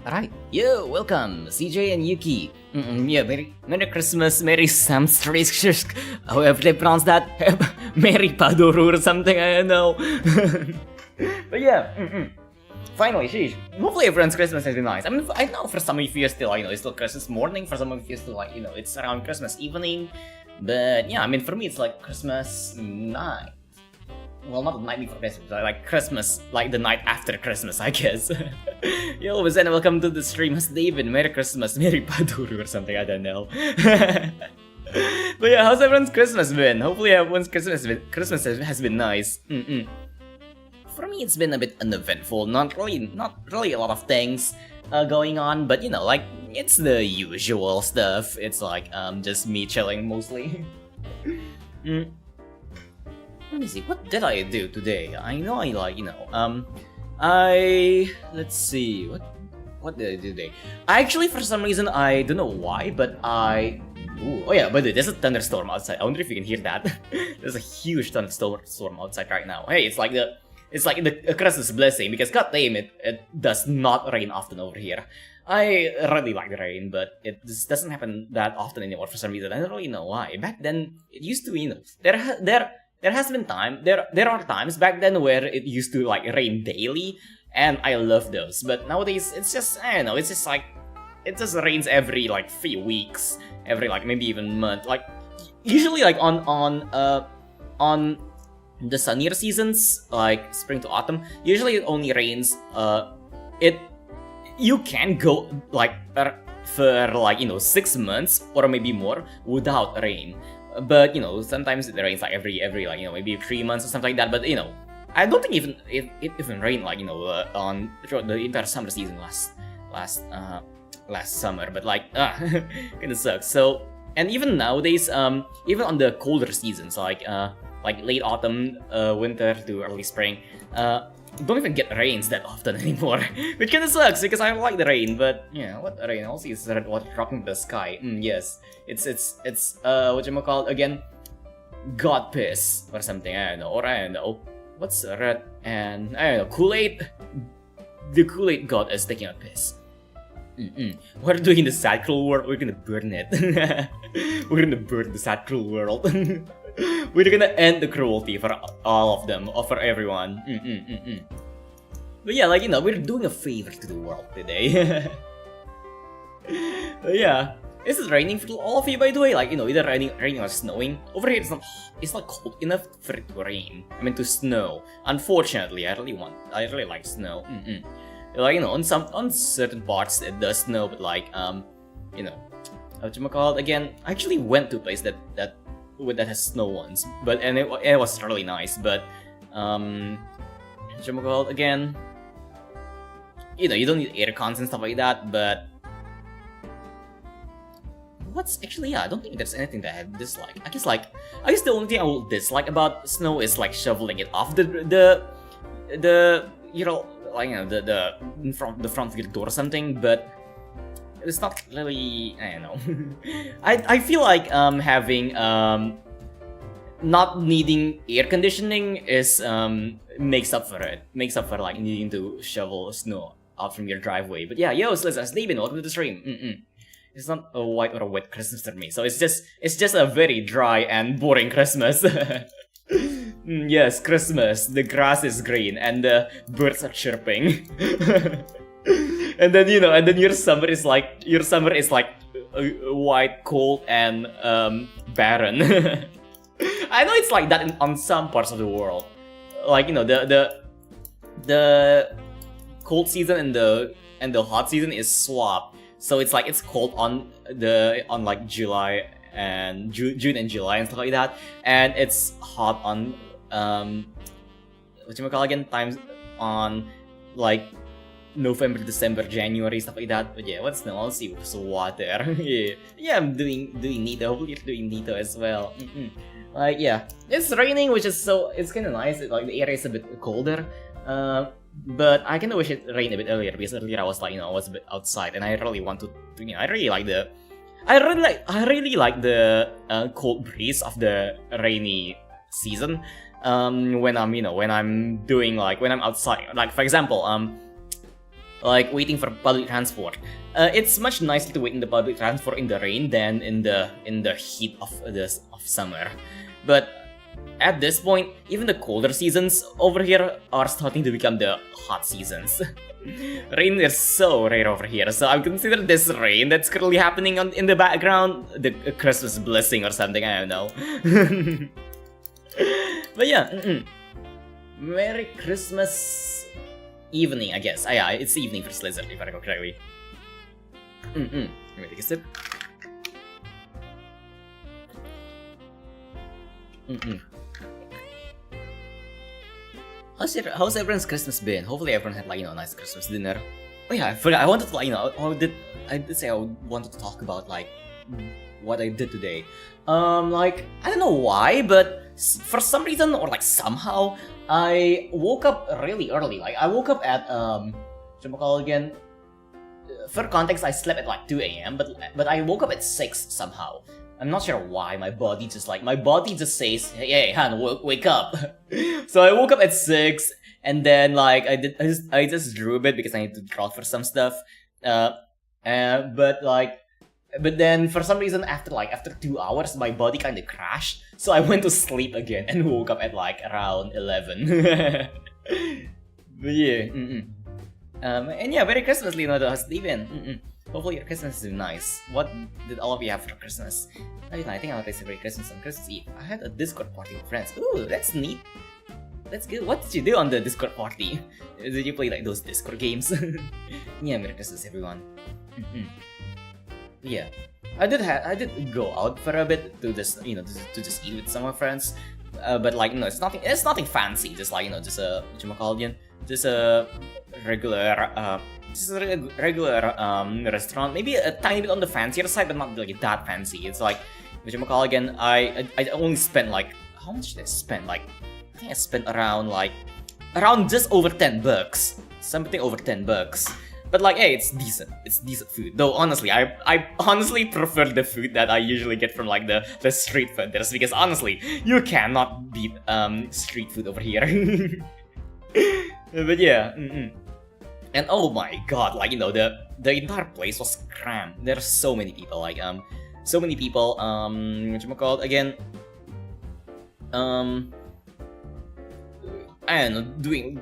Alright, yo, welcome, CJ and Yuki. Yeah, Merry Christmas, Merry Samstris, however they pronounce that, Merry Padoru or something, I don't know. But yeah, finally, sheesh. Hopefully everyone's Christmas has been nice. I mean, I know for some of you it's still, it's still Christmas morning, for some of you it's still it's around Christmas evening. But yeah, I mean, for me it's like Christmas night. Well, not the night before Christmas, but like Christmas, like the night after Christmas, I guess. Yo, and welcome to the stream. Has David, Merry Christmas, Merry Paduru or something, I don't know. But yeah, how's everyone's Christmas been? Hopefully everyone's Christmas has been nice. For me, it's been a bit uneventful. Not really a lot of things going on, but like it's the usual stuff. It's like just me chilling mostly. Let me see, what did I do today? I know let's see, what did I do today? Actually, for some reason, I don't know why, but oh yeah, by the way, there's a thunderstorm outside. I wonder if you can hear that. There's a huge thunderstorm outside right now. Hey, it's like the Christmas blessing, because god damn it does not rain often over here. I really like the rain, but it just doesn't happen that often anymore for some reason. I don't really know why. Back then, it used to, there are times back then where it used to like rain daily, and I love those. But nowadays, it's just, I don't know, it's just like, it just rains every like few weeks, every like maybe even month. Like usually like on the sunnier seasons, like spring to autumn, usually it only rains. You can go like for like 6 months or maybe more without rain. But sometimes it rains like every like maybe 3 months or something like that. But I don't think it even rained like on throughout the entire summer season last summer. But like kinda sucks. So, and even nowadays, even on the colder seasons like late autumn, winter to early spring, don't even get rains that often anymore, which kinda sucks because I like the rain. But yeah, what rain? Also, is red water dropping the sky. Yes, it's whatchamacallit again? God piss or something. I don't know. What's red and I don't know, Kool-Aid? The Kool-Aid god is taking a piss. We're doing the sad cruel world. We're gonna burn it. We're gonna burn the sad cruel world. We're gonna end the cruelty for all of them, or for everyone. But yeah, like we're doing a favor to the world today. But yeah, is it raining for all of you, by the way? Like either raining or snowing. Over here, it's not cold enough for it to rain. I mean to snow. Unfortunately, I really like snow. Like on certain parts it does snow, but like whatchamacallit again? I actually went to a place that has snow once, but it was really nice. But whatchamacallit again? You don't need air cons and stuff like that. But what's actually I don't think there's anything that I dislike. I guess the only thing I will dislike about snow is like shoveling it off the front of your door or something. But it's not really, I don't know. I feel like having not needing air conditioning is makes up for it. Makes up for like needing to shovel snow out from your driveway. But yeah, yo, so it's David, welcome to the stream. It's not a white or a wet Christmas for me, so it's just a very dry and boring Christmas. Yes, Christmas. The grass is green and the birds are chirping. And then your summer is like white, cold, and barren. I know it's like that on some parts of the world. Like the cold season and the hot season is swapped. So it's like it's cold on like July and June and July and stuff like that, and it's hot on whatchamacallit again, times on like November, December, January, stuff like that. But yeah, what's now? I'll see what's water. Yeah, I'm doing neato. Hopefully you're doing neato as well. Like yeah, it's raining, which is it's kind of nice. Like the area is a bit colder. But I kind of wish it rained a bit earlier, because earlier I was like I was a bit outside, and I really want to I really like the cold breeze of the rainy season. When I'm when I'm outside, like for example like waiting for public transport. It's much nicer to wait in the public transport in the rain than in the heat of summer. But at this point, even the colder seasons over here are starting to become the hot seasons. Rain is so rare over here, so I consider this rain that's currently happening in the background the Christmas blessing or something, I don't know. But yeah, Merry Christmas evening, I guess. Yeah, it's evening for Slizzard, if I recall correctly. Let me take a sip. How's everyone's Christmas been? Hopefully everyone had, like, a nice Christmas dinner. Oh yeah, I forgot. I wanted to, like, I did say I wanted to talk about, like, what I did today. Like, I don't know why, but for some reason or like somehow, I woke up really early. Like, I woke up at again. For context, I slept at like 2 a.m. but I woke up at 6 somehow. I'm not sure why. My body just says, "Hey, Han, wake up." So I woke up at 6, and then like I just drew a bit because I need to draw for some stuff. But then for some reason after 2 hours, my body kind of crashed. So I went to sleep again and woke up at like around 11. But yeah. And yeah, Merry Christmas, Leonardo. How's it been? Hopefully your Christmas is nice. What did all of you have for Christmas? I think I'll celebrate Christmas on Christmas Eve. I had a Discord party with friends. Ooh, that's neat. That's good. What did you do on the Discord party? Did you play like those Discord games? Yeah, Merry Christmas, everyone. Yeah, I did go out for a bit to just to just eat with some of my friends. But like it's nothing fancy. Just like just a just a regular restaurant, maybe a tiny bit on the fancier side, but not like that fancy. It's like I only spent like, how much did I spend? Like, I think I spent around just over $10, something over $10. But like, hey, it's decent food. Though honestly, I honestly prefer the food that I usually get from like the street vendors, because honestly, you cannot beat street food over here. But yeah. And oh my god, like the entire place was crammed. There are so many people, like so many people. Again, I don't know,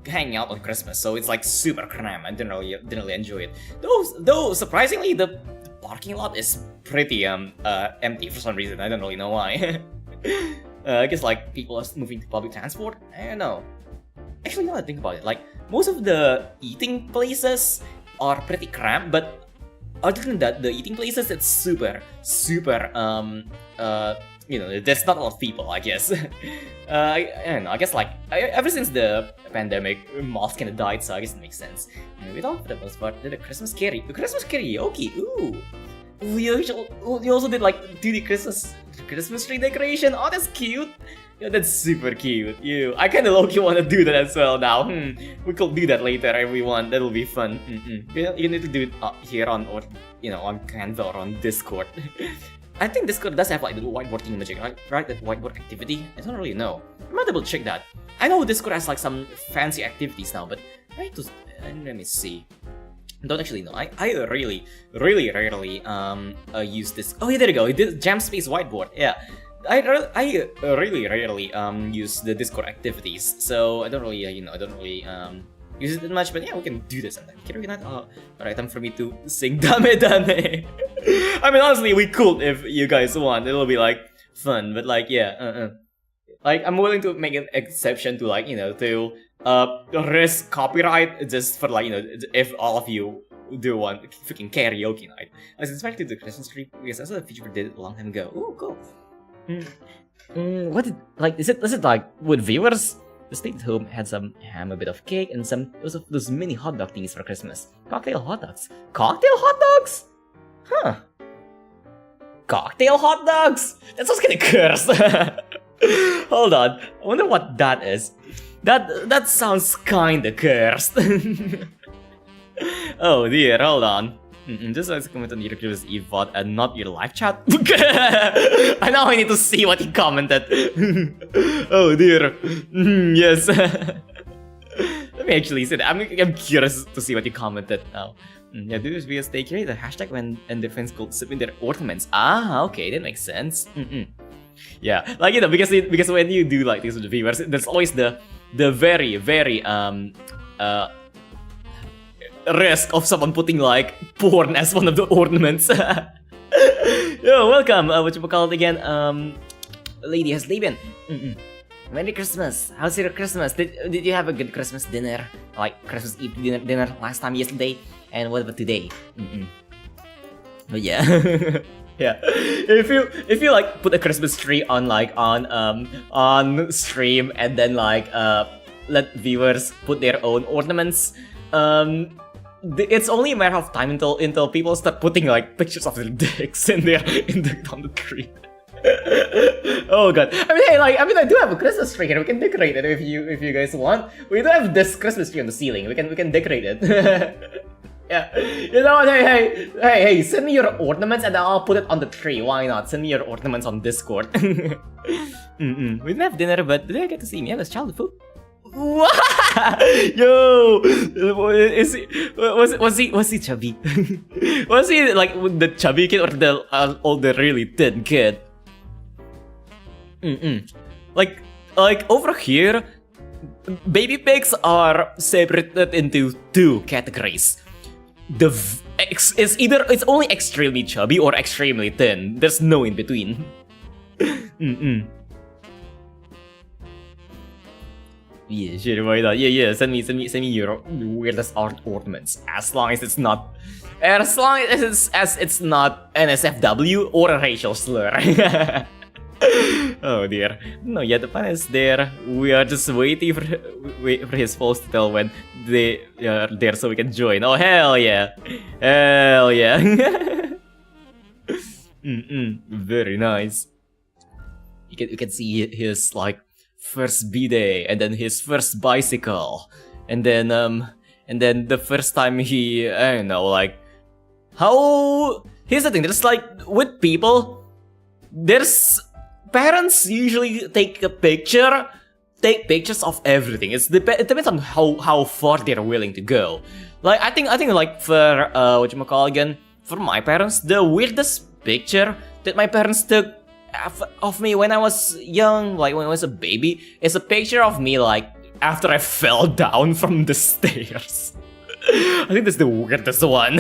hanging out on Christmas, so it's like super crammed. I didn't really enjoy it. Though surprisingly, the parking lot is pretty empty for some reason. I don't really know why. I guess like people are moving to public transport. I don't know. Actually, now that I think about it, like most of the eating places are pretty cramped, but other than that, the eating places, it's super there's not a lot of people, I guess. I don't know, I guess like ever since the pandemic, malls kinda died, so I guess it makes sense. And without the most part, the Christmas karaoke, ooh. We also did like 2D Christmas tree decoration. Oh, that's cute. Yeah, that's super cute. I kinda low-key wanna do that as well now. We could do that later if we want. That'll be fun. You need to do it here on on Canva or on Discord. I think Discord does have like the whiteboarding magic, right? That whiteboard activity. I don't really know. I might double check that. I know Discord has like some fancy activities now, but let me see. Don't actually know. I really rarely use this. Oh yeah, there you go. This Jam Space whiteboard. Yeah. I really rarely use the Discord activities, so I don't really use it that much. But yeah, we can do this sometime. Can we not? Alright, time for me to sing Dame Dame. I mean, honestly, we could if you guys want. It'll be like fun, but like yeah, like I'm willing to make an exception to like to risk copyright just for like if all of you do want freaking karaoke night. I was inspired to do the Christmas tree because I saw the Vtuber did it a long time ago. Oh, cool. What did is it like with viewers? The stayed at home had some ham, a bit of cake, and some those mini hot dog things for Christmas. Cocktail hot dogs. Cocktail hot dogs? Huh. Cocktail hot dogs? That sounds kinda cursed. Hold on. I wonder what that is. That sounds kinda cursed. Oh dear, hold on. Just as a comment on your Christmas Eve VOD and not your live chat. I now need to see what he commented. Oh dear. Yes. Let me actually see that. I'm curious to see what you commented now. Yeah, do this videos, they create a hashtag when and their fans could submit their ornaments. Ah, okay, that makes sense. Yeah, like, you know, because when you do like this with the viewers, there's always the very risk of someone putting like porn as one of the ornaments. Yo, welcome. What you call it again? Lady has Leben. Merry Christmas. How's your Christmas? Did you have a good Christmas dinner? Like Christmas Eve dinner last time yesterday? And what about today? But yeah. Yeah. If you like put a Christmas tree on like on stream and then like let viewers put their own ornaments, it's only a matter of time until people start putting like pictures of their dicks on the tree. Oh god. I do have a Christmas tree here. We can decorate it if you guys want. We do have this Christmas tree on the ceiling. We can decorate it. Yeah. You know what? Hey, send me your ornaments and I'll put it on the tree. Why not? Send me your ornaments on Discord. We didn't have dinner, but did I get to see me? I was childhood food. Yo, was he chubby? Was he like the chubby kid or the really thin kid? Like over here, baby pigs are separated into two categories. It's only extremely chubby or extremely thin. There's no in between. Yeah, sure, why not? Yeah. Send me your weirdest ornaments. As long as it's not NSFW or a racial slur. Oh dear. No, yeah, the plan is there. We are just waiting for his post to tell when they are there so we can join. Oh hell yeah. Hell yeah. Very nice. You can see his like first B-day and then his first bicycle. And then the first time he, I don't know, like how here's the thing, there's like with people, there's parents usually take pictures of everything. It depends on how far they're willing to go. Like I think like for whatchamacallit, for my parents, the weirdest picture that my parents took of me when I was young, like when I was a baby, is a picture of me like after I fell down from the stairs. I think that's the weirdest one.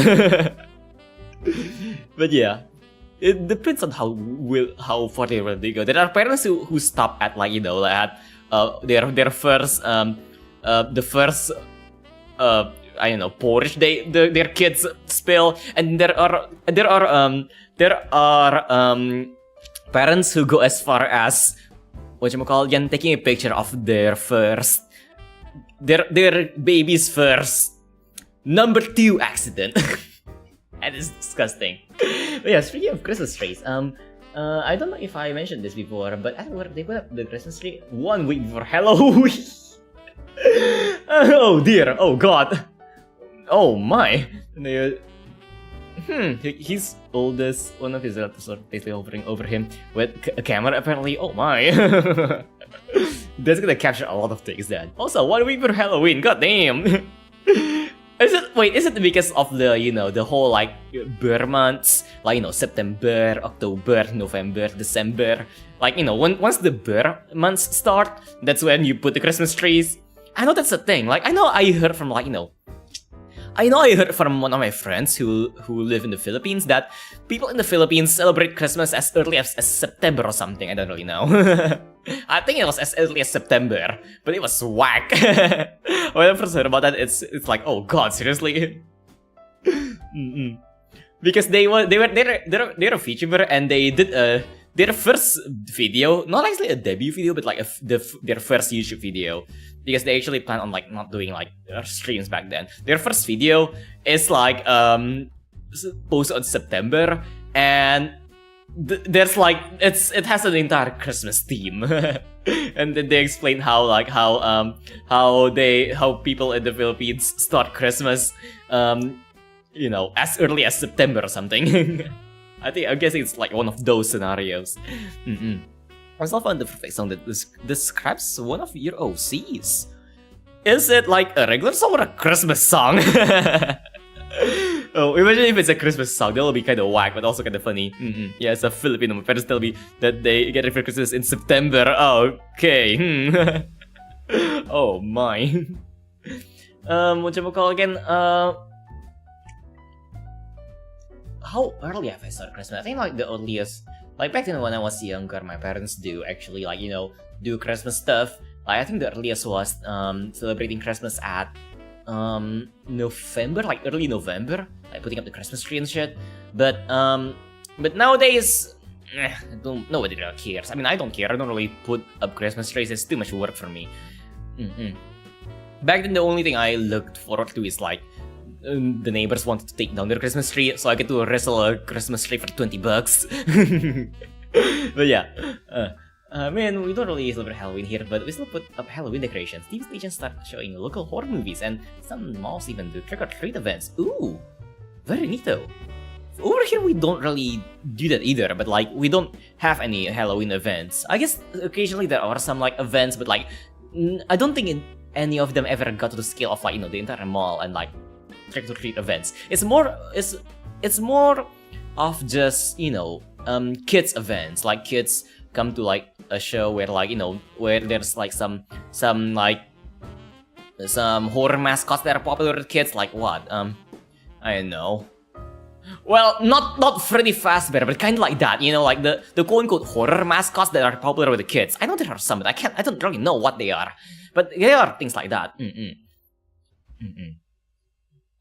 But yeah. It depends on how far they really go. There are parents who stop at like, you know, like at their first the first I don't know, porridge their kids spill, and there are parents who go as far as taking a picture of their baby's first number 2 accident. That is disgusting. But yeah, speaking of Christmas trees, I don't know if I mentioned this before, but at work they put up the Christmas tree 1 week before Halloween. Oh dear, oh god, oh my. His oldest, one of his relatives are basically hovering over him with a camera apparently. Oh my. That's gonna capture a lot of things then. Also, 1 week before Halloween, god damn. Is it because of the, you know, the whole like Burr months, like, you know, September, October, November, December, like, you know, once the Burr months start, that's when you put the Christmas trees. I know that's a thing. Like, I heard from like, you know, I heard from one of my friends who live in the Philippines that people in the Philippines celebrate Christmas as early as September or something. I don't really know. I think it was as early as September, but it was whack. When I first heard about that, it's like, oh god, seriously? Because they're a Vtuber and they did their first video, not actually a debut video, but like their first YouTube video. Because they actually plan on like not doing like streams back then. Their first video is like posted on September, and there's like it has an entire Christmas theme. And then they explain how people in the Philippines start Christmas, you know, as early as September or something. I'm guessing it's like one of those scenarios. I also found the perfect song that describes one of your OCs. is it like a regular song or a Christmas song? Oh, imagine if it's a Christmas song. That'll be kind of whack, but also kind of funny. Yeah, it's a Filipino. My parents tell me that they get it for Christmas in September. Okay. Oh my. What you call again? How early have I started Christmas? I think like the earliest, like back then when I was younger, my parents do actually like do Christmas stuff. Like I think the earliest was celebrating Christmas at November, like early November, like putting up the Christmas tree and shit. But nowadays, nobody really cares. I mean, I don't care. I don't really put up Christmas trees. It's too much work for me. Back then, the only thing I looked forward to is like the neighbors wanted to take down their Christmas tree, so I get to wrestle a Christmas tree for $20. But yeah, man, we don't really celebrate Halloween here, but we still put up Halloween decorations. TV stations start showing local horror movies, and some malls even do trick-or-treat events. Ooh, very neato. Over here, we don't really do that either, but like, we don't have any Halloween events. I guess occasionally there are some like events, but like, I don't think any of them ever got to the scale of like, the entire mall and like trick-or-treat events. It's more of just, kids events, like kids come to like a show where like, where there's like some horror mascots that are popular with kids, like what? I don't know. Well, not Freddy Fazbear, but kind of like that, like the quote-unquote horror mascots that are popular with the kids. I know there are some, but I don't really know what they are. But there are things like that.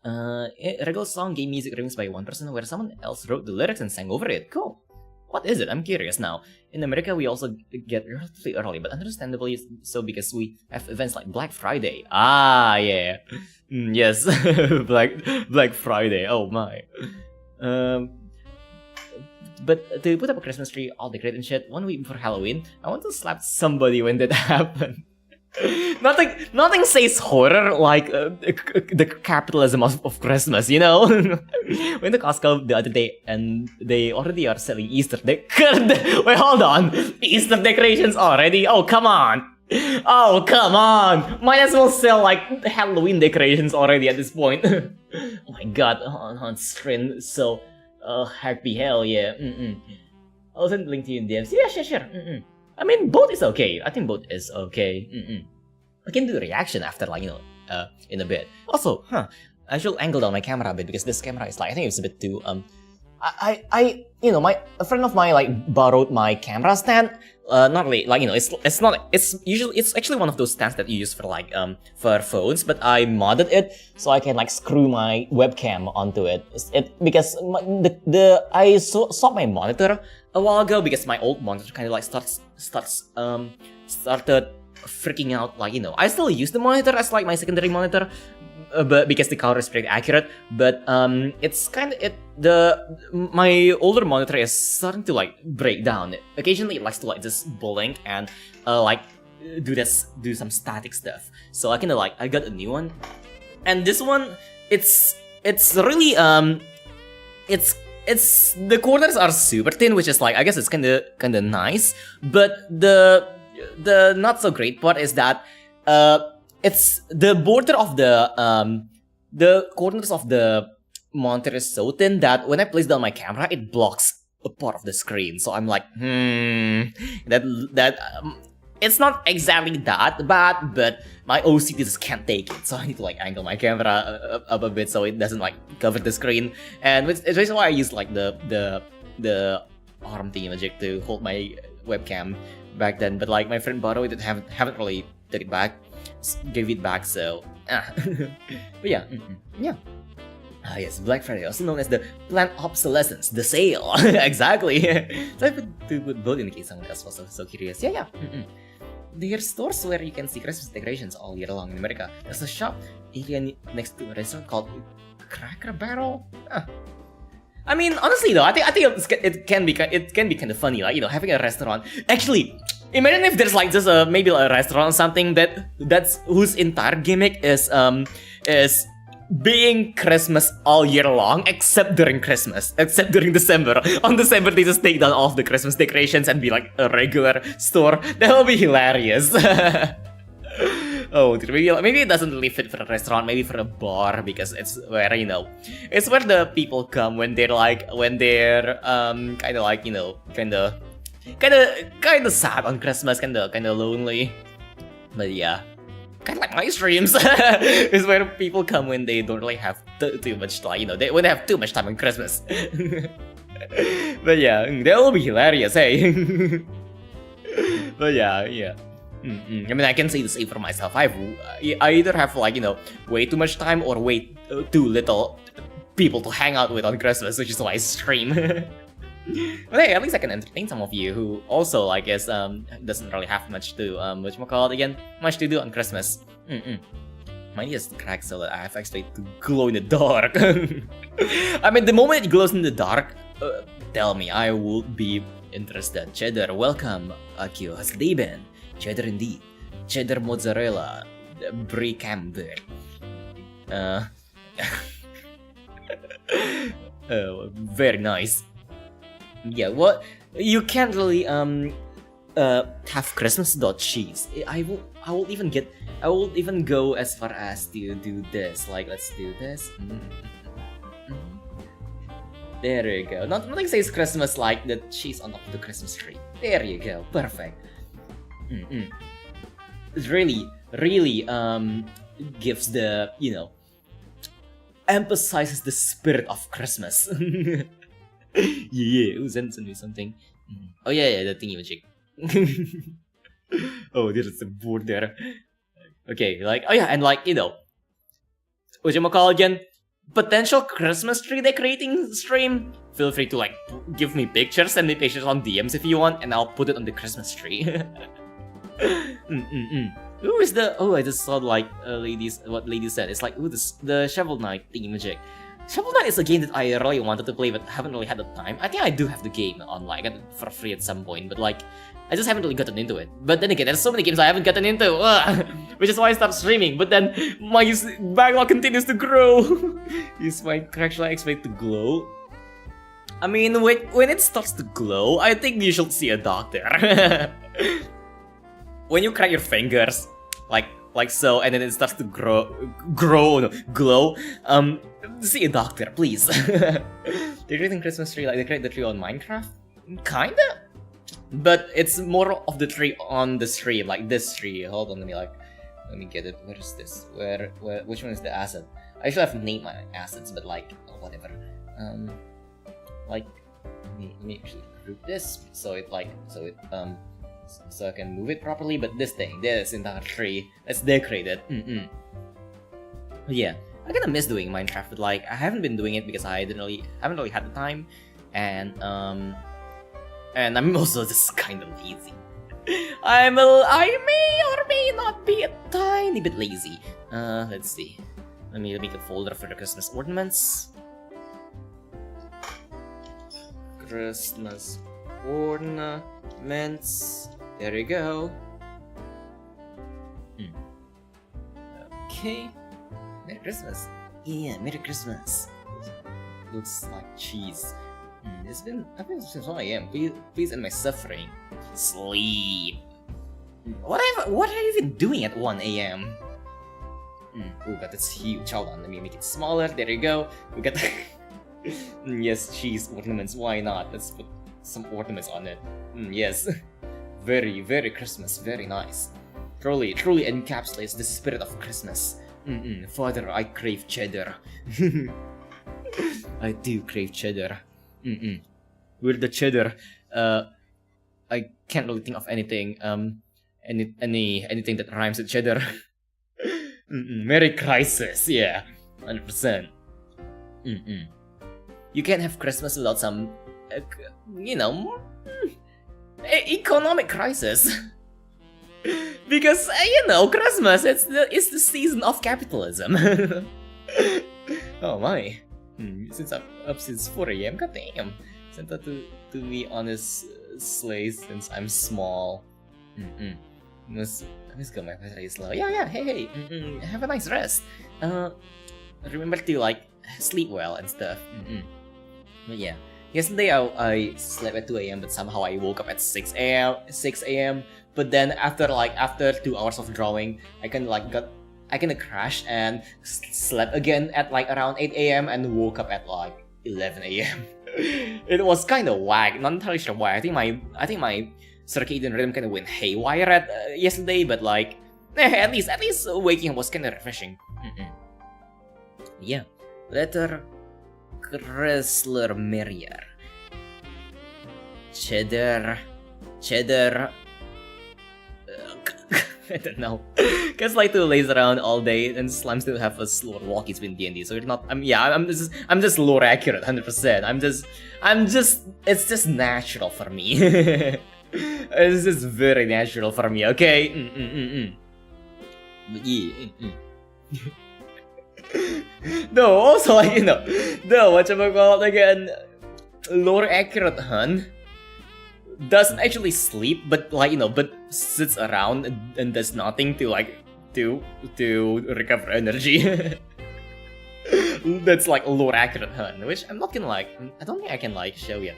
Regular song game music remixed by one person where someone else wrote the lyrics and sang over it. Cool. What is it? I'm curious now. In America, we also get relatively early, but understandably so because we have events like Black Friday. Ah, yeah. Yes, Black Friday. Oh my. But to put up a Christmas tree, all decorated and shit, 1 week before Halloween, I want to slap somebody when that happened. Nothing says horror like the capitalism of Christmas, Went to Costco the other day and they already are selling Easter Wait, hold on! Easter decorations already? Oh, come on! Oh, come on! Might as well sell like Halloween decorations already at this point. Oh my god, on screen, so happy, hell yeah. I'll send the link to you in DMs. Yeah, sure. I mean, both is okay. I think both is okay. I can do a reaction after, like, in a bit. Also, I should angle down my camera a bit because this camera is like, I think it's a bit too, a friend of mine like borrowed my camera stand. Not really, like, it's actually one of those stands that you use for like, for phones, but I modded it so I can like screw my webcam onto it. Because I swapped my monitor a while ago because my old monitor kind of like started freaking out, like, I still use the monitor as like my secondary monitor, but because the color is pretty accurate, but it's kind of my older monitor is starting to like break down. Occasionally it likes to like just blink and like do some static stuff. So I kind of like I got a new one, and this one it's really it's the corners are super thin, which is like, I guess it's kind of nice, but the not so great part is that it's the border of the corners of the monitor is so thin that when I place down my camera, it blocks a part of the screen. So I'm like, it's not exactly that bad, but my OCD just can't take it. So I need to like angle my camera up a bit so it doesn't like cover the screen. And it's reason why I use like the arm thingamajig to hold my webcam back then. But like my friend borrowed it, haven't really gave it back. So but yeah, yeah. Ah yes, Black Friday, also known as the planned obsolescence, the sale. Exactly. So I put both in case someone else was so curious. Yeah. There are stores where you can see Christmas decorations all year long in America. There's a shop area next to a restaurant called Cracker Barrel. I mean, honestly though, I think it can be kind of funny, like, having a restaurant. Actually, imagine if there's like just maybe a restaurant or something that's whose entire gimmick is being Christmas all year long, except during Christmas, except during December. On December, they just take down all of the Christmas decorations and be like a regular store. That will be hilarious. Oh, maybe it doesn't really fit for a restaurant, maybe for a bar, because it's where, you know, it's where the people come when they're kind of like, you know, kind of sad on Christmas, kind of lonely. But yeah, kind of like my streams is where people come when they don't really have too much, like, you know, when they have too much time on Christmas. But yeah, that will be hilarious, hey. But yeah. I mean, I can say the same for myself. I either have, like, you know, way too much time or way too little people to hang out with on Christmas, which is why I stream. But hey, at least I can entertain some of you who also, I guess, doesn't really have much to much to do on Christmas. Mine is cracked so that I have actually to glow in the dark. I mean, the moment it glows in the dark, tell me, I would be interested. Cheddar, welcome. Akio, has day been? Cheddar indeed. Cheddar mozzarella. Brie camembert. Very nice. Yeah, what? You can't really have Christmas without cheese. I will even go as far as to do this. Like, let's do this. There you go. Nothing says Christmas like the cheese on top of the Christmas tree. There you go. Perfect. It really gives the, you know, emphasizes the spirit of Christmas. Yeah, send me something. Oh yeah, the thingy magic. Oh, there's a board there. Okay, like, oh yeah, and like, you know, whatchamacallit again? Potential Christmas tree decorating stream. Feel free to, like, give me pictures, send me pictures on DMs if you want, and I'll put it on the Christmas tree. Who is the? Oh, I just saw, like, what lady said. It's like, ooh, the Shovel Knight thingy magic. Shovel Knight is a game that I really wanted to play, but haven't really had the time. I think I do have the game online. I got it for free at some point, but like, I just haven't really gotten into it. But then again, there's so many games I haven't gotten into, which is why I stopped streaming. But then my backlog continues to grow. Is my actually expect to glow? I mean, when it starts to glow, I think you should see a doctor. When you crack your fingers, like so, and then it starts to glow. See a doctor, please. They're creating Christmas tree like they create the tree on Minecraft, kinda. But it's more of the tree on the stream, like this tree. Hold on, let me get it. Where is this? Which one is the asset? I should have named my assets, but like, whatever. Like, let me actually group this so I can move it properly. But this entire tree, let's decorate it. Yeah, I kinda miss doing Minecraft, but like, I haven't been doing it because I haven't really had the time, and I'm also just kind of lazy. I may or may not be a tiny bit lazy. Let's see. Let me make a folder for the Christmas ornaments. Christmas ornaments. There you go. Okay. Merry Christmas. Yeah, Merry Christmas. Looks like cheese. I've been since 1 AM. Please end my suffering. Sleep. What are you even doing at 1 AM? Oh god, that's huge. Hold on, let me make it smaller. There you go. We got the yes, cheese ornaments. Why not? Let's put some ornaments on it. Yes. Very, very Christmas. Very nice. Truly encapsulates the spirit of Christmas. Father, I crave cheddar. I do crave cheddar. With the cheddar, I can't really think of anything. Anything that rhymes with cheddar. Merry Crisis, yeah, 100%. You can't have Christmas without some, you know, economic crisis. Because you know, Christmas it's the season of capitalism. Oh my. Since I'm up since 4 AM, goddamn. Sent that to me on his sleigh since I'm small. Let's go, my battery is low. Yeah, hey. Have a nice rest. Remember to like sleep well and stuff. But yeah, Yesterday I slept at 2 a.m. but somehow I woke up at 6 a.m. But then after 2 hours of drawing, I kind of crashed and slept again at like around 8 a.m. and woke up at like 11 a.m. It was kind of whack. Not entirely sure why. I think my circadian rhythm kind of went haywire at yesterday, but like at least waking up was kind of refreshing. Yeah, letter Chrysler Merrier. Cheddar. I don't know. Cause like to laze around all day and slime still have a slower walk between D&D, so it's not. I'm just lore accurate, 100%. It's just natural for me. It's just very natural for me. Okay. But yeah. No, also like whatchamacallit again, lore accurate hun doesn't actually sleep, but but sits around and does nothing to recover energy. That's like lore accurate hun, which I'm not gonna I don't think I can show yet.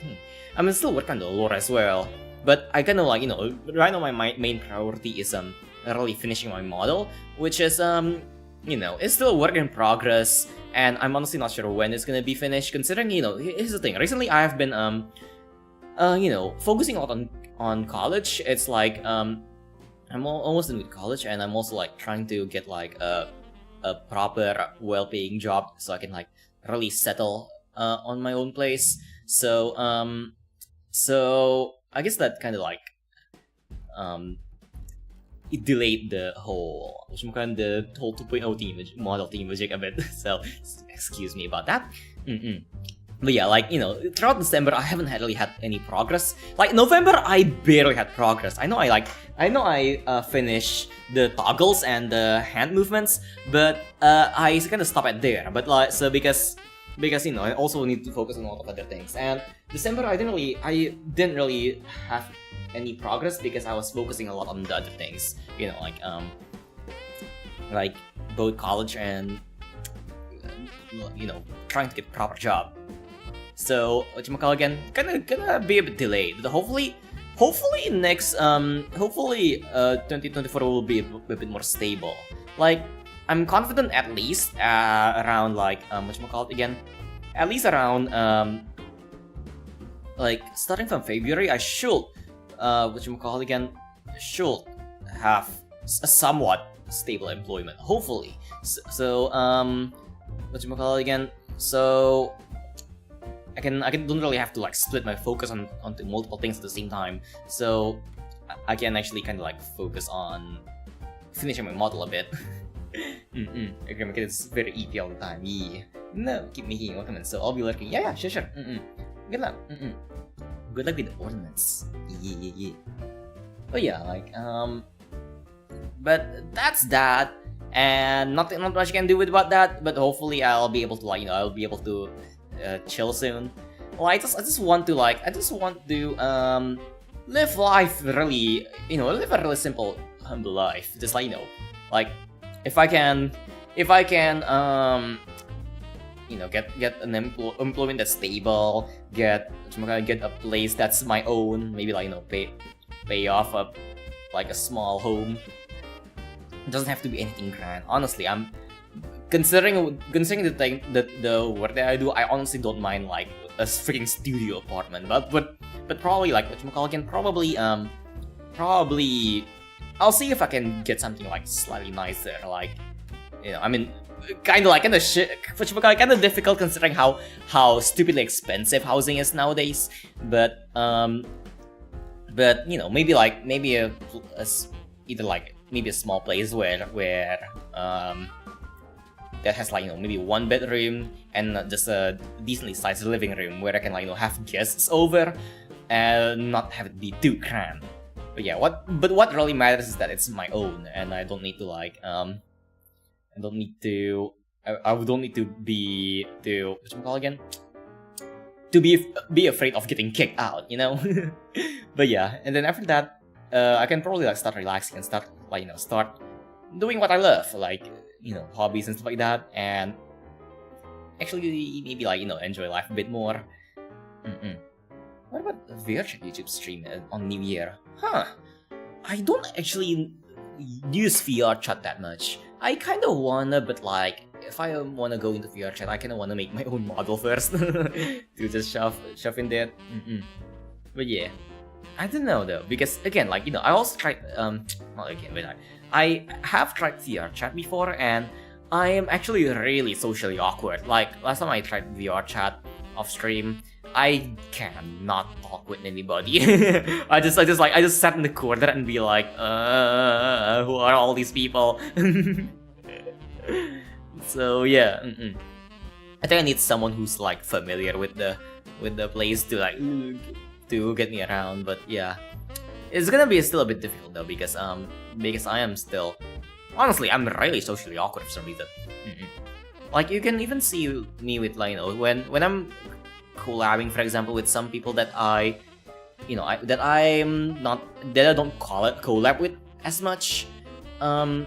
I'm still working on the lore as well, but I kind of right now my main priority is really finishing my model, which is it's still a work in progress, and I'm honestly not sure when it's gonna be finished, considering, here's the thing. Recently, I have been, focusing a lot on college. It's like, I'm almost done with college, and I'm also, trying to get, a proper, well-paying job, so I can, really settle, on my own place. So I guess that kind of, it delayed the whole 2.0 model team project a bit, so excuse me about that. But yeah, throughout December I haven't really had any progress. November I barely had progress. I know I finished the toggles and the hand movements, but I kind of stopped at there. But because I also need to focus on a lot of other things. And December I didn't really have any progress because I was focusing a lot on the other things, both college and trying to get a proper job. So again, gonna be a bit delayed. But hopefully next 2024 will be a bit more stable. I'm confident at least around at least around starting from February I should should have a somewhat stable employment, hopefully. So I don't really have to split my focus onto multiple things at the same time. So I can actually focus on finishing my model a bit. Okay, because it's very easy all the time. Yeah. No, keep making more comments. So I'll be lurking. Yeah, sure. Good luck. Good luck with the ornaments. Yeah. Oh yeah, but that's that, and not much I can do about that. But hopefully I'll be able to I'll be able to chill soon. I just want to live life really, live a really simple, humble life. Just if I can get an employment that's stable, get a place that's my own, maybe pay off a small home. It doesn't have to be anything grand. Honestly, I'm considering the thing the work that I do. I honestly don't mind a freaking studio apartment, but probably probably I'll see if I can get something slightly nicer. Kind of difficult considering how stupidly expensive housing is nowadays. But maybe maybe a small place where that has maybe one bedroom and just a decently sized living room where I can have guests over and not have it be too cramped. But yeah, what really matters is that it's my own, and I don't need to I don't need to be be afraid of getting kicked out, But yeah, and then after that, I can probably start relaxing and start start doing what I love, hobbies and stuff like that, and actually maybe enjoy life a bit more. What about VR chat YouTube stream on New Year? Huh. I don't actually use VR chat that much. I kinda wanna, but like, if I wanna go into VR chat, I kinda wanna make my own model first to just shove in there. But yeah, I don't know though, because again, like, I also tried not again, but I have tried VR chat before, and I am actually really socially awkward. Like last time I tried VR chat off stream, I cannot talk with anybody. I just sat in the corner and be like, who are all these people? So yeah, I think I need someone who's like familiar with the place to like to get me around. But yeah, it's gonna be still a bit difficult though, because I am still, honestly, I'm really socially awkward for some reason. Like you can even see me with like, when I'm collabing, for example, with some people that I don't collab with as much. I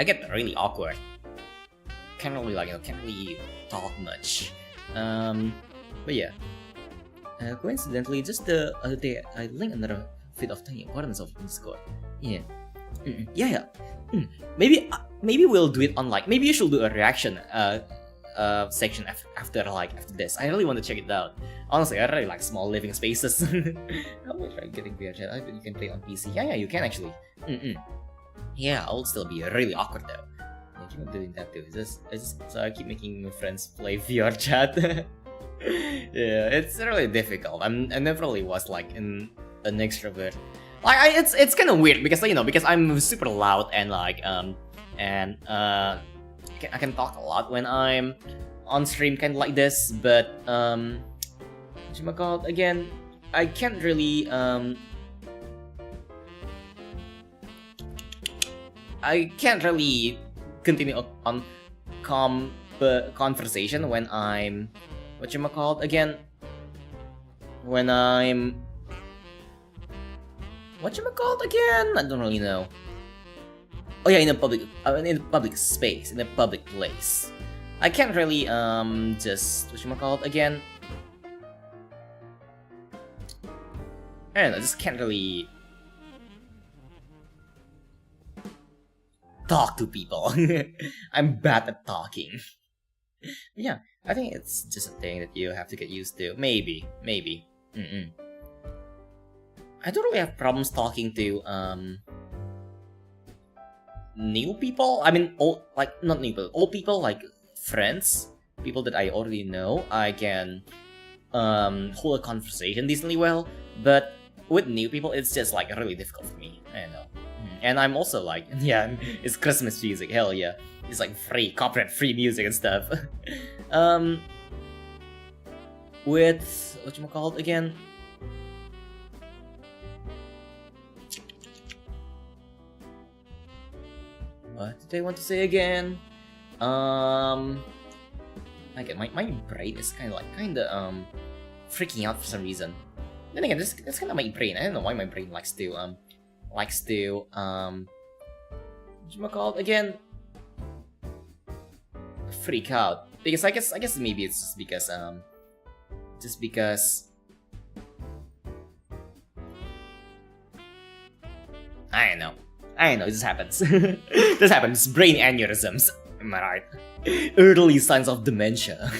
get really awkward. Can't really talk much. But yeah. Coincidentally, just the other day, I linked another feed of tiny importance of Discord. Yeah. Maybe we'll do it on like, maybe you should do a reaction section after this. I really want to check it out. Honestly, I really like small living spaces. How am I trying getting VR chat? I bet you can play on PC. Yeah, you can actually. Yeah, I'll still be really awkward though. I keep on doing that too. So I keep making my friends play VR chat. Yeah, it's really difficult. I never really was like an extrovert. Like it's kind of weird because because I'm super loud and like I can talk a lot when I'm on stream, kind of like this. But again, I can't really continue on conversation when I'm I don't really know. Oh yeah, in a public space, in a public place. I can't really just again. I don't know, just can't really talk to people. I'm bad at talking. Yeah, I think it's just a thing that you have to get used to. Maybe. I don't really have problems talking to new people. I mean, not new people, old people, like friends, people that I already know. I can hold a conversation decently well, but with new people, it's just like really difficult for me. I don't know. And I'm also like, yeah, it's Christmas music. Hell yeah, it's like copyright free music and stuff. With again. What did I want to say again? Again, my brain is kind of freaking out for some reason. Then again, that's kind of my brain. I don't know why my brain likes to again, freak out. Because I guess maybe it's just because I don't know, it just happens. This happens. Brain aneurysms. Am I right? Early signs of dementia.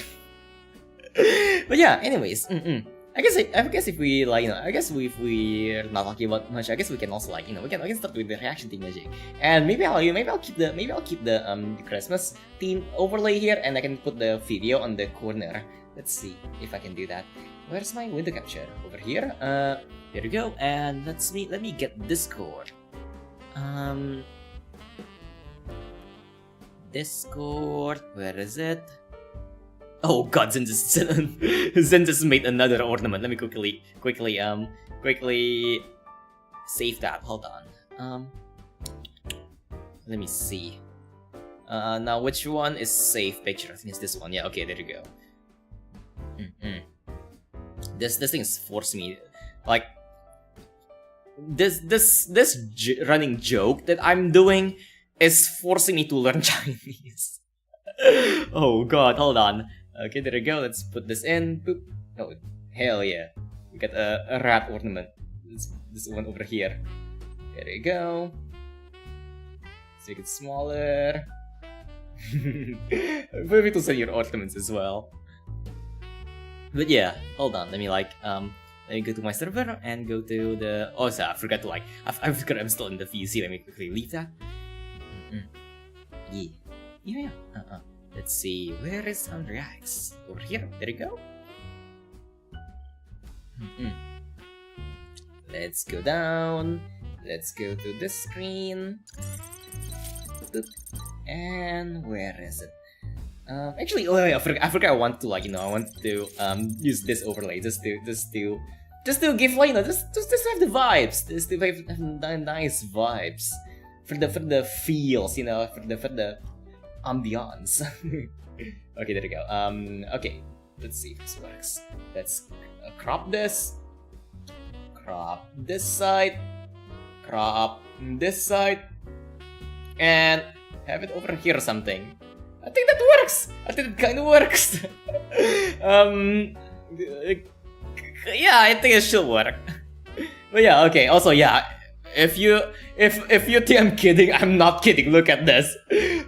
But yeah, anyways, I guess if we if we're not talking about much, I guess we can also we can start with the reaction theme magic. And maybe I'll keep the Christmas theme overlay here, and I can put the video on the corner. Let's see if I can do that. Where's my window capture? Over here. There we go. And let me get Discord. Discord, where is it? Oh god, Zen just made another ornament. Let me quickly save that. Hold on. Let me see. Now which one is save picture? I think it's this one. Yeah, okay, there you go. This thing is forcing me, like, this running joke that I'm doing is forcing me to learn Chinese. Oh god, hold on. Okay, there we go. Let's put this in. Boop. Oh, Hell yeah. We got a rat ornament. This one over here. There you go. Let's make it smaller. Feel free to send your ornaments as well. But yeah, hold on. Let me go to my server and go to the. Oh, sorry, I forgot to I forgot I'm still in the VC. Let me quickly leave that. Yeah. Let's see. Where is Andreax? Over here. There you go. Let's go down. Let's go to this screen. And where is it? Actually, oh yeah, I forgot. I want to I want to use this overlay just to give just have the vibes, just to have nice vibes for the feels, for the ambiance. Okay, there we go. Okay, let's see if this works. Let's crop this side, crop this side, and have it over here or something. I think that works. I think it kind of works. Yeah, I think it should work. But yeah, okay. Also, yeah, if you think I'm kidding, I'm not kidding. Look at this.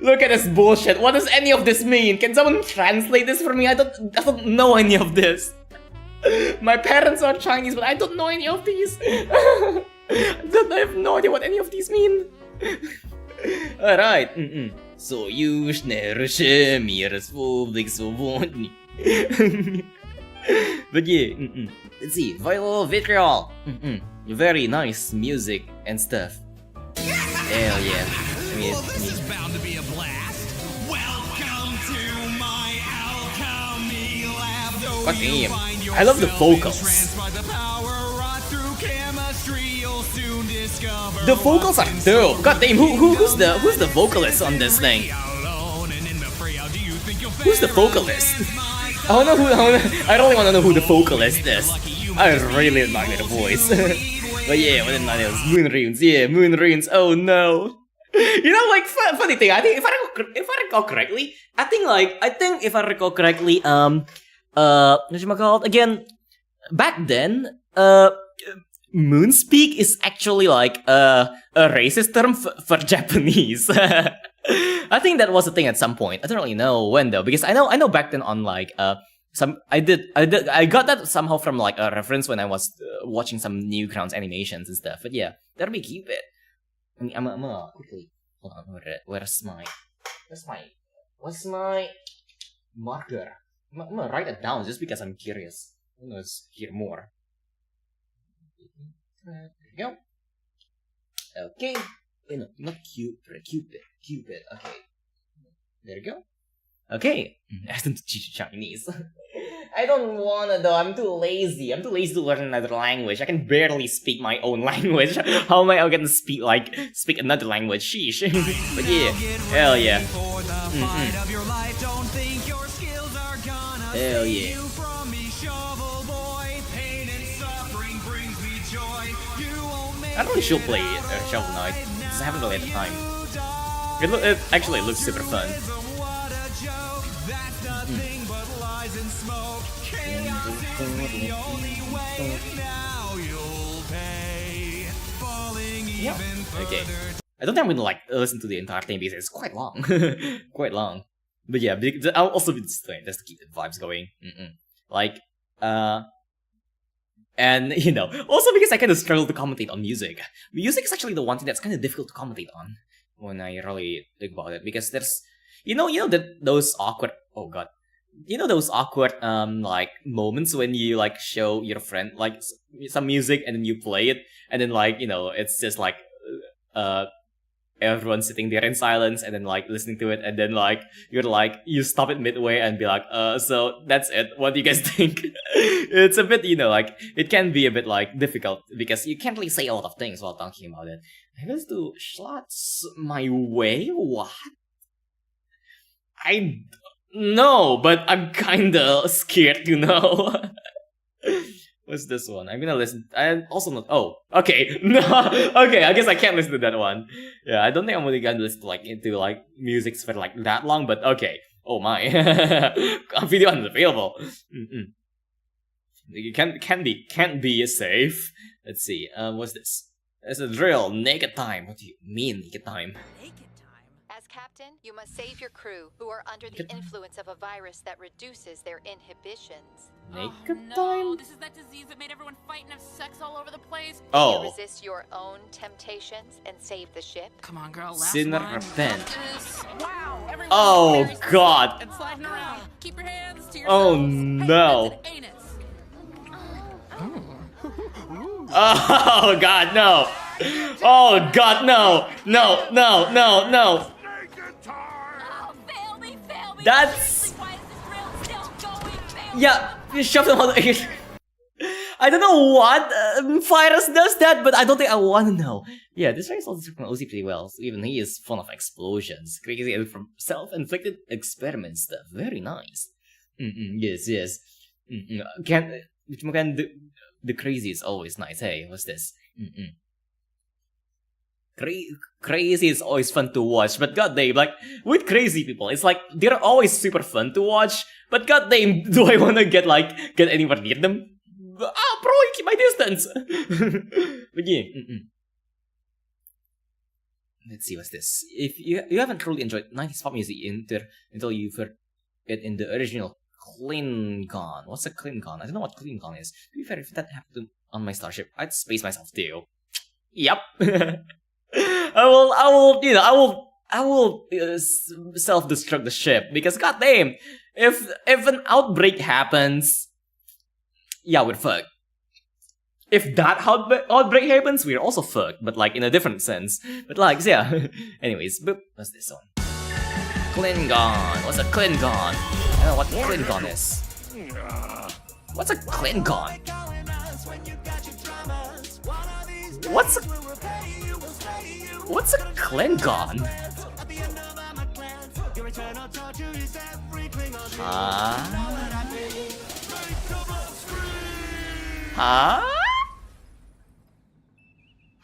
Look at this bullshit. What does any of this mean? Can someone translate this for me? I don't know any of this. My parents are Chinese, but I don't know any of these. I have no idea what any of these mean. Alright. Sojuszne mir swobodni. But yeah, let's see. Vital vitriol. Very nice music and stuff. Hell yeah. This is bound to be a blast. Welcome to my alchemy lab. God damn. I love the vocals. The vocals are dope. God damn, who's the vocalist on this thing? Who's the vocalist? I really want to know who the vocalist is. I really admire the voice. But yeah, what did I know? Moon runes. Yeah, moon runes. Oh no. Funny thing. I think if I recall correctly, whatchamacallit, again, back then, Moonspeak is actually a racist term for Japanese. I think that was a thing at some point. I don't really know when though, because I know back then on I got that somehow from a reference when I was watching some Newgrounds animations and stuff. But yeah, that'll be Cupid. I mean, I'm gonna quickly hold on. What's my marker? I'm gonna write it down just because I'm curious. I want to hear more. There we go. Okay. No, not Cupid. Okay. There we go. Okay. I don't teach Chinese. I don't wanna though. I'm too lazy. I'm too lazy to learn another language. I can barely speak my own language. How am I gonna speak another language? Sheesh. But yeah. Hell yeah. Hell yeah. I don't really should play Shovel Knight. Just haven't really had the time. It actually looks super fun. Yeah. Okay. I don't think I'm gonna listen to the entire thing because it's quite long. Quite long. But yeah, I'll also be displaying just to keep the vibes going. And also because I kind of struggle to commentate on music. Music is actually the one thing that's kind of difficult to commentate on when I really think about it, because there's those awkward those awkward moments when you show your friend some music and then you play it and then it's just everyone sitting there in silence and then listening to it and then you stop it midway and be so that's it, what do you guys think? It's a bit it can be a bit difficult because you can't really say a lot of things while talking about it. I guess to Schlotz my way? What? I know, but I'm kinda scared to know. What's this one? I'm gonna listen. I also not. Oh, okay. No, okay. I guess I can't listen to that one. Yeah, I don't think I'm really gonna listen into music for that long. But okay. Oh my, video unavailable. You can't be safe. Let's see. What's this? It's a drill. Naked time. What do you mean naked time? Naked time? As captain, you must save your crew, who are under the influence of a virus that reduces their inhibitions. Naked no, time? This is that disease that made everyone fight and have sex all over the place. Oh. You resist your own temptations and save the ship. Come on, girl. Last Sinner one. repent. This. Wow. Everyone Oh, very God. And sliding around. Keep your hands to Oh, yourselves. no. Hey, that's an anus. Oh God, no! Oh God, no! No! No! No! No! Oh, fail me. That's- Seriously, why is this drill still going? Fail me. Yeah, you shove them on the. I don't know what virus does that, but I don't think I want to know. Yeah, this virus also from OC pretty well. So even he is fond of explosions, crazy from self-inflicted experiment stuff. Very nice. Yes, yes. Can the crazy is always nice. Hey, what's this? Crazy is always fun to watch, but goddamn, like with crazy people, it's like they're always super fun to watch. But goddamn, do I want to get anywhere near them? Probably keep my distance. But yeah. Let's see what's this. If you haven't truly enjoyed 90s pop music until you've heard it in the original Klingon. What's a Klingon? I don't know what Klingon is. To be fair, if that happened on my starship, I'd space myself too. Yep. I will self-destruct the ship because goddamn, if an outbreak happens, yeah, we're fucked. If that outbreak happens, we're also fucked, but like in a different sense. But like, yeah. Anyways, what's this one? Klingon. What's a Klingon? I don't know what Klingon is. What's a Klingon? What's a Klingon?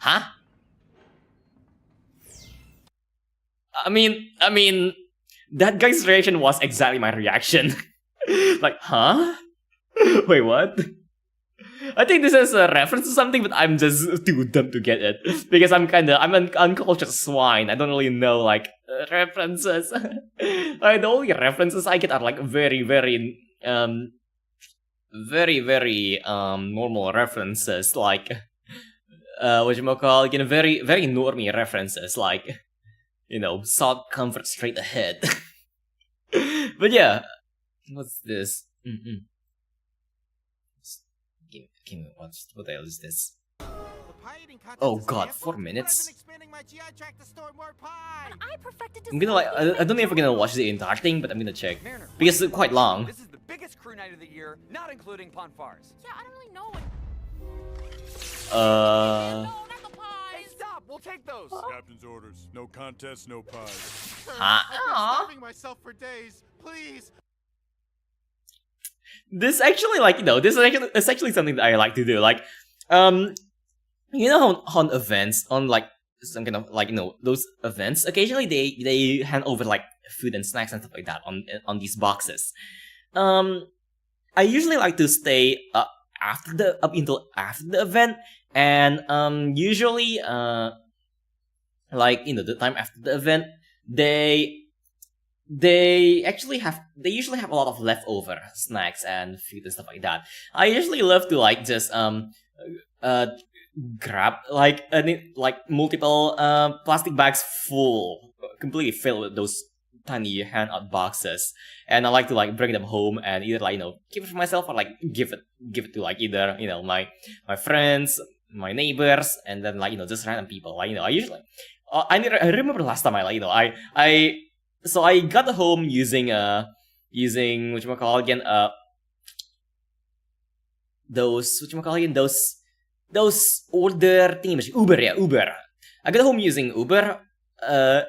Huh? I mean, that guy's reaction was exactly my reaction. Like, huh? Wait, what? I think this is a reference to something, but I'm just too dumb to get it. Because I'm an uncultured swine. I don't really know, like, references. Like, the only references I get are, like, very normal references. Like, whatchamacallit, very normie references. Like, South comfort straight ahead. But yeah. What's this? What the hell is this? Oh God, 4 minutes. I'm gonna I don't know if I'm gonna watch the entire thing, but I'm gonna check because it's quite long. This is the biggest crew night of the year, not including Ponfars. Yeah, I don't really know what. Hey, No, not the pies. stop! We'll take those. Captain's orders. No contest, no pies. I've been starving myself for days. Please. This actually, like, it's actually something that I like to do. Like, on events, on like some kind of like those events, occasionally they hand over like food and snacks and stuff like that on these boxes. I usually like to stay up until after the event, and usually the time after the event, they usually have a lot of leftover snacks and food and stuff like that. I usually love to like just grab like multiple plastic bags completely filled with those tiny hand-out boxes, and I like to like bring them home and either keep it for myself or like give it to like either my friends, my neighbors, and then just random people. Like I usually I remember last time So I got home using those order thingy Uber. I got home using Uber,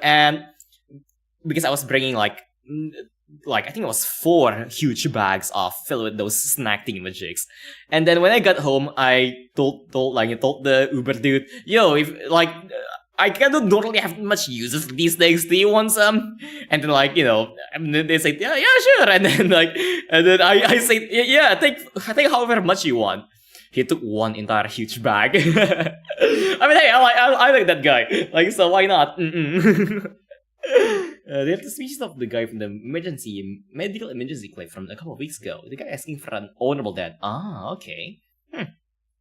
and because I was bringing like I think it was 4 huge bags filled with those snack thingamajigs. And then when I got home, I told the Uber dude, yo, if I kind of don't really have much uses for these things. Do you want some? And then like, you know, and then they say, yeah, sure. And then like, and then I say, yeah, take however much you want. He took one entire huge bag. I mean, hey, I like that guy. Like, so why not? They have the species of the guy from the medical emergency clip from a couple of weeks ago. The guy asking for an honorable death. Ah, okay.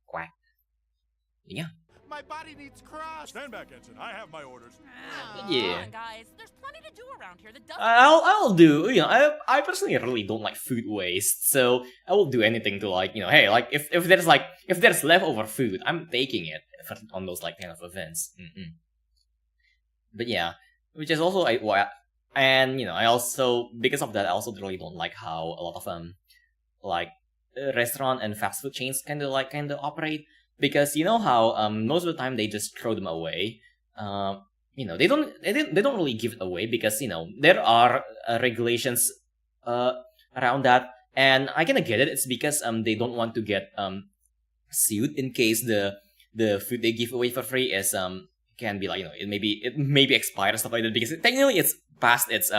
Quack. Yeah. My body needs crust. Stand back, Ensign. I have my orders. Yeah. Come on, guys. There's plenty to do around here that doesn't. I'll do. You know, I personally really don't like food waste, so I will do anything to like, you know, hey, like if there's leftover food, I'm taking it on those like kind of events. But yeah, which is also and you know, I also, because of that, I also really don't like how a lot of like restaurant and fast food chains kind of operate. Because you know how most of the time they just throw them away. You know, they don't really give it away because, you know, there are regulations around that, and I kinda get it. It's because they don't want to get sued in case the food they give away for free is can be like, you know, it may be expired or stuff like that, because technically it's past its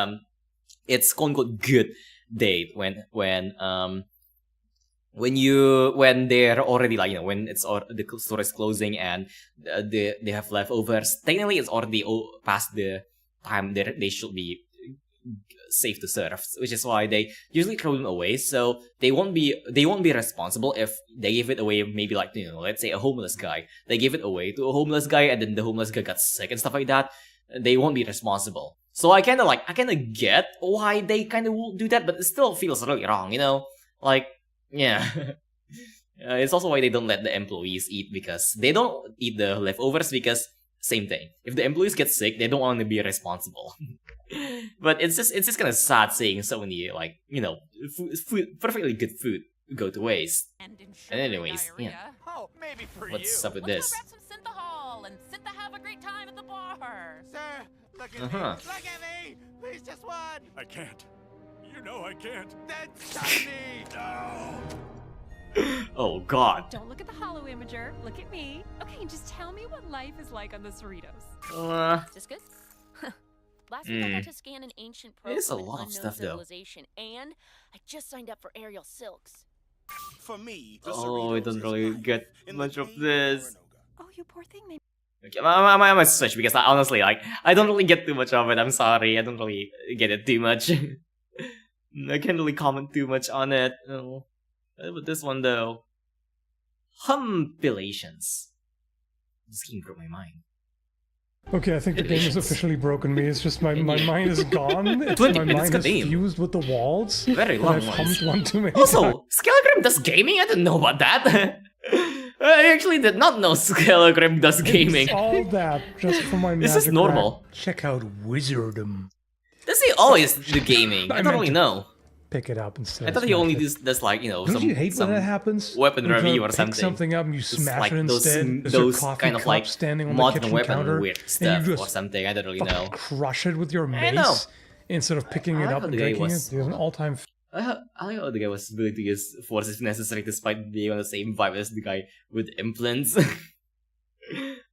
quote unquote good date when they're already like, you know, when it's the store is closing and they have leftovers. Technically, it's already past the time they should be safe to serve, which is why they usually throw them away. So they won't be responsible if they give it away. Maybe like, you know, let's say a homeless guy, they give it away to a homeless guy, and then the homeless guy got sick and stuff like that. They won't be responsible. So I kind of get why they kind of will do that, but it still feels really wrong, you know, like. Yeah. It's also why they don't let the employees eat, because they don't eat the leftovers, because same thing. If the employees get sick, they don't want to be responsible. But it's just kind of sad seeing so many, like, you know, food, perfectly good food go to waste. And anyways, diarrhea. yeah. Oh, maybe for What's you. up with Let's this? go grab some synthahol and sit to have a great time at the bar. Sir, look at Uh-huh. me. Look at me. Please, just one. I can't. You know I can't. Then shut me. Oh god. Don't look at the hollow imager. Look at me. Okay, just tell me what life is like on the Cerritos. Is this good? Last week I got to scan an ancient probe It is a from an lot of unknown stuff, though. civilization, and I just signed up for aerial silks. For me, Oh, I don't really get much of this. Oh, you poor thing. Maybe. Okay, I might switch, because honestly, like, I don't really get too much of it. I'm sorry, I don't really get it too much. I can't really comment too much on it. Oh. But this one though, Humpilations. This game broke my mind. Okay, I think the game has officially broken me. It's just my mind is gone. It's, 20 my minutes mind is game. fused with the walls. Very and long I've ones. humped one too many Also, times. Skelegram does gaming? I didn't know about that. I actually did not know Skelegram does gaming. It's all that just for my This is magic normal. rack. Check out Wizardom. Does he always do gaming? I I don't meant really to know. Pick it up instead. I thought he only does like, you know, Don't some you hate some when that happens? weapon When you try review to or pick something. something up and you It's smash like it instead. There's those your coffee kind of cup like standing on the modern kitchen weapon counter, weird and stuff you or just something. I don't really fucking know. crush it with your I know. mace instead of picking I it like up how and the guy drinking was- it. There's an all-time I like how the guy was willing to use force if necessary, despite being on the same vibe as the guy with implants.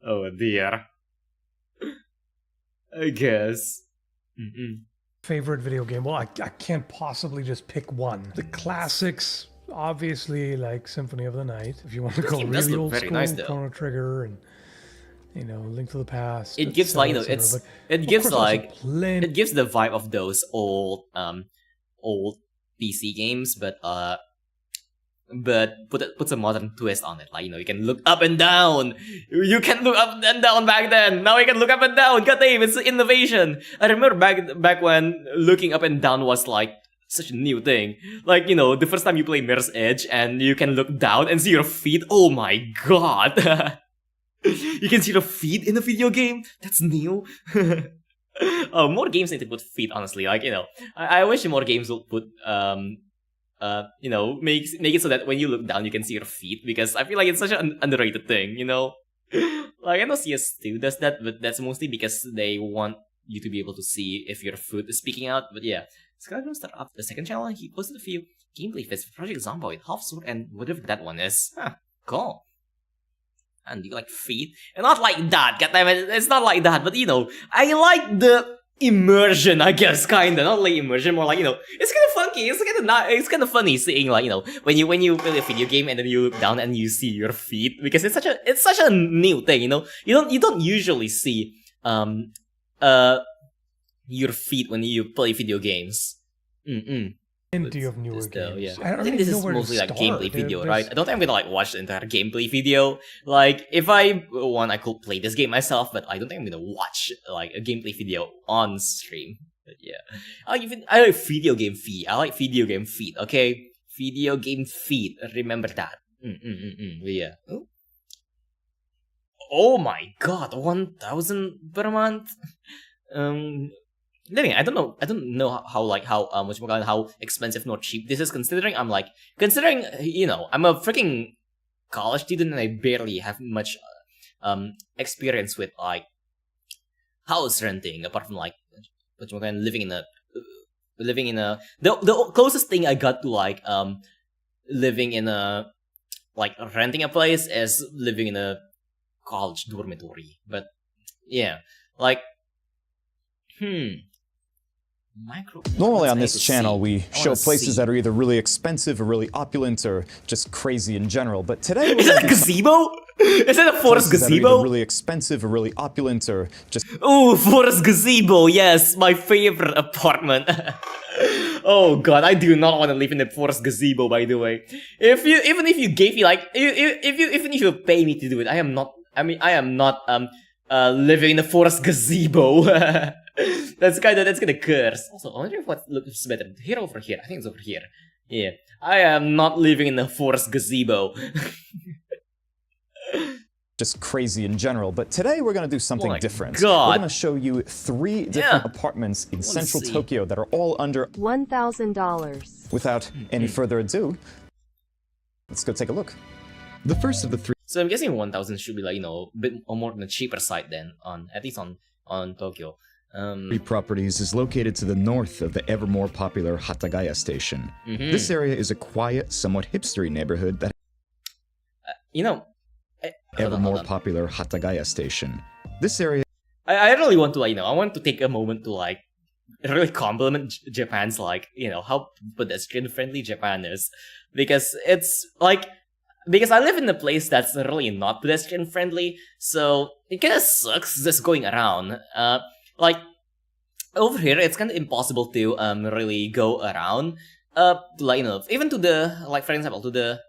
Oh dear. I guess. favorite video game. Well, I can't possibly just pick one. The classics, obviously, like Symphony of the Night. If you want to This go game does really look old very school, nice, though. Chrono Trigger and Link to the Past. It gives like, you know, etc., it's but it of gives course, also like plenty it gives the vibe of those old PC games, but puts a modern twist on it. Like, you know, you can look up and down. You can look up and down back then. Now you can look up and down. God damn, it's innovation. I remember back when looking up and down was like such a new thing. Like, you know, the first time you play Mirror's Edge and you can look down and see your feet. Oh my god. You can see your feet in a video game? That's new. Oh, more games need to put feet, honestly. Like, you know, I wish more games will put you know, make it so that when you look down you can see your feet, because I feel like it's such an underrated thing, you know? Like, I know CS2 does that, but that's mostly because they want you to be able to see if your foot is speaking out. But yeah, Skyrim started up the second channel and he posted a few gameplay fits for Project Zomboid, Half Sword, and whatever that one is. Huh, cool. And you like feet, and not like that. Goddammit, it's not like that. But you know, I like the immersion, I guess, kinda. Not like immersion, more like, you know, it's kind of funky. It's kind of funny seeing, like, you know, when you play a video game and then you look down and you see your feet, because it's such a new thing. You know, you don't usually see your feet when you play video games. Plenty of newer Still, games. yeah. I think this is mostly like gameplay video, right? I don't think I'm gonna like watch the entire gameplay video. Like, if I want, I could play this game myself, but I don't think I'm gonna watch like a gameplay video on stream. But yeah, I like video game feet. I like video game feet. Okay, video game feet. Remember that. But yeah. Oh my god, 1,000 per month. I don't know how expensive nor cheap this is, considering you know, I'm a freaking college student and I barely have much experience with like house renting, apart from like living in a the closest thing I got to like living in a like renting a place is living in a college dormitory. But yeah, like Normally on this channel, we show places that are either really expensive or really opulent or just crazy in general, but today is that a gazebo? Is that a forest gazebo? Really expensive or really opulent or just... Ooh, forest gazebo, yes, my favorite apartment. Oh god, I do not want to live in a forest gazebo, by the way. Even if you gave me like, even if you pay me to do it, I am not living in a forest gazebo. That's kinda curse. Also, I wonder if what looks better, here or over here. I think it's over here. Yeah, I am not living in a forest gazebo. Just crazy in general, but today we're gonna do something different. God. We're gonna show you 3 different apartments in central Tokyo that are all under $1,000. Without any further ado, let's go take a look. The first of the 3. So I'm guessing 1,000 should be like, you know, a bit more on the cheaper side then, at least on Tokyo. 3 properties is located to the north of the ever more popular Hatagaya station. This area is a quiet, somewhat hipstery neighborhood that you know, ever more popular Hatagaya station. This area I really want to, like, you know, I want to take a moment to like really compliment Japan's, like, you know, how pedestrian friendly Japan is, because it's like, because I live in a place that's really not pedestrian friendly, so it kind of sucks just going around. Like, over here, it's kind of impossible to really go around. Like, you know, even to the, like, for example, to the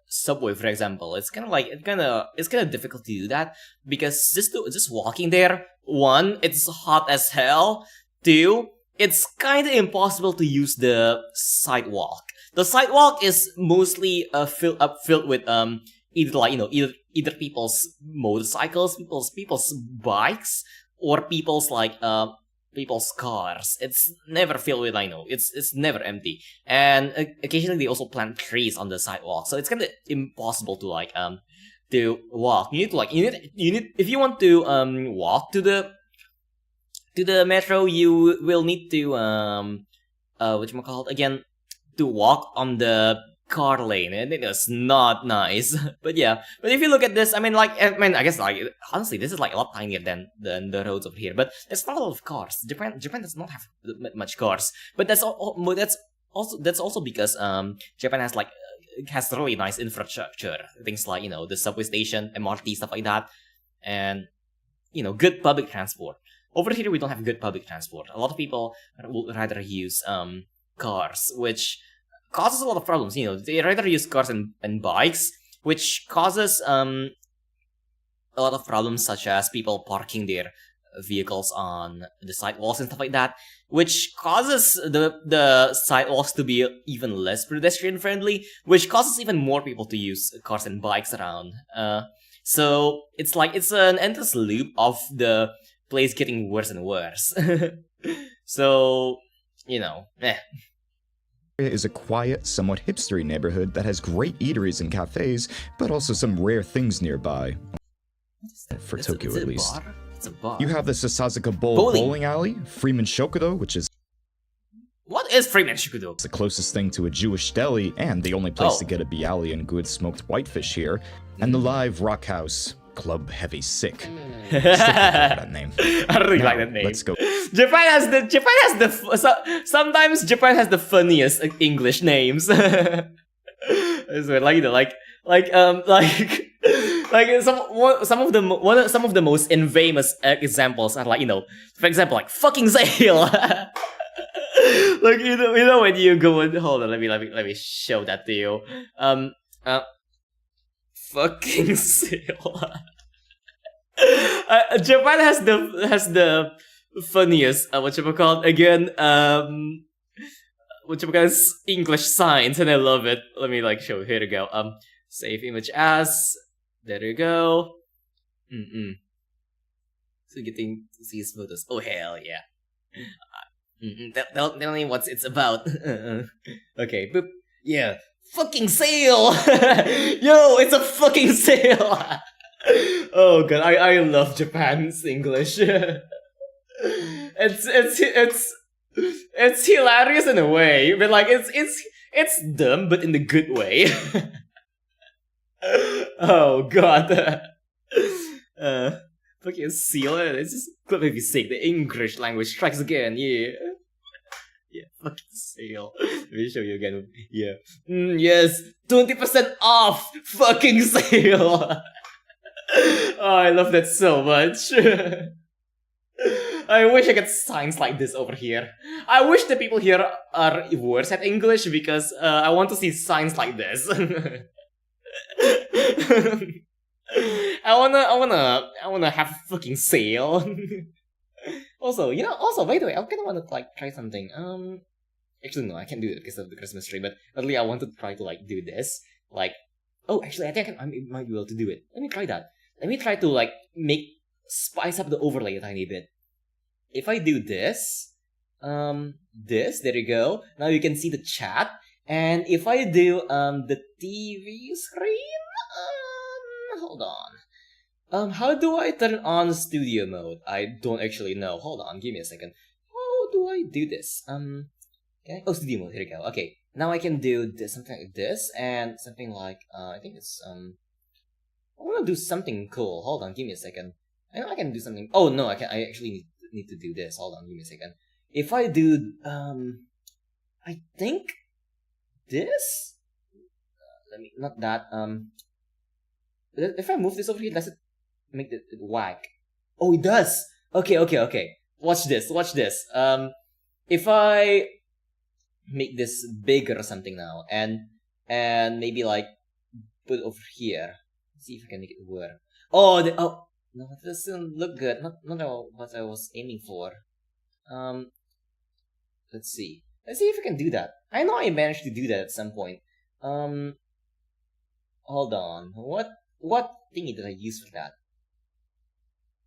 subway, for example, it's kind of difficult to do that, because just walking there, 1, it's hot as hell. 2, it's kind of impossible to use the sidewalk. The sidewalk is mostly filled with either, like, you know, either people's motorcycles, people's bikes, or people's like people's cars. It's never filled with, I know, it's never empty. And occasionally they also plant trees on the sidewalk, so it's kind of impossible to like to walk. You need to like you need if you want to walk to the metro, you will need to whatchamacallit again, to walk on the car lane, and it is not nice. But yeah, but if you look at this, I mean, I guess, like, honestly, this is like a lot tinier than the roads over here, but there's not a lot of cars. Japan does not have much cars, but that's also because Japan has really nice infrastructure, things like, you know, the subway station, MRT, stuff like that, and, you know, good public transport. Over here we don't have good public transport. A lot of people would rather use cars, which causes a lot of problems. You know, they rather use cars and bikes, which causes a lot of problems, such as people parking their vehicles on the sidewalks and stuff like that, which causes the sidewalks to be even less pedestrian friendly, which causes even more people to use cars and bikes around. So it's like, it's an endless loop of the place getting worse and worse. So, you know, is a quiet, somewhat hipstery neighborhood that has great eateries and cafes, but also some rare things nearby. For Tokyo, at least. It's a bar. You have the Sasazuka Bowl bowling alley, Freeman Shokudo, which is What is Freeman Shikudo? It's the closest thing to a Jewish deli, and the only place Oh. to get a bialy and good smoked whitefish here. And the live rock house, Club Heavy Sick. Still can't get over that name. I really Now, like that name. let's go. Japan has sometimes Japan has the funniest English names. It's weird, like, you know, like some of the most infamous examples are like, you know, for example, like fucking sale. Like, you know when you go and hold on, let me show that to you. Fucking sale. Japan has the funniest whatchamacallit again, whatchamacallit English signs, and I love it. Let me like show. Here we go. Save image as. There you go. So getting to see his photos. Oh hell yeah. Tell me what it's about. Okay, boop. Yeah. Fucking sale! Yo, it's a fucking sale! Oh god, I love Japan's English. It's hilarious in a way, but like it's dumb, but in the good way. Oh god. Fucking seal. It's just could maybe sick. The English language strikes again. Yeah. Yeah, fucking sale. Let me show you again. Yeah. Yes, 20% off! Fucking sale! Oh, I love that so much. I wish I could signs like this over here. I wish the people here are worse at English because I want to see signs like this. I wanna have a fucking sale. Also, you know, by the way, I kind of want to like try something. Actually no, I can't do it because of the Christmas tree. But at least I want to try to like do this. Like, oh, actually, I think I might be able to do it. Let me try that. Let me try to like spice up the overlay a tiny bit. If I do this, there you go. Now you can see the chat. And if I do the TV screen, hold on. How do I turn on studio mode? I don't actually know. Hold on, give me a second. How do I do this? Okay. Oh, studio mode. Here we go. Okay, now I can do this, something like this, and something like I think it's I want to do something cool. Hold on, give me a second. I know I can do something. Oh no, I can. I actually need to do this. Hold on, give me a second. If I do I think this. Let me not that. If I move this over here, does it make it whack? Oh, it does. Okay. Watch this. If I make this bigger or something now, and maybe like put it over here. See if I can make it work. Oh, no, it doesn't look good. Not what I was aiming for. Let's see if I can do that. I know I managed to do that at some point. Hold on. What thingy did I use for that?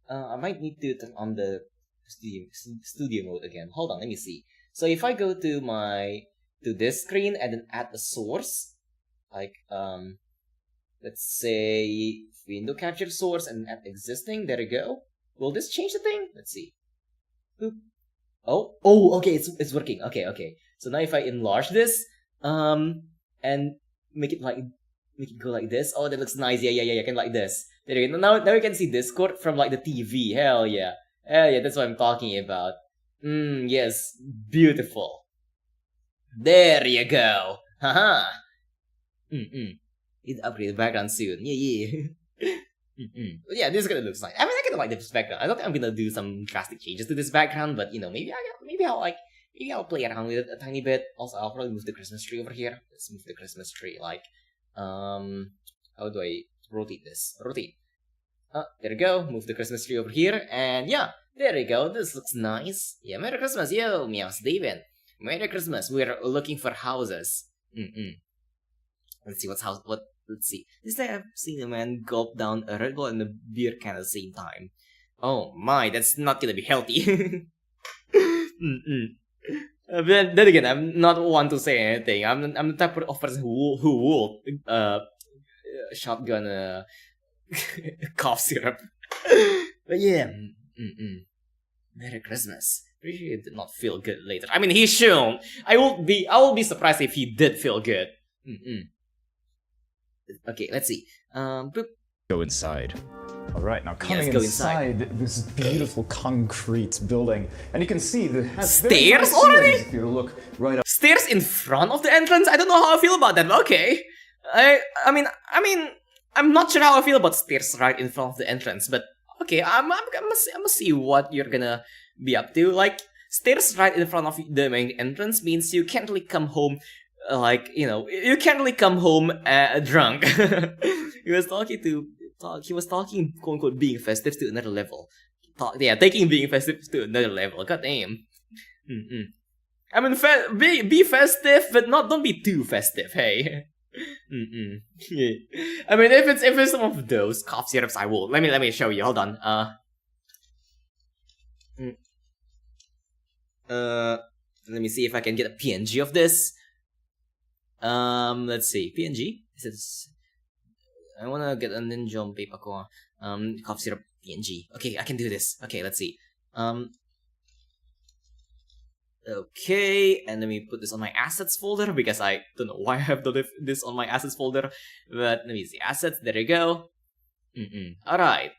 I might need to turn on the studio mode again. Hold on, let me see. So if I go to this screen and then add a source, like let's say window capture source and add existing. There you go. Will this change the thing? Let's see. Boop. Oh, okay, it's working. Okay. So now if I enlarge this, and make it go like this. Oh, that looks nice. Yeah, I can like this. There you go. Now you can see Discord from like the TV. Hell yeah, that's what I'm talking about. Yes, beautiful. There you go. Haha. Need to upgrade the background soon. Yeah. But yeah, this is gonna look nice. I mean, I kinda like this background. I don't think I'm gonna do some drastic changes to this background, but you know, maybe I'll play around with it a tiny bit. Also, I'll probably move the Christmas tree over here. Let's move the Christmas tree. Like, how do I rotate this? Rotate. There you go. Move the Christmas tree over here, and yeah, there you go. This looks nice. Yeah, Merry Christmas, yo, Meows David. Merry Christmas. We're looking for houses. Let's see let's see. This time I've seen a man gulp down a Red Bull and a beer can at the same time. Oh my, that's not gonna be healthy. But then again, I'm not one to say anything. I'm the type of person who will shotgun cough syrup. But yeah, Merry Christmas. Pretty sure he did not feel good later. I mean, he should. I will be surprised if he did feel good. Okay, let's see. Boop. Go inside. All right, now coming let's go inside this beautiful concrete building, and you can see the stairs already. If you look right up. Stairs in front of the entrance. I don't know how I feel about that, but okay. I mean, I'm not sure how I feel about stairs right in front of the entrance, but okay. I'm gonna see what you're gonna be up to. Like, stairs right in front of the main entrance means you can't really come home, like, you know, you can't really come home drunk. He was talking quote unquote being festive to another level. Taking being festive to another level. God damn. I mean, be festive, but don't be too festive. Hey. Yeah. I mean, if it's some of those cough syrups, I will. Let me show you. Hold on. Let me see if I can get a PNG of this. Let's see. PNG? I wanna get a ninja paper ko. Cough syrup PNG. Okay, I can do this. Okay, let's see. Okay, and let me put this on my assets folder because I don't know why I have this on my assets folder. But let me see. Assets, there you go. Alright.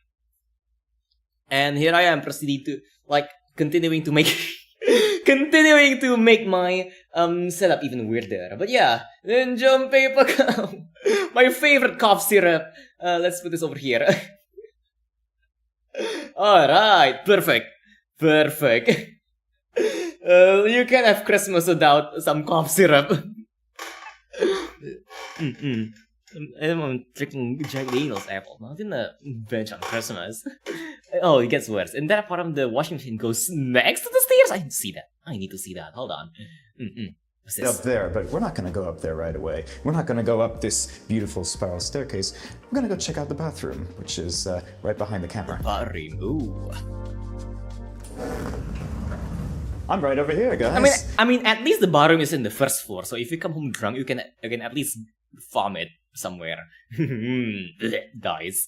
And here I am proceeding to, like, continuing to make my setup even weirder. But yeah, ninja paper gum. My favorite cough syrup. Let's put this over here. Alright, perfect. You can't have Christmas without some cough syrup. I'm drinking Jack Daniel's apple. Not in a bench on Christmas. Oh, it gets worse. And that part of the washing machine goes next to the stairs? I see that. I need to see that. Hold on. Up there, but we're not going to go up there right away. We're not going to go up this beautiful spiral staircase. We're going to go check out the bathroom, which is right behind the camera. Bathroom, ooh. I'm right over here, guys. I mean, at least the bathroom is in the first floor, so if you come home drunk, you can at least vomit somewhere. Guys.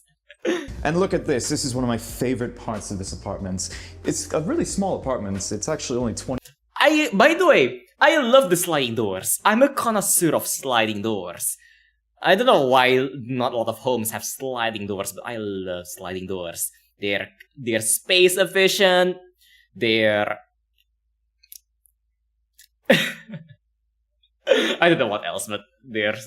And look at this. This is one of my favorite parts of this apartment. It's a really small apartment. It's actually only 20. By the way, I love the sliding doors. I'm a connoisseur of sliding doors. I don't know why not a lot of homes have sliding doors, but I love sliding doors. They're space efficient. They're I don't know what else, but they're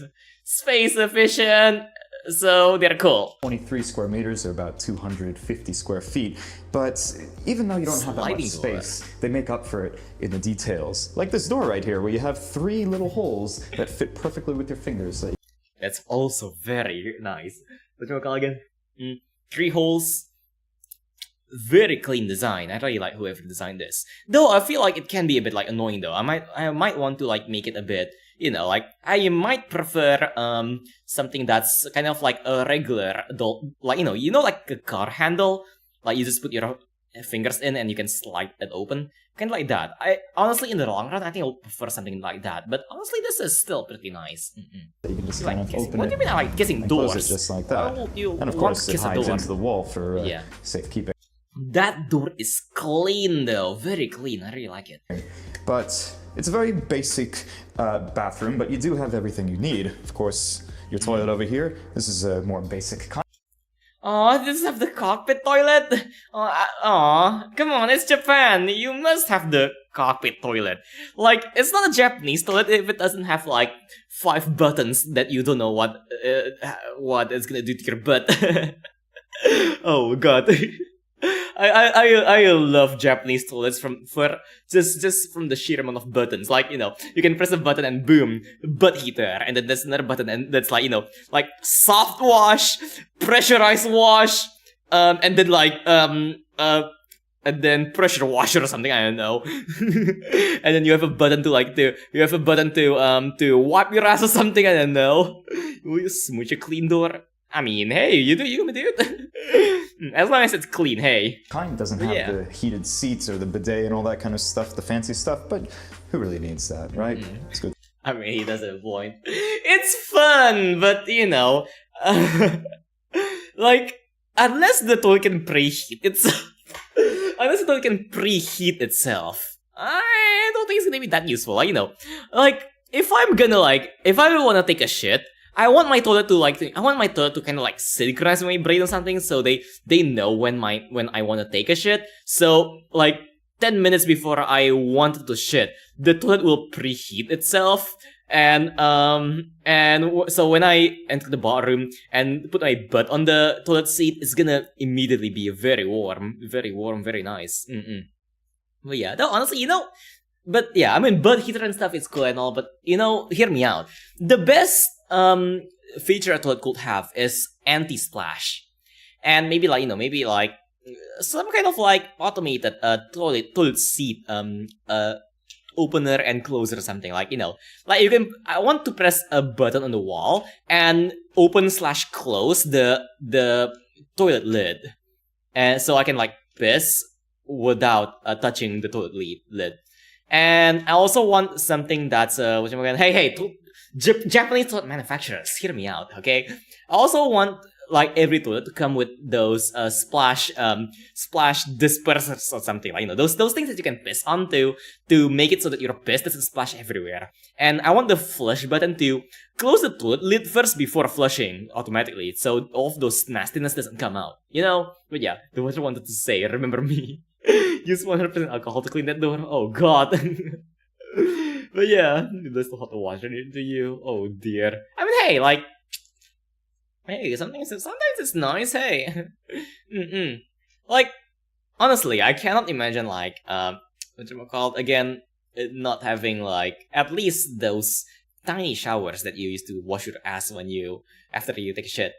space efficient, so they're cool. 23 square meters, or about 250 square feet. But even though you don't have that much space, they make up for it in the details. Like this door right here, where you have 3 little holes that fit perfectly with your fingers. That's also very nice. What do you call again? 3 holes. Very clean design. I really like whoever designed this. Though I feel like it can be a bit like annoying though. I might want to like make it a bit, you know, like I might prefer something that's kind of like a regular adult, like you know like a car handle, like you just put your fingers in and you can slide it open, kind of like that. I honestly, in the long run, I think I'll prefer something like that. But honestly, this is still pretty nice. You can just kind of open what do you mean I like kissing doors? Just like that. And of course, it hides into the wall for safekeeping. That door is clean though, very clean. I really like it. But it's a very basic bathroom, but you do have everything you need. Of course, your toilet over here. This is a more basic. Oh, does it have the cockpit toilet? Oh, come on, it's Japan. You must have the cockpit toilet. Like, it's not a Japanese toilet if it doesn't have like 5 buttons that you don't know what it's gonna do to your butt. Oh god. I love Japanese toilets just from the sheer amount of buttons. Like, you know, you can press a button and boom, butt heater, and then there's another button and that's like, you know, like soft wash, pressurized wash, and then like and then pressure washer or something, I don't know. And then you have a button to wipe your ass or something, I don't know. Will you smooch a clean door? I mean, hey, you do you, dude. As long as it's clean, hey. Kind doesn't have the heated seats or the bidet and all that kind of stuff, the fancy stuff, but who really needs that, right? It's good. I mean, he does have a point. It's fun, but you know, like, unless the toy can preheat itself, unless the toilet can preheat itself, I don't think it's gonna be that useful. Like, you know, like if I'm gonna if I wanna take a shit, I want my toilet to kind of like synchronize my brain or something, so they know when I want to take a shit. So like 10 minutes before I wanted to shit, the toilet will preheat itself, and so when I enter the bathroom and put my butt on the toilet seat, it's gonna immediately be very warm, very nice. But yeah, no, honestly, you know. But yeah, I mean, butt heater and stuff is cool and all, but you know, hear me out. The best feature a toilet could have is anti-splash, and maybe some kind of like automated toilet seat opener and closer or something, like, you know, like I want to press a button on the wall and open/close the toilet lid, and so I can like piss without touching the toilet lid. And I also want something that's Japanese toilet manufacturers, hear me out, okay? I also want like every toilet to come with those splash dispersers or something, like, you know, those things that you can piss onto to make it so that your piss doesn't splash everywhere. And I want the flush button to close the toilet lid first before flushing automatically, so all of those nastiness doesn't come out, you know? But yeah, the what I wanted to say, remember me. Use 100% alcohol to clean that door. Oh god. But yeah, there's the hot water into you. Oh dear. I mean, hey, like, hey, sometimes it's nice. Hey, like, honestly, I cannot imagine like again, not having like at least those tiny showers that you used to wash your ass after you take a shit.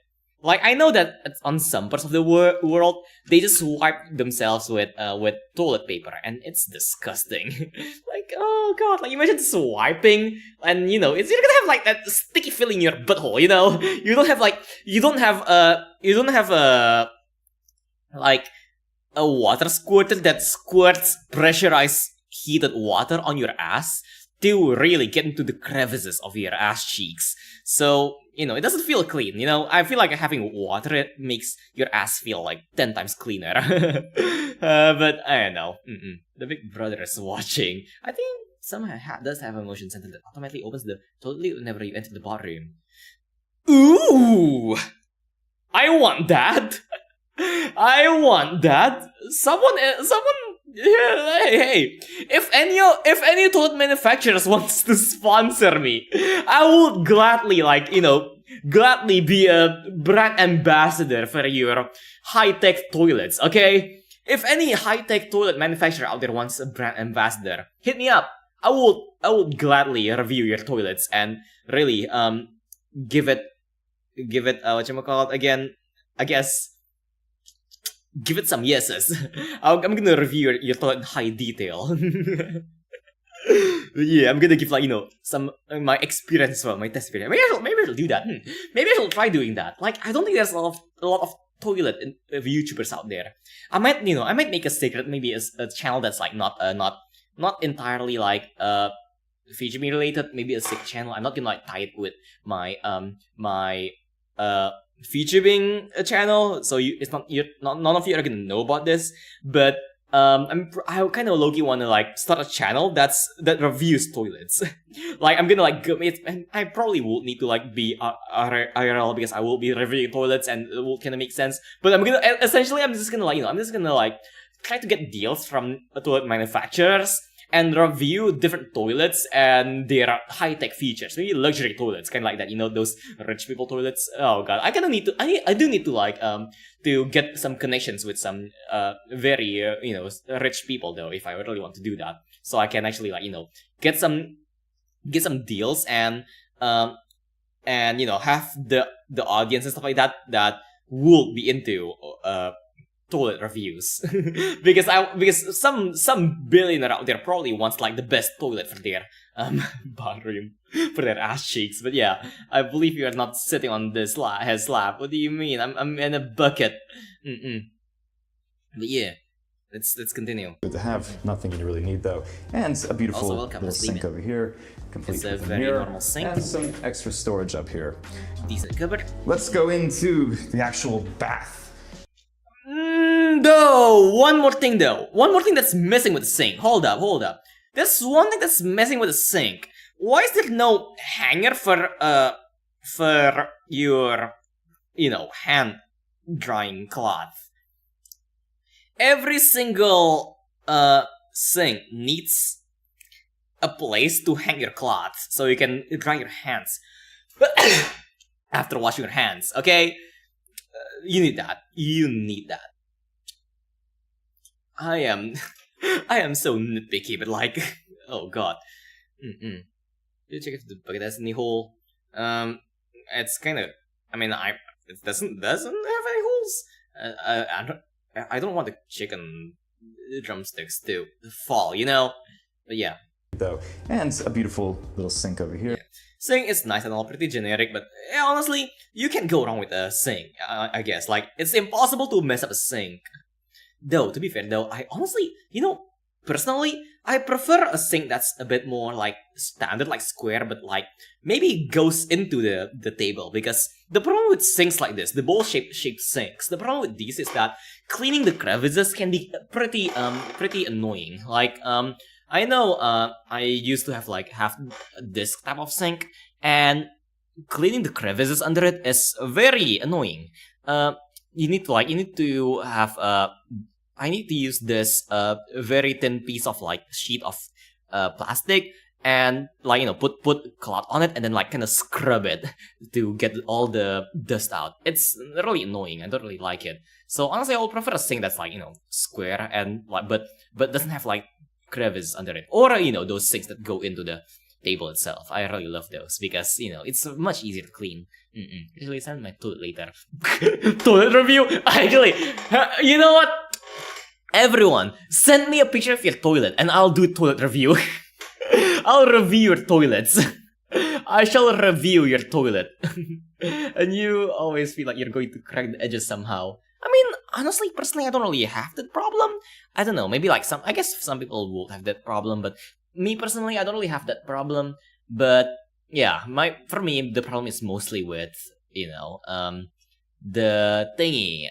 Like, I know that on some parts of the world, they just wipe themselves with toilet paper, and it's disgusting. Like, oh god, like, imagine just wiping, and, you know, you're gonna have, like, that sticky feeling in your butthole, you know? You don't have like, a water squirter that squirts pressurized heated water on your ass to really get into the crevices of your ass cheeks. So, you know, it doesn't feel clean, you know? I feel like having water, it makes your ass feel like 10 times cleaner. But I don't know. The big brother is watching. I think someone does have a motion sensor that automatically opens the toilet lid whenever you enter the bathroom. Ooh! I want that! I want that! Someone, hey, if any toilet manufacturers wants to sponsor me, I would gladly, like, you know, gladly be a brand ambassador for your high-tech toilets, okay? If any high-tech toilet manufacturer out there wants a brand ambassador, hit me up. I would gladly review your toilets and really give it again, I guess. Give it some yeses. I'm gonna review your toilet in high detail. Yeah, I'm gonna give, like, you know, some my experience as well, my test experience. Maybe I should do that. Maybe I should try doing that. Like, I don't think there's a lot of toilet YouTubers out there. I might make a secret, maybe a channel that's like not entirely like feature me related. Maybe a sick channel. I'm not gonna like tie it with my featuring a channel, so none of you are gonna know about this, but I kind of low-key want to like start a channel that reviews toilets. Like, I'm gonna like and I probably will need to like be IRL because I will be reviewing toilets and it will kind of make sense. But I'm just gonna like try to get deals from toilet manufacturers and review different toilets and their high-tech features. Maybe luxury toilets, kind of like that, you know, those rich people toilets. Oh god, I do need to like to get some connections with some very you know, rich people though, if I really want to do that. So I can actually, like, you know, get some deals and you know, have the audience and stuff like that will be into toilet reviews. because some billionaire out there probably wants like the best toilet for their bathroom, for their ass cheeks. But yeah, I believe you are not sitting on this slab. What do you mean? I'm in a bucket. But yeah, let's continue. Good to have, nothing you really need though, and a beautiful little sink over here, complete with a mirror, normal sink, and some extra storage up here. Decent cupboard. Let's go into the actual bath. No, one more thing though. One more thing that's missing with the sink. Hold up. There's one thing that's missing with the sink. Why is there no hanger for your, hand drying cloth? Every single sink needs a place to hang your cloth so you can dry your hands after washing your hands. Okay, you need that. I am so nitpicky, but like, oh god. Did you check if the bucket has any hole? It's kind of. I mean, it doesn't have any holes. I don't want the chicken drumsticks to fall, But yeah. Though, and a beautiful little sink over here. Yeah. Sink is nice and all, pretty generic, but honestly, you can't go wrong with a sink. I guess, like, it's impossible to mess up a sink. Though, to be fair, though, I honestly, personally, I prefer a sink that's a bit more like standard, like square, but like maybe goes into the table. Because the problem with sinks like this, the bowl-shaped sinks, the problem with these is that cleaning the crevices can be pretty annoying. Like, I know I used to have like this type of sink, and cleaning the crevices under it is very annoying. You need to have I need to use this very thin piece of like sheet of plastic and like put cloth on it and then like kind of scrub it to get all the dust out. It's really annoying. I don't really like it. So honestly, I would prefer a sink that's like square and like but doesn't have like crevice under it, or those sinks that go into the table itself. I really love those because it's much easier to clean. Actually, send my toilet later. Toilet review. Actually, you know what? Everyone, send me a picture of your toilet and I'll do toilet review. I'll review your toilets. I shall review your toilet. And you always feel like you're going to crack the edges somehow. I mean, honestly, personally, I don't really have that problem. I don't know, maybe like I guess some people will have that problem, but me personally, I don't really have that problem. But yeah, for me, the problem is mostly with, the thingy.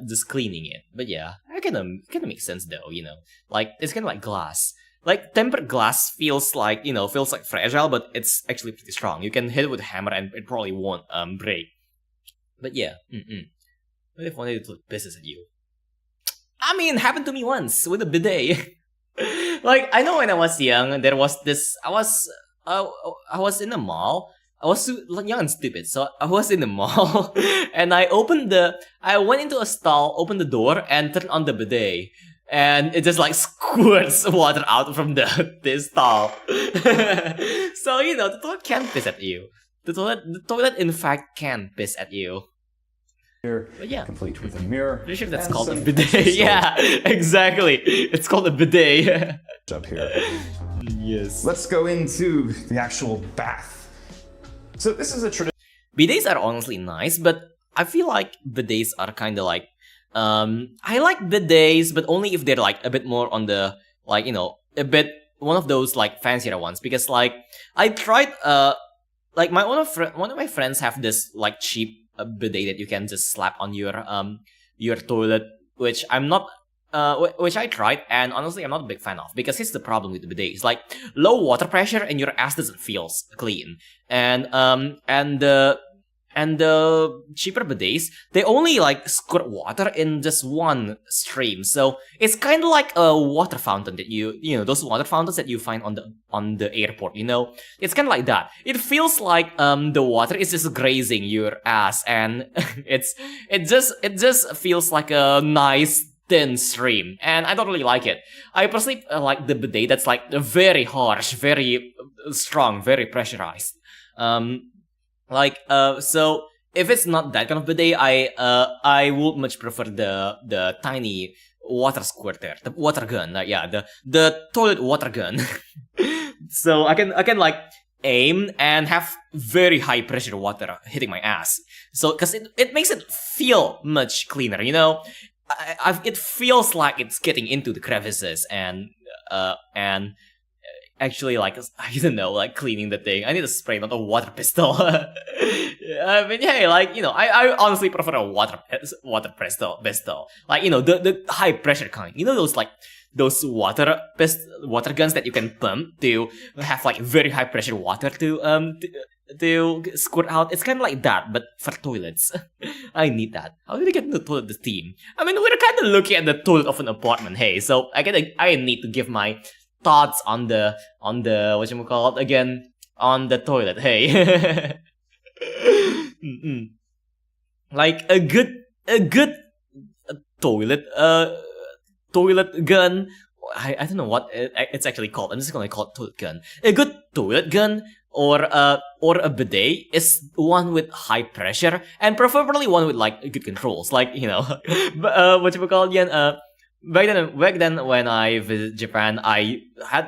Just cleaning it. But yeah, it kind of makes sense though, like it's kind of like glass. Like tempered glass feels like fragile, but it's actually pretty strong. You can hit it with a hammer and it probably won't break. But yeah, what if one day it pisses at you? I mean, it happened to me once with a bidet. Like, I know when I was young, there was this. I was in the mall. I was young and stupid, so I was in the mall, and I went into a stall, opened the door, and turned on the bidet, and it just like squirts water out from this stall. So the toilet can piss at you. The toilet in fact can piss at you. Here, but yeah, complete with a mirror. Pretty sure that's called a bidet. Yeah, exactly. It's called a bidet. Up here. Yes. Let's go into the actual bath. So this is a tradition. Bidets are honestly nice, but I feel like bidets are kind of like, I like bidets, but only if they're like a bit more on the, like, a bit, one of those like fancier ones, because like, I tried, like one of my friends have this like cheap bidet that you can just slap on your toilet, which I'm not, which I tried, and honestly I'm not a big fan of, because here's the problem with the bidet. It's like low water pressure and your ass doesn't feel clean. And the cheaper bidets, they only like squirt water in just one stream. So it's kind of like a water fountain that those water fountains that you find on the airport, It's kind of like that. It feels like the water is just grazing your ass, and it just feels like a nice thin stream, and I don't really like it. I personally like the bidet that's like very harsh, very strong, very pressurized. So if it's not that kind of bidet, I would much prefer the tiny water squirter, the water gun. The toilet water gun. So I can like aim and have very high pressure water hitting my ass. So because it makes it feel much cleaner, it feels like it's getting into the crevices and actually, like, I don't know, like cleaning the thing. I need a spray, not a water pistol. I mean, hey, like, you know, I honestly prefer a water pistol. Like, you know, the high pressure kind. You know those like those water guns that you can pump to have like very high pressure water to squirt out. It's kind of like that, but for toilets. I need that. How did I get into the toilet this team? I mean, we're kind of looking at the toilet of an apartment. Hey, so I need to give my thoughts on the whatchamacallit again, on the toilet. Hey. Like a good toilet gun. I don't know what it's actually called. I'm just gonna call it toilet gun. A good toilet gun or a bidet is one with high pressure and preferably one with like good controls. Like, you know, whatchamacallit again, back then when I visited Japan,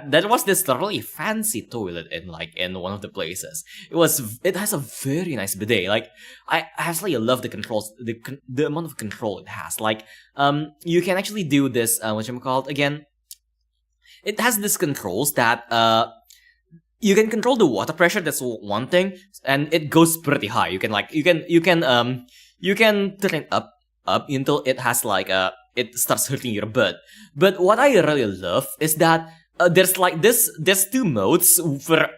there was this really fancy toilet in one of the places. It has a very nice bidet. Like, I absolutely love the controls, the amount of control it has. Like, you can actually do this whatchamacallit again. It has these controls that you can control the water pressure. That's one thing, and it goes pretty high. You can turn it up until it has like it starts hurting your butt. But what I really love is that there's two modes for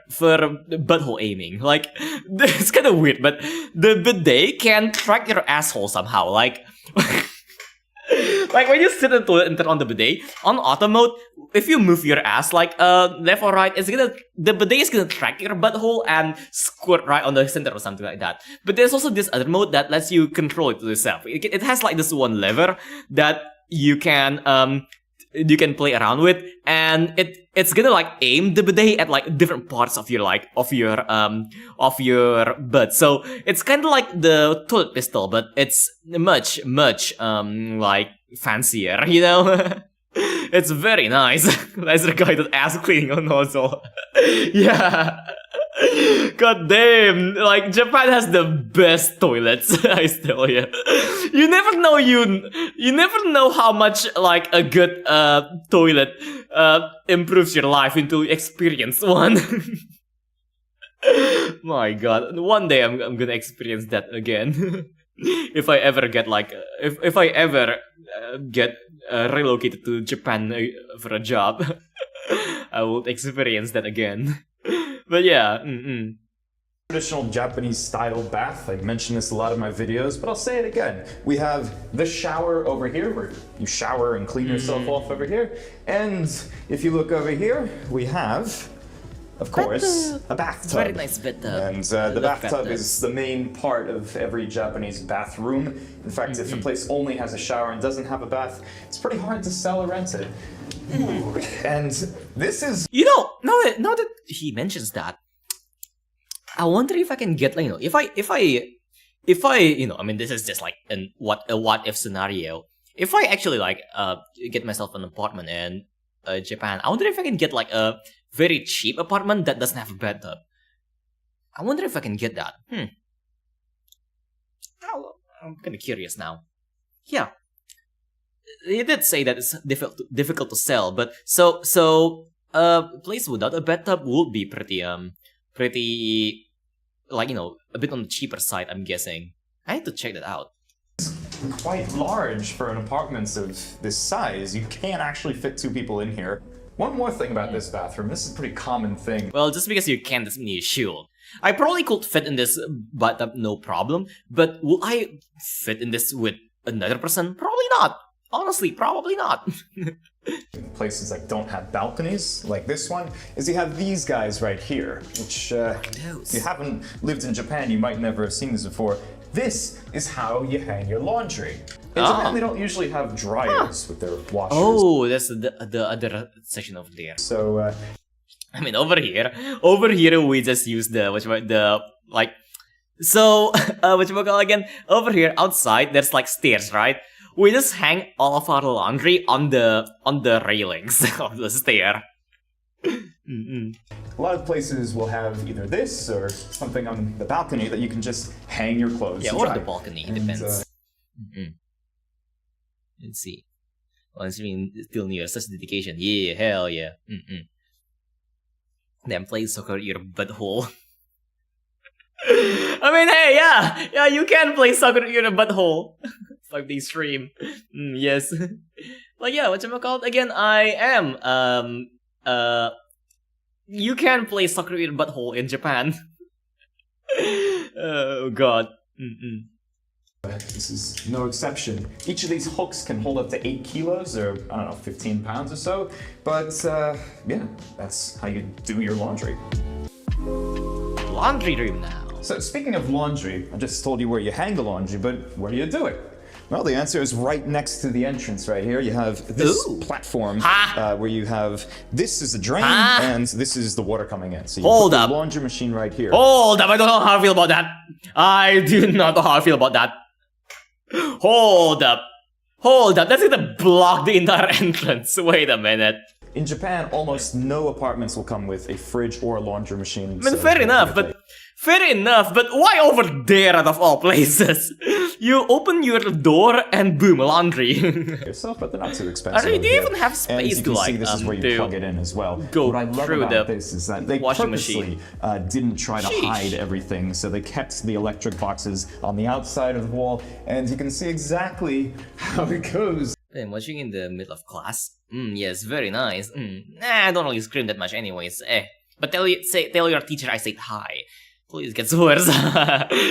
butthole aiming. Like, it's kind of weird, but the bidet can track your asshole somehow. Like, like when you sit in the toilet and turn on the bidet on auto mode, if you move your ass like left or right, the bidet is gonna track your butthole and squirt right on the center or something like that. But there's also this other mode that lets you control it to yourself. It has like this one lever that you can play around with, and it's gonna like aim the bidet at like different parts of your butt. So it's kind of like the toilet pistol, but it's much like fancier, you know. It's very nice. Laser guided ass cleaning nozzle. Yeah. God damn, like Japan has the best toilets. I tell you, you never know how much like a good toilet improves your life until you experience one. My God, one day I'm gonna experience that again. If I ever get if I ever get relocated to Japan for a job, I will experience that again. But yeah, Traditional Japanese style bath. I mentioned this a lot in my videos, but I'll say it again. We have the shower over here, where you shower and clean yourself off over here. And if you look over here, we have, of course, a bathtub. Very nice bathtub. And the bathtub is the main part of every Japanese bathroom. In fact, if a place only has a shower and doesn't have a bath, it's pretty hard to sell or rent it. And this is... You know, now that he mentions that, I wonder if I can get, like, you know, if I, you know, I mean, this is just like a what if scenario. If I actually like get myself an apartment in Japan, I wonder if I can get like a very cheap apartment that doesn't have a bathtub. I wonder if I can get that. I'm kind of curious now. Yeah, he did say that it's difficult to sell, but so a place without a bathtub would be pretty like, you know, a bit on the cheaper side, I'm guessing. I need to check that out. Quite large for an apartment of this size. You can't actually fit two people in here. One more thing about this bathroom, this is a pretty common thing. Well, just because you can't doesn't mean you should. I probably could fit in this bathtub no problem, but will I fit in this with another person? Probably not. Honestly, probably not. Places that don't have balconies, like this one, is you have these guys right here, which if you haven't lived in Japan, you might never have seen this before. This is how you hang your laundry. In Japan, they don't usually have dryers with their washers. Oh, that's the other section over there. So, I mean, over here we just use again, over here outside there's like stairs, right? We just hang all of our laundry on the railings of the stair. A lot of places will have either this or something on the balcony that you can just hang your clothes. Yeah, to or dry. the balcony, depends. Let's see. Once we still near such dedication. Yeah, hell yeah. Then play soccer your butthole. I mean, hey, yeah, you can play soccer in a butthole. 5-day stream. Yes. But yeah, whatchamacallit, again, I am, you can play soccer in a butthole in Japan. Oh god. This is no exception. Each of these hooks can hold up to 8 kilos, or I don't know, 15 pounds or so. But yeah, that's how you do your laundry. Laundry room now. So speaking of laundry, I just told you where you hang the laundry, but where do you do it? Well, the answer is right next to the entrance right here. You have this platform where you have, this is the drain and this is the water coming in. So you put the laundry machine right here. Hold up, I don't know how I feel about that. I do not know how I feel about that. Hold up, that's gonna block the entire entrance. Wait a minute. In Japan, almost no apartments will come with a fridge or a laundry machine. I mean, fair enough, but why over there out of all places? You open your door and boom, laundry. Yourself, but they're not too expensive. Do you even have space and to see, this is where you plug it in as well. Go what I love through about the this is that they washing purposely didn't try to hide everything, so they kept the electric boxes on the outside of the wall, and you can see exactly how it goes. I'm watching in the middle of class. Yes, very nice. Nah, I don't really scream that much anyways. But tell your teacher I said hi. Please get worse.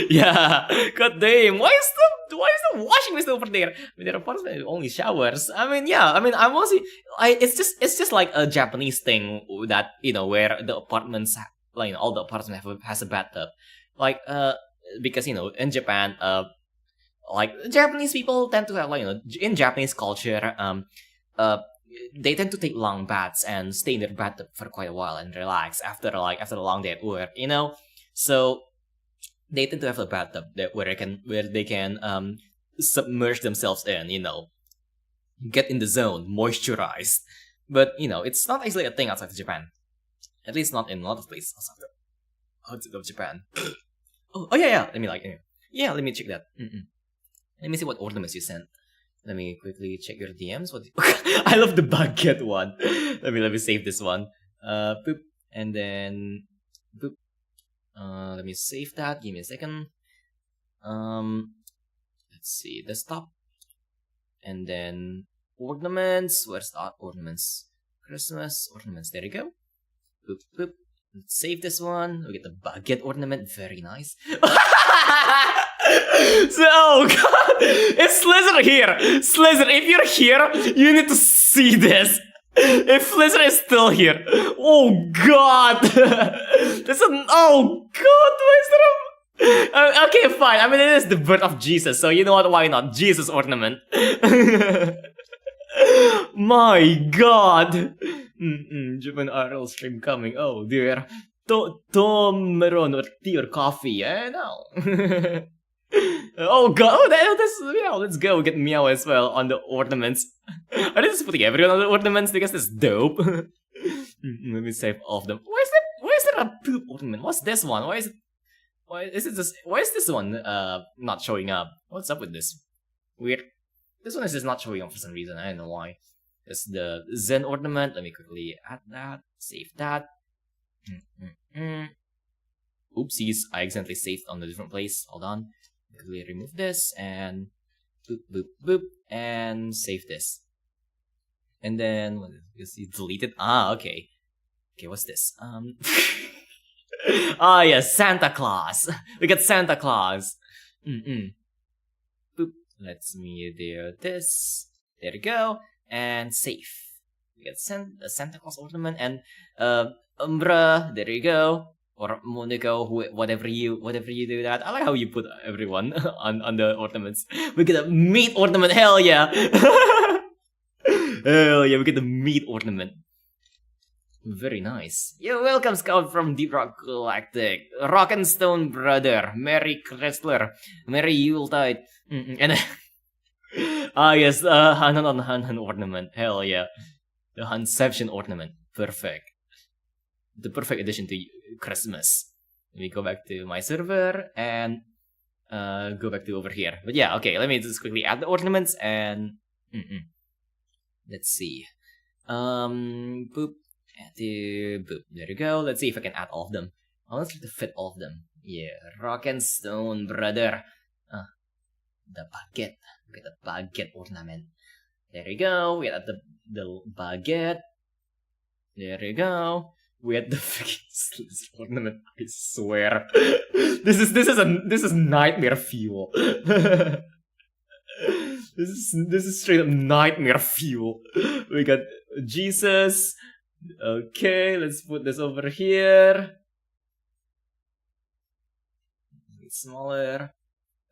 Yeah. God damn. Why is the washing machine over there? I mean, there are parts where only showers. I mean, yeah. I mean, I'm also. It's just like a Japanese thing that, you know, where the apartments, like, you know, all the apartments has a bathtub, like because, you know, in Japan, like, Japanese people tend to have, like, you know, in Japanese culture, they tend to take long baths and stay in their bathtub for quite a while and relax after a long day at work, you know. So they tend to have a bathtub where they can submerge themselves in, you know, get in the zone, moisturized. But, you know, it's not actually a thing outside of Japan. At least not in a lot of places outside of Japan. oh yeah. Let me check that. Let me see what ornaments you sent. Let me quickly check your DMs. I love the baguette one. Let me save this one. Boop, and then boop. Let me save that. Give me a second. Let's see, desktop, and then ornaments. Where's the ornaments? Christmas ornaments. There you go. Boop boop. Let's save this one. We get the baguette ornament. Very nice. So, oh god, it's Slizzer here. Slizzer, if you're here, you need to see this. If Slizzer is still here, oh god, oh god, why is there okay, fine. I mean, it is the birth of Jesus, so you know what? Why not? Jesus ornament. My god. Japan RL stream coming. Oh dear. Meron or tea or coffee. No. Oh god, let's go get Meow as well on the ornaments. I just putting everyone on the ornaments because that's dope. Let me save all of them. Why is there a poop ornament? What's this one? Why is this one not showing up? What's up with this? Weird. This one is just not showing up for some reason. I don't know why. It's the Zen ornament. Let me quickly add that. Save that. Oopsies, I accidentally saved on a different place. Hold on. Quickly remove this and boop boop boop and save this. And then what is it? Deleted? Okay. Okay, what's this? Yes, Santa Claus. We got Santa Claus. Boop. Let me do this. There we go. And save. We got a Santa Claus ornament and Umbra. There you go. Or Monaco, whatever you do that. I like how you put everyone on the ornaments. We get a meat ornament, hell yeah! Hell yeah, we get the meat ornament. Very nice. You're welcome, Scout from Deep Rock Galactic. Rock and Stone Brother. Merry Chrysler. Merry Yuletide. And yes, Han ornament. Hell yeah. The Hanception ornament. Perfect. The perfect addition to Christmas. Let me go back to my server and go back to over here. But yeah, okay, let me just quickly add the ornaments and let's see. Boop. Boop. There you go. Let's see if I can add all of them. I want to fit all of them. Yeah, rock and stone, brother. The baguette. We got the baguette ornament. There you go. We got the baguette. There you go. We had the freaking ornament. I swear, this is nightmare fuel. this is straight up nightmare fuel. We got Jesus. Okay, let's put this over here. It's smaller.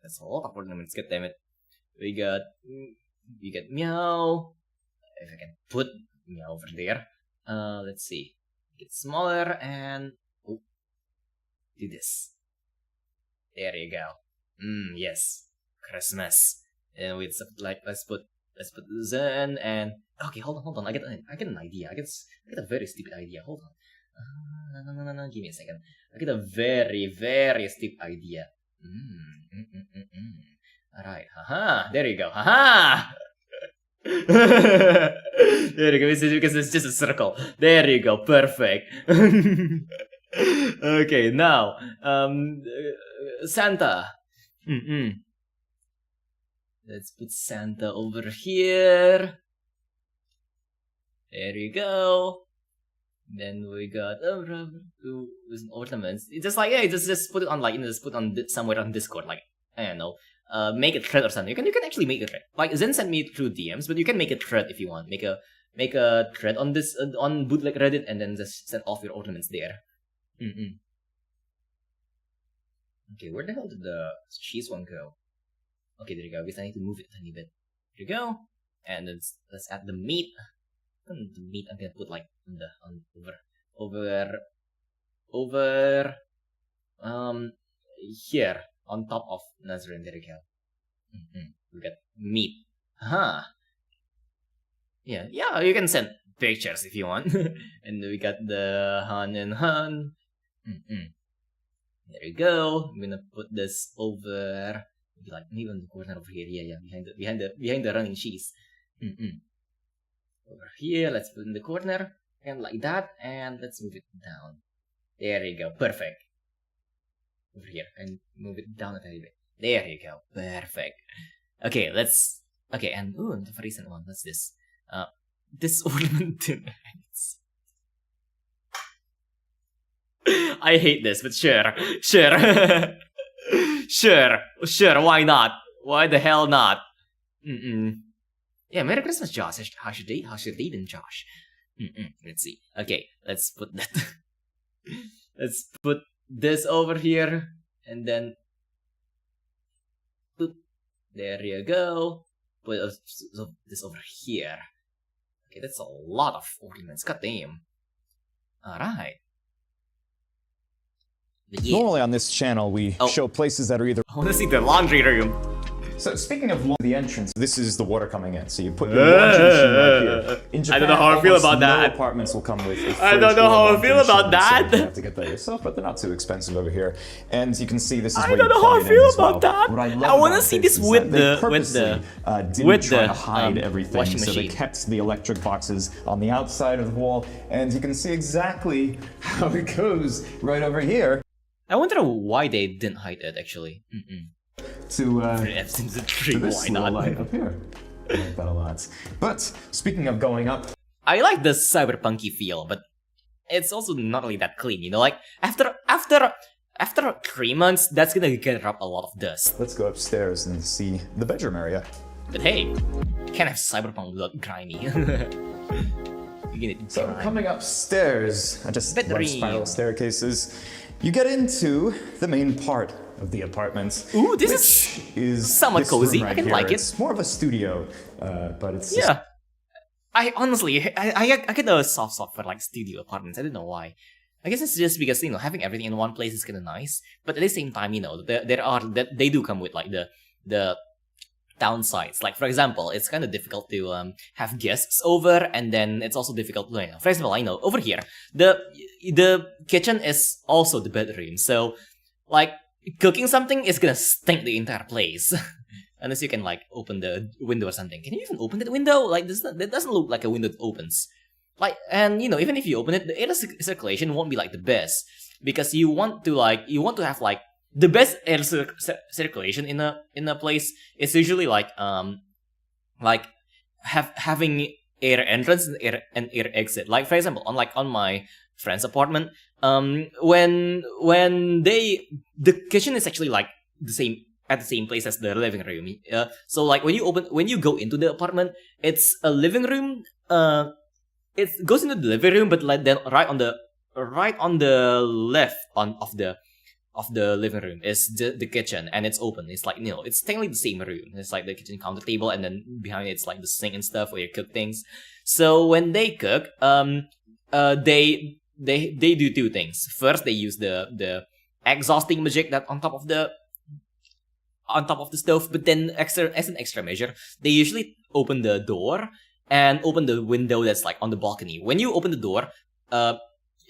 That's a lot of ornaments. God damn it. We got meow. If I can put meow over there. Let's see. Get smaller and do this. There you go. Yes. Christmas. And we let's put Zen and okay, hold on. I get an idea. I get a very stupid idea. Hold on. No. Give me a second. I get a very, very stupid idea. Alright. Haha. There you go. Haha. There you go. Because it's just a circle. There you go. Perfect. Okay, now Santa. Let's put Santa over here. There you go. Then we got ornaments. It's just like just put it on just put on somewhere on Discord. Like I don't know. Make a thread or something. You can actually make a thread. Like Zen sent me through DMs, but you can make a thread if you want. Make a thread on this on bootleg Reddit and then just send off your ornaments there. Okay, where the hell did the cheese one go? Okay, there you go. I guess I need to move it a tiny bit. There you go. And then let's add the meat. The meat I'm gonna put like over here on top of Nazarene. There you go. We got meat. Yeah, you can send pictures if you want. And we got the Han and Han. There you go. I'm gonna put this over maybe on the corner over here. Yeah, behind the running cheese. Over here, let's put in the corner and like that, and let's move it down. There you go, perfect. Over here and move it down a tiny bit. There you go, perfect. Okay, and the recent one. What's this? This ornament. I hate this, but sure. Sure, why not? Why the hell not? Yeah, Merry Christmas, Josh. How's your day been, Josh? Let's see. Okay, let's put that. Let's put this over here, and then boop. There you go. Put this over here. Okay, that's a lot of ornaments. God damn. Alright. Yeah. Normally on this channel, we show places that are either... I want to see the laundry room. So speaking of the entrance, this is the water coming in. So you put your laundry machine right here. In Japan, I don't know how I feel about that. No apartments will come with a I don't know how I feel about that. So you have to get that yourself, but they're not too expensive over here. And you can see this is where I don't know how I feel about that. I want to see this with the try to hide everything. Washing so machine. they kept the electric boxes on the outside of the wall, and you can see exactly how it goes right over here. I wonder why they didn't hide it actually. To this why not? light up here. I like that a lot. But speaking of going up, I like the cyberpunky feel, but it's also not really that clean. You know, like after 3 months, that's gonna get up a lot of dust. Let's go upstairs and see the bedroom area. But hey, you can't have cyberpunk without grimy. So coming upstairs, I just love spiral staircases. You get into the main part of the apartment. Ooh, this is somewhat cozy. I can like it. It's more of a studio, but it's I honestly, I get a soft spot for like studio apartments. I don't know why. I guess it's just because having everything in one place is kind of nice. But at the same time, they do come with like the downsides. Like for example, it's kind of difficult to have guests over, and then it's also difficult. For example, I know over here the kitchen is also the bedroom, so like cooking something is gonna stink the entire place. Unless you can like open the window or something. Can you even open that window? Like that doesn't look like a window that opens. Like, and even if you open it, the air circulation won't be like the best. because you want to have like the best air circulation in a place is usually like having air entrance and air exit. Like for example, on my friend's apartment, when the kitchen is actually like at the same place as the living room. So like when you go into the apartment, it's a living room. It goes into the living room, but like then right on the left of the living room is the kitchen, and it's open. It's like, it's technically the same room. It's like the kitchen counter table, and then behind it's like the sink and stuff where you cook things. So when they cook, they do two things. First, they use the exhausting magic that on top of the stove, but then as an extra measure, they usually open the door and open the window that's like on the balcony. When you open the door,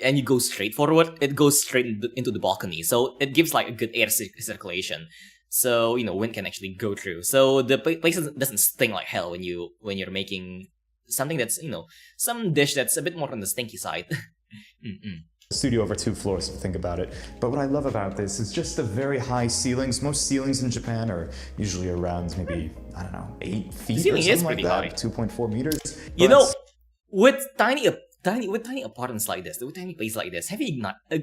and you go straight forward, it goes straight into the balcony. So it gives like a good air circulation. So, wind can actually go through. So the place doesn't stink like hell when you're making something that's, some dish that's a bit more on the stinky side. Studio over 2 floors if you think about it. But what I love about this is just the very high ceilings. Most ceilings in Japan are usually around maybe, I don't know, 8 feet or something like that. 2.4 meters. With tiny apartments like this, with tiny places like this, having a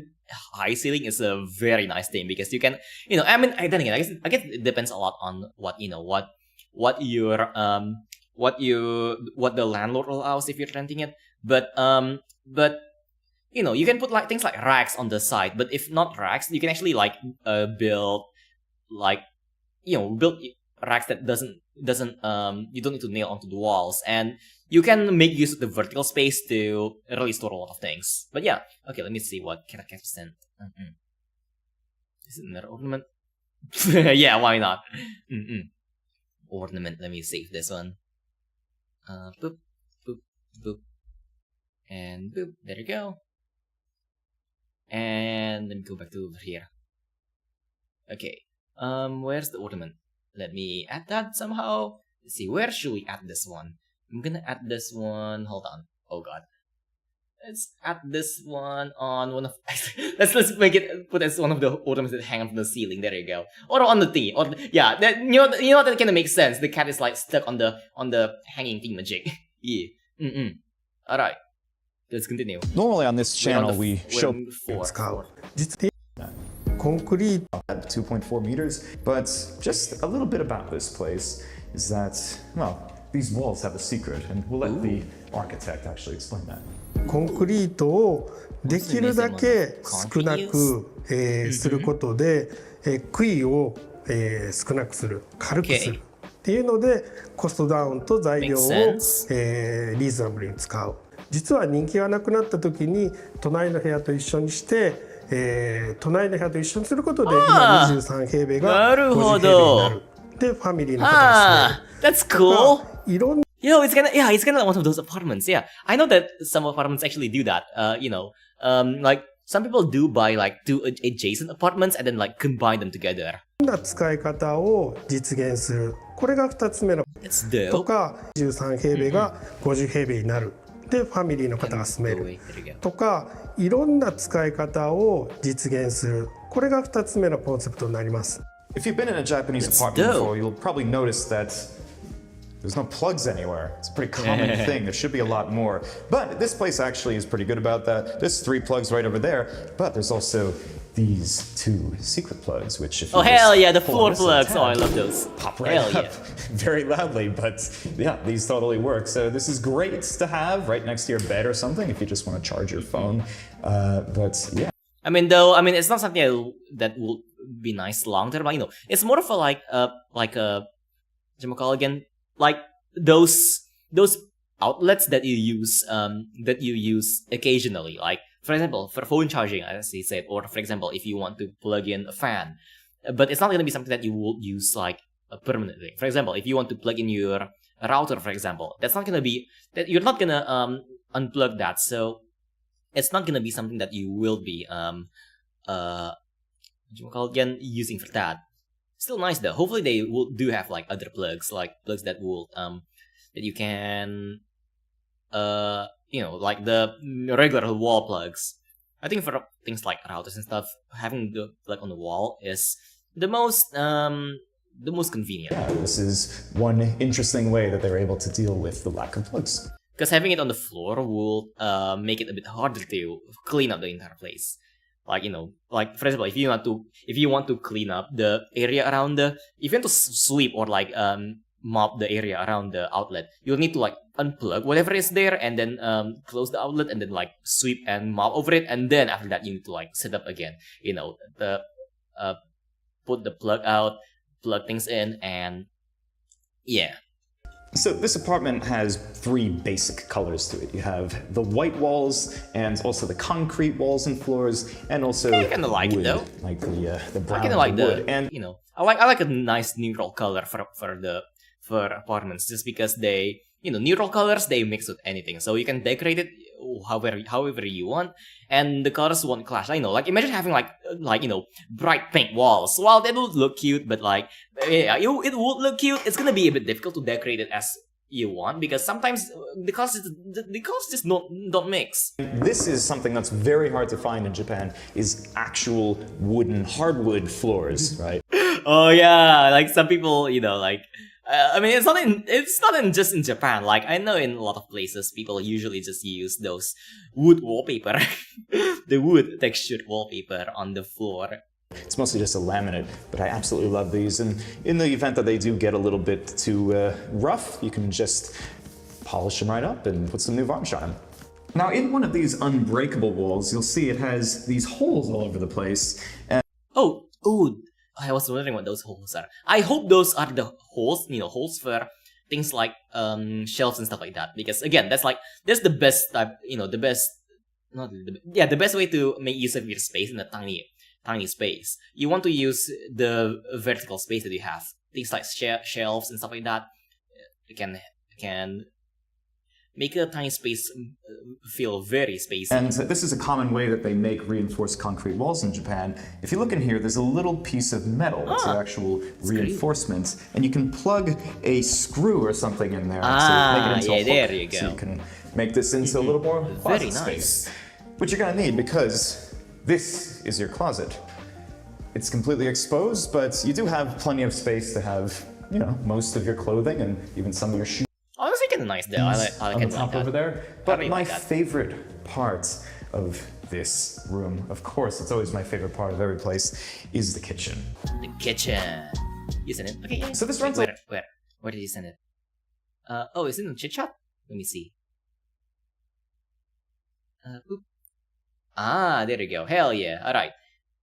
high ceiling is a very nice thing, because you can, then again, I guess it depends a lot on what the landlord allows if you're renting it. But you can put like things like racks on the side, but if not racks, you can actually build racks that doesn't you don't need to nail onto the walls, and you can make use of the vertical space to really store a lot of things. But yeah, okay, let me see what Karakas sent. Is it another ornament? Yeah, why not? Ornament, let me save this one. Boop, boop, boop. And boop, there you go. And let me go back to over here. Okay, where's the ornament? Let me add that somehow. Let's see, where should we add this one? I'm gonna add this one. Hold on. Oh god. Let's add this one on one of. let's put as one of the ornaments that hang from the ceiling. There you go. Or on the thingy. Or yeah, that you know that kind of makes sense. The cat is like stuck on the hanging thingamajig. Yeah. All right. Let's continue. Normally on this channel we show 2.4 meters, but just a little bit about this place is that, well, these walls have a secret, and we'll let the architect actually explain that. コンクリートをできるだけ少なくすることで、杭を少なくする、軽くするっていうので、コストダウンと材料をリーズナブルに使う。実は人気がなくなった時に隣の部屋と一緒にして、隣の部屋と一緒にすることで今23平米が50平米になる。で、ファミリーの方が住める。 That's cool. いろんな it's kind of one of those apartments. Yeah, I know that some apartments actually do that. Like some people do buy like 2 adjacent apartments and then like combine them together. な使い方を実現する。これが2つ目のとか、13平米が50平米になる。で、ファミリーの方が住める。とか、いろんな使い方を実現する。これが2つ目のコンセプトになります。If you've been in a Japanese apartment before, you'll probably notice that there's no plugs anywhere. It's a pretty common thing. There should be a lot more. But this place actually is pretty good about that. There's 3 plugs right over there, but there's also these 2 secret plugs, which if you hell yeah, the 4 plugs. Oh, I love those. Pop right up very loudly, but yeah, these totally work. So this is great to have right next to your bed or something if you just want to charge your phone. But yeah. I mean, it's not something that will be nice long term. But, it's more of a like again, like those outlets that you use occasionally. Like for example, for phone charging, as he said, or for example, if you want to plug in a fan, but it's not gonna be something that you will use like permanently. For example, if you want to plug in your router, for example, that's not gonna be that you're not gonna unplug that. So it's not gonna be something that you will be using for that. Still nice though. Hopefully they do have like other plugs, like plugs that will that you can like the regular wall plugs. I think for things like routers and stuff, having the plug on the wall is the most convenient. Yeah, this is one interesting way that they're able to deal with the lack of plugs. Because having it on the floor will make it a bit harder to clean up the entire place. Like, you know, like for example, if you want to clean up the area around if you want to sweep or like mop the area around the outlet, you'll need to like unplug whatever is there and then close the outlet and then like sweep and mop over it, and then after that you need to like set up again, you know, the put the plug out, plug things in, and yeah. So this apartment has 3 basic colors to it. You have the white walls and also the concrete walls and floors, and also I kind of like wood, it though. like the brown I kind of like wood. the, and you know, I like a nice neutral color for apartments, just because they, you know, neutral colors, they mix with anything, so you can decorate it however you want, and the colors won't clash. I know, like imagine having like you know, bright pink walls. Well, that would look cute, but like yeah, it would look cute. It's gonna be a bit difficult to decorate it as you want, because sometimes the colors just don't mix. This is something that's very hard to find in Japan, is actual wooden hardwood floors, right? Oh yeah, like some people, you know, like I mean, it's not just in Japan. Like I know in a lot of places, people usually just use those wood wallpaper, the wood textured wallpaper on the floor. It's mostly just a laminate, but I absolutely love these. And in the event that they do get a little bit too rough, you can just polish them right up and put some new varnish on them. Now, in one of these unbreakable walls, you'll see it has these holes all over the place. And oh, I was wondering what those holes are. I hope those are the holes, you know, holes for things like shelves and stuff like that. Because again, that's the best type, you know, the best way to make use of your space in a tiny space. You want to use the vertical space that you have. Things like shelves and stuff like that. You can make a tiny space feel very spacey. And this is a common way that they make reinforced concrete walls in Japan. If you look in here, there's a little piece of metal. It's the actual reinforcement. And you can plug a screw or something in there to make it into a hook. There you go. So you can make this into a little more closet space. Which you're gonna need, because this is your closet. It's completely exposed, but you do have plenty of space to have, you know, most of your clothing and even some of your shoes. Honestly, kind of nice though. I like on the it top like over that. there. But really my like that. favorite part of this room, of course, it's always my favorite part of every place, is the kitchen. The kitchen. You send it. Okay. Yeah. So this rental. Where did you send it? Oh, it's in the chit chat. Let me see. Oop. Ah, there you go. Hell yeah. All right.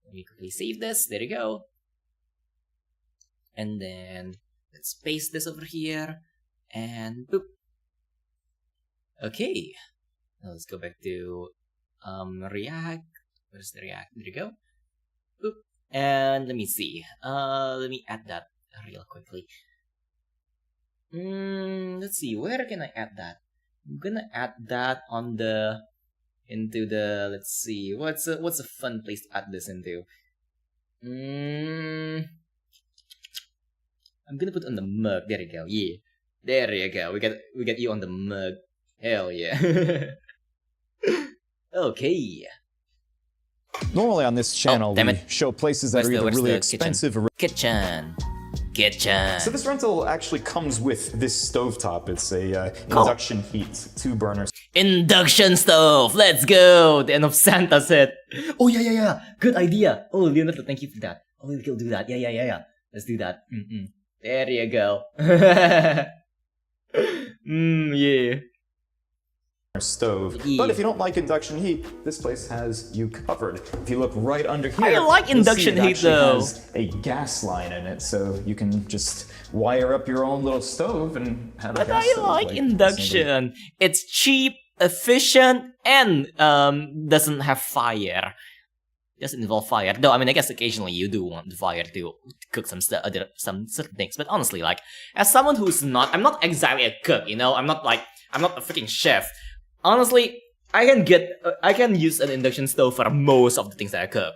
Let me quickly save this. There you go. And then let's paste this over here. And boop. Okay. Now let's go back to React. Where's the React? There you go. Boop. And let me see. Let me add that real quickly. Let's see. Where can I add that? I'm gonna add that on the into the. Let's see. What's a fun place to add this into? I'm gonna put it on the mug. There you go. Yeah. There you go. We get you on the mug. Hell yeah. Okay. Normally on this channel, we show places that are either really expensive or kitchen. So this rental actually comes with this stovetop. It's a induction heat 2-burner. Induction stove. Let's go. The end of Santa set. Oh yeah. Good idea. Oh Leonardo, thank you for that. Oh, we'll do that. Yeah. Let's do that. There you go. Yeah. Stove. But if you don't like induction heat, this place has you covered. If you look right under here, I like induction heat though. Has a gas line in it, so you can just wire up your own little stove and have a gas stove. I like induction. It's cheap, efficient, and doesn't have fire. Doesn't involve fire. Though I mean, I guess occasionally you do want the fire to cook some certain things. But honestly, like as someone who's I'm not exactly a cook. You know, I'm not a freaking chef. Honestly, I can use an induction stove for most of the things that I cook.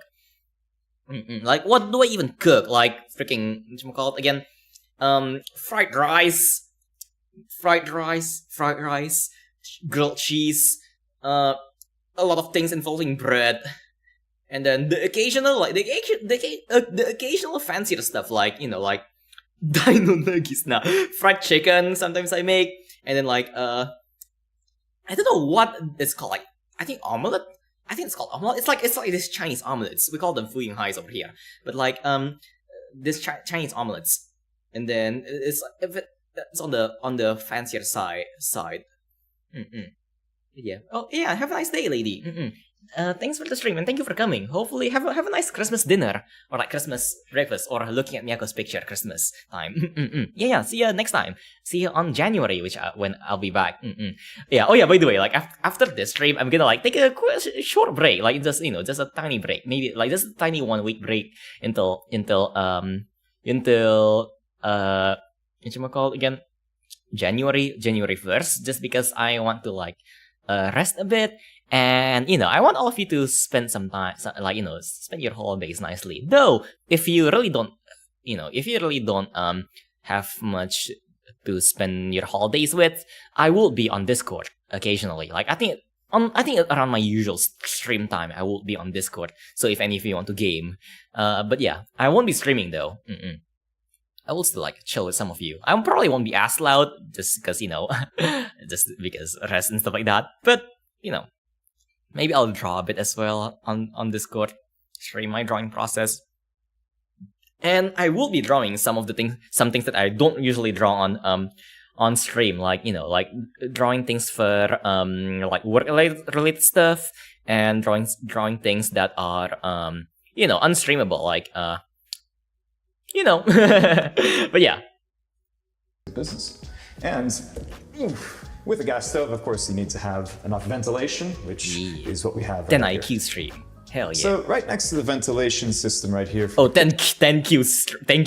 Like, what do I even cook? Like, freaking, whatchamacallit again? Fried rice, grilled cheese, a lot of things involving bread, and then the occasional the occasional fancier stuff like like dino nuggies now, fried chicken. Sometimes I make, and then like I don't know what it's called. Like I think omelette. I think it's called omelette. It's like this Chinese omelets. We call them Fuying Hais over here, but like this Chinese omelets, and then it's on the fancier side. Yeah. Oh yeah. Have a nice day, lady. Thanks for the stream and thank you for coming. Hopefully have a nice Christmas dinner or like Christmas breakfast or looking at Miyako's picture Christmas time. Yeah. See you next time. See you on January, when I'll be back. Yeah. Oh yeah. By the way, like after this stream, I'm gonna like take a short break, like just just a tiny break, maybe like just a tiny 1 week break until what you call again, January 1st, just because I want to like rest a bit. And, I want all of you to spend some time, spend your holidays nicely. Though, if you really don't, have much to spend your holidays with, I will be on Discord occasionally. Like, I think around my usual stream time, I will be on Discord. So if any of you want to game. But yeah, I won't be streaming though. I will still like chill with some of you. I probably won't be as loud, just because, just because rest and stuff like that. But, maybe I'll draw a bit as well on Discord, stream my drawing process. And I will be drawing some things that I don't usually draw on stream, like, like drawing things for like work related stuff, and drawing things that are unstreamable, like but yeah. Business. And with a gas stove, of course, you need to have enough ventilation, which is what we have. 10 IQ stream. Hell yeah. So right next to the ventilation system right here. Thank you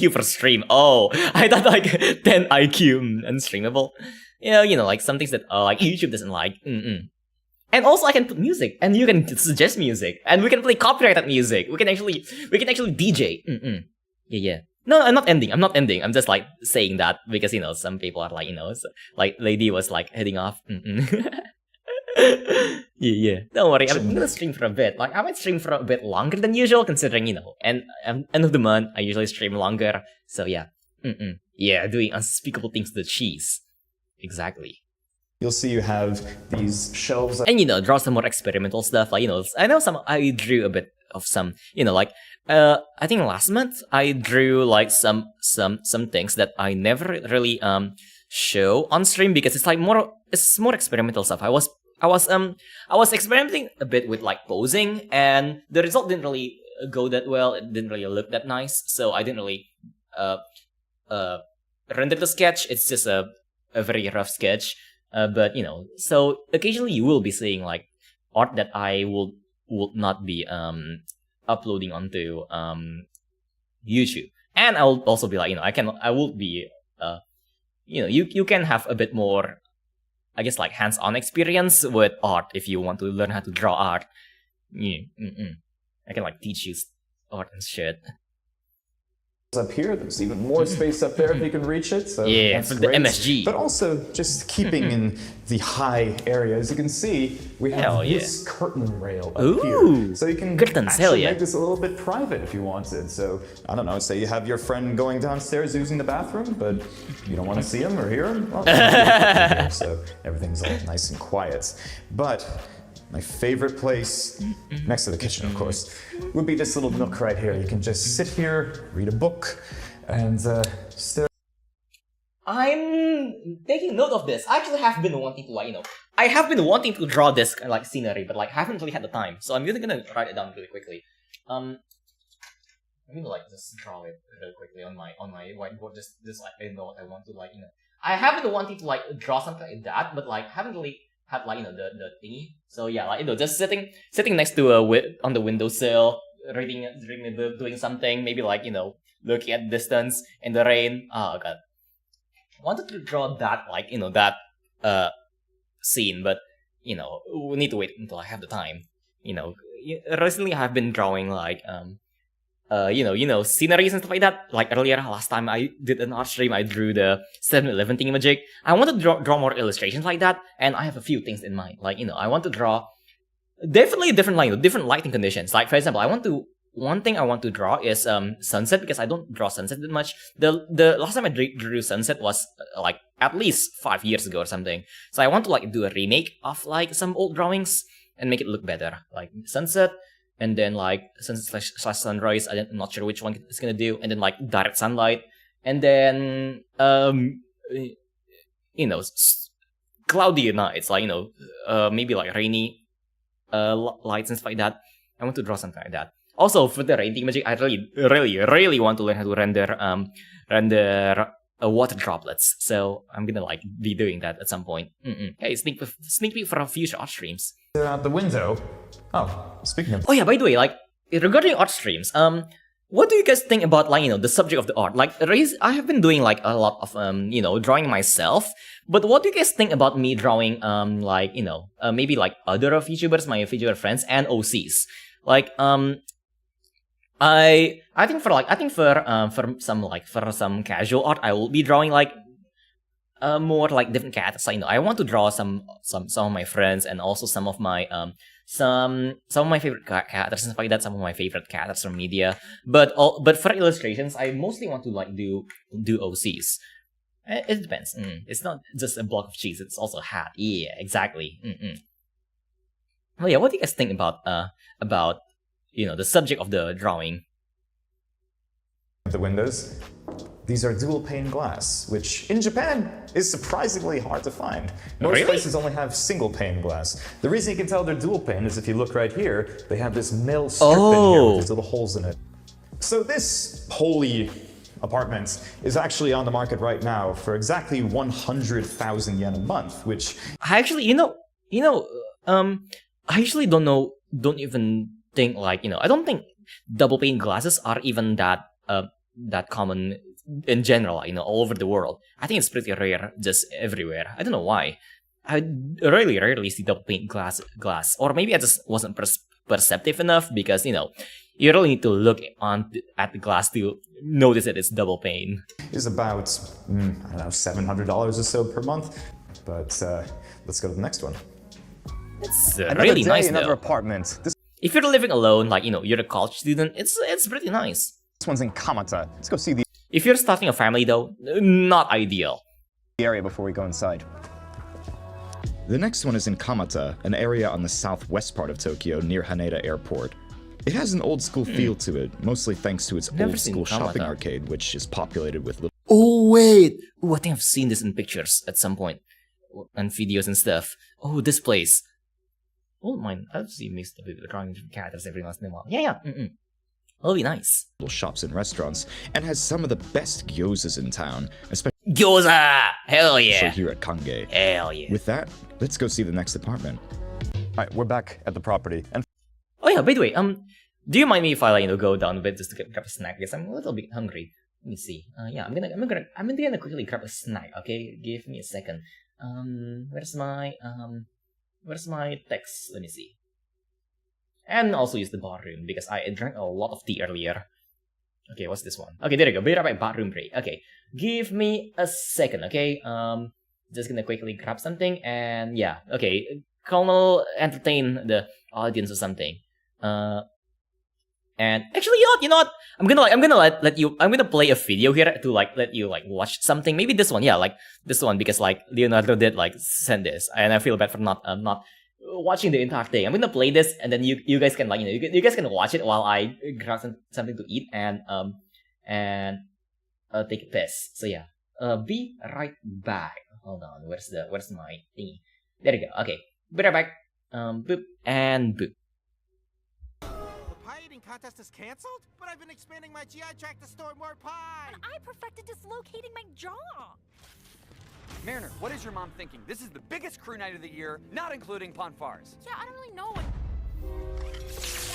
for stream. Oh, I thought like 10 IQ unstreamable. Yeah, like some things that like YouTube doesn't like. And also I can put music, and you can suggest music, and we can play copyrighted music. We can actually DJ. Yeah. No, I'm not ending. I'm just like saying that because some people are like like lady was like heading off. Yeah. Don't worry, I'm gonna stream for a bit. Like I might stream for a bit longer than usual, considering and end of the month I usually stream longer. So yeah. Yeah, doing unspeakable things to the cheese. Exactly. You'll see you have these shelves. And draw some more experimental stuff. Like I know I drew a bit of some. Like. I think last month I drew like some things that I never really show on stream because it's more experimental stuff. I was experimenting a bit with like posing, and the result didn't really go that well. It didn't really look that nice, so I didn't really render the sketch. It's just a very rough sketch. But so occasionally you will be seeing like art that I would not be uploading onto YouTube, and I will also be like I will be you can have a bit more, I guess, like hands-on experience with art if you want to learn how to draw art. I can like teach you art and shit. Up here, there's even more space up there if you can reach it. So yeah, for the MSG. But also, just keeping in the high area, as you can see, we have this curtain rail up here. So you can actually make this a little bit private if you wanted. So, I don't know, say you have your friend going downstairs using the bathroom, but you don't want to see him or hear him. Well, so everything's all nice and quiet. But my favorite place, next to the kitchen, of course, would be this little nook right here. You can just sit here, read a book, and stare. I'm taking note of this. I actually have been wanting to, I have been wanting to draw this like scenery, but like haven't really had the time. So I'm gonna write it down really quickly. I'm gonna like just draw it really quickly on my whiteboard. Just like I know what I want to I have been wanting to like draw something like that, but like haven't really had like the thingy. So yeah, like just sitting next to on the windowsill, reading a book, doing something, maybe like looking at distance in the rain. Oh god, I wanted to draw that like that scene, but we need to wait until I have the time. Recently I have been drawing like sceneries and stuff like that. Like earlier, last time I did an art stream, I drew the 7-Eleven thingamajig. I want to draw more illustrations like that, and I have a few things in mind. Like, I want to draw definitely different different lighting conditions. Like for example, one thing I want to draw is sunset, because I don't draw sunset that much. The last time I drew sunset was like at least 5 years ago or something. So I want to like do a remake of like some old drawings and make it look better, like sunset, and then like sunset slash sunrise. I'm not sure which one it's gonna do, and then like direct sunlight, and then cloudy nights, like maybe like rainy lights and stuff like that. I want to draw something like that. Also, for the rain magic, I really want to learn how to render water droplets. So I'm gonna like be doing that at some point. Hey, sneak peek for future art streams. Out the window. Oh, speaking of. Oh yeah, by the way, like regarding art streams, what do you guys think about like the subject of the art? Like, I have been doing like a lot of drawing myself. But what do you guys think about me drawing maybe like other VTubers, my VTuber friends, and OCs? Like I think for some casual art, I will be drawing like more like different characters. I want to draw some of my friends, and also some of my some of my favorite characters and stuff like that. Some of my favorite characters from media. But for illustrations, I mostly want to like do OCs. It depends. It's not just a block of cheese. It's also a hat. Yeah, exactly. Well, yeah. What do you guys think about the subject of the drawing? The windows. These are dual pane glass, which in Japan is surprisingly hard to find. Most places only have single pane glass. The reason you can tell they're dual pane is if you look right here, they have this mill strip in here with these little holes in it. So this holy apartment is actually on the market right now for exactly 100,000 yen a month, which I actually, I actually don't even think like, I don't think double pane glasses are even that common in general, all over the world. I think it's pretty rare just everywhere. I don't know why. I really rarely see double pane glass, or maybe I just wasn't perceptive enough, because you really need to look at the glass to notice that it's double pane. Is about I don't know, $700 or so per month. But let's go to the next one. It's really nice though. Another apartment. If you're living alone, like you're a college student, it's pretty nice. This one's in Kamata. Let's go see the If you're starting a family though, not ideal. area before we go inside. The next one is in Kamata, an area on the southwest part of Tokyo near Haneda Airport. It has an old school feel to it, mostly thanks to its old school shopping arcade, which is populated with little... Oh wait! Oh, I think I've seen this in pictures at some point. And videos and stuff. Oh, this place. Oh, mine. I've seen these drawing characters every once in a while. Yeah. That'll be nice. Shops and restaurants, and has some of the best gyozas in town, especially gyoza! Hell yeah! here at Kange. Hell yeah! With that, let's go see the next apartment. Alright, we're back at the property. And oh yeah, by the way, do you mind me if I go down a bit just to grab a snack, because I'm a little bit hungry. Let me see. Yeah, I'm gonna quickly grab a snack. Okay, give me a second. Where's my text? Let me see. And also use the bathroom, because I drank a lot of tea earlier. Okay, what's this one? Okay, there you go. Be right back, bathroom break. Okay, give me a second, okay? Just gonna quickly grab something, and yeah, okay. Colonel entertain the audience or something. And actually, you know what? I'm gonna play a video here to let you watch something. Maybe this one, yeah, like this one, because Leonardo did send this, and I feel bad for not watching the entire thing. I'm gonna play this, and then you guys can you guys can watch it while I grab something to eat and take a piss. So yeah, be right back. Hold on, where's my thingy? There you go. Okay, be right back. Boop and boop. The pie eating contest is canceled? But I've been expanding my GI tract to store more pie. And I perfected dislocating my jaw. Mariner, what is your mom thinking? This is the biggest crew night of the year, not including Ponfars. Yeah, I don't really know what...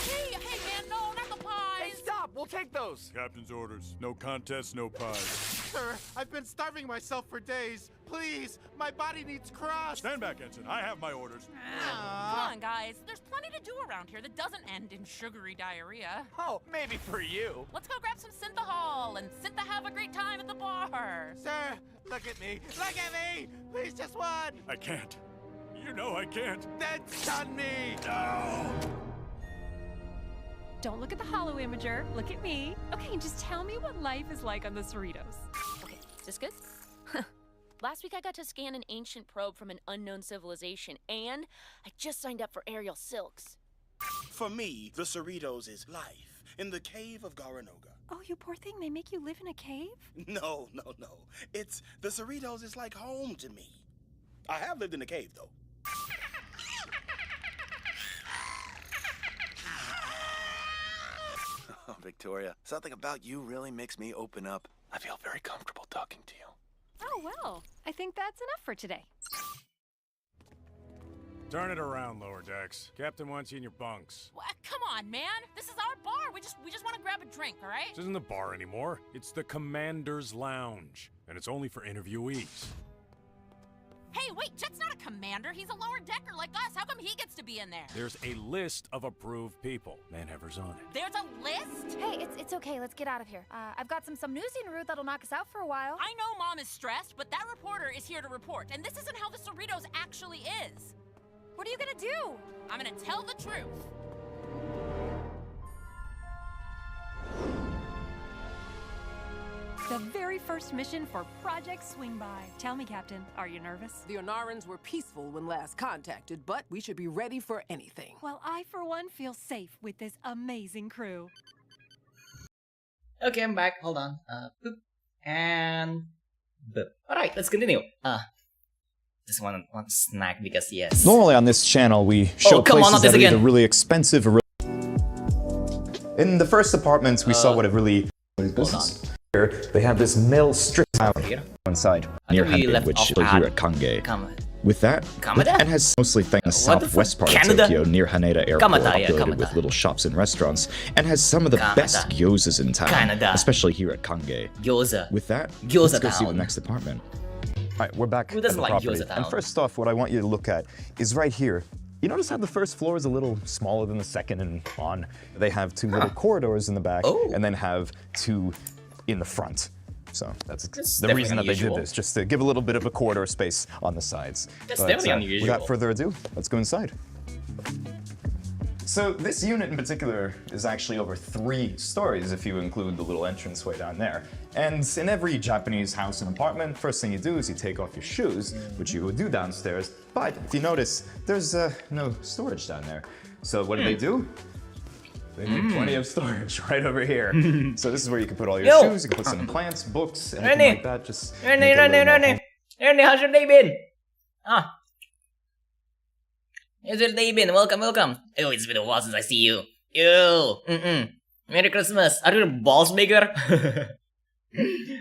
Hey, man, no, not the pies! Hey, stop! We'll take those! Captain's orders. No contest, no pies. Sir, I've been starving myself for days. Please, my body needs crust. Stand back, Ensign. I have my orders. Come on, guys. There's plenty to do around here that doesn't end in sugary diarrhea. Oh, maybe for you. Let's go grab some synthahol and sit to have a great time at the bar. Sir, look at me. Look at me! Please, just one! I can't. You know I can't. Then stun me! No! Don't look at the hollow imager. Look at me. Okay, and just tell me what life is like on the Cerritos. Okay, is this good? Last week I got to scan an ancient probe from an unknown civilization, and I just signed up for aerial silks. For me, the Cerritos is life in the cave of Garanoga. Oh, you poor thing. They make you live in a cave? No. It's the Cerritos is like home to me. I have lived in a cave, though. Oh, Victoria, something about you really makes me open up. I feel very comfortable talking to you. Oh, well. I think that's enough for today. Turn it around, Lower Decks. Captain wants you in your bunks. Come on, man. This is our bar. We just want to grab a drink, all right? This isn't the bar anymore. It's the Commander's Lounge. And it's only for interviewees. Hey, wait, Jet's not a commander. He's a lower decker like us. How come he gets to be in there? There's a list of approved people. Manhaver's on it. There's a list? Hey, it's okay. Let's get out of here. I've got some news en route that'll knock us out for a while. I know Mom is stressed, but that reporter is here to report, and this isn't how the Cerritos actually is. What are you gonna do? I'm gonna tell the truth. The very first mission for Project Swing By. Tell me, Captain, are you nervous? The Onarans were peaceful when last contacted, but we should be ready for anything. Well, I, for one, feel safe with this amazing crew. Okay, I'm back. Hold on. Boop. And... boop. Alright, let's continue. Just one snack because yes. Normally on this channel we show places that are either really expensive or in the first apartments we saw what it really business. Here they have this mill strip out inside near Hanbe, which is here at Kange. With that, and has mostly things southwest part of Tokyo near Haneda Airport, populated with little shops and restaurants, and has some of the best gyozas in town, especially here at Kange. Gyoza. With that, Gyoza let's go see town. the next apartment. Alright, we're back Who at the doesn't like property. Gyoza town? And first off, what I want you to look at is right here. You notice how the first floor is a little smaller than the second and on? They have two little corridors in the back, and then have two in the front. So that's the reason that they did this, just to give a little bit of a corridor space on the sides. That's definitely unusual. Without further ado, let's go inside. So this unit in particular is actually over 3 stories if you include the little entranceway down there. And in every Japanese house and apartment, first thing you do is you take off your shoes, which you would do downstairs. But if you notice, there's no storage down there. So what do they do? They make plenty of storage right over here. So this is where you can put all your shoes, you can put some plants, books, anything like that. Just Ernie, how's your day been? How's your day been? Welcome. Oh, it's been a while since I see you. Yo, Merry Christmas. Are your balls bigger?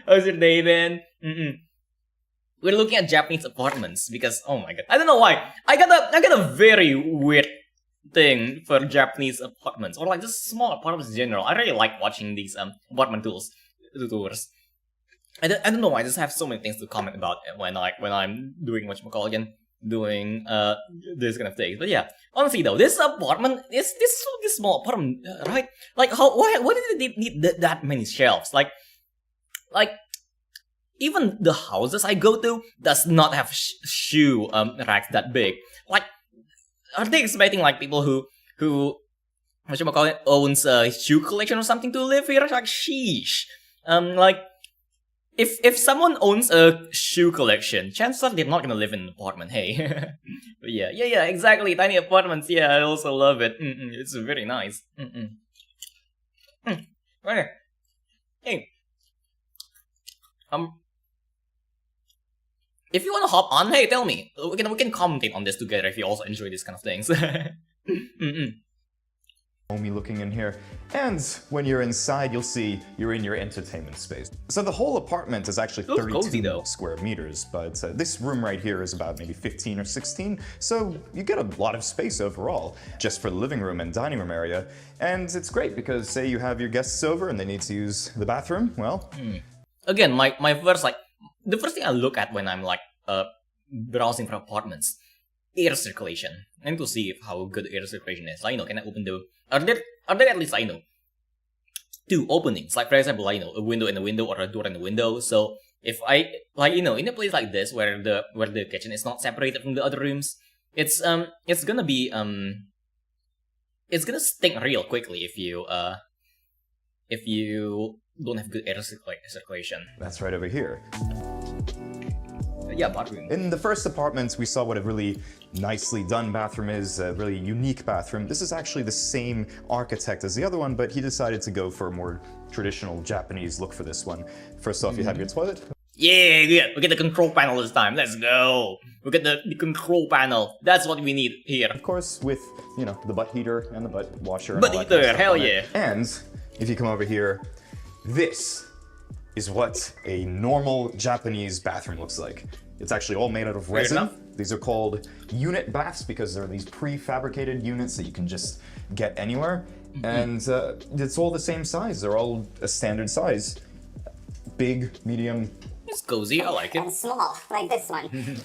How's your day been? We're looking at Japanese apartments because, oh my god, I don't know why. I got a very weird thing for Japanese apartments, or like just small apartments in general. I really like watching these apartment tours. I don't know why. I just have so many things to comment about when I'm doing doing this kind of things. But yeah, honestly though, this apartment is this small apartment, right? Like why did they need that many shelves? Like even the houses I go to does not have shoe racks that big. Like, are they expecting like people who owns a shoe collection or something to live here? Like, sheesh. Like, if someone owns a shoe collection, chances are they're not gonna live in an apartment. Hey, but yeah, exactly. Tiny apartments. Yeah, I also love it. It's very nice. Right. Hey. If you want to hop on, hey, tell me. We can commentate on this together if you also enjoy these kind of things. Homey looking in here. And when you're inside, you'll see you're in your entertainment space. So the whole apartment is actually 32 square meters, but this room right here is about maybe 15 or 16. So you get a lot of space overall, just for the living room and dining room area. And it's great because say you have your guests over and they need to use the bathroom, well... Again, my first, the first thing I look at when I'm browsing for apartments, air circulation. I need to see how good air circulation is. Can I open the... Are there at least, 2 openings? Like, for example, a window in a window or a door in a window. So, if I, in a place like this where the kitchen is not separated from the other rooms, it's gonna be it's gonna stink real quickly if you don't have good air circulation. That's right over here. Yeah, bathroom. In the first apartment, we saw what a really nicely done bathroom is, a really unique bathroom. This is actually the same architect as the other one, but he decided to go for a more traditional Japanese look for this one. First off, you have your toilet. Yeah, we get the control panel this time. Let's go. We get the control panel. That's what we need here. Of course, with, you know, the butt heater and the butt washer. Butt heater, hell yeah. And if you come over here, this is what a normal Japanese bathroom looks like. It's actually all made out of resin. These are called unit baths because they're these prefabricated units that you can just get anywhere. And it's all the same size. They're all a standard size. Big, medium. It's cozy, I like it. And small, like this one.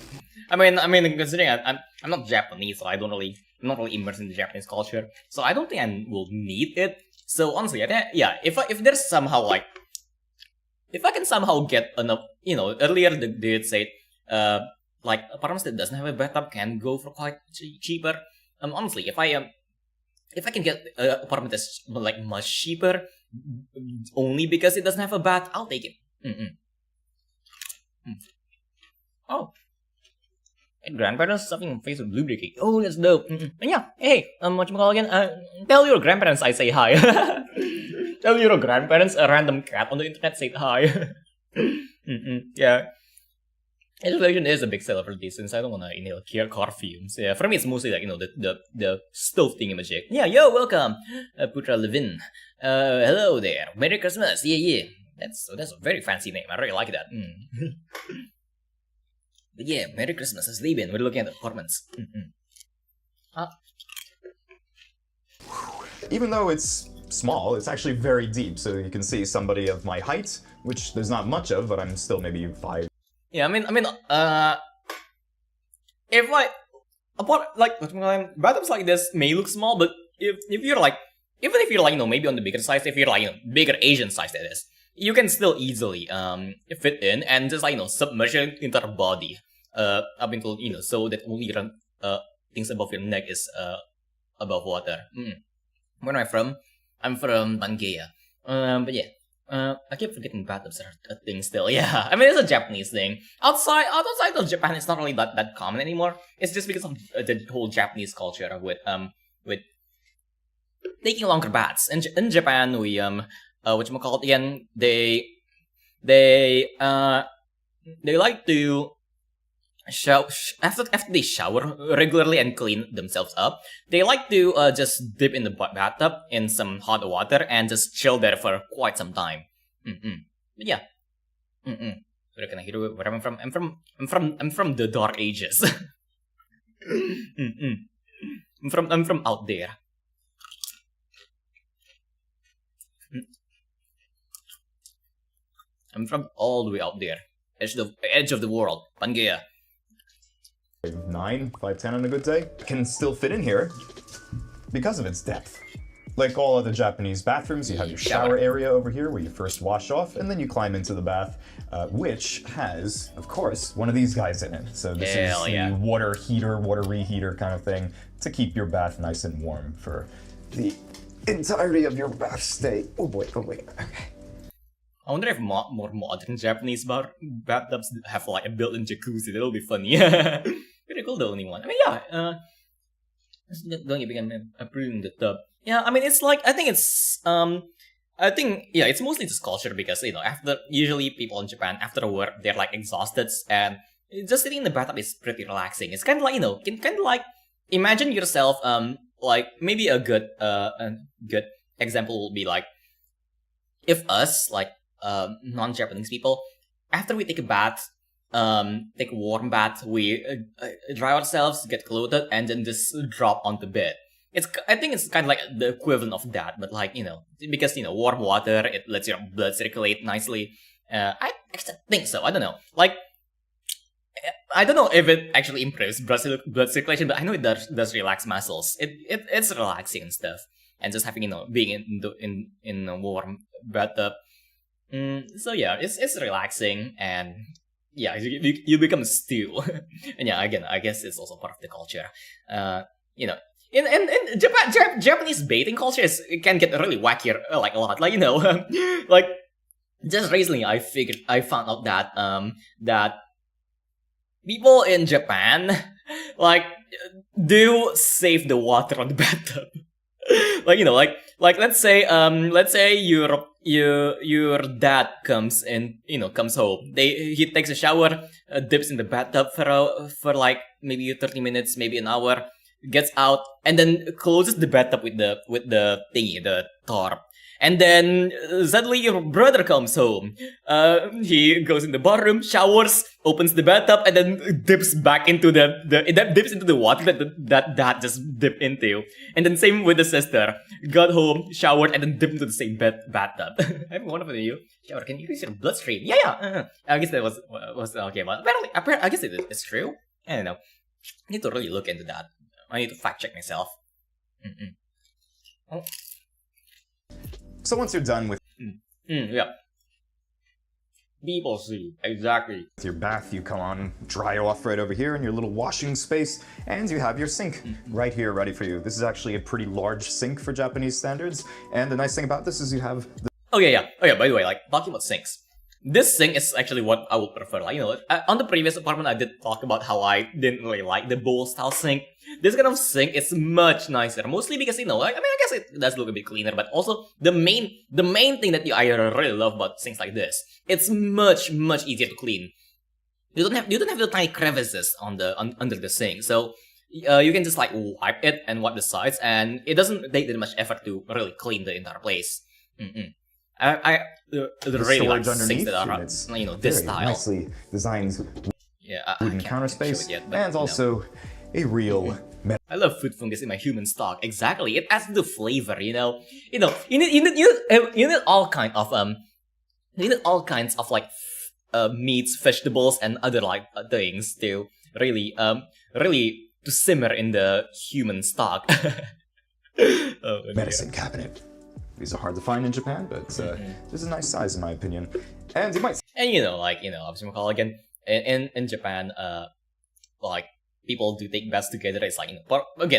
I mean, considering I'm not Japanese, so I'm not really immersed in the Japanese culture, so I don't think I will need it. So honestly, I think, yeah, if there's somehow like, if I can somehow get enough, you know, earlier they did say, like apartments that doesn't have a bathtub can go for quite cheaper. Honestly, if I can get an apartment that's like much cheaper, only because it doesn't have a bath, I'll take it. Oh. And grandparents suffering face with lubricate. Oh, that's dope. And yeah, hey, whatchamacallit again? Tell your grandparents I say hi. Tell your grandparents a random cat on the internet said hi. Yeah. Insulation is a big seller for this since I don't want to inhale car fumes. Yeah, for me it's mostly like, you know, the stove thingamajig. Yeah, yo, welcome, Putra Levin. Hello there. Merry Christmas. Yeah. That's a very fancy name. I really like that. But yeah, Merry Christmas. How's they been? We're looking at the apartments. Even though it's small, it's actually very deep. So you can see somebody of my height, which there's not much of, but I'm still maybe 5. Yeah, I mean, if like, bathrooms like this may look small, but if you're like, even if you're like, you know, maybe on the bigger size, if you're like, you know, bigger Asian size that is, you can still easily fit in and just like, you know, submerge your entire body up until, you know, so that only your things above your neck is above water. Where am I from? I'm from Pangea. But yeah. I keep forgetting bathtubs are a thing still. Yeah, I mean it's a Japanese thing. Outside of Japan, it's not really that common anymore. It's just because of the whole Japanese culture with taking longer baths. In Japan, we whatchamacallit again? They like to after they shower regularly and clean themselves up, they like to just dip in the bathtub in some hot water and just chill there for quite some time. But yeah. Where can I hear where I'm from? I'm from the Dark Ages. I'm from out there. I'm from all the way out there, edge of the world, Pangea. 9, 5'10" on a good day, can still fit in here because of its depth. Like all other Japanese bathrooms, you have your shower area over here where you first wash off, and then you climb into the bath, which has, of course, one of these guys in it. So this is the water heater, water reheater kind of thing to keep your bath nice and warm for the entirety of your bath stay. Oh boy, okay. I wonder if more modern Japanese bathtubs have like a built-in jacuzzi. That'll be funny. Pretty cool, the only one. I mean, yeah. Don't you begin approving the tub? Yeah, I mean, it's like I think it's it's mostly just culture because you know usually people in Japan after work they're like exhausted and just sitting in the bathtub is pretty relaxing. It's kind of like imagine yourself like maybe a good example will be like if us like non-Japanese people, after we take a bath, take a warm bath, we dry ourselves, get clothed, and then just drop onto bed. I think it's kind of like the equivalent of that, but like, you know, because, you know, warm water, it lets your blood circulate nicely. I think so, I don't know. Like, I don't know if it actually improves blood circulation, but I know it does relax muscles. It's relaxing and stuff. And just having, you know, being in a warm bathtub. So yeah, it's relaxing and yeah, you become stew. And yeah, again, I guess it's also part of the culture. You know, in Japan, Japanese baiting culture it can get really wacky, like a lot. Like, you know, like just recently I found out that that people in Japan like do save the water on the bathtub. Like, you know, like let's say your dad comes in, you know, comes home. He takes a shower, dips in the bathtub for like maybe 30 minutes, maybe an hour, gets out, and then closes the bathtub with the thingy, the tarp. And then suddenly your brother comes home. He goes in the bathroom, showers, opens the bathtub, and then dips back into dips into the water that just dipped into. And then same with the sister. Got home, showered, and then dipped into the same bathtub. I'm one of you. Shower can increase your bloodstream. Yeah. I guess that was okay, but apparently, I guess it's true. I don't know. I need to really look into that. I need to fact check myself. Oh. So once you're done with yeah. People see, exactly. With your bath, you come on, dry off right over here in your little washing space, and you have your sink right here ready for you. This is actually a pretty large sink for Japanese standards, and the nice thing about this is you have the Oh yeah. By the way, like, talking about sinks. This sink is actually what I would prefer. Like, you know, on the previous apartment, I did talk about how I didn't really like the bowl-style sink. This kind of sink is much nicer, mostly because, you know, like, I mean, I guess it does look a bit cleaner, but also the main thing that I really love about sinks like this, it's much easier to clean. You don't have the tiny crevices under the sink, so you can just like wipe it and wipe the sides, and it doesn't take that much effort to really clean the entire place. I really like sinks that are, you know, this style. Nicely designed wooden counter space, and also a real. I love food fungus in my human stock. Exactly, it adds the flavor. You need all kinds of like meats, vegetables, and other like things to really to simmer in the human stock. Medicine cabinet. These are hard to find in Japan, but this is a nice size in my opinion. And you might. And obviously, again, in Japan, like people do take baths together. It's like,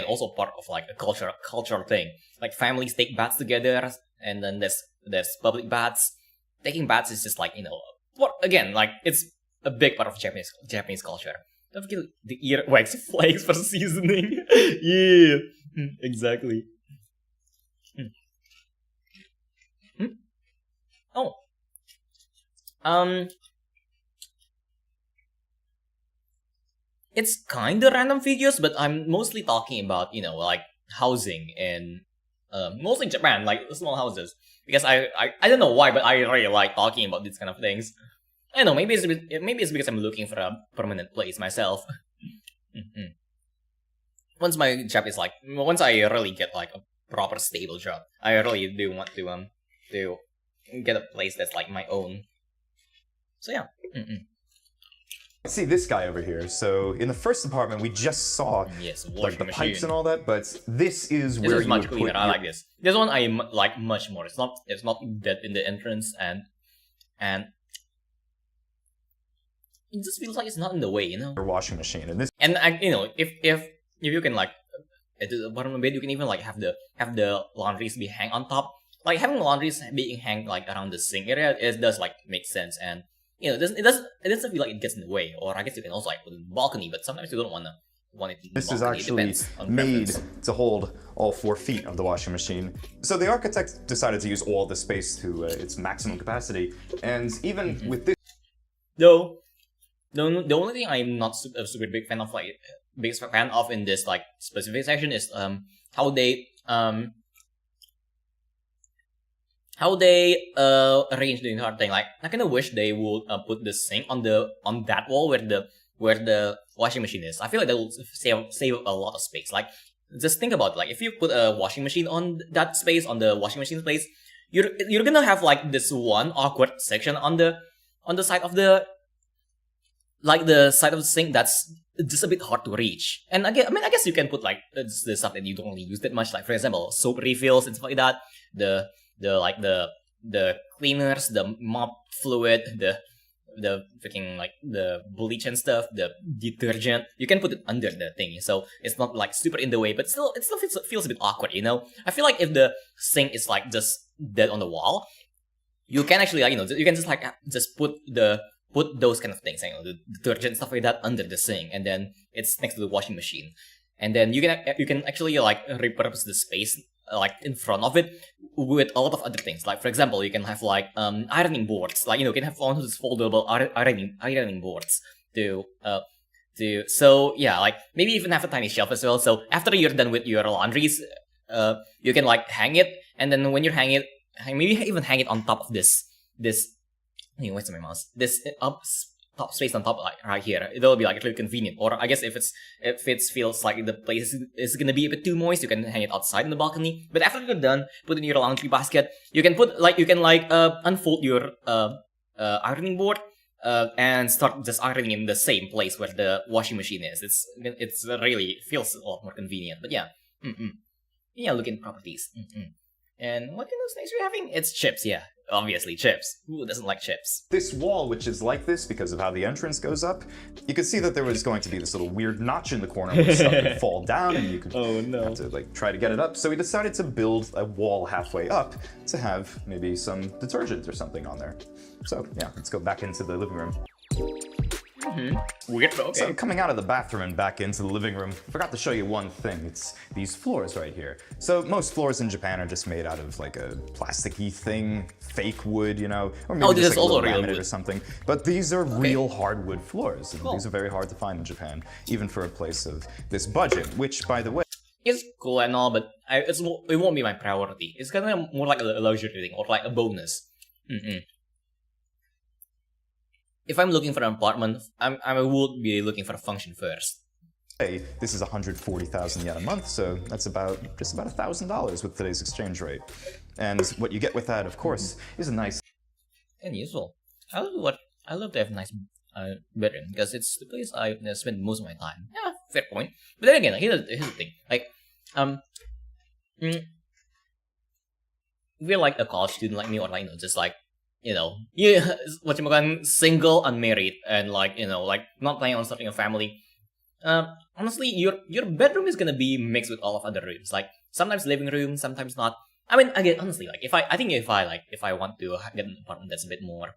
also part of like a cultural thing. Like families take baths together, and then there's public baths. Taking baths is just like, again, like it's a big part of Japanese culture. Don't forget the earwax flakes for seasoning. Yeah, exactly. Oh. It's kinda random videos, but I'm mostly talking about, like housing in mostly Japan, like small houses. Because I don't know why, but I really like talking about these kind of things. I don't know, maybe it's because I'm looking for a permanent place myself. Once my job is like, once I really get like a proper stable job, I really do want to get a place that's like my own. So yeah. See this guy over here. So in the first apartment, we just saw like the pipes and all that, but this is where you much cleaner. I like this. This one I like much more. It's not dead in the entrance, and it just feels like it's not in the way, Your washing machine and this. And if you can like at the bottom of the bed, you can even like have the laundries be hang on top. Like having laundries being hang like around the sink area, it does like make sense, and it doesn't feel like it gets in the way. Or I guess you can also like put it in the balcony, but sometimes you don't want it in the This balcony. is actually made to hold all 4 feet of the washing machine. So the architect decided to use all the space to its maximum capacity, and even with this. Though, the only thing I'm not a super big fan of, like biggest fan of in this like specific section is how they arrange the entire thing. Like I kind of wish they would put the sink on that wall where the washing machine is. I feel like that will save a lot of space. Like just think about it. Like if you put a washing machine on that space, on the washing machine space, you're gonna have like this one awkward section on the side of the side of the sink that's just a bit hard to reach. And again, I guess you can put like the stuff that you don't really use that much, like for example soap refills and stuff like that. The cleaners, the mop fluid, the the freaking like the bleach and stuff, the detergent, you can put it under the thing, so it's not like super in the way, but still it still feels a bit awkward, you know. I feel like if the sink is like just dead on the wall, you can actually, like, you know, you can just like just put those kind of things, you know, the detergent and stuff like that under the sink, and then it's next to the washing machine, and then you can actually like repurpose the space like in front of it with a lot of other things. Like for example, you can have like ironing boards, like, you know, you can have one of those foldable ironing boards to so yeah, like maybe even have a tiny shelf as well. So after you're done with your laundries, you can like hang it, and then when you're hanging it, maybe even hang it on top of this. Where's my mouse? This top space on top, like right here. It'll be like really convenient. Or I guess if it feels like the place is gonna be a bit too moist, you can hang it outside in the balcony. But after you're done, put it in your laundry basket. You can unfold your ironing board and start just ironing in the same place where the washing machine is. It's really feels a lot more convenient. But yeah, yeah, look at properties. And what kind of snacks are we having? It's chips, yeah. Obviously, chips. Who doesn't like chips? This wall, which is like this because of how the entrance goes up, you could see that there was going to be this little weird notch in the corner where stuff could fall down and you could have to like try to get it up. So we decided to build a wall halfway up to have maybe some detergent or something on there. So yeah, let's go back into the living room. Weird, okay. So coming out of the bathroom and back into the living room, forgot to show you one thing. It's these floors right here. So most floors in Japan are just made out of like a plasticky thing, fake wood, you know, or maybe just like a little laminate or something. But these are real hardwood floors, and these are very hard to find in Japan, even for a place of this budget, which, by the way, it's cool and all, but it won't be my priority. It's kind of more like a luxury thing or like a bonus. If I'm looking for an apartment, I would be looking for a function first. Hey, this is 140,000 yen a month, so that's just about $1,000 with today's exchange rate. And what you get with that, of course, is a nice and useful. I love to have a nice bedroom because it's the place I spend most of my time. Yeah, fair point. But then again, here's the thing. Like, if you're like a college student like me, or like, you know, just like, you know, single, unmarried, and like, you know, like not planning on starting a family. Honestly, your bedroom is gonna be mixed with all of other rooms. Like sometimes living room, sometimes not. I mean, again, honestly, like if I want to get an apartment that's a bit more,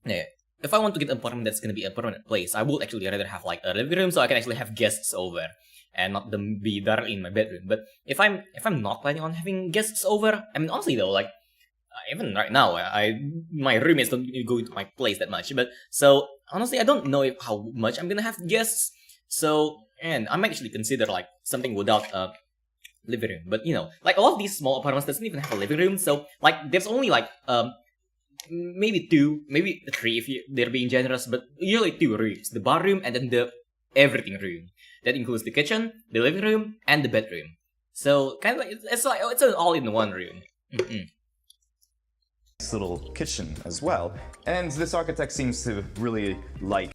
yeah, if I want to get an apartment that's gonna be a permanent place, I would actually rather have like a living room so I can actually have guests over and not them be directly in my bedroom. But if I'm not planning on having guests over, I mean, honestly though, like. Even right now, my roommates don't go into my place that much. But so honestly, I don't know how much I'm gonna have guests. So and I might actually consider like something without a living room. But you know, like a lot of these small apartments doesn't even have a living room. So like there's only like maybe 2, maybe 3 if they're being generous. But usually 2 rooms: the bar room and then the everything room. That includes the kitchen, the living room, and the bedroom. So kind of like it's an all-in-one room. Little kitchen as well, and this architect seems to really like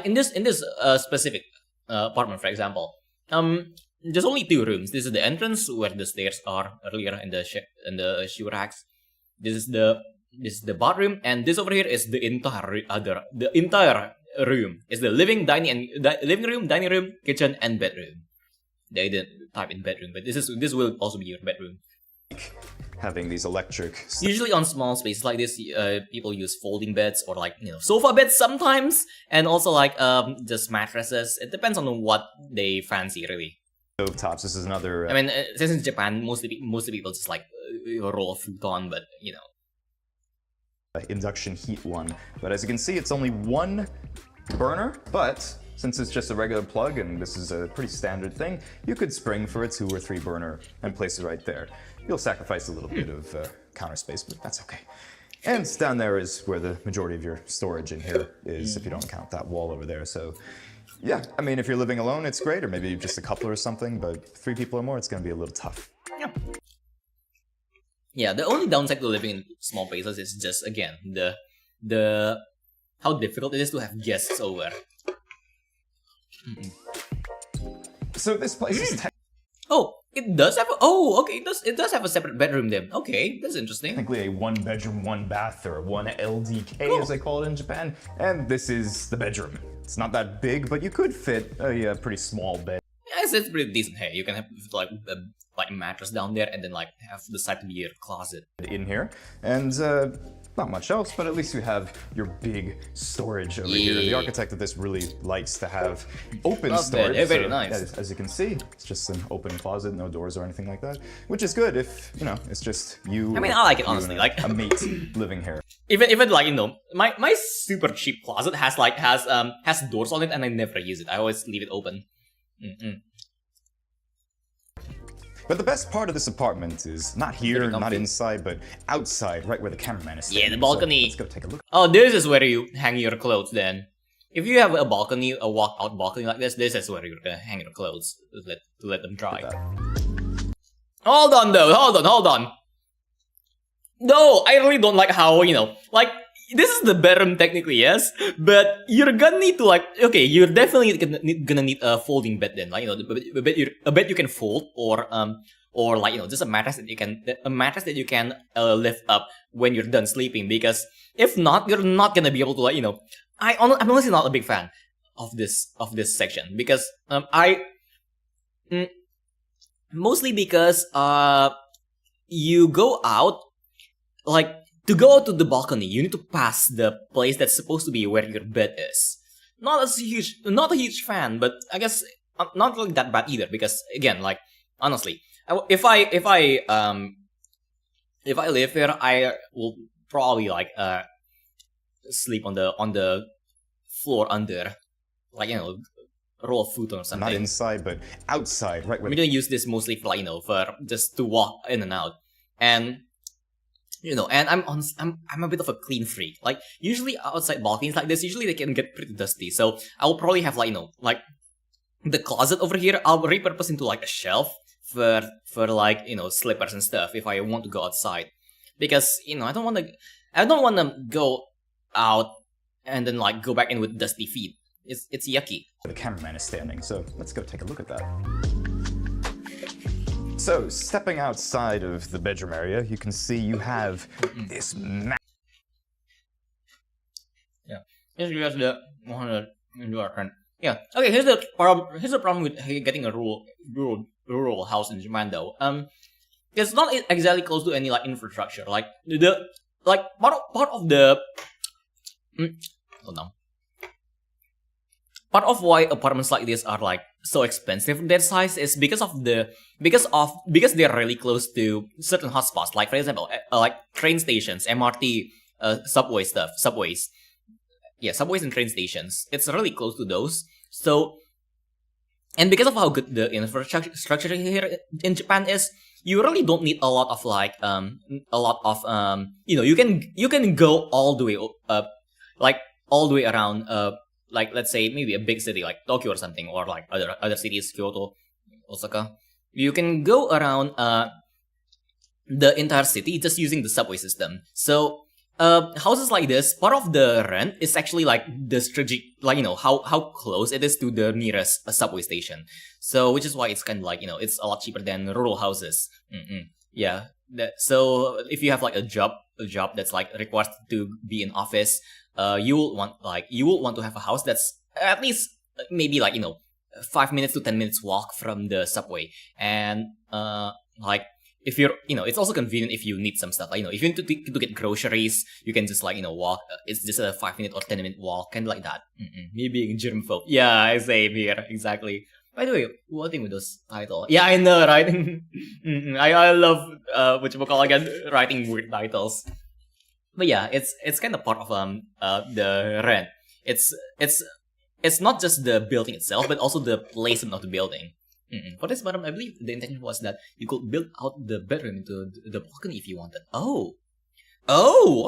in this specific apartment, for example, there's only 2 rooms. This is the entrance where the stairs are earlier in the shoe racks. This is the bathroom, and this over here is the entire room. It's the living room, dining room, kitchen, and bedroom. They didn't type in bedroom, but this will also be your bedroom. Having these electric. Usually on small spaces like this, people use folding beds or like, you know, sofa beds sometimes, and also like just mattresses. It depends on what they fancy, really. Stovetops. This is another. I mean, since in Japan, mostly people just like roll a futon, but you know. Induction heat one, but as you can see, it's only 1 burner, but. Since it's just a regular plug and this is a pretty standard thing, you could spring for a 2 or 3 burner and place it right there. You'll sacrifice a little bit of counter space, but that's okay. And down there is where the majority of your storage in here is, if you don't count that wall over there. So yeah, I mean, if you're living alone, it's great, or maybe just a couple or something, but 3 people or more, it's gonna be a little tough. Yeah, the only downside to living in small places is just, again, the how difficult it is to have guests over. So this place is It does have okay, it does have a separate bedroom then. Okay, that's interesting. Technically a 1 bedroom, 1 bath, or 1 LDK as they call it in Japan. And this is the bedroom. It's not that big, but you could fit a pretty small bed. Yeah, it's pretty decent. Hey, you can have like a mattress down there and then like have the side to be your closet. In here. And not much else, but at least you have your big storage over here. The architect of this really likes to have open storage. Very nice. As you can see, it's just an open closet, no doors or anything like that. Which is good if, you know, it's just you. I mean, I like it honestly, like a mate living here. Even like, you know, my super cheap closet has doors on it and I never use it. I always leave it open. But the best part of this apartment is not here, not inside, but outside, right where the cameraman is standing. Yeah, the balcony. So let's go take a look. Oh, this is where you hang your clothes then. If you have a balcony, a walk-out balcony like this is where you're gonna hang your clothes to let them dry. Hold on though, hold on. No, I really don't like how, you know, like, this is the bedroom technically, yes, but you're gonna need to like, okay, you're definitely gonna need a folding bed then, like, you know, a bed you can fold, or like, you know, just a mattress that you can lift up when you're done sleeping, because if not, you're not gonna be able to, like, you know, I'm honestly not a big fan of this section, because mostly because you go out, like, to go out to the balcony, you need to pass the place that's supposed to be where your bed is. Not a huge fan, but I guess not really that bad either. Because again, like, honestly, if I live here, I will probably like sleep on the floor under, like, you know, a roll of futon or something. Not inside, but outside, right where. I'm gonna use this mostly for, like, you know, for just to walk in and out, and. You know, and I'm a bit of a clean freak. Like, usually outside balconies like this, usually they can get pretty dusty. So I'll probably have, like, you know, like the closet over here, I'll repurpose into like a shelf for like, you know, slippers and stuff if I want to go outside. Because, you know, I don't want to go out and then like go back in with dusty feet. It's yucky. The cameraman is standing, so let's go take a look at that. So, stepping outside of the bedroom area, you can see you have this Yeah. Here's the 100 Yeah. Okay, here's the problem with getting a rural house in Japan though. It's not exactly close to any like infrastructure. Like part of the hold on. Part of why apartments like this are like so expensive in their size is because they're really close to certain hotspots. Like, for example, like train stations, MRT, subways, yeah, subways and train stations. It's really close to those. So, and because of how good the infrastructure here in Japan is, you really don't need a lot of like you know, you can go all the way around like, let's say maybe a big city like Tokyo or something, or like other cities, Kyoto, Osaka. You can go around the entire city just using the subway system. So houses like this, part of the rent is actually like the strategic, like, you know, how close it is to the nearest subway station. So which is why it's kind of like, you know, it's a lot cheaper than rural houses. Yeah. So if you have like a job that's like required to be in office, you will want to have a house that's at least maybe like, you know, 5 minutes to 10 minutes walk from the subway. And like, if you're, you know, it's also convenient if you need some stuff. Like, you know, if you need to get groceries, you can just like, you know, walk. It's just a 5-minute or 10-minute walk, kind of like that. Me being germaphobe. Yeah, same here, exactly. By the way, one thing with those titles. Yeah, I know, right? I love writing weird titles. But yeah, it's kind of part of the rent. It's not just the building itself, but also the placement of the building. For this bottom, I believe the intention was that you could build out the bedroom into the balcony if you wanted. Oh,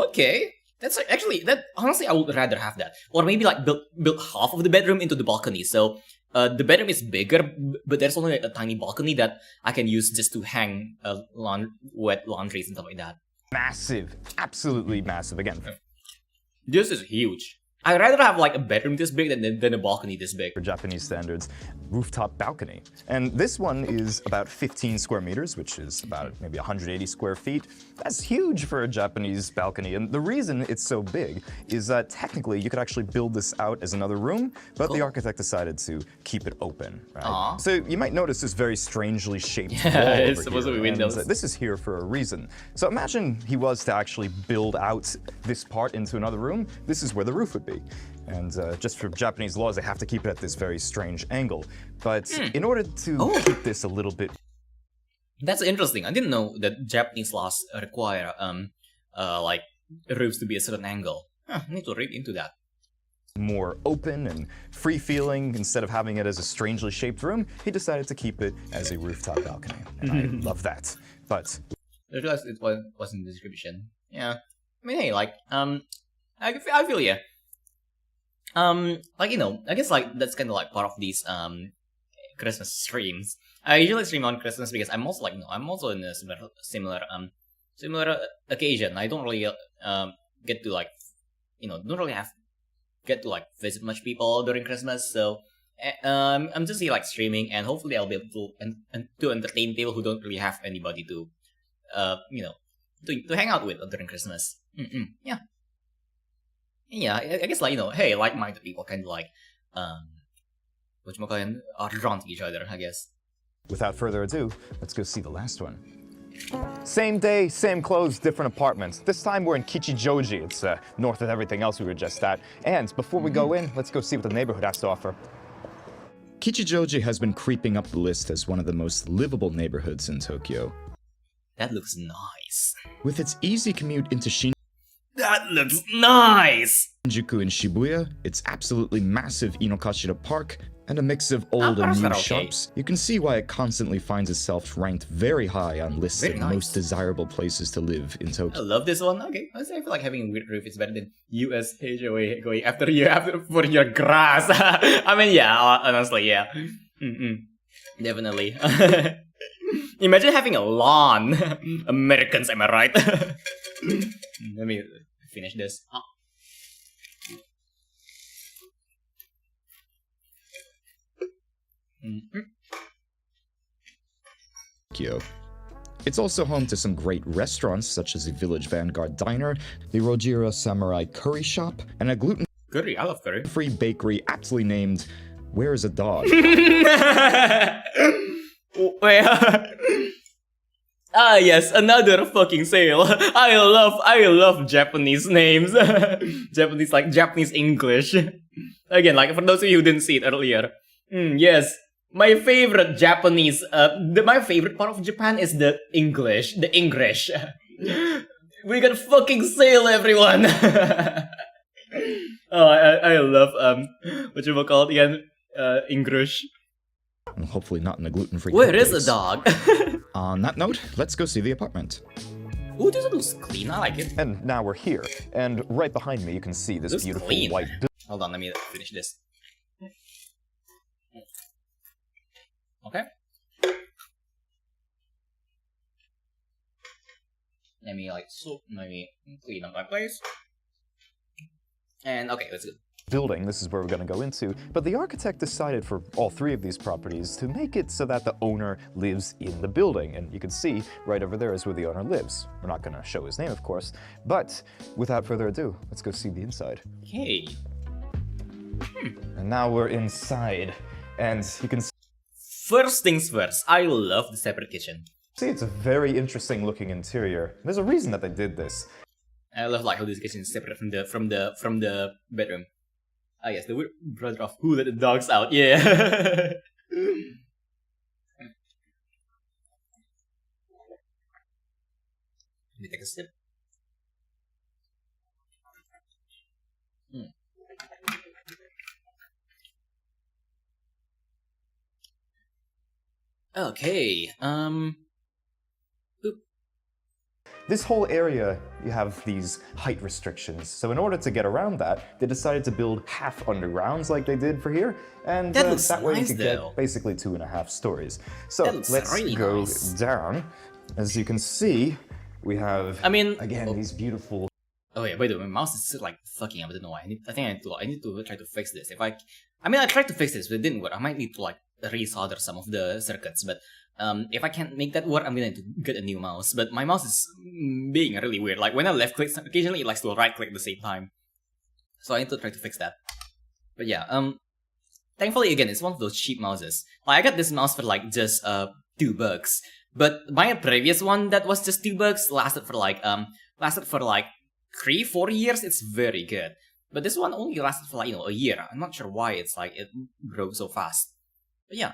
okay. That's actually, that honestly I would rather have that, or maybe like build half of the bedroom into the balcony. So the bedroom is bigger, but there's only a tiny balcony that I can use just to hang wet laundries and stuff like that. Massive, absolutely massive. Again, this is huge. I'd rather have like a bedroom this big than a balcony this big. For Japanese standards, rooftop balcony. And this one is about 15 square meters, which is about maybe 180 square feet. That's huge for a Japanese balcony. And the reason it's so big is that technically you could actually build this out as another room, but the architect decided to keep it open, right? So you might notice this very strangely shaped wall over it's supposed to be windows. and this is here for a reason. So imagine he was to actually build out this part into another room. This is where the roof would be. And just for Japanese laws, they have to keep it at this very strange angle. But in order to keep this a little bit... That's interesting. I didn't know that Japanese laws require like roofs to be a certain angle. I need to read into that. More open and free-feeling, instead of having it as a strangely shaped room, he decided to keep it as a rooftop balcony. And I love that. But... I realized it was in the description. Yeah. I mean, hey, like, I feel yeah. Like, you know, I guess like that's kind of like part of these Christmas streams. I usually stream on Christmas because I'm also like, you know, I'm also in a similar occasion. I don't really get to like, you know, don't really get to like visit much people during Christmas. So I'm just here like streaming, and hopefully I'll be able to entertain people who don't really have anybody to you know, to hang out with during Christmas. Yeah. Yeah, I guess like, you know, hey, like-minded people kind of like, whatchamacallit, are drawn to each other, I guess. Without further ado, let's go see the last one. Same day, same clothes, different apartments. This time we're in Kichijoji. It's north of everything else we were just at. And before we go in, let's go see what the neighborhood has to offer. Kichijoji has been creeping up the list as one of the most livable neighborhoods in Tokyo. That looks nice. With its easy commute into That looks nice! Shinjuku and Shibuya, its absolutely massive Inokashira Park, and a mix of old and new shops, you can see why it constantly finds itself ranked very high on lists of most desirable places to live in Tokyo. I love this one. Okay, I feel like having a weird roof is better than US HOA going after for your grass. I mean, yeah, honestly, yeah. Definitely. Imagine having a lawn. Americans, am I right? Let me finish this. Tokyo. It's also home to some great restaurants such as the Village Vanguard Diner, the Rojira Samurai Curry Shop, and a gluten curry, I love curry. Free bakery aptly named Where's a Dog? Yes, another fucking sale. I love Japanese names. Japanese English. Again, like for those of you who didn't see it earlier. Yes, my favorite Japanese, my favorite part of Japan is the English. We got a fucking sale, everyone. Oh, I love, whatchamacallit again? English. And hopefully not in a gluten-free Where is a dog? On that note, let's go see the apartment. Ooh, this looks clean, I like it. And now we're here, and right behind me you can see this beautiful white... Hold on, let me finish this. Okay. Let me clean up my place. And okay, let's go. Building, this is where we're going to go into, but the architect decided for all three of these properties to make it so that the owner lives in the building, and you can see right over there is where the owner lives. We're not going to show his name, of course, but without further ado, let's go see the inside. Okay. And now we're inside, and you can see... First things first, I love the separate kitchen. See, it's a very interesting looking interior. There's a reason that they did this. I love like how this kitchen is separate from the bedroom. Ah yes, the brother of who let the dogs out, yeah. Let me take a sip. Okay, This whole area, you have these height restrictions. So in order to get around that, they decided to build half undergrounds like they did for here. And that way you could get basically 2.5 stories. So let's go down. As you can see, we have, again, these beautiful... Oh yeah, by the way, my mouse is like fucking up. I don't know why. I think I need to try to fix this. I mean, I tried to fix this, but it didn't work. I might need to like resolder some of the circuits, but if I can't make that work, I'm gonna need to get a new mouse. But my mouse is being really weird. Like when I left click, occasionally it likes to right click at the same time. So I need to try to fix that. But yeah, thankfully again, it's one of those cheap mouses. Like I got this mouse for like just $2. But my previous one that was just $2 lasted for like 3-4 years. It's very good. But this one only lasted for like, a year. I'm not sure why it's like it broke so fast. But yeah,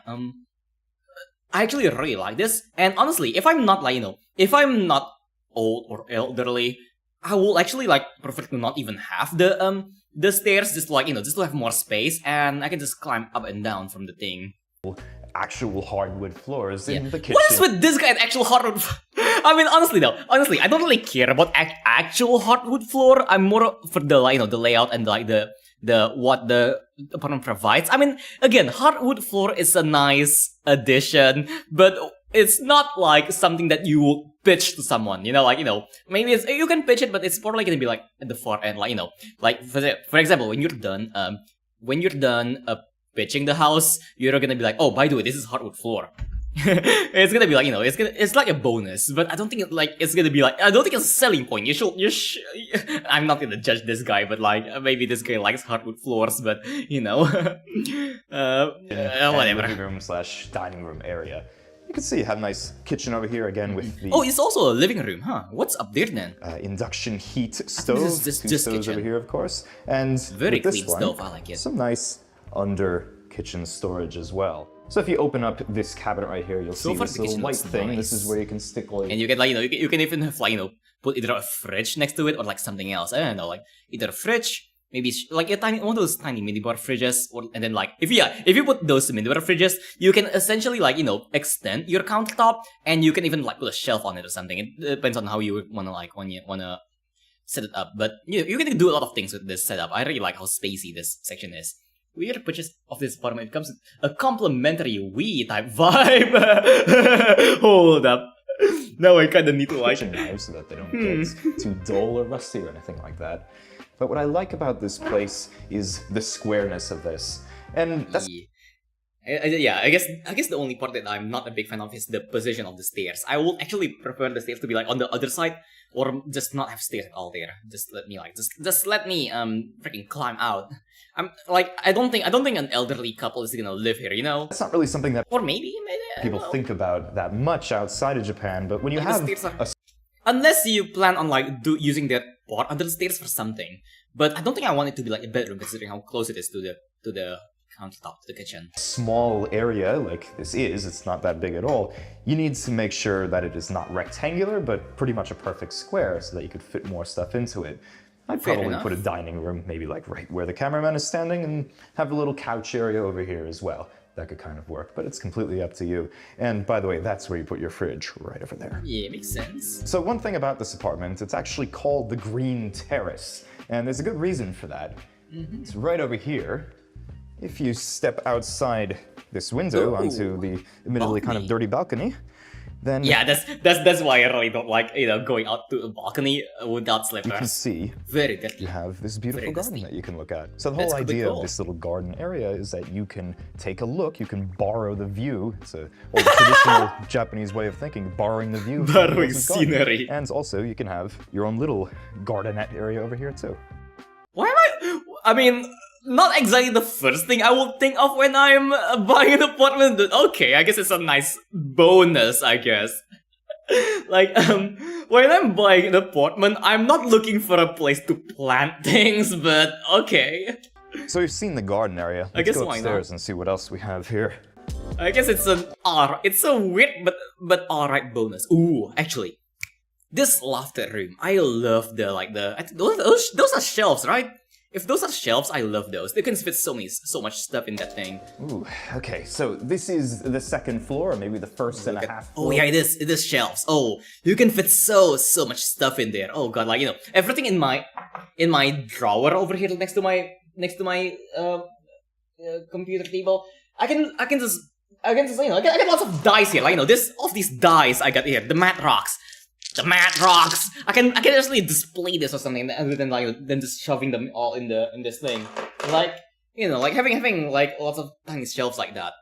I actually really like this. And honestly, if I'm not like, if I'm not old or elderly, I will actually like prefer to not even have the stairs, just like, just to have more space, and I can just climb up and down from the thing. Actual hardwood floors in the kitchen. What is with this guy and actual hardwood? I mean, honestly, I don't really care about actual hardwood floor. I'm more for the the layout and like the what the apartment provides. I mean, again, hardwood floor is a nice addition, but it's not like something that you will pitch to someone. Maybe you can pitch it, but it's probably gonna be like at the far end, like for example, when you're done pitching the house, you're gonna be like, oh, by the way, this is hardwood floor. It's gonna be like, it's like a bonus, but I don't think it's gonna be like, I don't think it's a selling point. I'm not gonna judge this guy, but like, maybe this guy likes hardwood floors, but whatever. Living room / dining room area. You can see you have a nice kitchen over here again with the... Oh, it's also a living room, huh? What's up there then? Induction heat stove. This Two stoves kitchen. over here, of course. And very with this clean one, stove, I like it. Some nice under kitchen storage as well. So if you open up this cabinet right here, you'll see this little white thing. Nice. This is where you can stick like... And you can like, you can even have like, put either a fridge next to it or like something else. I don't know, like either a fridge, maybe like one of those tiny minibar fridges, and then like if you put those minibar fridges, you can essentially like extend your countertop, and you can even like put a shelf on it or something. It depends on how you wanna set it up. But you can do a lot of things with this setup. I really like how spacey this section is. Weird purchase of this apartment. It comes with a complimentary Wii type vibe. Hold up. Now I kinda need to like kitchen knives so that they don't get too dull or rusty or anything like that. But what I like about this place is the squareness of this. And that's... Yeah, I guess the only part that I'm not a big fan of is the position of the stairs. I would actually prefer the stairs to be like on the other side, or just not have stairs at all there. Just let me freaking climb out. I don't think an elderly couple is gonna live here, That's not really something that or maybe people think about that much outside of Japan, but when you have unless you plan on using their part under the stairs for something. But I don't think I want it to be like a bedroom, considering how close it is to the countertop, to the kitchen. Small area like this is, it's not that big at all. You need to make sure that it is not rectangular, but pretty much a perfect square so that you could fit more stuff into it. I'd probably put a dining room, maybe like right where the cameraman is standing, and have a little couch area over here as well. That could kind of work, but it's completely up to you. And by the way, that's where you put your fridge, right over there. Yeah, makes sense. So one thing about this apartment, it's actually called the Green Terrace, and there's a good reason for that. It's right over here. If you step outside this window onto the admittedly kind of dirty balcony, then yeah, that's why I really don't like going out to a balcony without slippers. You can see very dirty. You have this beautiful garden that you can look at. So the whole idea of this little garden area is that you can take a look, you can borrow the view. It's a old traditional Japanese way of thinking, borrowing the view. Borrowing scenery. And also you can have your own little gardenette area over here too. Why am I mean, not exactly the first thing I will think of when I'm buying an apartment, but okay, I guess it's a nice bonus, I guess. When I'm buying an apartment, I'm not looking for a place to plant things, but okay. So you've seen the garden area. Let's go upstairs and see what else we have here. I guess it's a weird but alright bonus. Ooh, actually, this loft room, I love those are shelves, right? If those are shelves, I love those. They can fit so much stuff in that thing. Ooh, okay, so this is the second floor, or maybe the first and a half floor. Oh yeah, it is shelves. Oh, you can fit so much stuff in there. Oh god, everything in my drawer over here next to my computer table. I can just I got lots of dice here. All of these dice I got here, the mat rocks. the mad rocks. I can actually display this or something other than than just shoving them all in this thing. Like, you know, like having like lots of tiny shelves like that.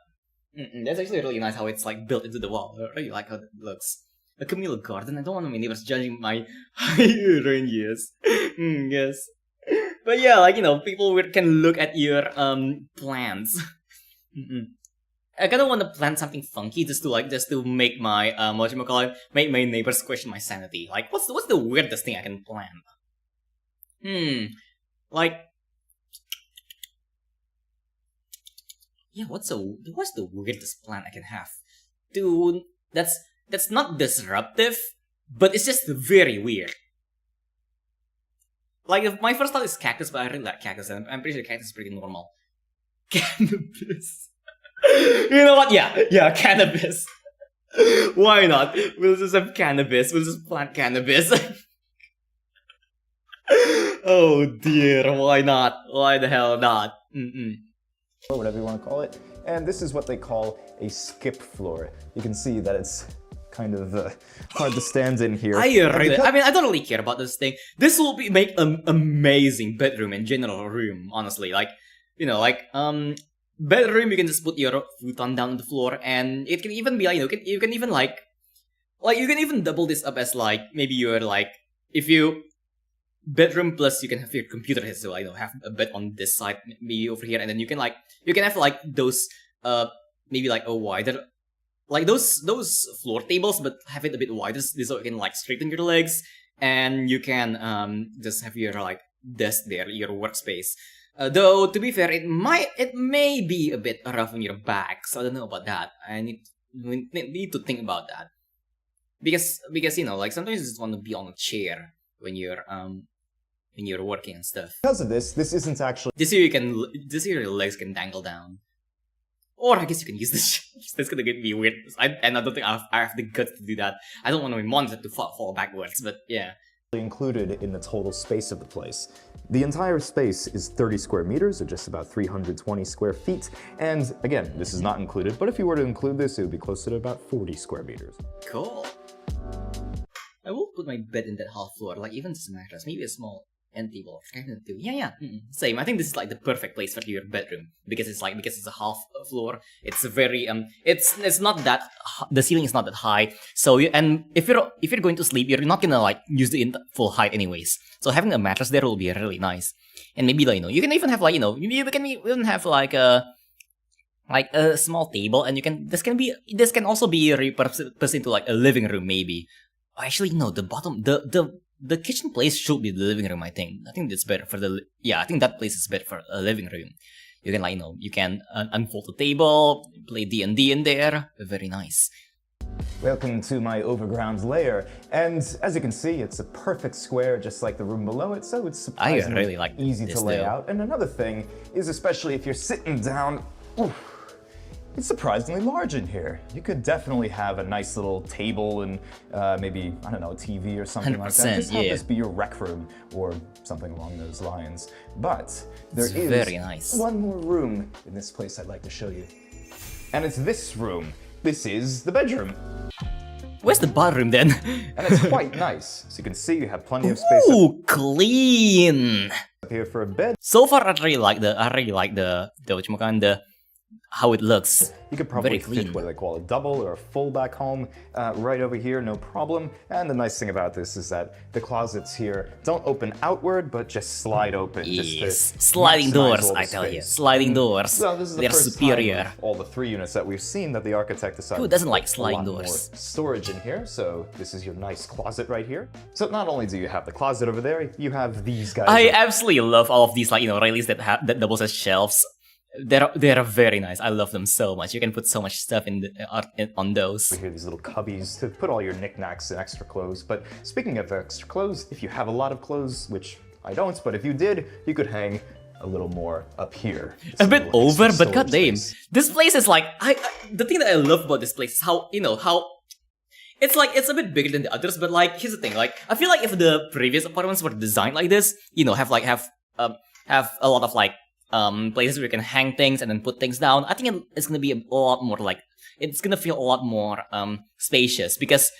That's actually really nice how it's like built into the wall. I really like how it looks. A communal garden. I don't want my neighbors judging my ranges. Yes. But yeah, like, you know, people can look at your plants. I kind of want to plant something funky just to make my make my neighbors question my sanity. Like, what's the weirdest thing I can plant? Like, yeah, what's the weirdest plant I can have? Dude, that's not disruptive, but it's just very weird. Like, if my first thought is cactus, but I really like cactus, and I'm pretty sure cactus is pretty normal. Cannabis. You know what? Yeah, cannabis. Why not? We'll just have cannabis. We'll just plant cannabis. Oh dear, why not? Why the hell not? Or whatever you want to call it. And this is what they call a skip floor. You can see that it's kind of hard to stand in here. I don't really care about this thing. This will make an amazing bedroom and general room, honestly. Like, you know, like, bedroom, you can just put your futon down on the floor, and it can even be like, you know, you can even like you can even double this up as like, maybe you're like, if you bedroom plus you can have your computer here, so, you know, have a bed on this side, maybe over here, and then you can have like those maybe like a wider, like those floor tables, but have it a bit wider so you can like straighten your legs, and you can just have your like desk there, your workspace. Though, to be fair, it may be a bit rough on your back, so I don't know about that. We need to think about that. Because you know, like, sometimes you just want to be on a chair when you're working and stuff. Because of this isn't actually... This here your legs can dangle down. Or I guess you can use this shit. That's gonna get me weird. I don't think I have the guts to do that. I don't want my monitor to fall backwards, but yeah. Included in the total space of the place. The entire space is 30 square meters, or just about 320 square feet, and again, this is not included, but if you were to include this, it would be closer to about 40 square meters. Cool. I will put my bed in that half floor, like even just a mattress, maybe a small end table. Yeah. Same. I think this is like the perfect place for your bedroom because it's a half floor. It's very it's not that the ceiling is not that high. So if you're going to sleep, you're not gonna like use the full height anyways. So having a mattress there will be really nice. And maybe, like, you know, you can even have like, you know, you can even have like a small table, and this can also be repurposed into like a living room maybe. Actually, no, the kitchen place should be the living room, I think. I think that's better for I think that place is better for a living room. You can, like, you know, you can unfold the table, play D&D in there. Very nice. Welcome to my overground lair, and as you can see, it's a perfect square just like the room below it, so it's surprisingly easy to lay out. And another thing is, especially if you're sitting down, it's surprisingly large in here. You could definitely have a nice little table and maybe, I don't know, a TV or something like that. Just have this be your rec room or something along those lines. But there is very nice. One more room in this place I'd like to show you. And it's this room. This is the bedroom. Where's the bathroom then? And it's quite nice. So you can see you have plenty of space. Ooh, clean. Up here for a bed. So far, I really like the how it looks. You could probably fit what they call a double or a full back home right over here, no problem. And the nice thing about this is that the closets here don't open outward, but just slide open. Yes, sliding doors, I tell you. Sliding doors. So this is the first superior. Time all the 3 units that we've seen that the architect decided who doesn't like sliding doors? More storage in here, so this is your nice closet right here. So not only do you have the closet over there, you have these guys. I absolutely love all of these, like, you know, railings that doubles as shelves. They're very nice. I love them so much. You can put so much stuff on those. We hear these little cubbies to put all your knickknacks and extra clothes. But speaking of extra clothes, if you have a lot of clothes, which I don't, but if you did, you could hang a little more up here. A bit over, but goddamn, this place is like the thing that I love about this place is how, you know, how it's like it's a bit bigger than the others. But like, here's the thing, like, I feel like if the previous apartments were designed like this, you know, have a lot of like places where you can hang things and then put things down, I think it's gonna be a lot more like, it's gonna feel a lot more spacious, because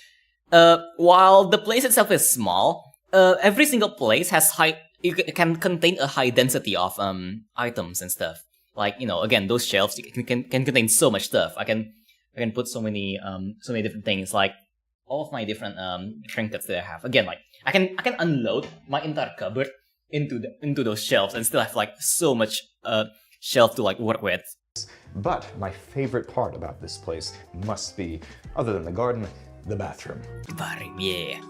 while the place itself is small, every single place has it can contain a high density of items and stuff. Like, you know, again, those shelves can contain so much stuff. I can put so many different things, like all of my different trinkets that I have. Again, like I can unload my entire cupboard into those shelves and still have like so much shelf to like work with. But my favorite part about this place must be, other than the garden, the bathroom. The bathroom, yeah.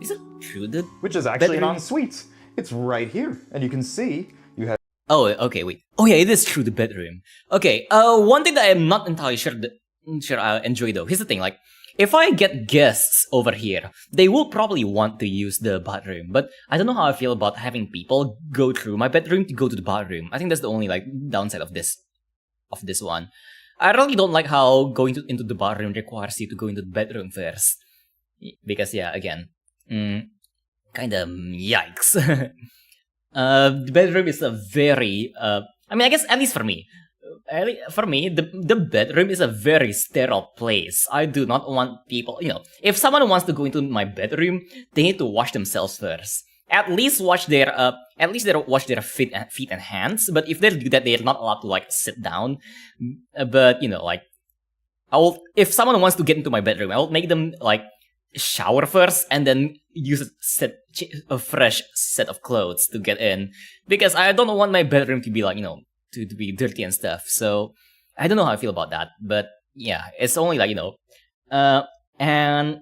Is it true, dude? Which is actually bedroom? an ensuite. It's right here, and you can see you have. Oh, okay, wait. Oh yeah, it is true, the bedroom. Okay, one thing that I am not entirely sure I enjoy though. Here's the thing, like, if I get guests over here, they will probably want to use the bathroom, but I don't know how I feel about having people go through my bedroom to go to the bathroom. I think that's the only like downside of this one. I really don't like how going into the bathroom requires you to go into the bedroom first. Because yeah, again, kind of yikes. The bedroom is a very, I mean, I guess at least for me, the bedroom is a very sterile place. I do not want people, you know, if someone wants to go into my bedroom, they need to wash themselves first. At least wash their feet and hands. But if they do that, they're not allowed to like sit down. But you know, like, if someone wants to get into my bedroom, I will make them like shower first and then use a fresh set of clothes to get in, because I don't want my bedroom to be like, you know, to be dirty and stuff. So I don't know how I feel about that, but yeah, it's only like, you know, and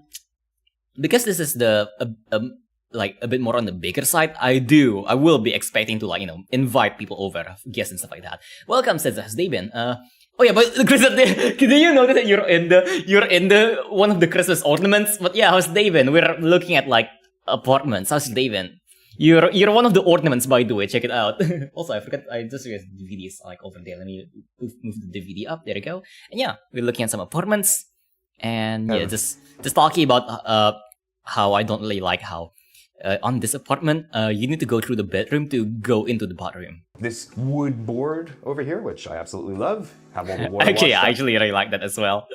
because this is like a bit more on the bigger side, I will be expecting to like, you know, invite people over, guests and stuff like that. Welcome, says David. Oh yeah, but Chris, did you notice that you're in the one of the Christmas ornaments? But yeah, how's David? We're looking at like apartments. How's David? You're one of the ornaments, by the way. Check it out. Also, I forgot, I just realized the DVD is like over there. Let me move the DVD up. There we go. And yeah, we're looking at some apartments, and yeah, just talking about how I don't really like how on this apartment you need to go through the bedroom to go into the bathroom. This wood board over here, which I absolutely love. Have all the water Actually, I actually really like that as well.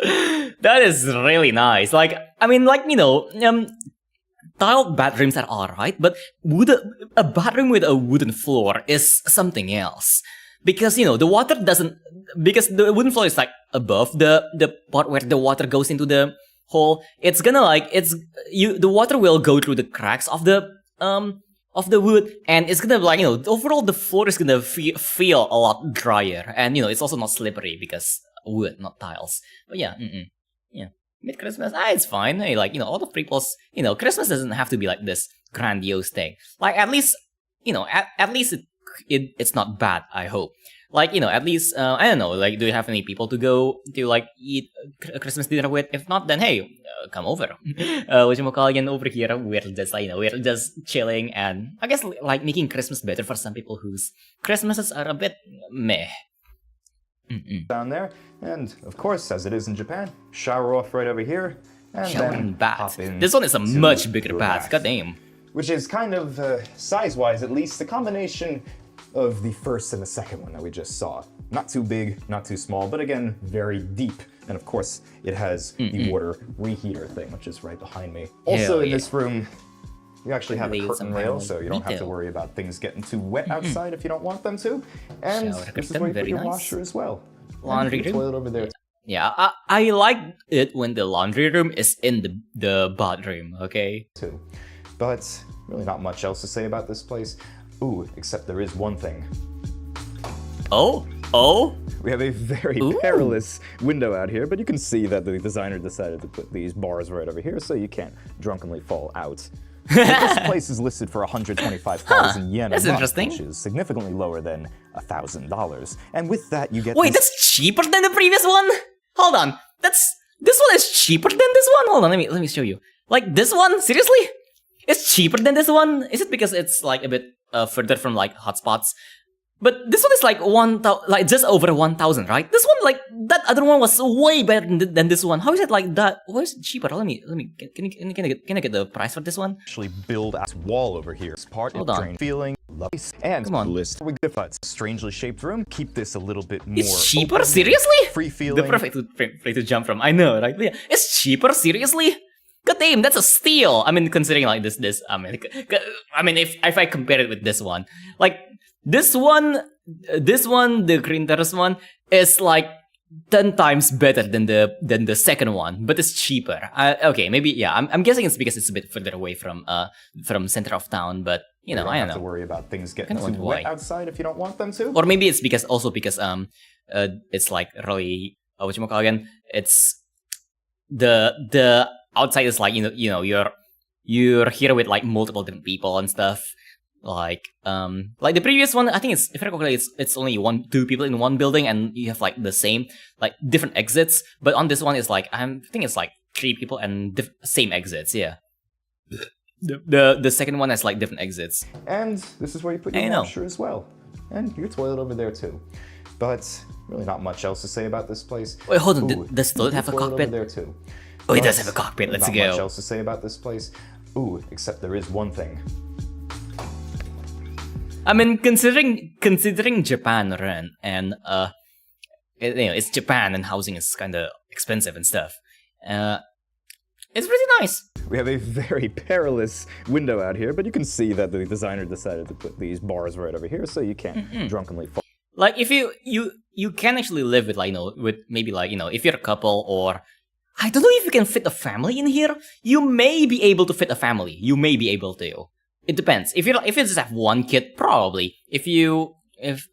That is really nice. Like, I mean, like, you know, tiled bathrooms are alright, but a bathroom with a wooden floor is something else. Because, you know, the water doesn't... Because the wooden floor is, like, above the part where the water goes into the hole. It's gonna, like... the water will go through the cracks of the wood, and it's gonna, like, you know, overall the floor is gonna feel a lot drier. And, you know, it's also not slippery because wood, not tiles. But yeah, yeah. Mid-Christmas, it's fine. Hey, like, you know, all the people's, you know, Christmas doesn't have to be like this grandiose thing. Like, at least, you know, at least it's not bad, I hope. Like, you know, at least, I don't know, like, do you have any people to go to, like, eat a Christmas dinner with? If not, then hey, come over. Whatchamacallit, over here, we're just, like, you know, we're just chilling and, I guess, like, making Christmas better for some people whose Christmases are a bit meh. Down there, and of course, as it is in Japan, shower off right over here, and shower then and bath. hop in. This one is a much bigger bath. God damn. Which is kind of size-wise, at least, the combination of the first and the second one that we just saw. Not too big, not too small, but again, very deep. And of course, it has the water reheater thing, which is right behind me. Also, in this room, you actually have a curtain rail, so you don't have to worry about things getting too wet outside if you don't want them to. And this is where you put your washer as well. Laundry room. Toilet over there. Yeah, I like it when the laundry room is in the bathroom, okay? Too. But really not much else to say about this place. Ooh, except there is one thing. Oh? We have a very perilous window out here, but you can see that the designer decided to put these bars right over here so you can't drunkenly fall out. This place is listed for 125,000 yen a month, which is significantly lower than $1,000. And with that, you get. Wait, that's cheaper than the previous one? Hold on, this one is cheaper than this one. Hold on, let me show you. Like this one, seriously? It's cheaper than this one? Is it because it's like a bit further from like hotspots? But this one is like just over 1,000, right? This one, like that other one was way better than this one. How is it like that? Why is it cheaper? Let me. Can I get the price for this one? Actually, build a wall over here. It's part of drain feeling, lovely, and list with a strangely shaped room. Keep this a little bit more. It's cheaper, seriously? Free feeling. The perfect place to jump from. I know, right? Yeah. It's cheaper, seriously? God damn, that's a steal. I mean, considering like this, if I compare it with this one, like this one, the Green Terrace one is like 10 times better than the second one, but it's cheaper. Okay, maybe yeah. I'm guessing it's because it's a bit further away from center of town, but you know, I don't know. To worry about things getting too wet outside if you don't want them to. Or maybe it's because it's like really whatchamacallit, it's the outside is like you're here with like multiple different people and stuff. Like the previous one, I think if I recall, it's only 2 people in one building, and you have like the same like different exits. But on this one, it's like I think it's like 3 people and same exits. Yeah. The second one has like different exits. And this is where you put your washer as well, and your toilet over there too. But really, not much else to say about this place. Wait, hold on. Does the toilet have a cockpit? Over there too. Oh, it does have a cockpit. Let's go. Not much else to say about this place. Ooh, except there is one thing. I mean, considering Japan rent and it's Japan and housing is kind of expensive and stuff. It's pretty nice. We have a very perilous window out here, but you can see that the designer decided to put these bars right over here so you can't drunkenly fall. Like if you can actually live with like with maybe like if you're a couple, or I don't know if you can fit a family in here. You may be able to fit a family. You may be able to. It depends. If you just have one kid, probably.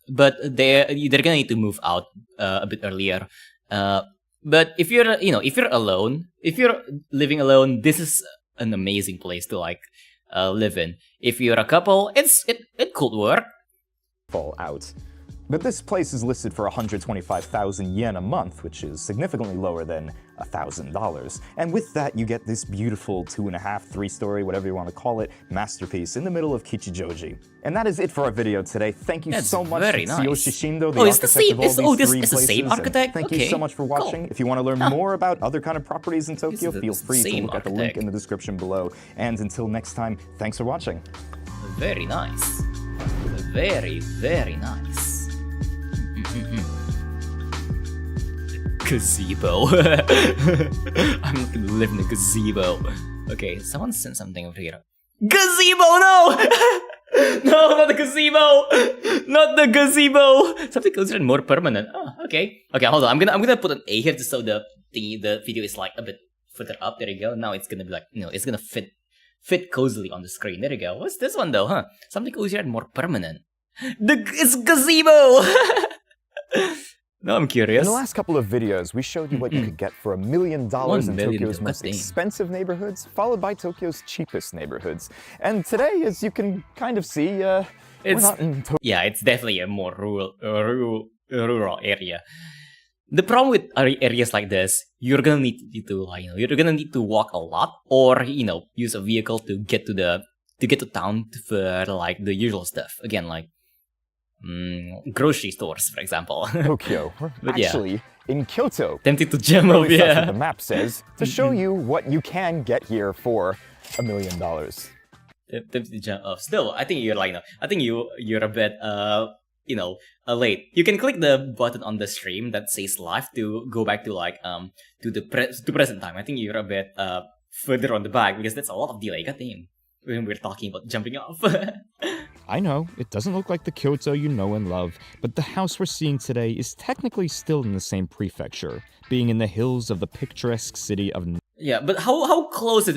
But they're gonna need to move out a bit earlier. But if you're alone, if you're living alone, this is an amazing place to like live in. If you're a couple, it could work. Fall out. But this place is listed for 125,000 yen a month, which is significantly lower than $1,000. And with that, you get this beautiful 2.5, 3-story, whatever you want to call it, masterpiece in the middle of Kichijoji. And that is it for our video today. Thank you so much to Tsuyoshi Shindo, the architect of all these 3 places. The same architect? Thank you so much for watching. If you want to learn more about other kind of properties in Tokyo, feel free to look at the link in the description below. And until next time, thanks for watching. Very nice. Very, very nice. Gazebo. I'm not gonna live in a gazebo. Okay, someone sent something over here. Gazebo, no! No, not the gazebo! Not the gazebo! Something considered more permanent. Oh, okay. Okay, hold on. I'm gonna put an A here just so the video is like a bit further up. There you go. Now it's gonna be like, it's gonna fit cozily on the screen. There you go. What's this one though, huh? Something considered more permanent. It's gazebo! No, I'm curious. In the last couple of videos, we showed you what you could get for $1 million in Tokyo's most expensive neighborhoods, folled by Tokyo's cheapest neighborhoods. And today, as you can kind of see, we're not in Tokyo. Yeah, it's definitely a more rural area. The problem with areas like this, you're gonna need to walk a lot, or use a vehicle to get to town for like the usual stuff. Again, like grocery stores, for example. Tokyo. Actually, in Kyoto. Tempted to jump over, yeah. That's what the map says, to show you what you can get here for $1 million. Tempted to jump off. Still, I think you're like, I think you're a bit, late. You can click the button on the stream that says live to go back to like, to present time. I think you're a bit, further on the back because that's a lot of delay. God damn. When we're talking about jumping off. I know, it doesn't look like the Kyoto you know and love, but the house we're seeing today is technically still in the same prefecture, being in the hills of the picturesque city of... Yeah, but how close is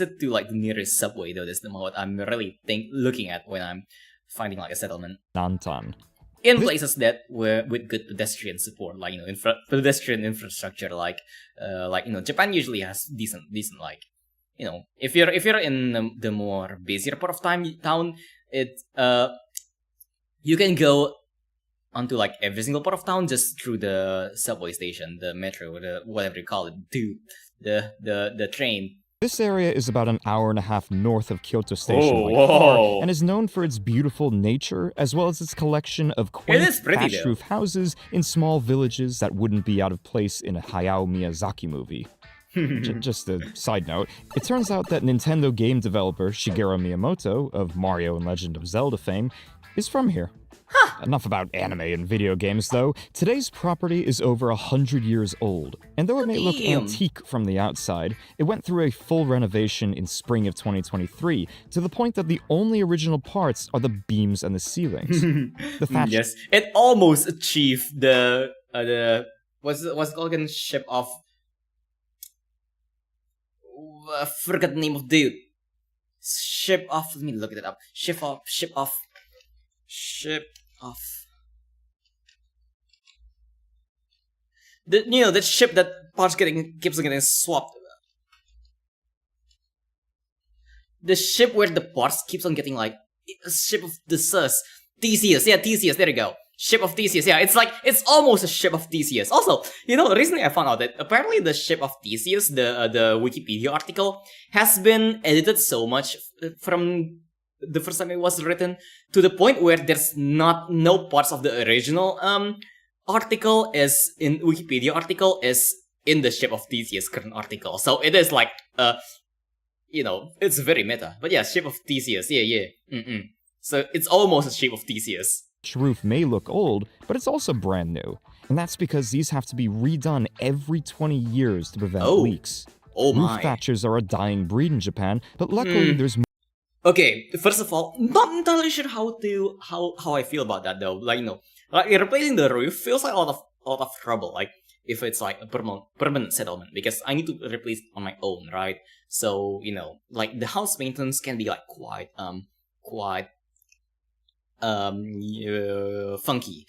it to like the nearest subway though? That's what I'm really looking at when I'm finding like a settlement. Nantan. In places that were with good pedestrian support, like pedestrian infrastructure, like Japan usually has decent like. If you're in the more busier part of town, you can go onto like every single part of town just through the subway station, the metro, whatever you call it, the train. This area is about an hour and a half north of Kyoto Station by car, and is known for its beautiful nature as well as its collection of quaint thatched roof houses in small villages that wouldn't be out of place in a Hayao Miyazaki movie. Just a side note, it turns out that Nintendo game developer Shigeru Miyamoto, of Mario and Legend of Zelda fame, is from here. Enough about anime and video games, though. Today's property is over 100 years old, and though it may look antique from the outside, it went through a full renovation in spring of 2023, to the point that the only original parts are the beams and the ceilings. The thatch. Yes, it almost achieved the what's it called again? Ship of I forgot the name of dude. Ship of. Let me look it up. Ship of. The ship that parts keeps getting swapped. The ship where the parts keeps on getting like a ship of Theseus. Theseus, yeah, Theseus. There you go. Ship of Theseus. Yeah, it's almost a ship of Theseus. Also, recently I found out that apparently the ship of Theseus, the Wikipedia article, has been edited so much from the first time it was written to the point where there's no parts of the original article is in Wikipedia article is in the ship of Theseus current article. So it is like it's very meta. But yeah, ship of Theseus. Yeah. So it's almost a ship of Theseus. Roof may look old, but it's also brand new. And that's because these have to be redone every 20 years to prevent leaks. Oh my. Roof thatchers are a dying breed in Japan, but luckily there's Okay, first of all, not entirely sure how I feel about that though. Like replacing the roof feels like a lot of trouble. Like if it's like a permanent settlement, because I need to replace it on my own, right? So like the house maintenance can be like quite funky.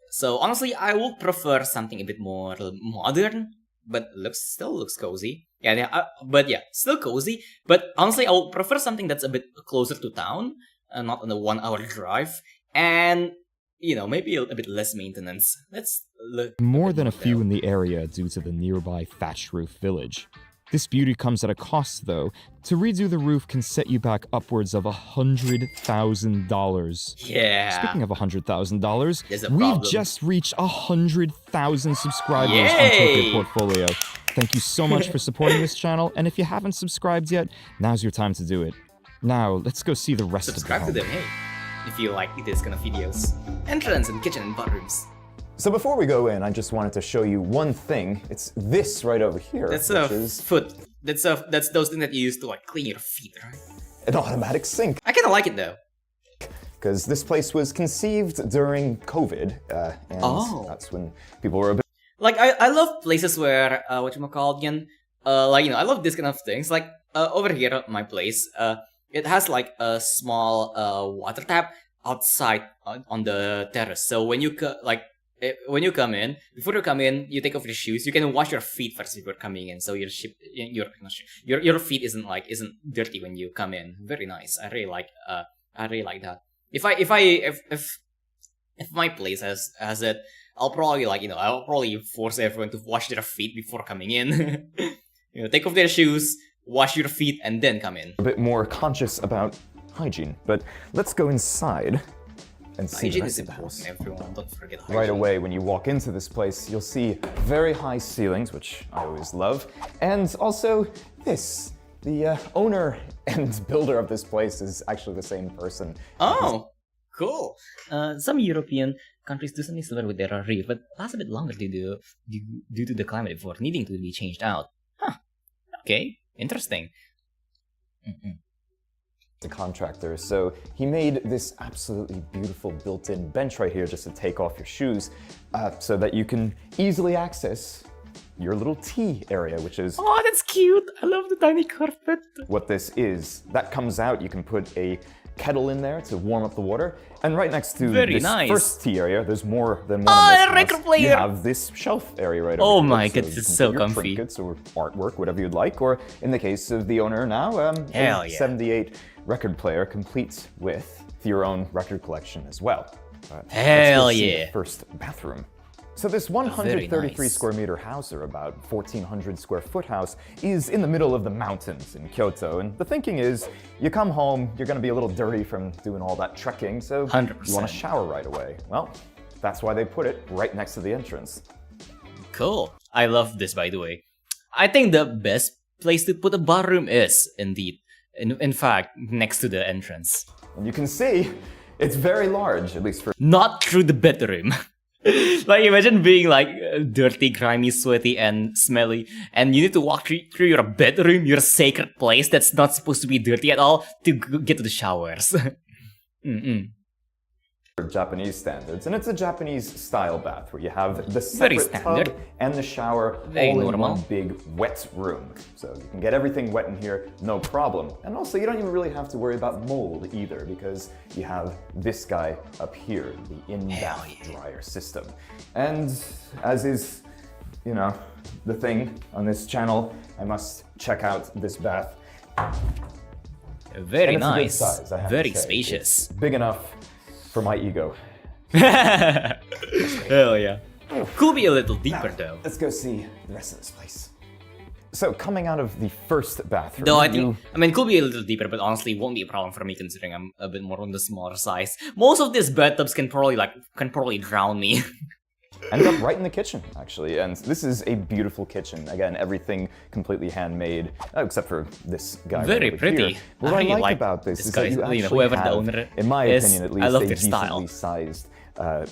So honestly, I would prefer something a bit more modern, but still looks cozy. But still cozy. But honestly, I would prefer something that's a bit closer to town, not on a 1 hour drive, and maybe a bit less maintenance. Let's look. More than a few in the area due to the nearby thatched roof village. This beauty comes at a cost, though. To redo the roof can set you back upwards of $100,000. Yeah. Speaking of $100,000, we've just reached 100,000 subscribers on Tokyo Portfolio. Thank you so much for supporting this channel, and if you haven't subscribed yet, now's your time to do it. Now, let's go see the rest of the home. Subscribe to them, hey, if you like this kind of videos. Entrance and kitchen and bathrooms. So before we go in, I just wanted to show you one thing. It's this right over here. That's foot. That's those things that you use to like clean your feet, right? An automatic sink. I kind of like it though. Because this place was conceived during COVID, and that's when people were a bit. Like I love places where I love this kind of things. Like over here at my place, it has like a small water tap outside on the terrace. So when you come in, before you come in, you take off your shoes. You can wash your feet first before coming in, so your feet isn't dirty when you come in. Very nice. I really like that. If my place has it, I'll probably force everyone to wash their feet before coming in. Take off their shoes, wash your feet, and then come in. A bit more conscious about hygiene, but let's go inside. And see hygiene is important, everyone. Don't forget hygiene. Right away, when you walk into this place, you'll see very high ceilings, which I always love, and also this. The owner and builder of this place is actually the same person. Oh, cool. Some European countries do something similar with their roof, but lasts a bit longer due to the climate before needing to be changed out. Huh. Okay. Interesting. The contractor, so he made this absolutely beautiful built-in bench right here just to take off your shoes so that you can easily access your little tea area, which is... Oh, that's cute! I love the tiny carpet! What this is, that comes out, you can put a kettle in there to warm up the water, and right next to this first tea area, there's more than one a record player! You have this shelf area right over here. Oh my god, it's so comfy. Trinkets or artwork, whatever you'd like, or in the case of the owner now, Hell yeah. 78 record player complete with your own record collection as well. Hell yeah. The first bathroom. So this 133 square meter house, or about 1,400 square foot house, is in the middle of the mountains in Kyoto. And the thinking is, you come home, you're going to be a little dirty from doing all that trekking, so 100%. You want to shower right away. Well, that's why they put it right next to the entrance. Cool. I love this, by the way. I think the best place to put a bathroom is, indeed, in fact, next to the entrance. And you can see, It's very large, at least for... Not through the bedroom. Like, imagine being like dirty, grimy, sweaty, and smelly, and you need to walk through your bedroom, your sacred place that's not supposed to be dirty at all, to get to the showers. Japanese standards, and it's a Japanese style bath where you have the separate tub and the shower all in one big wet room. So you can get everything wet in here, no problem. And also you don't even really have to worry about mold either, because you have this guy up here, the in-bath dryer system. And as is, you know, the thing on this channel, I must check out this bath. Very nice, very spacious. It's big enough for my ego. Hell yeah. Could be a little deeper though. Let's go see the rest of this place. So coming out of the first bathroom... Though I mean, could be a little deeper, but honestly won't be a problem for me considering I'm a bit more on the smaller size. Most of these bathtubs can probably drown me. End up right in the kitchen, actually, and this is a beautiful kitchen. Again, everything completely handmade, except for this guy. Very pretty. Here. What I really like about this is that you actually whoever have, the owner in my opinion at least, I love a their decently sized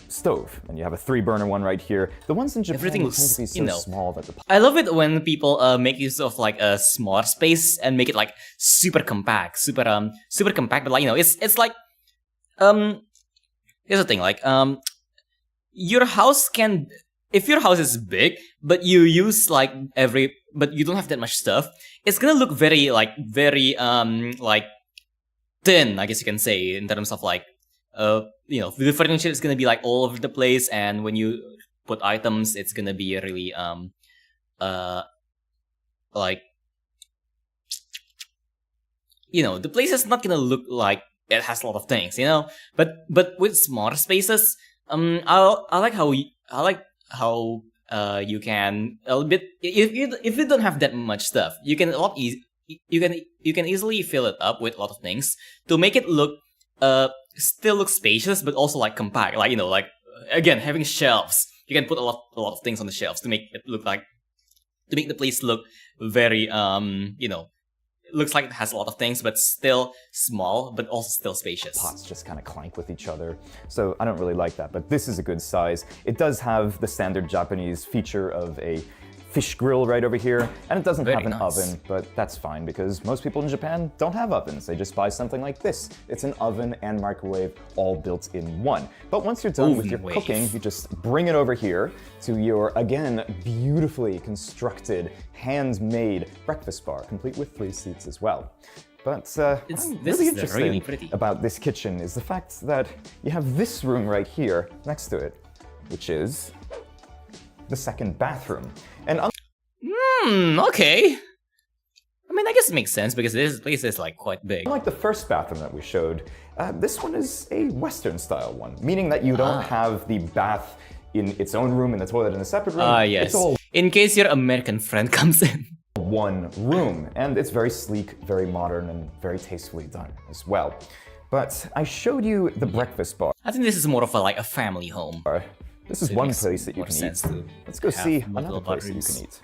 stove, and you have a 3-burner one right here. The ones in Japan Everything tend looks, to be so small that the... I love it when people make use of like a small space and make it like super compact, super compact. But like, you know, it's like here's the thing, like your house can. If your house is big, but you use like but you don't have that much stuff, it's gonna look very like thin, I guess you can say, in terms of like, you know, the furniture is gonna be like all over the place, and when you put items, it's gonna be really like, you know, the place is not gonna look like it has a lot of things, you know. But with smaller spaces, I like how you can a bit, if you don't have that much stuff, you can you can easily fill it up with a lot of things to make it look still look spacious but also like compact, like, you know, like again having shelves. You can put a lot of things on the shelves to make it look like, to make the place look very you know, looks like it has a lot of things, but still small, but also still spacious. Pots just kind of clank with each other, so I don't really like that, but this is a good size. It does have the standard Japanese feature of a fish grill right over here, and it doesn't have an oven, but that's fine because most people in Japan don't have ovens. They just buy something like this. It's an oven and microwave all built in one. But once you're done with your cooking, you just bring it over here to your, again, beautifully constructed, handmade breakfast bar, complete with 3 seats as well. But what's really interesting about this kitchen is the fact that you have this room right here next to it, which is the second bathroom. And okay. I mean, I guess it makes sense because this place is like quite big. Unlike the first bathroom that we showed, this one is a Western style one, meaning that you don't have the bath in its own room and the toilet in a separate room. Yes. It's all in case your American friend comes in. One room, and it's very sleek, very modern, and very tastefully done as well. But I showed you the breakfast bar. I think this is more of a family home. This is one place that you can eat. Let's go see another place that you can eat.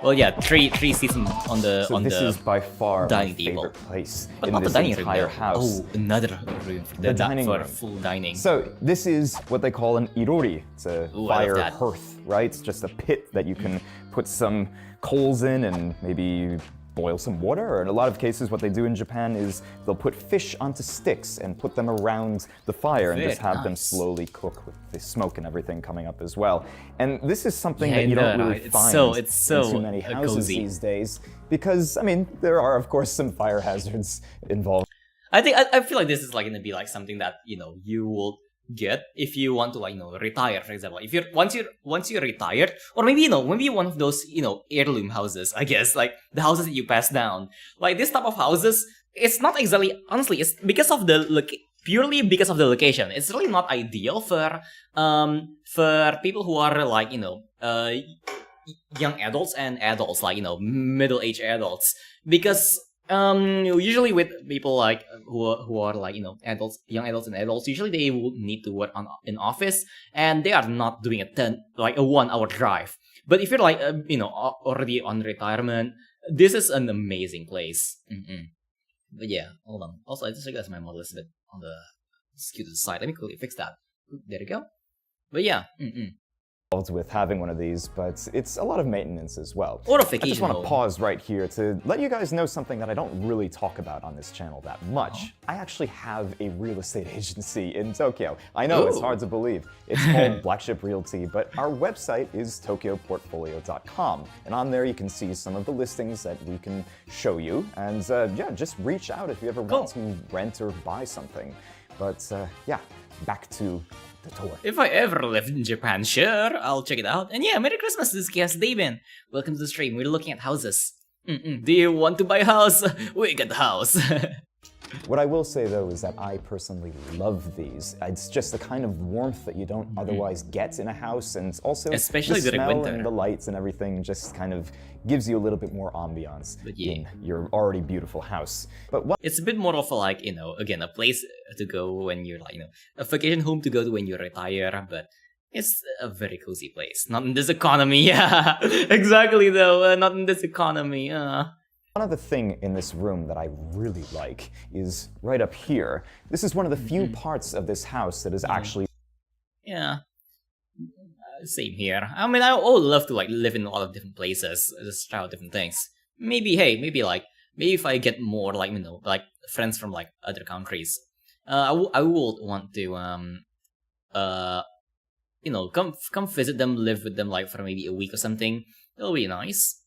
Well, yeah, three seats on the this is by far dining my table. favorite place But in not this the dining entire room, house. Oh, another room for the dining for room. full dining. So this is what they call an irori. It's a fire that. hearth, right? It's just a pit that you can put some coals in and maybe boil some water. Or in a lot of cases, what they do in Japan is they'll put fish onto sticks and put them around the fire and just have them slowly cook with the smoke and everything coming up as well. And this is something that you don't really find in too many houses these days, because I mean there are of course some fire hazards involved. I feel like this is like gonna be like something that, you know, you will get if you want to, like, you know, retire, for example. If you're once you're retired, or maybe, you know, maybe one of those, you know, heirloom houses, I guess, like the houses that you pass down, like this type of houses. It's not exactly, honestly, it's because of the purely because of the location. It's really not ideal for people who are like, you know, young adults and adults, like, you know, middle-aged adults, because usually with people like who are like, you know, adults, young adults and adults, usually they will need to work in office, and they are not doing a 1-hour drive. But if you're like you know, already on retirement, this is an amazing place. But yeah, hold on. Also, I just realized my model is a bit on the skewed to the side. Let me quickly fix that. There we go. But yeah. With having one of these, but it's a lot of maintenance as well. Or a I just vacation want to home. pause right here to let you guys know something that I don't really talk about on this channel that much. I actually have a real estate agency in Tokyo. I know it's hard to believe. It's called Black Ship Realty, but our website is tokyoportfolio.com, and on there you can see some of the listings that we can show you, and yeah, just reach out if you ever want to rent or buy something. But yeah, back to the tour. If I ever live in Japan, sure, I'll check it out. And yeah, Merry Christmas, this is Chaos David. Welcome to the stream. We're looking at houses. Do you want to buy a house? We got the house. What I will say though is that I personally love these. It's just the kind of warmth that you don't otherwise get in a house, and also especially the during smell winter. and the lights and everything just kind of gives you a little bit more ambiance in your already beautiful house. But what it's a bit more of a, like, you know, again, a place to go when you're, like, you know, a vacation home to go to when you retire, but it's a very cozy place. Not in this economy, yeah. Exactly though, not in this economy, One other thing in this room that I really like is right up here. This is one of the few parts of this house that is actually... Yeah. Same here. I mean, I would love to, like, live in a lot of different places, just try out different things. Maybe, hey, maybe if I get more, like, you know, like, friends from, like, other countries, I would want to, you know, come visit them, live with them, like, for maybe a week or something. It'll be nice.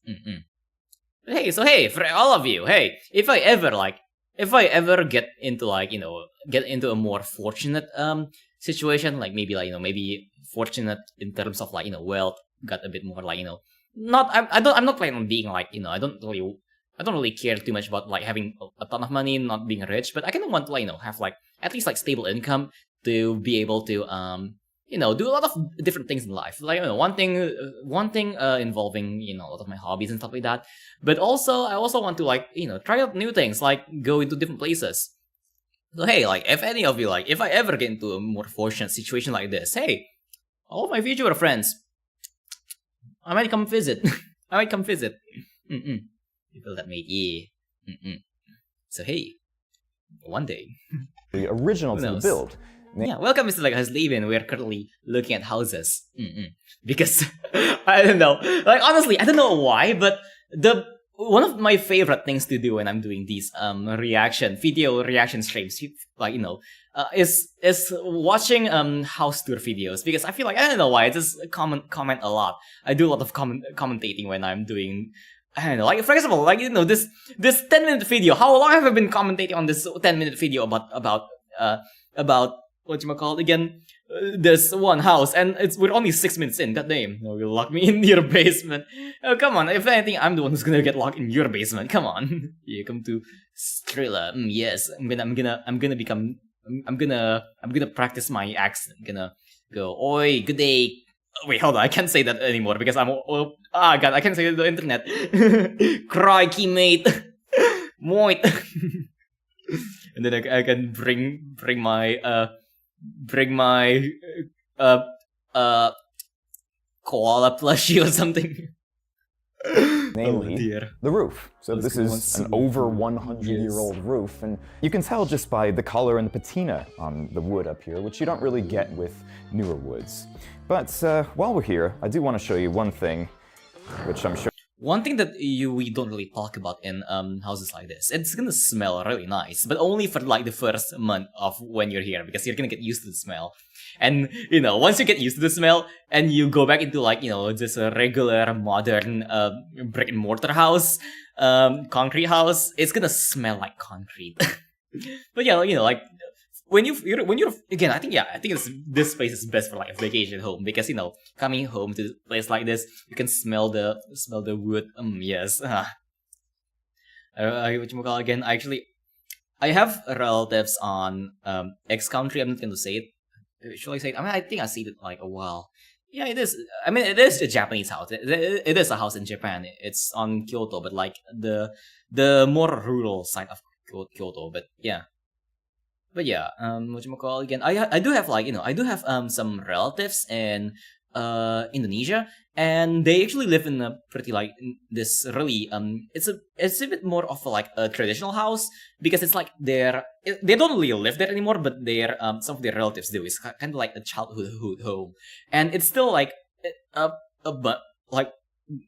Hey, so hey, for all of you, hey, if I ever get into, like, you know, get into a more fortunate situation, like maybe, like, you know, maybe fortunate in terms of, like, you know, wealth, got a bit more, like, you know, I'm not planning on being, like, you know, I don't really care too much about, like, having a ton of money, not being rich, but I kind of want to, like, you know, have, like, at least, like, stable income to be able to you know, do a lot of different things in life. Like, you know, one thing involving, you know, a lot of my hobbies and stuff like that. But also, I also want to, like, you know, try out new things, like go into different places. So hey, like, if any of you, like, if I ever get into a more fortunate situation like this, hey, all of my Vtuber friends, I might come visit. I might come visit. People that made So hey, one day. The original to the build. Yeah, welcome, Mr. Like Hasleven. We are currently looking at houses. Because I don't know. Like, honestly, I don't know why, but one of my favorite things to do when I'm doing these video reaction streams, like, you know, is watching house tour videos, because I feel like, I don't know why, I just comment a lot. I do a lot of commentating when I'm doing, I don't know, like, for example, like, you know, this 10-minute video. How long have I been commentating on this 10-minute video about whatchamacallit again? There's one house, and we're only 6 minutes in. God damn, no, you'll lock me in your basement. Oh, come on, if anything, I'm the one who's gonna get locked in your basement. Come on. You come to Strela. Yes, I'm gonna practice my accent. I'm gonna go, oi, good day. Oh, wait, hold on, I can't say that anymore because I'm, God, I can't say it on the internet. Crikey, mate. Moit. And then I can bring my koala plushie or something. Namely, the roof. So this is an over 100-year-old roof, and you can tell just by the color and the patina on the wood up here, which you don't really get with newer woods. But while we're here, I do want to show you one thing, which I'm sure... One thing that we don't really talk about in houses like this, it's gonna smell really nice, but only for, like, the first month of when you're here, because you're gonna get used to the smell. And, you know, once you get used to the smell, and you go back into, like, you know, just a regular modern brick and mortar house, concrete house, it's gonna smell like concrete. But yeah, you know, like, when you're again, I think this place is best for, like, a vacation home, because, you know, coming home to a place like this, you can smell the wood. Yes. Whatchamacallit again? I have relatives on X country. I'm not gonna say it. Should I say it? I mean, I think I see it, like, a while. Yeah, it is. I mean, it is a Japanese house. It is a house in Japan. It's on Kyoto, but, like, the more rural side of Kyoto. But yeah. But yeah, whatchamacallit again? I do have, like, you know, I do have some relatives in Indonesia, and they actually live in a pretty like this really it's a bit more of like a traditional house, because it's like they don't really live there anymore, but their some of their relatives do. It's kind of like a childhood home, and it's still like but like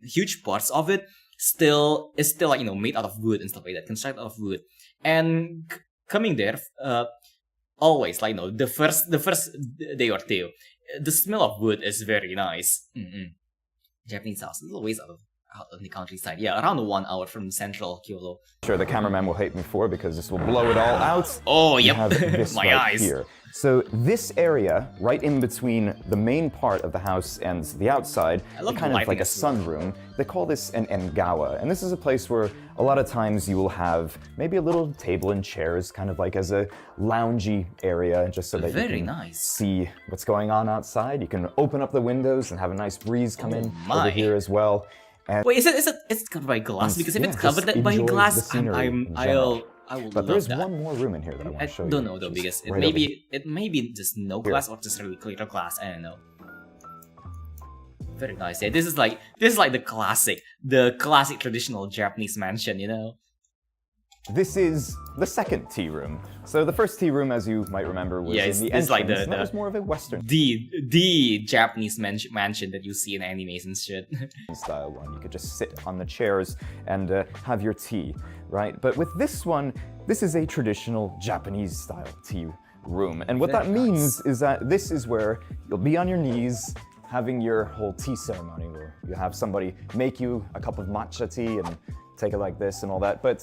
huge parts of it is still like made out of wood and stuff like that, constructed out of wood. And coming there always like the first day or two, the smell of wood is very nice. Japanese house, a little ways out on the countryside. Yeah, around 1 hour from central Kyoto. Sure, the cameraman will hate me for, because this will blow it all out. Oh, yep. You have this My right eyes. here. So this area, right in between the main part of the house and the outside, kind of like a sunroom, they call this an engawa. And this is a place where a lot of times you will have maybe a little table and chairs, kind of like as a loungy area, just so that you can see what's going on outside. You can open up the windows and have a nice breeze come in over here as well. And wait, it's covered by glass? Because if it's covered by glass, I will but love there's that. one more room in here that I want to show you. I don't know though, because it may be just no glass or just really clear glass. I don't know. Very nice. Yeah, this is like the classic traditional Japanese mansion, This is the second tea room. So the first tea room, as you might remember, was in the entrance, like and that was more of a Western the Japanese mansion that you see in animes and shit. Style one. You could just sit on the chairs and have your tea, right? But with this one, this is a traditional Japanese style tea room. And what that means is that this is where you'll be on your knees having your whole tea ceremony, where you have somebody make you a cup of matcha tea and take it like this and all that. But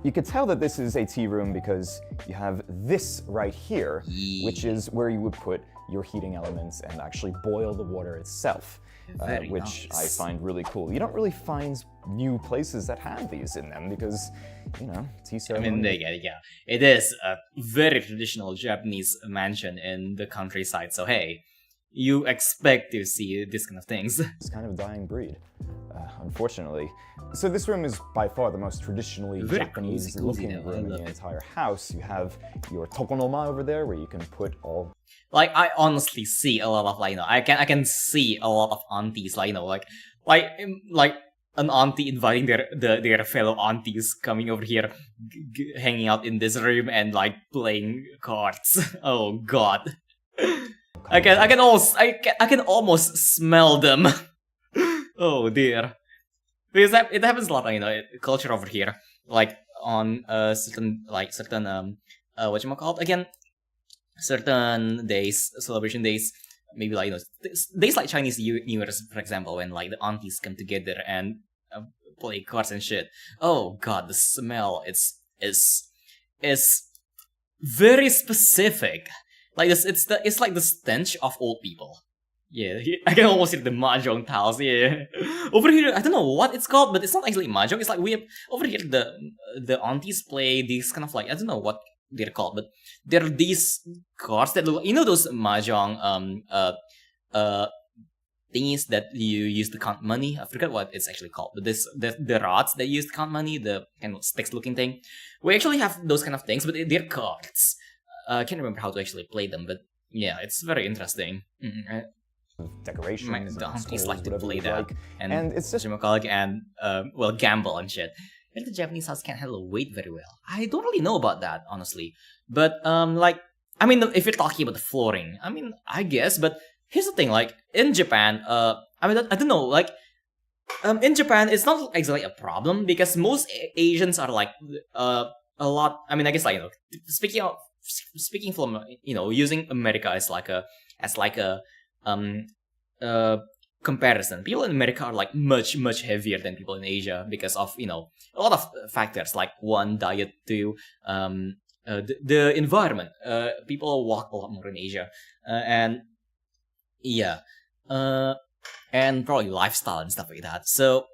you could tell that this is a tea room because you have this right here, which is where you would put your heating elements and actually boil the water itself, which I find really cool. You don't really find new places that have these in them because, tea ceremony. I mean, yeah, it is a very traditional Japanese mansion in the countryside. So hey, you expect to see this kind of things. It's kind of a dying breed, unfortunately. So this room is by far the most traditionally Japanese-looking room in the entire house. You have your tokonoma over there, where you can put all. Like I honestly see a lot of I can see a lot of aunties like an auntie inviting their fellow aunties coming over here, hanging out in this room and like playing cards. Oh god. I can almost smell them. Oh dear. Because it happens a lot, culture over here. Like on certain whatchamacallit again? Certain days, celebration days, maybe days like Chinese New Year's, for example, when like the aunties come together and play cards and shit. Oh god, the smell is very specific. Like this, it's like the stench of old people. Yeah, I can almost hear the mahjong tiles. Yeah, over here I don't know what it's called, but it's not actually mahjong. It's like we have over here the aunties play these kind of I don't know what they're called, but there are these cards that look, those mahjong thingies that you use to count money. I forgot what it's actually called, but the rods that you use to count money, the kind of sticks looking thing. We actually have those kind of things, but they're cards. I can't remember how to actually play them, but yeah, it's very interesting. Decorations. The aunties like to play that, like. And it's just gamble and shit. But the Japanese house can't handle weight very well. I don't really know about that, honestly. But if you're talking about the flooring, I guess. But here's the thing, in Japan, I don't know, in Japan, it's not exactly a problem because most Asians are a lot. I guess speaking from using America as a comparison, people in America are much heavier than people in Asia because of a lot of factors, like one, diet, two, the environment. People walk a lot more in Asia, and yeah, and probably lifestyle and stuff like that. So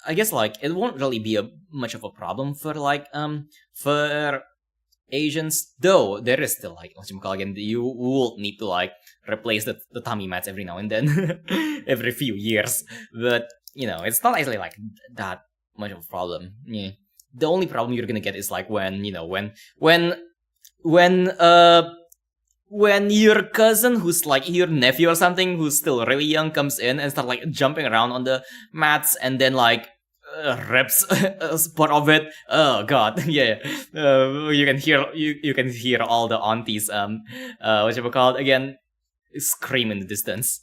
I guess it won't really be much of a problem for for Asians, though there is still again, you will need to replace the tummy mats every now and then, every few years. But it's not actually that much of a problem. Yeah. The only problem you're gonna get is when when your cousin who's like your nephew or something who's still really young comes in and start like jumping around on the mats and then like rips a spot of it. Oh god, yeah. You can hear all the aunties whatchamacallit again scream in the distance.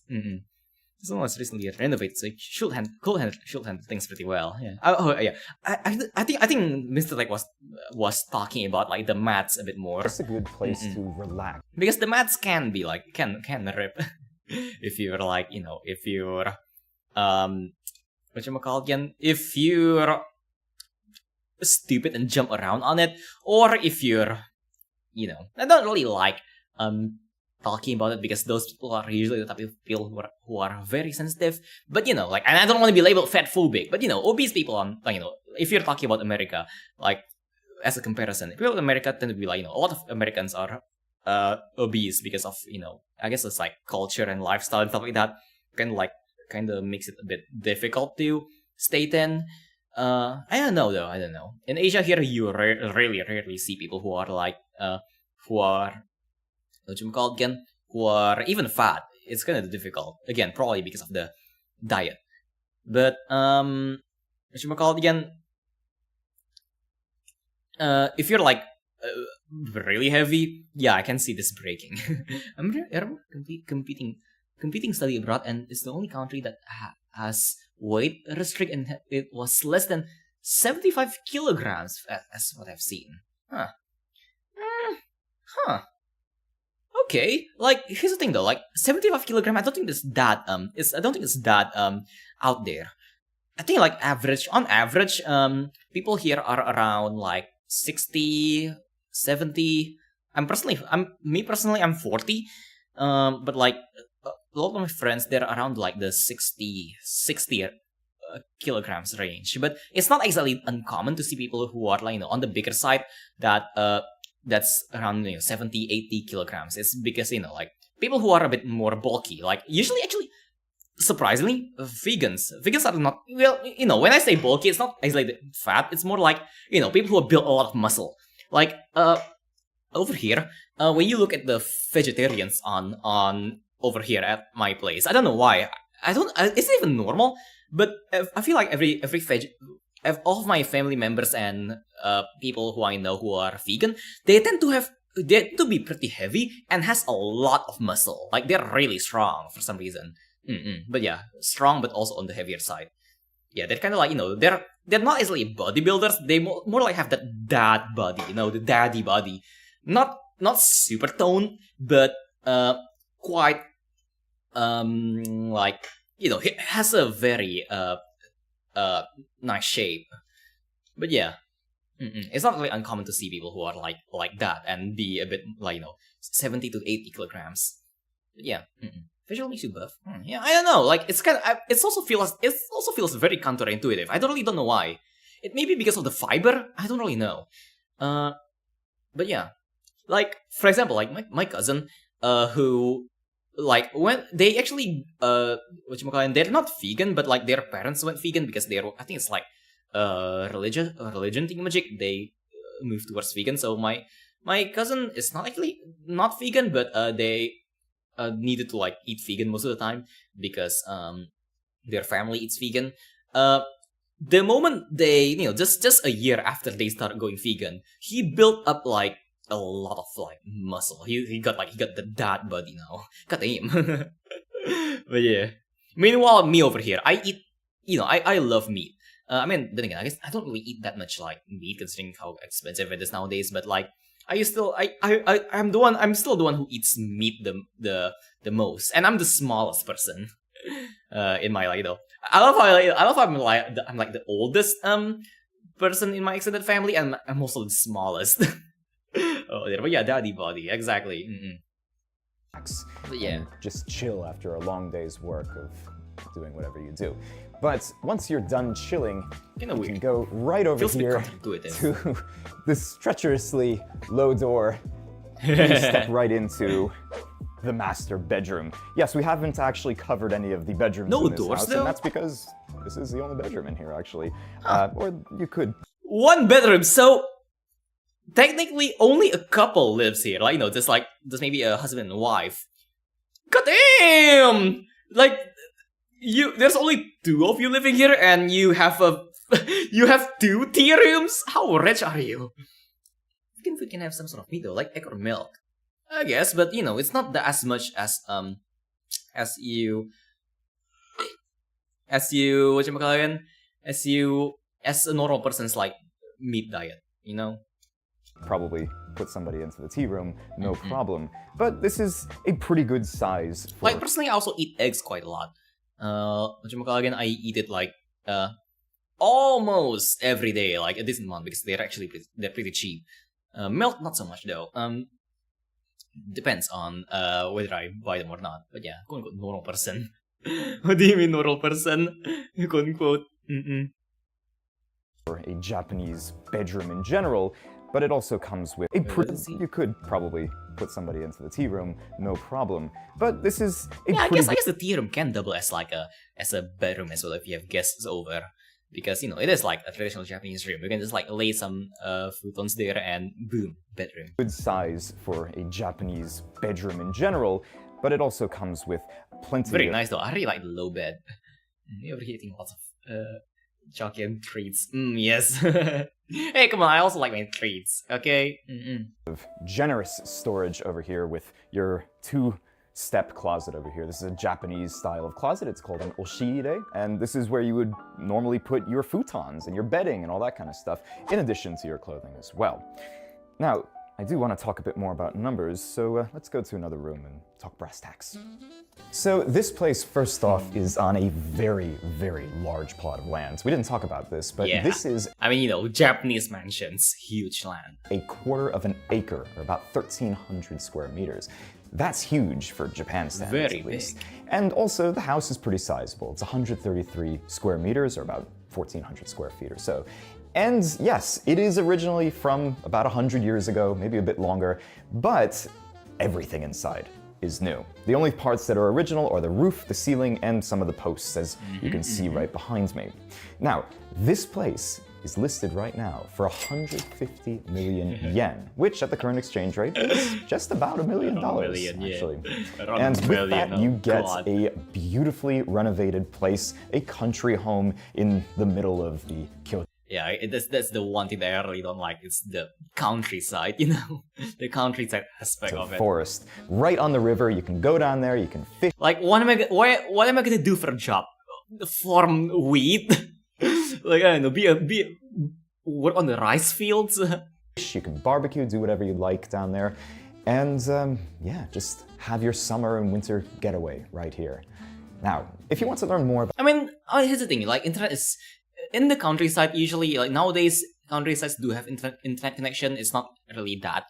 Someone was recently renovated, so should handle things pretty well. Yeah. Yeah. I think Mr. Like was talking about like the mats a bit more. It's a good place to relax because the mats can be like can rip if you're like if you're whatchamacallit again, if you're stupid and jump around on it, or if you're I don't really like talking about it because those people are usually the type of people who are very sensitive. But like, and I don't want to be labeled fat phobic, but obese people on if you're talking about America, like as a comparison, people in America tend to be like a lot of Americans are obese because of I guess it's like culture and lifestyle and stuff like that. Kind of makes it a bit difficult to stay thin. I don't know though. I don't know. In Asia here, you really rarely see people who are like who are whatchamacallit again, who are even fat. It's kind of difficult. Again, probably because of the diet. But whatchamacallit again, if you're like really heavy, yeah, I can see this breaking. I'm competing study abroad, and it's the only country that has weight restrict, and it was less than 75 kilograms, as what I've seen. Okay, like here's the thing though, like 75 kilograms, I don't think it's that out there. I think like on average, people here are around like 60, 70. I'm 40. But like a lot of my friends, they're around like the 60 kilograms range. But it's not exactly uncommon to see people who are like on the bigger side that's around 70, 80 kilograms. It's because like people who are a bit more bulky, like usually actually surprisingly vegans are not, well, when I say bulky, it's not exactly fat, it's more like people who have built a lot of muscle. Like over here, when you look at the vegetarians on over here at my place, I don't know why, it's not even normal, but I feel like all of my family members and people who I know who are vegan, they tend to be pretty heavy and has a lot of muscle. Like they're really strong for some reason. But yeah, strong but also on the heavier side. Yeah, they're kind of like they're not easily bodybuilders. They more like have that dad body, the daddy body. Not super toned, but quite like it has a very nice shape. But yeah, it's not really uncommon to see people who are like that and be a bit like 70 to 80 kilograms. But yeah, visual makes you buff. Yeah, I don't know. Like it's kind of it also feels very counterintuitive. I don't know why. It may be because of the fiber. I don't really know. But yeah, like for example, like my cousin, who like when they actually they're not vegan, but like their parents went vegan because I think it's like religion thingamajig. They moved towards vegan. So my cousin is not vegan, but they needed to like eat vegan most of the time because their family eats vegan. The moment they just a year after they started going vegan, he built up like a lot of like muscle. He got the dad body now. Got him. But yeah. Meanwhile, me over here, I eat. I love meat. I mean, then again, I guess I don't really eat that much like meat considering how expensive it is nowadays. But like, I'm still the one who eats meat the most, and I'm the smallest person in my I love how I'm like the oldest person in my extended family, and I'm also the smallest. Oh, yeah, but yeah, daddy body, exactly. But yeah, and just chill after a long day's work of doing whatever you do. But once you're done chilling, you can go right over here to this treacherously low door. You step right into the master bedroom. Yes, we haven't actually covered any of the bedrooms in this house, and that's because this is the only bedroom in here, actually. Or you could... One bedroom, so... technically only a couple lives here. Like, you know, just maybe a husband and wife. God damn! Like, there's only 2 of you living here, and you have you have 2 tea rooms? How rich are you? We can have some sort of meat though, like egg or milk. I guess, but you know, it's not as much as you whatchamacallit, as a normal person's like meat diet, you know? Probably put somebody into the tea room, no problem. But this is a pretty good size for... Like, personally, I also eat eggs quite a lot. Whatchamacallit, I eat it like, almost every day, like a decent amount, because they're pretty cheap. Milk, not so much though. Depends on whether I buy them or not. But yeah, quote unquote normal person. What do you mean normal person? Quote unquote. For a Japanese bedroom in general, but it also comes with a pretty... You could probably put somebody into the tea room, no problem. But this is a I guess the tea room can double as like a bedroom as well if you have guests over. Because, you know, it is like a traditional Japanese room. You can just like lay some futons there and boom, bedroom. Good size for a Japanese bedroom in general, but it also comes with plenty Very nice though. I really like the low bed. You're eating lots of chocolate and treats. Yes. Hey, come on, I also like my treats, okay? Of generous storage over here with your 2-step closet over here. This is a Japanese style of closet. It's called an oshiire, and this is where you would normally put your futons and your bedding and all that kind of stuff, in addition to your clothing as well. Now, I do want to talk a bit more about numbers, so let's go to another room and talk brass tacks. So this place, first off, is on a very, very large plot of land. We didn't talk about this, but this is... I mean, you know, Japanese mansions, huge land. 1/4 of an acre, or about 1,300 square meters. That's huge for Japan standards, Very at least. big. And also, the house is pretty sizable. It's 133 square meters, or about 1,400 square feet or so. And yes, it is originally from about 100 years ago, maybe a bit longer, but everything inside is new. The only parts that are original are the roof, the ceiling, and some of the posts, as you can see right behind me. Now, this place is listed right now for 150 million yen, which at the current exchange rate is just about $1 million, actually. And with that, you get a beautifully renovated place, a country home in the middle of the Kyoto. Yeah, that's the one thing that I really don't like. It's the countryside, you know? The countryside aspect of it. Forest. Right on the river, you can go down there, you can fish. Like, what am I gonna do for a job? Farm wheat? Like, I don't know, work on the rice fields? You can barbecue, do whatever you like down there. And, yeah, just have your summer and winter getaway right here. Now, if you want to learn more about... I mean, here's the thing, like, internet is... In the countryside, usually, like, nowadays, countrysides do have internet connection. It's not really that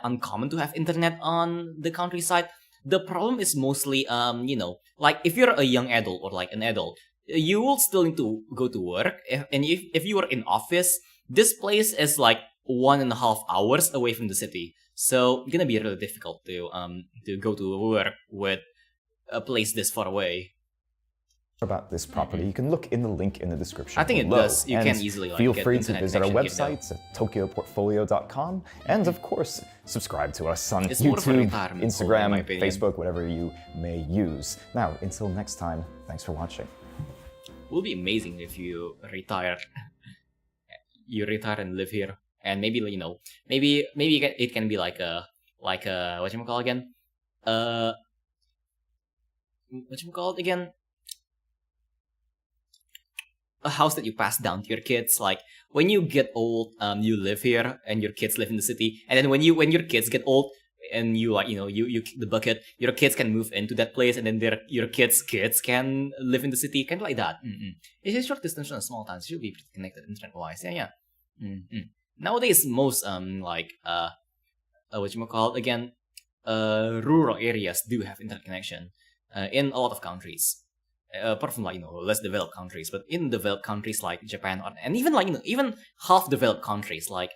uncommon to have internet on the countryside. The problem is mostly, you know, like, if you're a young adult or, like, an adult, you will still need to go to work. And if you are in office, this place is, like, 1.5 hours away from the city. So, it's gonna be really difficult to go to work with a place this far away. About this property, you can look in the link in the description. I think below. it does. You can easily like, feel get free to visit our connection, websites at tokyoportfolio.com, and of course, subscribe to us on YouTube, Instagram, Facebook, whatever you may use. Now, until next time, thanks for watching. It would be amazing if you retire. You retire and live here, and maybe, you know, maybe it can be like a whatchamacallit again? Whatchamacallit again? A house that you pass down to your kids. Like, when you get old, you live here and your kids live in the city. And then when your kids get old and you, like, you know, you kick the bucket, your kids can move into that place, and then your kids can live in the city, kind of like that. It's a short distance from a small town, so you'll be pretty connected internet wise. Yeah. Nowadays, most whatchamacallit again, rural areas do have internet connection in a lot of countries. Apart from, like, you know, less developed countries, but in developed countries like Japan, and even, like, you know, even half developed countries like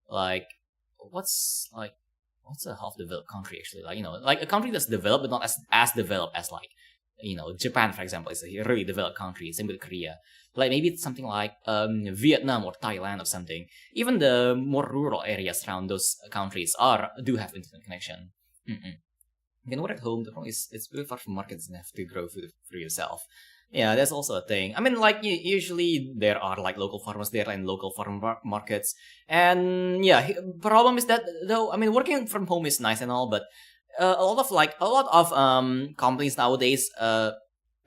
what's a half developed country actually? Like, you know, like a country that's developed but not as developed as like Japan, for example, is a really developed country. Same with Korea. Like maybe it's something like Vietnam or Thailand or something. Even the more rural areas around those countries do have internet connection. You can work at home. The problem is it's really far from markets and have to grow food for yourself. Yeah, that's also a thing. I mean, like usually there are like local farmers there and local farm markets. And yeah, problem is that though. I mean, working from home is nice and all, but a lot of companies nowadays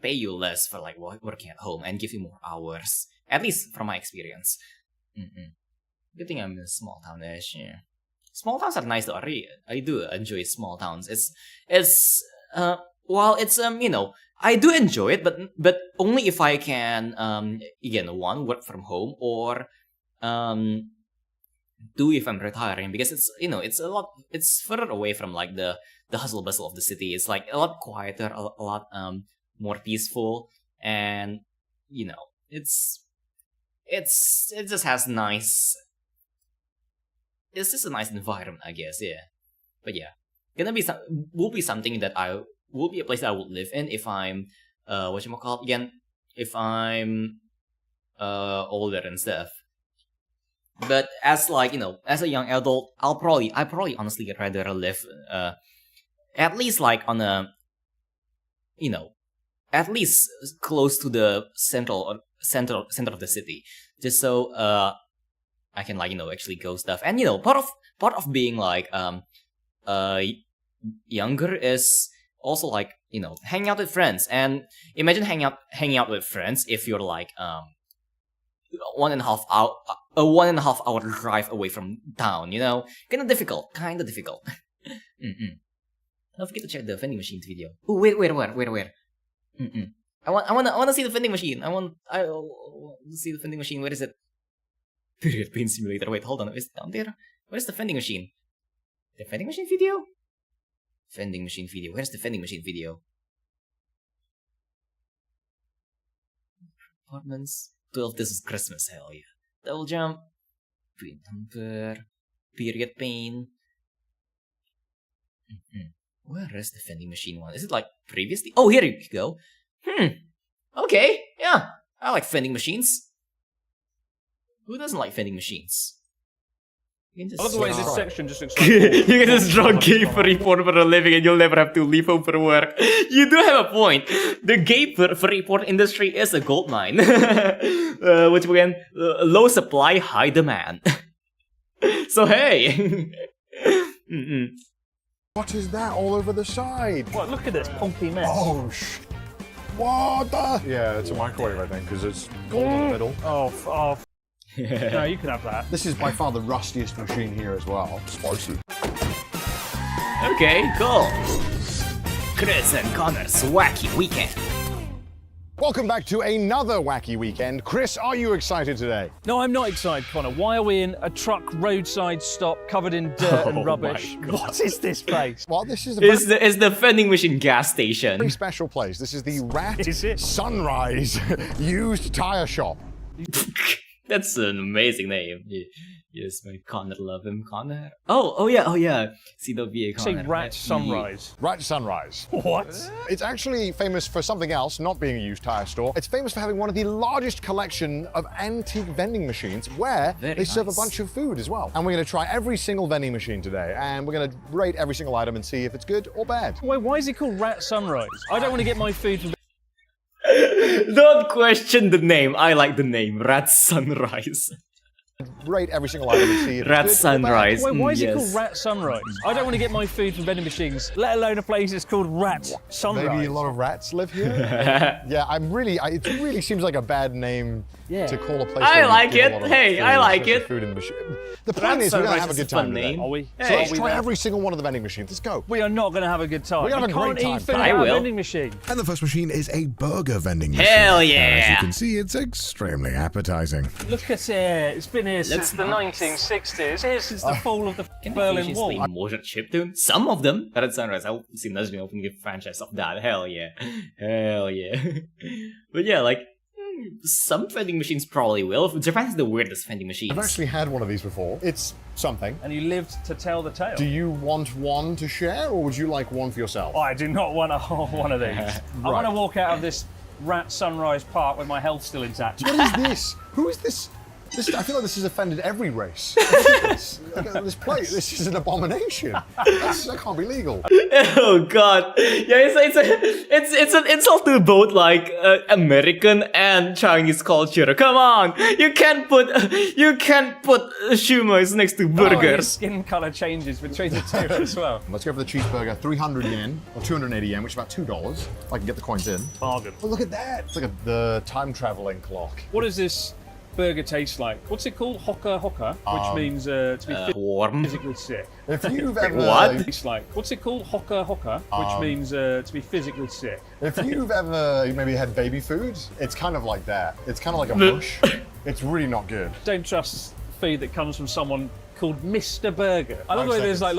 pay you less for like working at home and give you more hours. At least from my experience. Good thing I'm in a small town-ish. Yeah. Small towns are nice though. I do enjoy small towns. While it's I do enjoy it, but only if I can one, work from home, or two, if I'm retiring, because it's further away from like the hustle bustle of the city. It's like a lot quieter, a lot more peaceful, and it just has nice. It's just a nice environment, I guess. Yeah, but yeah, will be something that will be a place that I would live in if I'm if I'm older and stuff. But as as a young adult, I probably honestly rather live at least like on a at least close to the center of the city, just so I can actually go stuff. And part of being like younger is also like hanging out with friends. And imagine hanging out with friends if you're like 1.5 hour drive away from town. Kind of difficult. Don't forget to check the vending machine video. Oh wait. I want to see the vending machine. I want to see the vending machine. Where is it? Period pain simulator. Wait, hold on. Is it down there? Where's the vending machine? The vending machine video? Vending machine video. Where's the vending machine video? Apartments. 12. This is Christmas. Hell yeah. Double jump. Pin number. Period pain. Where is the vending machine one? Is it like previously? Oh, here you go. Okay. Yeah. I like vending machines. Who doesn't like vending machines? Otherwise, this section just looks you can just draw gay furry porn for a living and you'll never have to leave home for work. You do have a point. The gay furry porn industry is a gold mine. Which again, low supply, high demand. So hey. What is that all over the side? What? Look at this pulpy mess. Oh, what the? Yeah, it's a microwave, I think, because it's gold in the middle. Oh. No, you can have that. This is by far the rustiest machine here as well. Spicy. Okay, cool. Chris and Connor's Wacky Weekend. Welcome back to another Wacky Weekend. Chris, are you excited today? No, I'm not excited, Connor. Why are we in a truck roadside stop covered in dirt and rubbish? What is this place? Well, this is it's the vending machine gas station. Very special place. This is the Rat Sunrise used tire shop. That's an amazing name. Yes, my Connor, love him, Connor. Oh yeah. CWA Connor. Say Rat Sunrise. Rat Sunrise. What? It's actually famous for something else, not being a used tire store. It's famous for having one of the largest collection of antique vending machines where they serve a bunch of food as well. And we're going to try every single vending machine today, and we're going to rate every single item and see if it's good or bad. Wait, why is it called Rat Sunrise? I don't want to get my food from... Don't question the name. I like the name. Rat Sunrise. Rate every single item and see if Rat it's good Sunrise. Wait, why is it called Rat Sunrise? I don't want to get my food from vending machines, let alone a place that's called Rat Sunrise. Maybe a lot of rats live here? Yeah, it really seems like a bad name to call a place. I like it. Hey, I like it. Food in the machine. The point is, we're going to have a good time today. Are we? So let's try every single one of the vending machines. Let's go. We are not going to have a good time. We're going to have a great time. Eat food at a vending machine. And the first machine is a burger vending machine. Hell yeah. As you can see, it's extremely appetizing. Look at it. It's been here since the 1960s. Here since the fall of the Berlin Wall. Motion chiptune? Some of them. Rat Sunrise. I see Najmi opening a franchise of that. Hell yeah. But yeah, like, some vending machines probably will. Japan is the weirdest vending machines. I've actually had one of these before. It's something. And you lived to tell the tale. Do you want one to share, or would you like one for yourself? I do not want a whole one of these. I want to walk out of this rat sunrise park with my health still intact. What is this? Who is this? I feel like this has offended every race. This plate, this is an abomination. That can't be legal. Oh god, yeah, it's an insult to both like American and Chinese culture. Come on, you can't put shumais next to burgers. Skin color changes between the two as well. Let's go for the cheeseburger, 300 yen or 280 yen, which is about $2. I can get the coins in. Bargain. Oh, look at that! It's like the time traveling clock. What does this burger taste like? What's it called? Hoka, which means to be warm, physically sick. If you've ever It's like, what's it called? Hoka, which means to be physically sick. If you've ever maybe had baby food, it's kind of like that. It's kind of like a mush. It's really not good. Don't trust feed that comes from someone called Mr. Burger. I love the way there's like.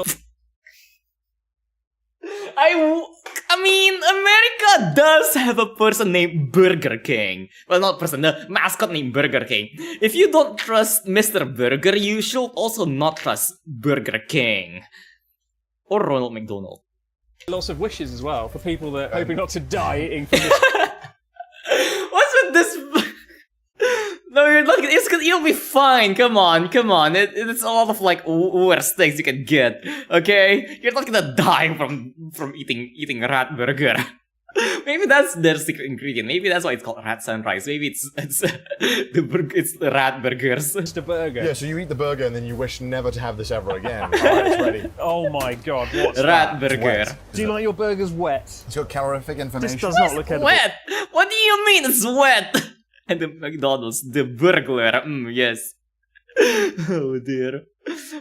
I mean, America does have a person named Burger King. Well, not person, the mascot named Burger King. If you don't trust Mr. Burger, you should also not trust Burger King. Or Ronald McDonald. Lots of wishes as well for people that are hoping not to die eating from this. What's with this? No, you're not. You'll be fine. Come on. It's a lot of like worse things you can get. Okay, you're not gonna die from eating rat burger. Maybe that's their secret ingredient. Maybe that's why it's called rat sunrise. Maybe it's the rat burgers. It's the burger. Yeah, so you eat the burger and then you wish never to have this ever again. Alright, it's ready. Oh my god, what's rat that? burger? Do you like your burgers wet? It's got calorific information. This does not look edible. Wet? What do you mean it's wet? And the McDonald's, the burglar, yes. Oh dear.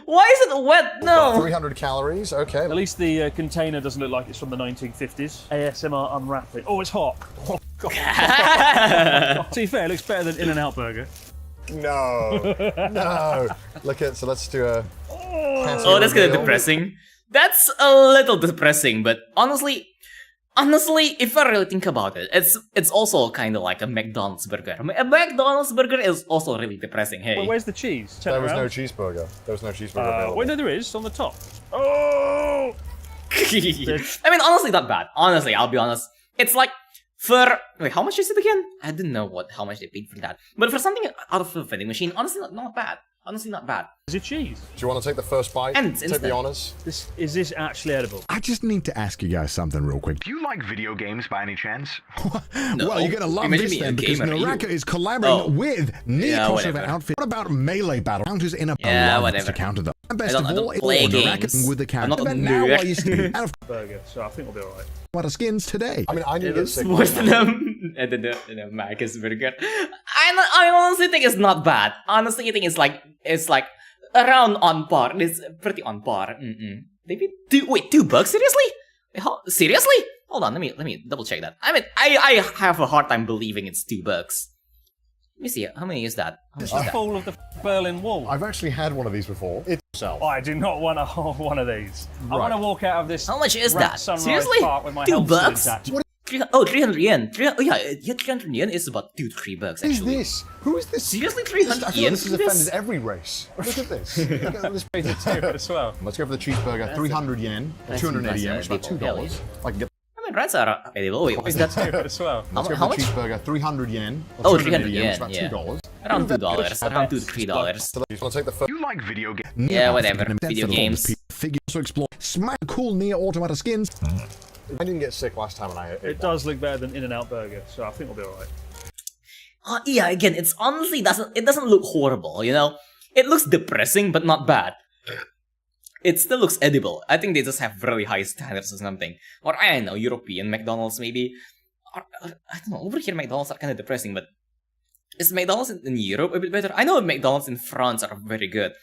Why is it wet? No. 300 calories, okay. At least the container doesn't look like it's from the 1950s. ASMR unwrapping. Oh, it's hot. Oh, God. To be fair, it looks better than In-N-Out Burger. No. Look at, so let's do a... Oh, that's kind of depressing. That's a little depressing, but honestly, if I really think about it, it's also kind of like a McDonald's burger. A McDonald's burger is also really depressing. Hey, well, where's the cheese? There was no cheeseburger. There was no cheeseburger available. Wait, no, there is on the top. Oh! I mean, honestly, not bad. Honestly, I'll be honest. It's like wait, how much is it again? I didn't know how much they paid for that. But for something out of a vending machine, honestly, not bad. Honestly, not bad. Is it cheese? Do you want to take the first bite? And take the honors? Is this actually edible? I just need to ask you guys something real quick. Do you like video games by any chance? No. Well, you're gonna love this then because Naraka is collaborating with near crossover outfit. What about melee battle counters in a to counter them? And best of all, Naraka with the character. But now while you see out of burger, so I think we'll be alright. What are skins today? I mean, I need to get sick. Worse than the Mac's burger. I honestly think it's not bad. Honestly, I think it's like around on par. It's pretty on par. Maybe $2? Seriously? Seriously? Hold on, let me double check that. I mean, I have a hard time believing it's $2. Let me see. How many is that? It's the fall of the Berlin Wall. I've actually had one of these before. I do not want a whole one of these. I want to walk out of this. How much is that? Seriously? Park with my $2? Oh, 300 yen. Oh yeah, 300 yen is about $2-3 actually. What is this? Who is this? Seriously, 300 I feel yen? Like this has offended every race. Look at this. Look at this as well. Let's go for the cheeseburger. 300 yen, 280 yen, which is about $2. I can get. I mean, rats are edible. Wait, what is that? as well. Let's go for the cheeseburger. 300 yen. Oh, 300 yen, which is about $2. Around $2, around $2-3. So you want to take the first? You like video games? Yeah, whatever. Video games. Figures to explore. Smack cool near automata skins. I didn't get sick last time, and it does look better than In-N-Out Burger, so I think we'll be alright. Yeah, again, it's honestly doesn't look horrible. You know, it looks depressing, but not bad. It still looks edible. I think they just have really high standards or something. Or I don't know, European McDonald's maybe. Or, I don't know. Over here, McDonald's are kind of depressing, but is McDonald's in Europe a bit better? I know McDonald's in France are very good,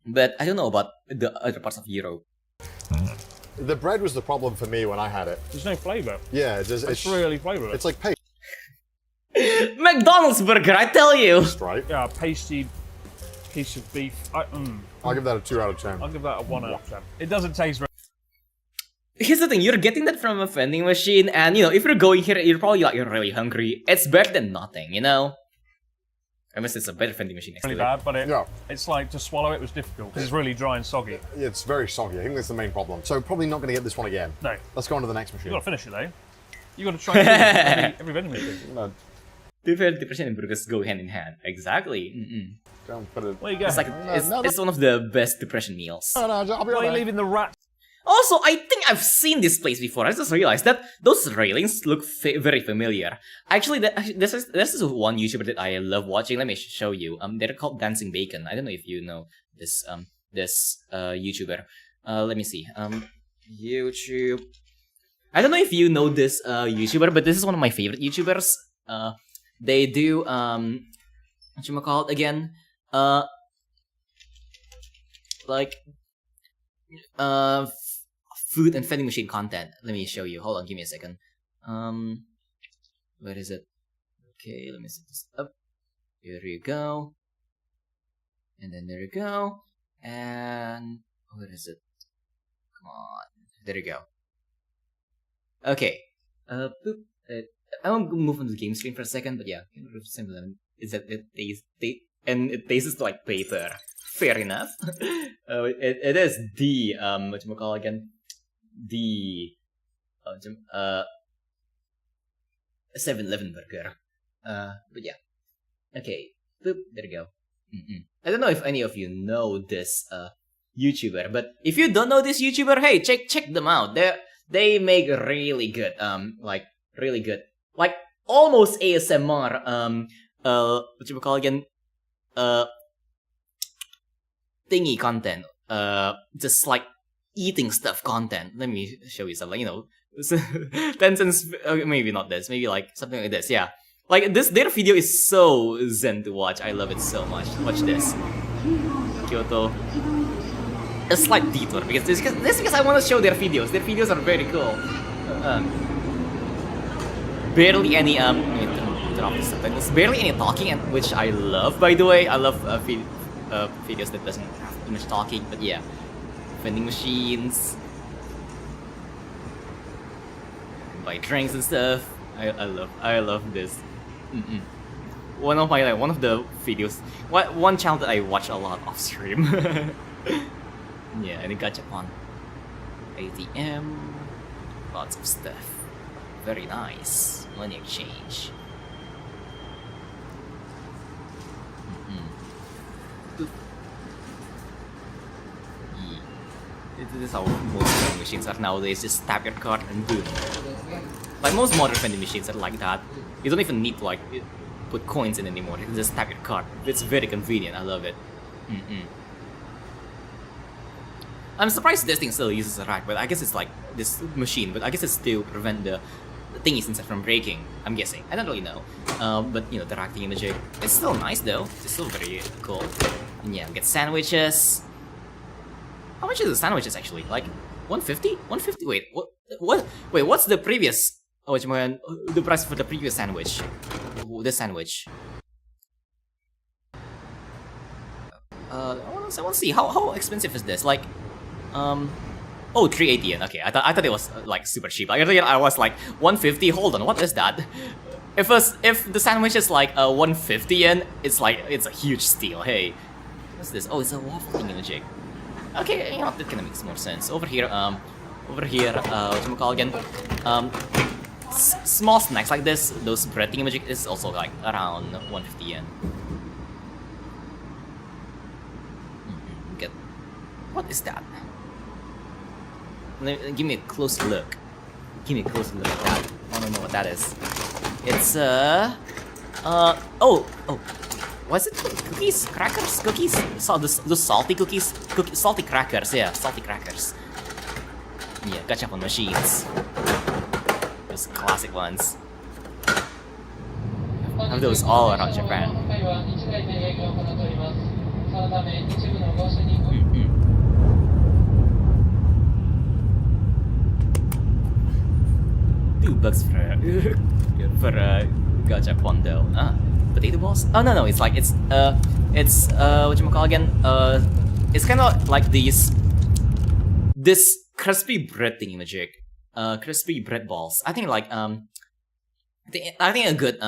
but I don't know about the other parts of Europe. The bread was the problem for me when I had it. There's no flavour. Yeah, it's really flavourless. It's like paste. McDonald's burger, I tell you. Right. Yeah, pasty piece of beef. I'll give that a 2 out of 10. I'll give that a 1 out of 10. It doesn't taste very... Here's the thing, you're getting that from a vending machine, and you know, if you're going here, you're probably like, you're really hungry. It's better than nothing, you know? Unless it's a better vending machine next Really to it. bad, but it's like to swallow it was difficult because it's really dry and soggy. It's very soggy. I think that's the main problem. So probably not going to get this one again. No. Let's go on to the next machine. You've got to finish it though. You've got to try and every vending machine. No. Depression and burgers go hand in hand. Exactly. Don't put it. Where you go? It's like it's one of the best depression meals. No, I'll be right back. Why are you leaving the rat? Also, I think I've seen this place before. I just realized that those railings look very familiar. Actually, this is one YouTuber that I love watching. Let me show you. They're called Dancing Bacon. I don't know if you know this YouTuber. Let me see. YouTube. I don't know if you know this YouTuber, but this is one of my favorite YouTubers. They do whatchamacallit again? Like food and vending machine content. Let me show you. Hold on, give me a second. Where is it? Okay, let me set this up. Here you go. And then there you go. And where is it? Come on. There you go. Okay. Boop. I won't move on to the game screen for a second, but yeah, is that it tastes like paper. Fair enough. It is the whatchamacallit again? The 7-Eleven burger. But yeah. Okay. Boop. There you go. I don't know if any of you know this YouTuber, but if you don't know this YouTuber, hey, check them out. They make really good really good, like almost ASMR whatchamacallit again? Thingy content. Just like eating stuff content. Let me show you something. You know, 10 cents. Maybe not this. Maybe like something like this. Yeah, like their video is so zen to watch. I love it so much. Watch this. Kyoto. A slight detour because I want to show their videos. Their videos are very cool. Barely any there's barely any talking, which I love. By the way, I love videos that doesn't have too much talking. But yeah, vending machines, buy drinks and stuff. I love this. One of the videos, one channel that I watch a lot off stream. Yeah, and it gachapon, ATM, lots of stuff. Very nice. Money exchange. This is how most vending machines are nowadays. Just tap your card and boom. Like most modern vending machines are like that. You don't even need to like put coins in anymore. You can just tap your card. It's very convenient. I love it. I'm surprised this thing still uses a rack, but I guess it's like this machine. But I guess it's to prevent the thingies inside from breaking. I'm guessing. I don't really know. But you know, the rack thingy, it's still nice though. It's still very cool. And yeah, we get sandwiches. How much is the sandwiches actually? Like 150? 150? Wait, what? Wait, what's the previous? Oh, the price for the previous sandwich? This sandwich. I want to see how expensive is this? Like, oh, 380 yen. Okay, I thought it was like super cheap. Like earlier I was like 150. Hold on, what is that? If the sandwich is like 150 yen, it's a huge steal. Hey, what's this? Oh, it's a waffle thing in the jig. Okay, you know, that kind of makes more sense. Over here, whatchamacallit again? Small snacks like this, those bread thingamajig is also like around 150 yen. What is that? Give me a close look. Give me a close look at that. I want to know what that is. It's oh, what's it? Cookies? Crackers? Cookies? Those salty cookies? Salty crackers, yeah, salty crackers. Yeah, gachapon machines. Those classic ones. I have those all around Japan. $2 for gachapon though. Potato balls? Oh no, it's like it's whatchamacallit again? It's kind of like this crispy bread thingy magic. Crispy bread balls. I think like I think a good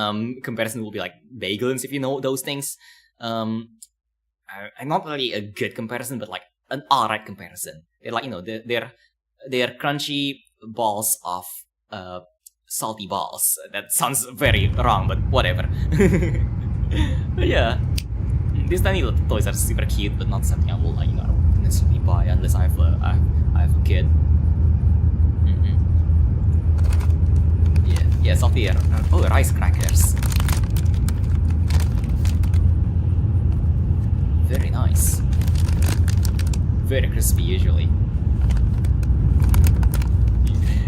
comparison will be like bagels, if you know those things. Not really a good comparison, but like an alright comparison. They're like, you know, they're crunchy balls of salty balls. That sounds very wrong, but whatever. But yeah, these tiny little toys are super cute, but not something I will like, you know, necessarily buy unless I have a kid. Yeah, salty. Oh, rice crackers. Very nice. Very crispy usually.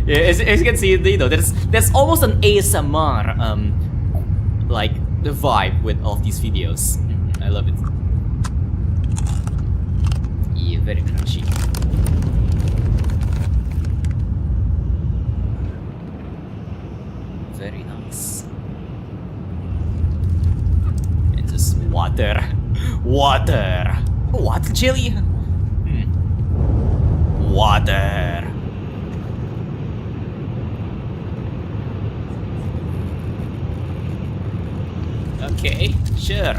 Yeah, as you can see, you know, there's almost an ASMR like the vibe with all of these videos. I love it. Yeah, very crunchy. Very nice. And just water. Water! Water jelly? Water! Okay, sure.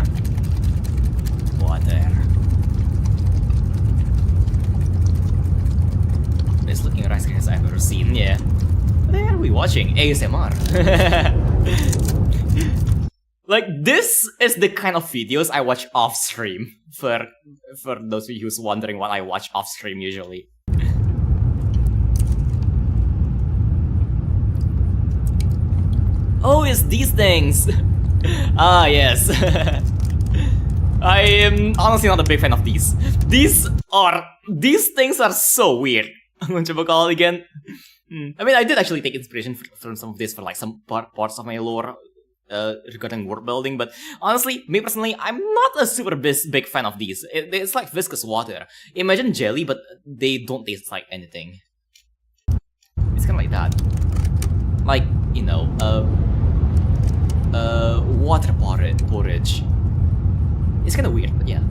Water. Best looking rice crackers I've ever seen, yeah. What the hell are we watching? ASMR. Like, this is the kind of videos I watch off stream. For those of you who's wondering what I watch off stream usually. Oh, it's these things! Ah, yes. I am honestly not a big fan of these. These things are so weird. Whatchamacallit again? I mean, I did actually take inspiration from some of this for like some parts of my lore regarding world building, but honestly, me personally, I'm not a super big fan of these. It's like viscous water. Imagine jelly, but they don't taste like anything. It's kind of like that. Like, you know, water porridge. It's kind of weird, but yeah.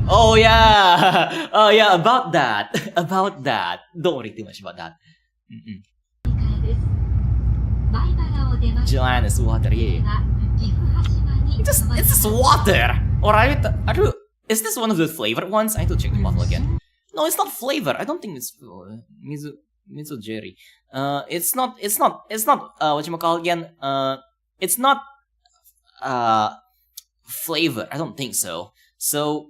Oh yeah! Oh yeah, about that. About that. Don't worry too much about that. Gelatinous water, yeah. It's just water! Alright? Is this one of the flavored ones? I need to check the bottle again. No, it's not flavor. I don't think it's miso jerry. It's not whatchamacallit again? It's not flavor. I don't think so. So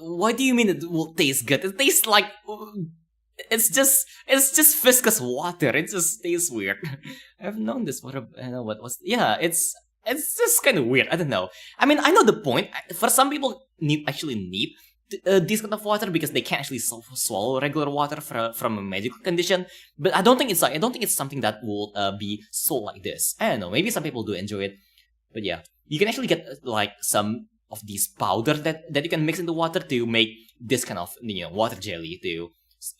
what do you mean it will taste good? It tastes like it's just viscous water. It just tastes weird. I've known this for yeah, it's just kind of weird. I don't know. I mean, I know the point. For some people actually need this kind of water because they can't actually swallow regular water from a medical condition. But I don't think it's something that will be sold like this. I don't know. Maybe some people do enjoy it. But yeah, you can actually get like some of these powder that you can mix into water to make this kind of, you know, water jelly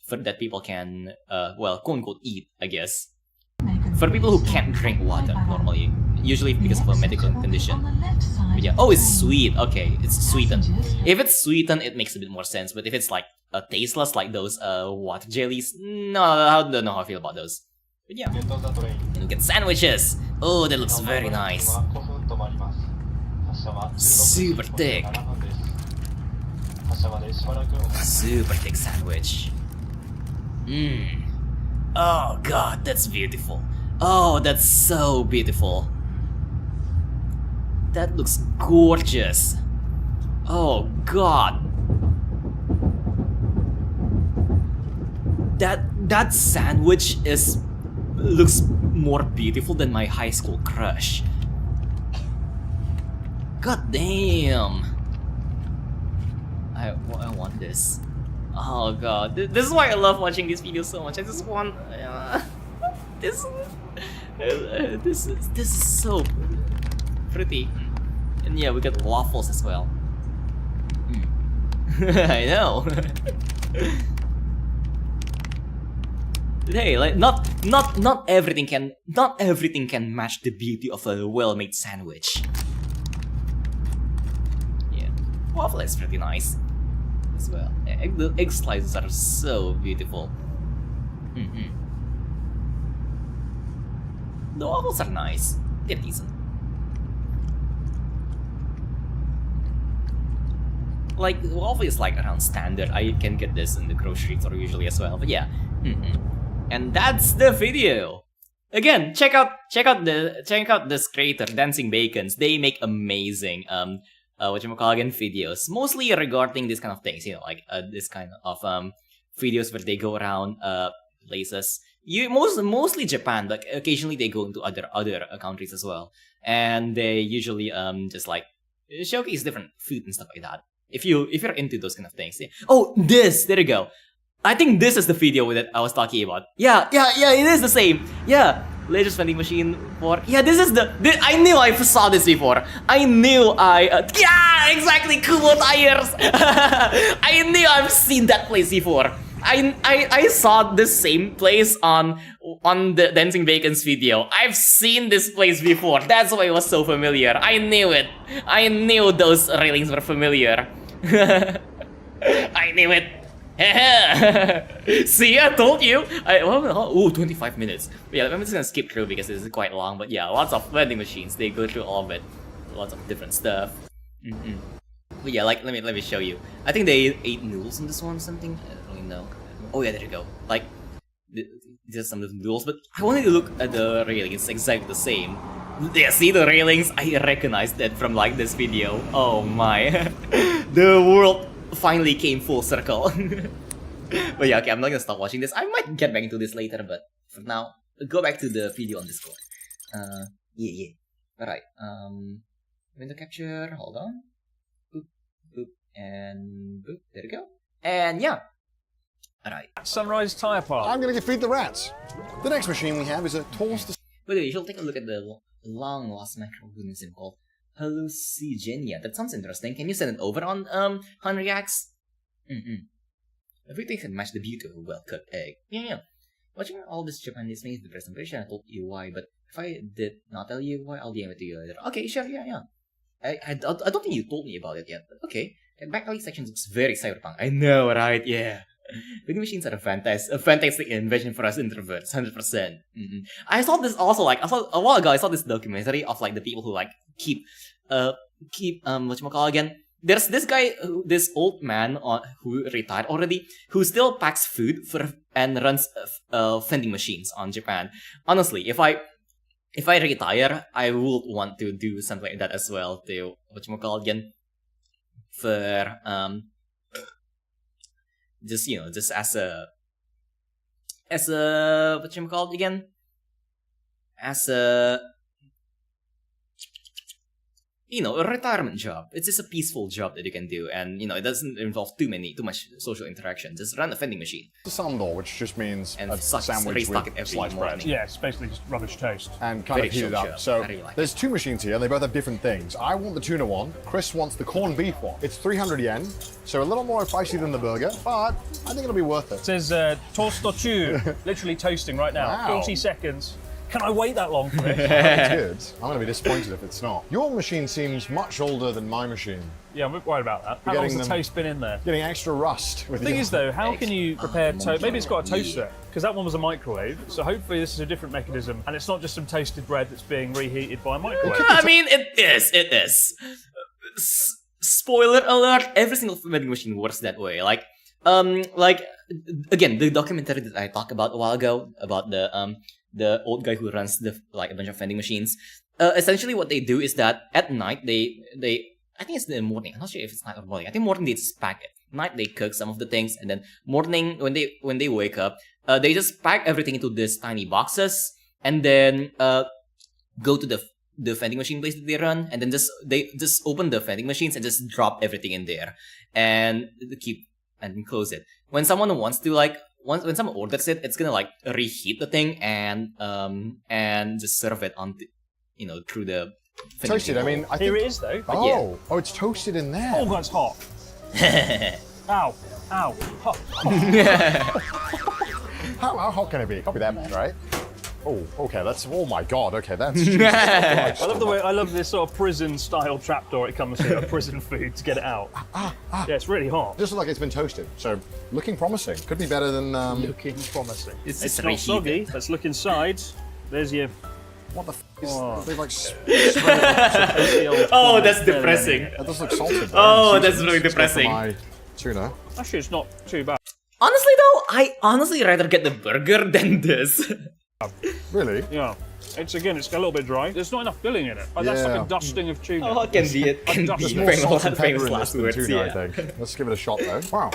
for that people can well, quote unquote eat, I guess. For people who can't drink water normally, usually because of a medical condition. But yeah, oh, it's sweet. Okay, it's sweetened. If it's sweetened, it makes a bit more sense. But if it's like tasteless, like those water jellies, no, I don't know how I feel about those. But yeah, and we get sandwiches. Oh, that looks very nice. Super thick. Super thick sandwich. Mmm. Oh god, that's beautiful. Oh, that's so beautiful. That looks gorgeous. Oh god. That sandwich looks more beautiful than my high school crush. God damn. I want this. Oh god, this is why I love watching these videos so much. I just want this is so pretty. And yeah, we got waffles as well. I know. Hey, like not everything can match the beauty of a well-made sandwich. Yeah, waffle is pretty nice. as well. The egg slices are so beautiful. The waffles are nice. They're decent. Like, the waffle is like around standard. I can get this in the grocery store usually as well. But yeah. And that's the video. Again, check out this creator, Dancing Bacons. They make amazing videos, mostly regarding this kind of things, you know, like this kind of videos where they go around places. Mostly Japan, but occasionally they go into other countries as well, and they usually just like showcase different food and stuff like that. If you're into those kind of things. Oh, there you go. I think this is the video that I was talking about. Yeah, it is the same. Yeah, latest vending machine for... Yeah, this is I knew I saw this before. I knew yeah, exactly, Kubo tires. I knew I've seen that place before. I saw the same place on the Dancing Bacons video. I've seen this place before. That's why it was so familiar. I knew it. I knew those railings were familiar. I knew it. See, I told you. 25 minutes. But yeah, I'm just gonna skip through because this is quite long. But yeah, lots of vending machines. They go through all of it. Lots of different stuff. But yeah, like let me show you. I think they ate noodles in this one or something. I don't really know. Oh yeah, there you go. Like just some of the noodles. But I wanted to look at the railing. It's exactly the same. Yeah, see the railings? I recognize that from like this video. Oh my. The world finally came full circle. But yeah, okay, I'm not gonna stop watching this. I might get back into this later, but for now, go back to the video on Discord. Yeah. Alright, window capture, hold on. Boop, boop, and boop, there we go. And yeah. Alright. Sunrise Tire Park. I'm gonna feed the rats. The next machine we have is a toaster. By the way, you should take a look at the long lost microorganism called Hallucigenia. That sounds interesting. Can you send it over on Reacts? Everything can match the beauty of a well-cooked egg. Yeah. Watching all this Japanese makes the presentation, I told you why, but if I did not tell you why, I'll DM it to you later. Okay, sure, yeah. I don't think you told me about it yet, but okay. The backlight section looks very cyberpunk. I know, right? Yeah. Vending machines are a fantastic invention for us introverts, 100%. I saw this also, like, a while ago, I saw this documentary of, like, the people who, like, keep, whatchamacallit again? There's this guy, this old man who retired already, who still packs food and runs vending machines on Japan. Honestly, if I retire, I would want to do something like that as well, to, whatchamacallit again? For, just, you know, just as a whatchamacallit again? As a, you know, a retirement job. It's just a peaceful job that you can do, and you know, it doesn't involve too much social interaction. Just run a vending machine. The sandal, which just means and a sandwich with sliced bread. Yeah, it's basically just rubbish toast. And kind of heat it up. So there's two machines here, and they both have different things. I want the tuna one. Chris wants the corned beef one. It's 300 yen, so a little more spicy than the burger, but I think it'll be worth it. It says tostochu, literally toasting right now. Wow. 40 seconds. Can I wait that long for it? It's good. I'm going to be disappointed if it's not. Your machine seems much older than my machine. Yeah, I'm a bit worried about that. How long's the toast been in there? Getting extra rust. The thing is though, how can you prepare toast? Maybe it's got a toaster, because that one was a microwave. So hopefully this is a different mechanism, and it's not just some toasted bread that's being reheated by a microwave. I mean, it is. Spoiler alert, every single vending machine works that way. Like, again, the documentary that I talked about a while ago, about the old guy who runs a bunch of vending machines. Essentially what they do is that at night they I think it's in the morning. I'm not sure if it's night or morning. I think morning they just pack it. Night they cook some of the things, and then morning when they wake up, they just pack everything into these tiny boxes, and then go to the vending machine place that they run, and then they just open the vending machines and just drop everything in there, and close it. When someone wants to when someone orders it, it's gonna reheat the thing and just serve it on through the toasted. I mean, I think... Here it is though. Oh, oh, it's toasted in there. Oh, that's hot. Ow, hot. How hot can it be? Can't be that bad, right? Oh, okay, that's, oh my god, okay, that's Jesus Christ. I love the way, I love this sort of prison-style trapdoor it comes with, like prison food to get it out. Yeah, it's really hot. Just like it's been toasted, so looking promising. Could be better than... Looking promising. It's not soggy. Let's look inside. There's your... What the f is... They like... Oh, that's depressing. That does look salted. Oh, that's really depressing. My tuna. Actually, it's not too bad. Honestly though, I honestly rather get the burger than this. Really? Yeah. It's again, it's a little bit dry. There's not enough filling in it. Like, that's like a dusting of tuna. Oh, can be it. Can There's be more salt famous and pepper in this last than words, tuna, I yeah. think. Let's give it a shot though. Wow.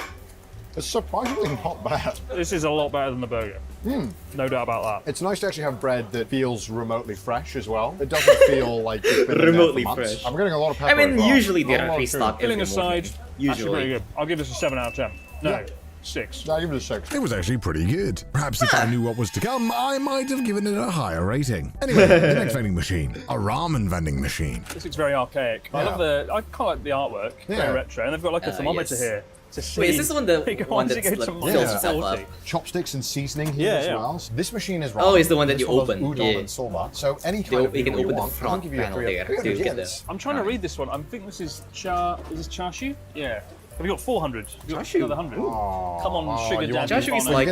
It's surprisingly not bad. This is a lot better than the burger. No doubt about that. It's nice to actually have bread that feels remotely fresh as well. It doesn't feel like it's been remotely in there for months. fresh. I'm getting a lot of pepper. I mean, as well. usually A they're lot of restocked tuna. every Filling aside, morning. actually pretty good. I'll give this a 7 out of 10. No, Yeah. 6. No, give it a 6. It was actually pretty good. Perhaps if I knew what was to come, I might have given it a higher rating. Anyway, the next vending machine. A ramen vending machine. This looks very archaic. I love I quite like the artwork. Very retro. And they've got like a thermometer yes. here to see. Wait, is this the one that's like, fills itself up? Chopsticks and seasoning here as well. This machine is ramen. Oh, it's the one that This you one open. does udon Yeah. and soba. So any kind of You can noodle open the want, I'll front give you a panel 3 there out of to 10. get this. I'm trying to read this one. I think this is is this chashu? Yeah. Have you got 400? Chashu? Another 100. Come on, sugar daddy. Chashu is like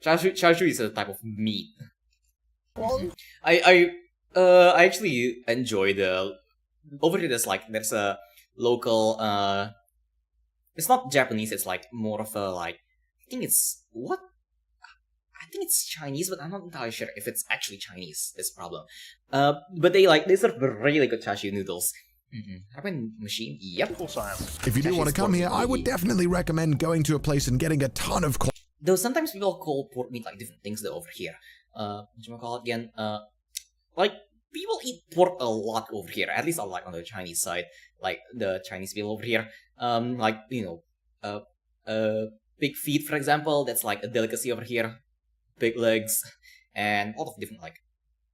chashu is a type of meat. I actually enjoy the over here. There's a local it's not Japanese. It's like more of a like I think it's Chinese, but I'm not entirely sure if it's actually Chinese. This problem. But they serve really good chashu noodles. Ramen machine? Yep. Of course I am. If you do want to come here, I would definitely recommend going to a place and getting a ton of Though sometimes people call pork meat like different things though over here. Whatchamacallit again? Like people eat pork a lot over here. At least like on the Chinese side, like the Chinese people over here. Like you know, pig feet for example. That's like a delicacy over here. Pig legs and a lot of different like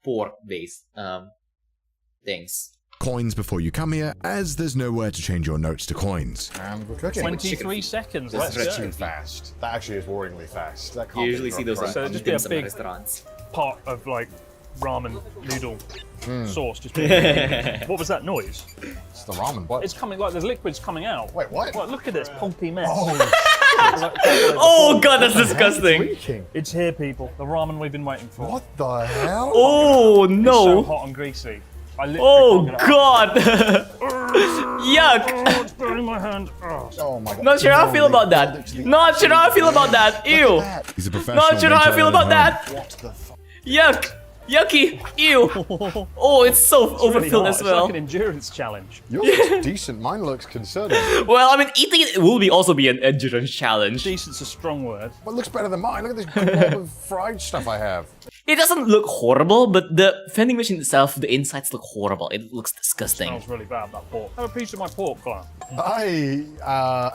pork-based things. coins before you come here, as there's nowhere to change your notes to coins. And we're cooking. 23 seconds. That's Let's too go. fast. That actually is worryingly fast. That can't You be usually see those So on just be a dim sum big restaurants. pot of like ramen noodle sauce. Just being what was that noise? It's the ramen. What? It's coming like there's liquids coming out. Wait, what? What? Look at this pulpy mess. Oh god, that's disgusting. It's here, people. The ramen we've been waiting for. What the hell? Oh It's no! so hot and greasy. I literally Oh can't get it god! Yuck! Oh, it's burning my hand. Oh my god. Not sure how I feel about that. Not sure how I feel about that. Ew. He's a professional. Not sure how I feel about that. What the fuck? Yuck. Yucky. Ew. Oh, it's so It's really overfilled hot. as well. It's like an endurance challenge. Yours looks decent. Mine looks concerning. Well, I mean, eating it will be also be an endurance challenge. Decent's a strong word. What looks better than mine? Look at this glob of fried stuff I have. It doesn't look horrible, but the vending machine itself, the insides look horrible. It looks disgusting. Smells really bad, that pork. Have a piece of my pork, Clan. I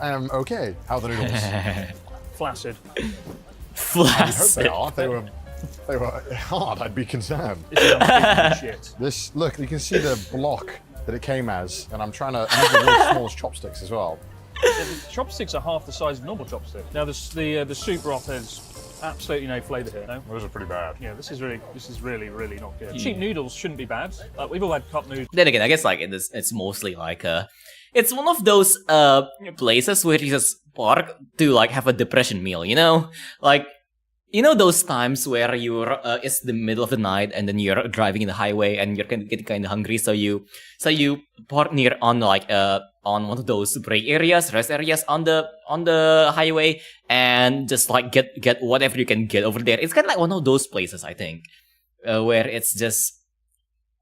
am okay. How are the noodles? Flaccid. Flaccid. I hope they are. If they were hard, I'd be concerned. It's shit. This, look, you can see the block that it came as, and I'm trying to, I need the really smallest chopsticks as well. Yeah, the chopsticks are half the size of normal chopstick. Now the soup broth has absolutely no flavour here. No, those are pretty bad. Yeah, this is really not good. Cheap noodles shouldn't be bad. We've all had cup noodles. Then again, I guess like it's mostly like it's one of those places where you just park to like have a depression meal, you know, like. You know those times where you're it's the middle of the night and then you're driving in the highway and you're getting kind of hungry, so you park near on like on one of those break areas, rest areas on the highway, and just like get whatever you can get over there. It's kind of like one of those places, I think, where it's just,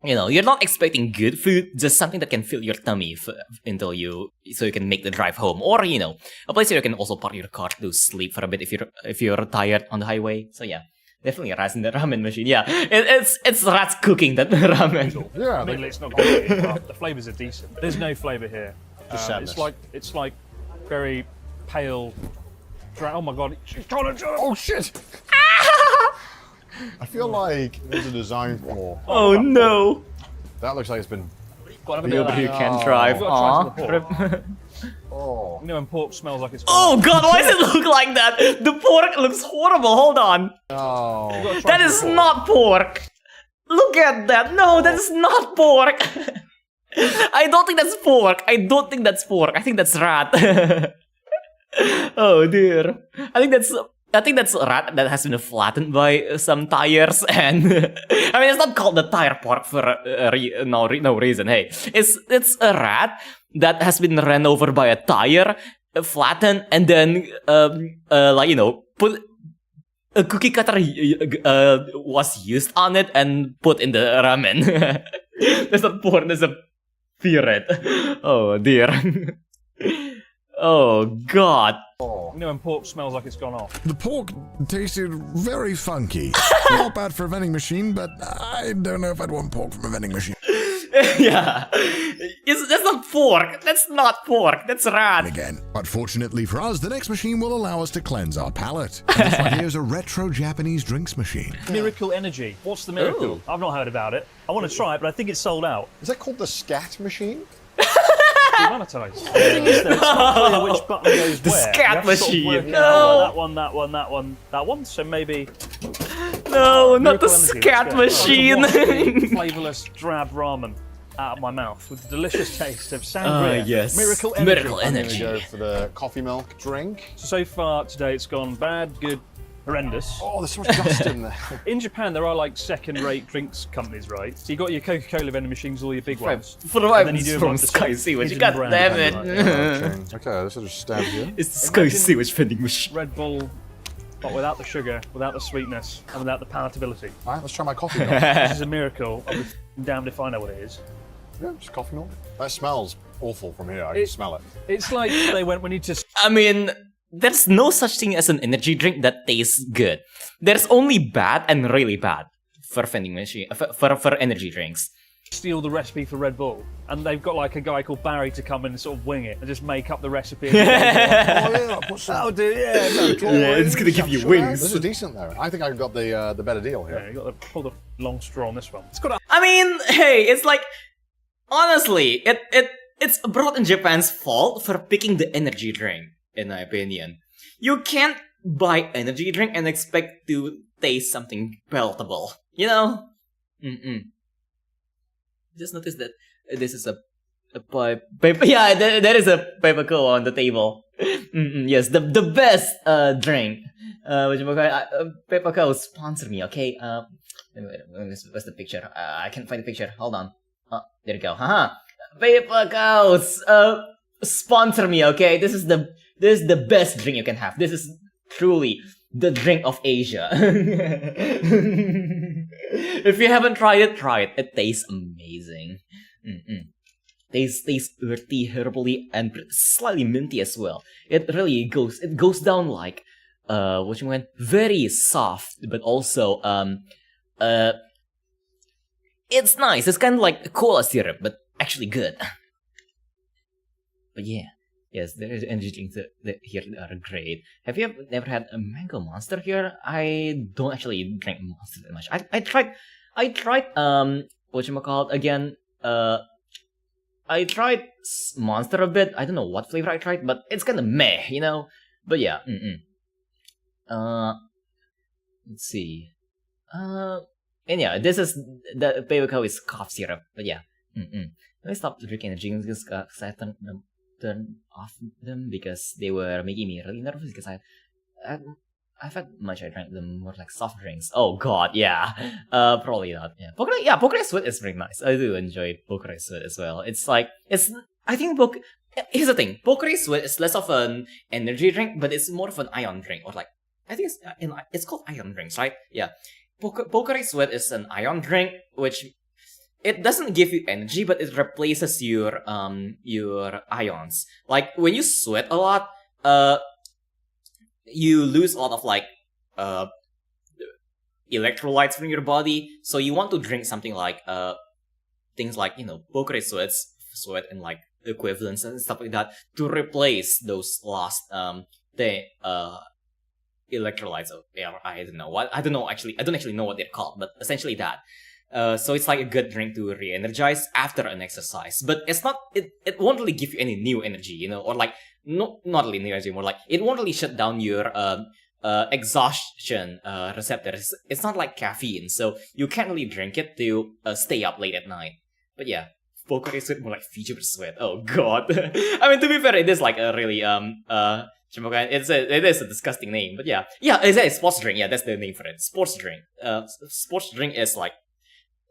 you know, you're not expecting good food, just something that can fill your tummy so you can make the drive home, or you know, a place where you can also park your car to sleep for a bit if you're tired on the highway. So yeah, definitely rats in the ramen machine. Yeah, it's rats cooking that ramen. Yeah, Admittedly, it's not great, but the flavours are decent. There's no flavour here. Just sadness. It's like very pale. Oh my god! She's trying to. Oh shit! I feel like there's a design flaw. Oh no! That looks like it's been. Nobody who can drive. Oh. You know when pork smells like it's... Oh god, why does it look like that? The pork looks horrible, hold on. Oh. That is not pork. Look at that. No, that is not pork. I don't think that's pork. I don't think that's pork. I think that's rat. Oh dear. I think that's rat that has been flattened by some tires, and I mean it's not called the tire pork for no reason. Hey, it's a rat that has been ran over by a tire, flattened, and then like you know put a cookie cutter was used on it and put in the ramen. That's not pork. That's a ferret. Oh dear. Oh god. You know when pork smells like it's gone off. The pork tasted very funky. Not bad for a vending machine, but I don't know if I'd want pork from a vending machine. Yeah. That's not pork. That's not pork. That's rat. Again. But fortunately for us, the next machine will allow us to cleanse our palate. And this one here is a retro Japanese drinks machine. Miracle Energy. What's the miracle? Ooh. I've not heard about it. I want to try it, but I think it's sold out. Is that called the scat machine? Demonetized. The thing is, though, it's not clear which button goes the where. scat machine. Sort of that one, that one. So maybe. No, not the Energy. scat machine. Flavorless drab ramen out of my mouth with the delicious taste of sangria. Yes. Miracle Energy. Miracle Energy. I'm gonna go for the coffee milk drink. So far today, it's gone bad, good, horrendous. Oh, there's so much dust in there. In Japan, there are like second-rate drinks companies, right? So you got your Coca-Cola vending machines, all your big ones. For the and then right you do from like the Sky sort of Sewage. hidden God brand damn kind, it. right? Okay, this is just stab here. It's the Sky Sewage vending machine. Red Bull, but without the sugar, without the sweetness, and without the palatability. All right, let's try my coffee milk. This is a miracle. I'll be damned if I know what it is. Yeah, just coffee milk. That smells awful from here. I can smell it. It's like they went, we need to... I mean, there's no such thing as an energy drink that tastes good. There's only bad and really bad for vending machine for energy drinks. Steal the recipe for Red Bull, and they've got like a guy called Barry to come in and sort of wing it and just make up the recipe. That'll do, yeah. It's gonna give you wings. This is decent though. I think I got the better deal here. Yeah, you got to pull the long straw on this one. It's got a... I mean, hey, it's like honestly, it's abroad in Japan's fault for picking the energy drink, in my opinion. You can't buy energy drink and expect to taste something palatable, you know? Just notice that this is a paper. Yeah, there is a paper cup on the table. Yes, the best drink. Paper cup sponsor me, okay? Where's the picture? I can't find the picture. Hold on. There you go. Haha. Paper cows. Sponsor me, okay? This is the best drink you can have. This is truly the drink of Asia. If you haven't tried it, try it. It tastes amazing. Tastes earthy, herbally, and slightly minty as well. It really goes down like very soft, but also it's nice. It's kind of like cola syrup, but actually good. But yeah. Yes, there is energy drinks that here that are great. Have you never had a mango monster here? I don't actually drink monster that much. I tried whatchamacallit again. I tried monster a bit. I don't know what flavor I tried, but it's kind of meh, you know. But yeah, let's see. And yeah, this is the paper cup is cough syrup. But yeah, Let me stop drinking energy drinks because I turned off them because they were making me really nervous because I've had much I drank them more like soft drinks. Oh god, yeah. Probably not. Yeah. Pocari Sweat is very nice. I do enjoy Pocari Sweat as well. It's like I think here's the thing. Pocari Sweat is less of an energy drink, but it's more of an ion drink, or like I think it's called ion drinks, right? Yeah. Pocari Sweat is an ion drink, which it doesn't give you energy, but it replaces your ions. Like when you sweat a lot, you lose a lot of like electrolytes from your body. So you want to drink something like things like Pocari Sweat and like equivalents and stuff like that to replace those lost electrolytes. I don't know what. I don't actually know what they're called, but essentially that. So it's like a good drink to re-energize after an exercise. But it's not, it won't really give you any new energy, you know, or like, not really new energy, more like, it won't really shut down your exhaustion receptors. It's not like caffeine, so you can't really drink it to stay up late at night. But yeah, Poker is more like Vtuber sweat. Oh god. I mean, to be fair, it is like a really it is a disgusting name, but yeah, it's a sports drink. Yeah, that's the name for it. Sports drink. Sports drink is like,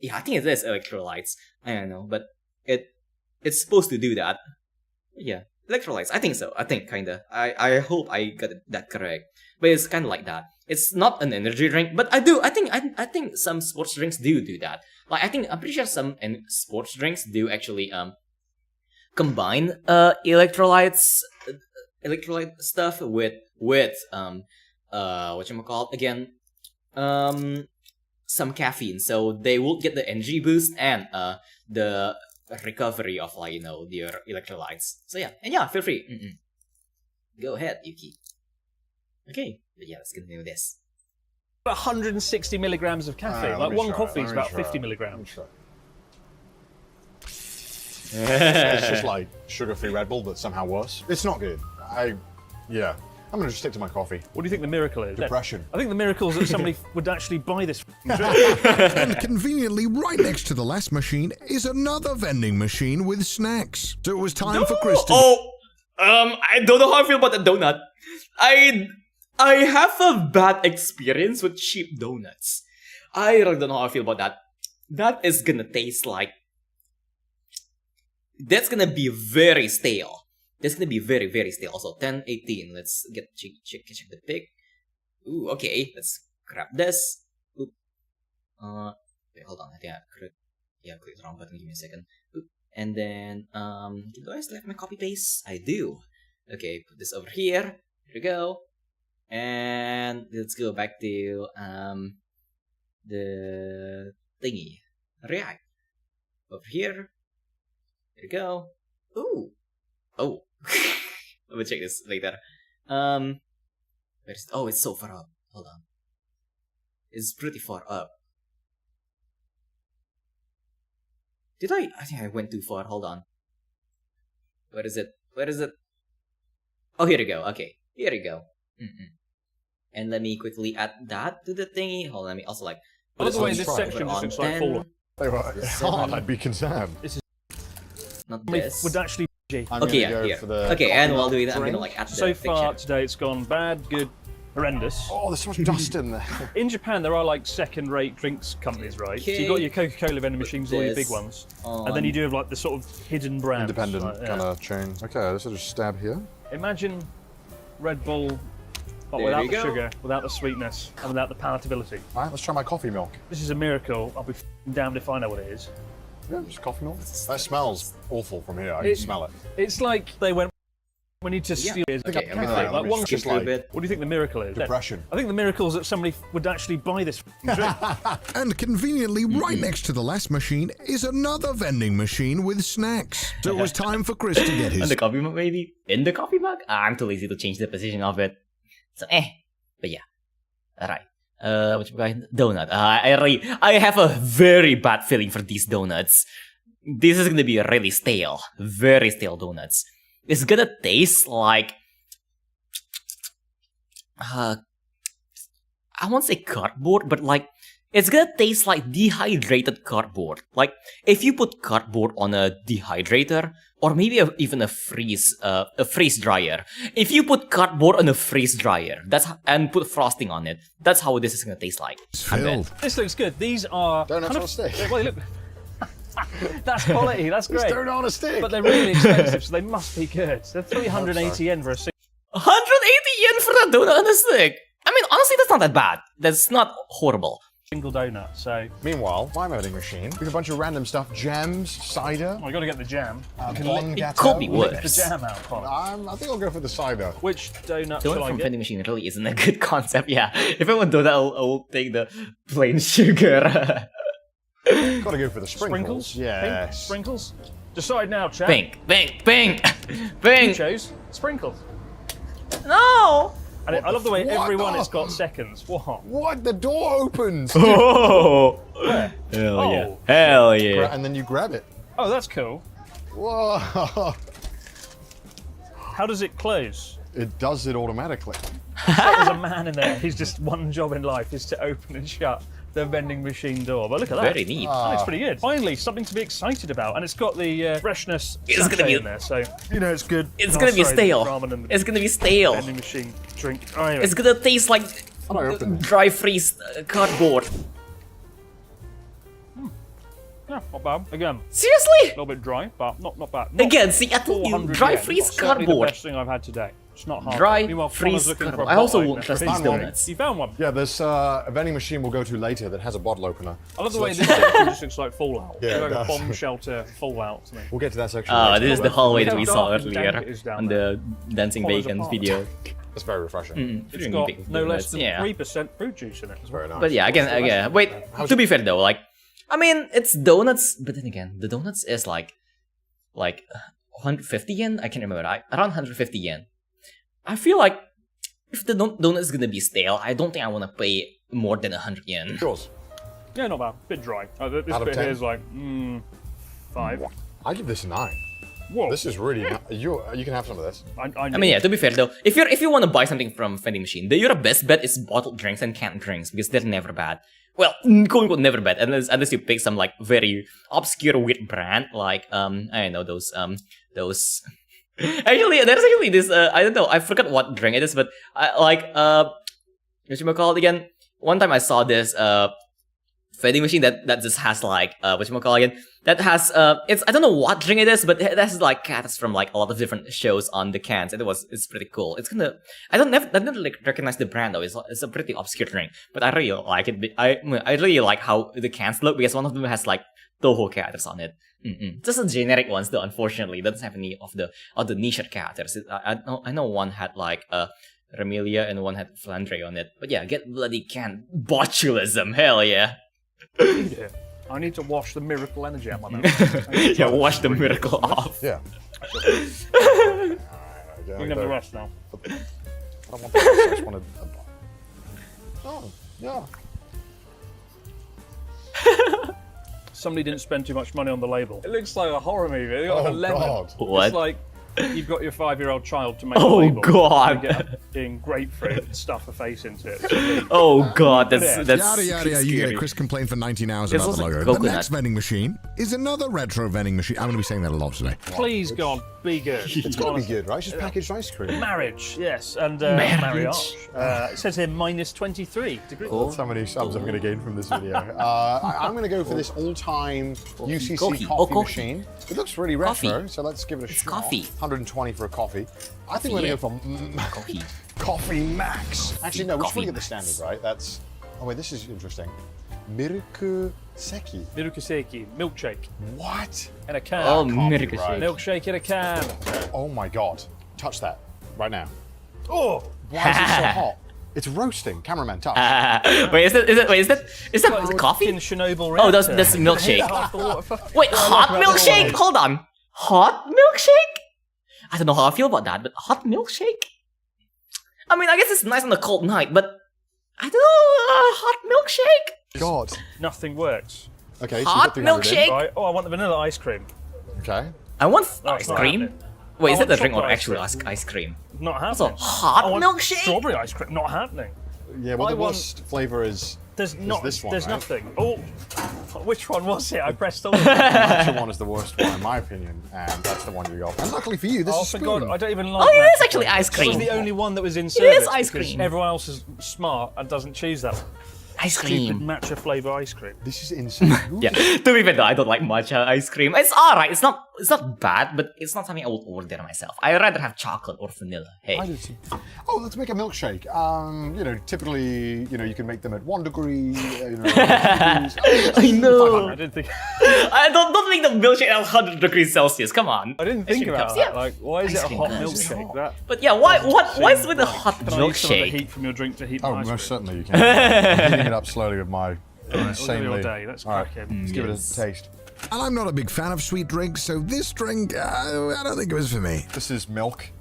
yeah, I think it is electrolytes. I don't know, but it's supposed to do that. Yeah, electrolytes. I think so. I think kinda. I hope I got that correct. But it's kind of like that. It's not an energy drink, but I think some sports drinks do that. Like I'm pretty sure some sports drinks do actually combine electrolyte stuff with whatchamacallit again, some caffeine, so they will get the energy boost and the recovery of, like, you know, your electrolytes. So yeah, and yeah, feel free. Go ahead, Yuki. Okay, but yeah, let's continue with this. 160 milligrams of caffeine. Like one coffee is about 50 milligrams. It's just like sugar-free Red Bull, but somehow worse. It's not good. Yeah. I'm gonna just stick to my coffee. What do you think the miracle is? Depression. I think the miracle is that somebody would actually buy this. And conveniently, right next to the last machine is another vending machine with snacks. So it was time for Chris to... I don't know how I feel about the donut. I have a bad experience with cheap donuts. I really don't know how I feel about that. That is gonna taste like... That's gonna be very stale. That's gonna be very, very stale. Also, 10:18. Let's check the pic. Ooh, okay. Let's grab this. Oop. Wait, hold on. I think I clicked the wrong button. Give me a second. Oop. And then, do I still have my copy paste? I do. Okay, put this over here. Here we go. And let's go back to the thingy. React. Over here. Here we go. Ooh. Oh. I'm gonna check this later. Where's... Oh, it's so far up. Hold on. It's pretty far up. Did I think I went too far. Hold on. Where is it? Where is it? Oh, here we go. Okay. Here we go. And let me quickly add that to the thingy. Hold on, let me also like... By the way, this section just looks like full. I'd be concerned. This is... Not this. Would actually... Okay, yeah, here. Okay, and while doing that, I'm gonna like add the So far picture. today it's gone bad, good, horrendous. Oh, there's so much dust in there. In Japan, there are like second-rate drinks companies, right? Okay. So you've got your Coca-Cola vending machines, all your big ones. And then you do have like the sort of hidden brands. Independent kind of chain. Okay, let's just stab here. Imagine Red Bull, but without the sugar, without the sweetness, and without the palatability. All right, let's try my coffee milk. This is a miracle. I'll be damned if I know what it is. Yeah, just coffee milk. That smells awful from here. I can smell it. It's like they went... We need to steal it. Okay, I'm gonna like one just like, a bit. What do you think the miracle is? Depression. I think the miracle is that somebody would actually buy this drink. And conveniently, right next to the last machine is another vending machine with snacks. So it was time for Chris to get his... In the coffee mug, maybe? In the coffee mug? I'm too lazy to change the position of it. So, But yeah. Alright. What you got? Donut. I have a very bad feeling for these donuts. This is gonna be really stale. Very stale donuts. It's gonna taste like... I won't say cardboard, but like... It's gonna taste like dehydrated cardboard. Like, if you put cardboard on a dehydrator, or maybe even a freeze dryer. If you put cardboard on a freeze dryer, and put frosting on it, that's how this is gonna taste like. This looks good. These are... Donuts on a stick. Wait, look. That's quality, that's great. It's donut on a stick. But they're really expensive, so they must be good. They're 380 yen for a stick. 180 yen for a donut on a stick? I mean, honestly, that's not that bad. That's not horrible. Single donut, so... Meanwhile, my vending machine, we have a bunch of random stuff. Gems, cider. I gotta get the jam. It could be worse. Lick the jam out, I think I'll go for the cider. Which donut shall I from get? vending machine really isn't a good concept, yeah. If I want donut, I'll take the plain sugar. Gotta go for the sprinkles. Yes. Pink sprinkles? Decide now, chap. Pink. You chose sprinkles. No! And I love the way everyone has got seconds. What? What? The door opens! Oh! Where? Hell yeah. Hell yeah. And then you grab it. Oh, that's cool. Whoa! How does it close? It does it automatically. It's like there's a man in there. He's just one job in life is to open and shut the vending machine door. But look at that. Very neat. That looks pretty good. Finally, something to be excited about. And it's got the freshness It's gonna be in there, so you know it's good. It's gonna be stale. It's gonna be stale. Vending machine drink. Oh, anyway. It's gonna taste like dry freeze cardboard. Yeah, not bad. Again. Seriously? A little bit dry, but not bad. Not Again, see, I told you, dry freeze Certainly cardboard. the best thing I've had today. It's not hard. Dry Meanwhile, freeze Connor's looking for a cardboard. I also bottle won't trust opener. these donuts. You found one. Yeah, there's a vending machine we'll go to later that has a bottle opener. I love the way this section just looks like Fallout. Yeah, It's like it a does. bomb shelter Fallout to me. We'll get to that section. Oh, later. this is the hallway that we Look how saw dark and dank earlier it is down on the Dancing Follows Bacons apart. video. That's very refreshing. It's got no less than 3% fruit juice in it. It's very nice. But yeah, again, wait, to be fair though, like, I mean, it's donuts, but then again, the donuts is like 150 yen? I can't remember, around 150 yen. I feel like if the donut is gonna be stale, I don't think I want to pay more than 100 yen. Yours? Yeah, not bad. Bit dry. This Out of bit 10? here is like, 5. I give this a 9. Whoa. This is really you can have some of this. I mean, yeah, to be fair though, if you want to buy something from vending machine, your best bet is bottled drinks and canned drinks because they're never bad. Well, quote unquote never bad, unless you pick some like very obscure weird brand like I don't know those Actually, there's actually this I don't know, I forgot what drink it is, but whatchamacallit again? One time I saw this vending machine that just has like whatchamacallit again? That has it's I don't know what drink it is, but it has like cats from like a lot of different shows on the cans, and it's pretty cool. It's gonna I don't like recognize the brand though. It's a pretty obscure drink, but I really like it. I really like how the cans look because one of them has like Toho characters on it. Just a generic ones though. Unfortunately, it doesn't have any of the niche characters. I know one had like Remelia and one had Flandre on it. But yeah, get bloody canned botulism. Hell yeah. I need to wash the miracle energy out of my mouth. Yeah, wash the miracle off. Yeah. You can have the rest now. I don't want that. I just wanted Oh, yeah. Somebody didn't spend too much money on the label. It looks like a horror movie. They got a lemon. God. What? It's like you've got your 5-year-old child to make a Oh label. God. You get in grapefruit and stuff a face into it. Oh God, that's Yada yada yada. You get scary. a Chris complaint for 19 hours It's about the also logo. coconut. The next vending machine is another retro vending machine. I'm going to be saying that a lot today. Please, God, be good. It's got to be good, right? It's just packaged ice cream. Marriage, yes, and Marriage. marriage. It says here minus 23 degrees. That's how many subs I'm going to gain from this video. I'm going to go for this all-time UCC coffee machine. It looks really retro, so let's give it a shot. Coffee. 120 for a coffee. I think we're going to go for Coffee Max. Actually, no, we should get the standard, right? That's... Oh, wait, this is interesting. Milk Seki. Milk Seki, milkshake. What? In a can. Oh, Can't be milk right. Milkshake in a can. Oh my god. Touch that. Right now. Oh! Why is it so hot? It's roasting. Cameraman, touch. Wait, is that coffee? Chernobyl Oh, that's milkshake. Wait, hot milkshake? Hold on. Hot milkshake? I don't know how I feel about that, but hot milkshake? I mean, I guess it's nice on a cold night, but I don't know, hot milkshake? God. Nothing works. Okay, Hot so you got 300 in. milkshake? Right. Oh, I want the vanilla ice cream. Okay. I want No, ice it's not cream. happening. Wait, is I that the want drink or chocolate ice actual cream. ice cream? Not Also, happening. hot I want milkshake? Strawberry ice cream. Not happening. Yeah, well, I the want- worst flavour is There's not. this one, There's right? nothing. Oh, which one was it? I pressed all of The them. matcha one is the worst one, in my opinion, and that's the one you got. And luckily for you, this Oh, is for spoon. God, I don't even like. Oh, it is matcha actually flavor. ice That was cream. the only one that was in is service. ice because cream. Everyone else is smart and doesn't choose that. Ice Stupid cream. matcha flavor ice cream. This is insane. Yeah, to be fair though, I don't like matcha ice cream. It's alright, it's not bad, but it's not something I would order myself. I'd rather have chocolate or vanilla. Hey. I did too. Oh, let's make a milkshake. You know, typically, you know, you can make them at 1 degree. You know, I know. I didn't think. I don't make the milkshake at 100 degrees Celsius. Come on. I didn't think Ice cream about cups, that. yeah. Like, why is Ice it a cream hot cups. milkshake? That. But yeah, why is with a hot Can I use some of the milkshake? heat from your drink to heat Oh, my ice most cream? certainly you can. I'm heating it up slowly with my insanely. your day. Let's All right, crack in. let's give it a taste. And I'm not a big fan of sweet drinks, so this drink, I don't think it was for me. This is milk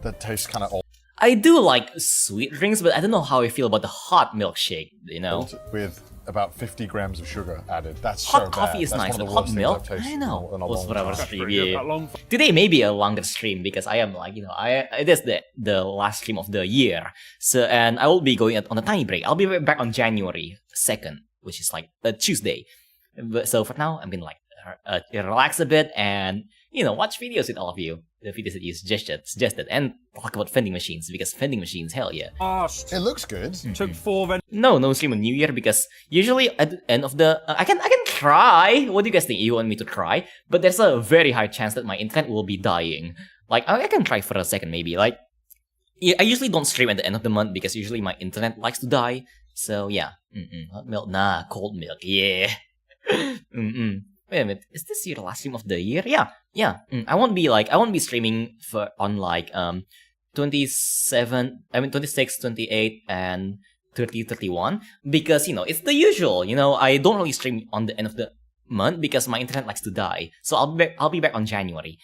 that tastes kind of old. I do like sweet drinks, but I don't know how I feel about the hot milkshake, you know? With about 50 grams of sugar added. That's hot so coffee bad. is That's nice, one but of the hot worst milk, things I've tasted I know. in a long time. Stream, yeah. Today may be a longer stream because I am like, you know, it is the last stream of the year. So, and I will be going on a tiny break. I'll be back on January 2nd, which is like a Tuesday. So for now, I'm gonna like relax a bit and, you know, watch videos with all of you. The videos that you suggested, and talk about vending machines, because vending machines, hell yeah. It looks good. Took 4 No stream on New Year because usually at the end of the I can try. What do you guys think? You want me to try? But there's a very high chance that my internet will be dying. Like I can try for a second maybe. Like I usually don't stream at the end of the month because usually my internet likes to die. So yeah, hot milk, nah, cold milk, yeah. Wait a minute, is this your last stream of the year? Yeah. I won't be streaming on like 26, 28, and 30, 31 because, you know, it's the usual. You know, I don't really stream on the end of the month because my internet likes to die. So I'll be back on January.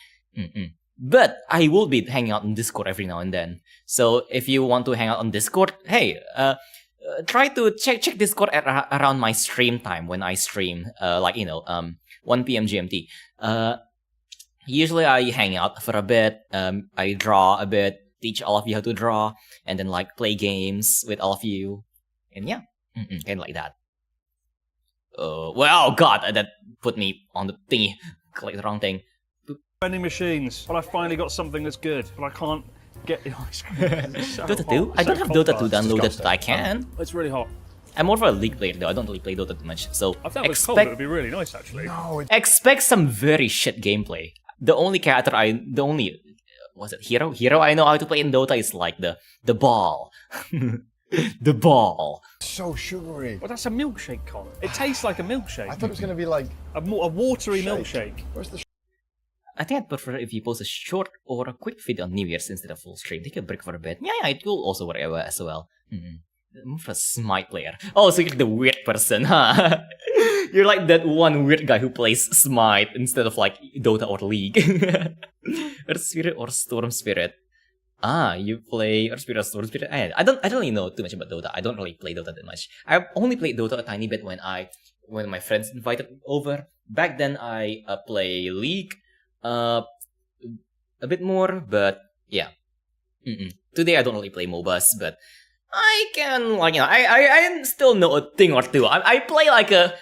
But I will be hanging out on Discord every now and then. So if you want to hang out on Discord, hey, try to check Discord around my stream time when I stream, like, you know, 1 p.m. GMT. Usually I hang out for a bit, I draw a bit, teach all of you how to draw, and then like play games with all of you, and yeah, kind of like that. Well, God, that put me on the thingy, click the wrong thing. Vending machines. Well, I finally got something that's good, but I can't get the ice cream. Dota 2? I don't have Dota 2 downloaded, but I can. It's really hot. I'm more of a League player though, I don't really play Dota too much, so I thought it was cold, it would be really nice actually. No, expect some very shit gameplay. The only hero I know how to play in Dota is like the ball. The ball. So sugary. Well, that's a milkshake, Con. It tastes like a milkshake. I thought it was going to be like a watery milkshake. Where's the I think I'd prefer if you post a short or a quick video on New Year's instead of full stream. Take a break for a bit. Yeah, it will also work as well. I'm a Smite player. Oh, so you're the weird person, huh? You're like that one weird guy who plays Smite instead of like Dota or League. Earth Spirit or Storm Spirit. Ah, you play Earth Spirit or Storm Spirit? I don't really know too much about Dota. I don't really play Dota that much. I only played Dota a tiny bit when my friends invited over. Back then I play League a bit more, but yeah. Today I don't really play MOBAs, but I can, like, you know, I still know a thing or two. I play like a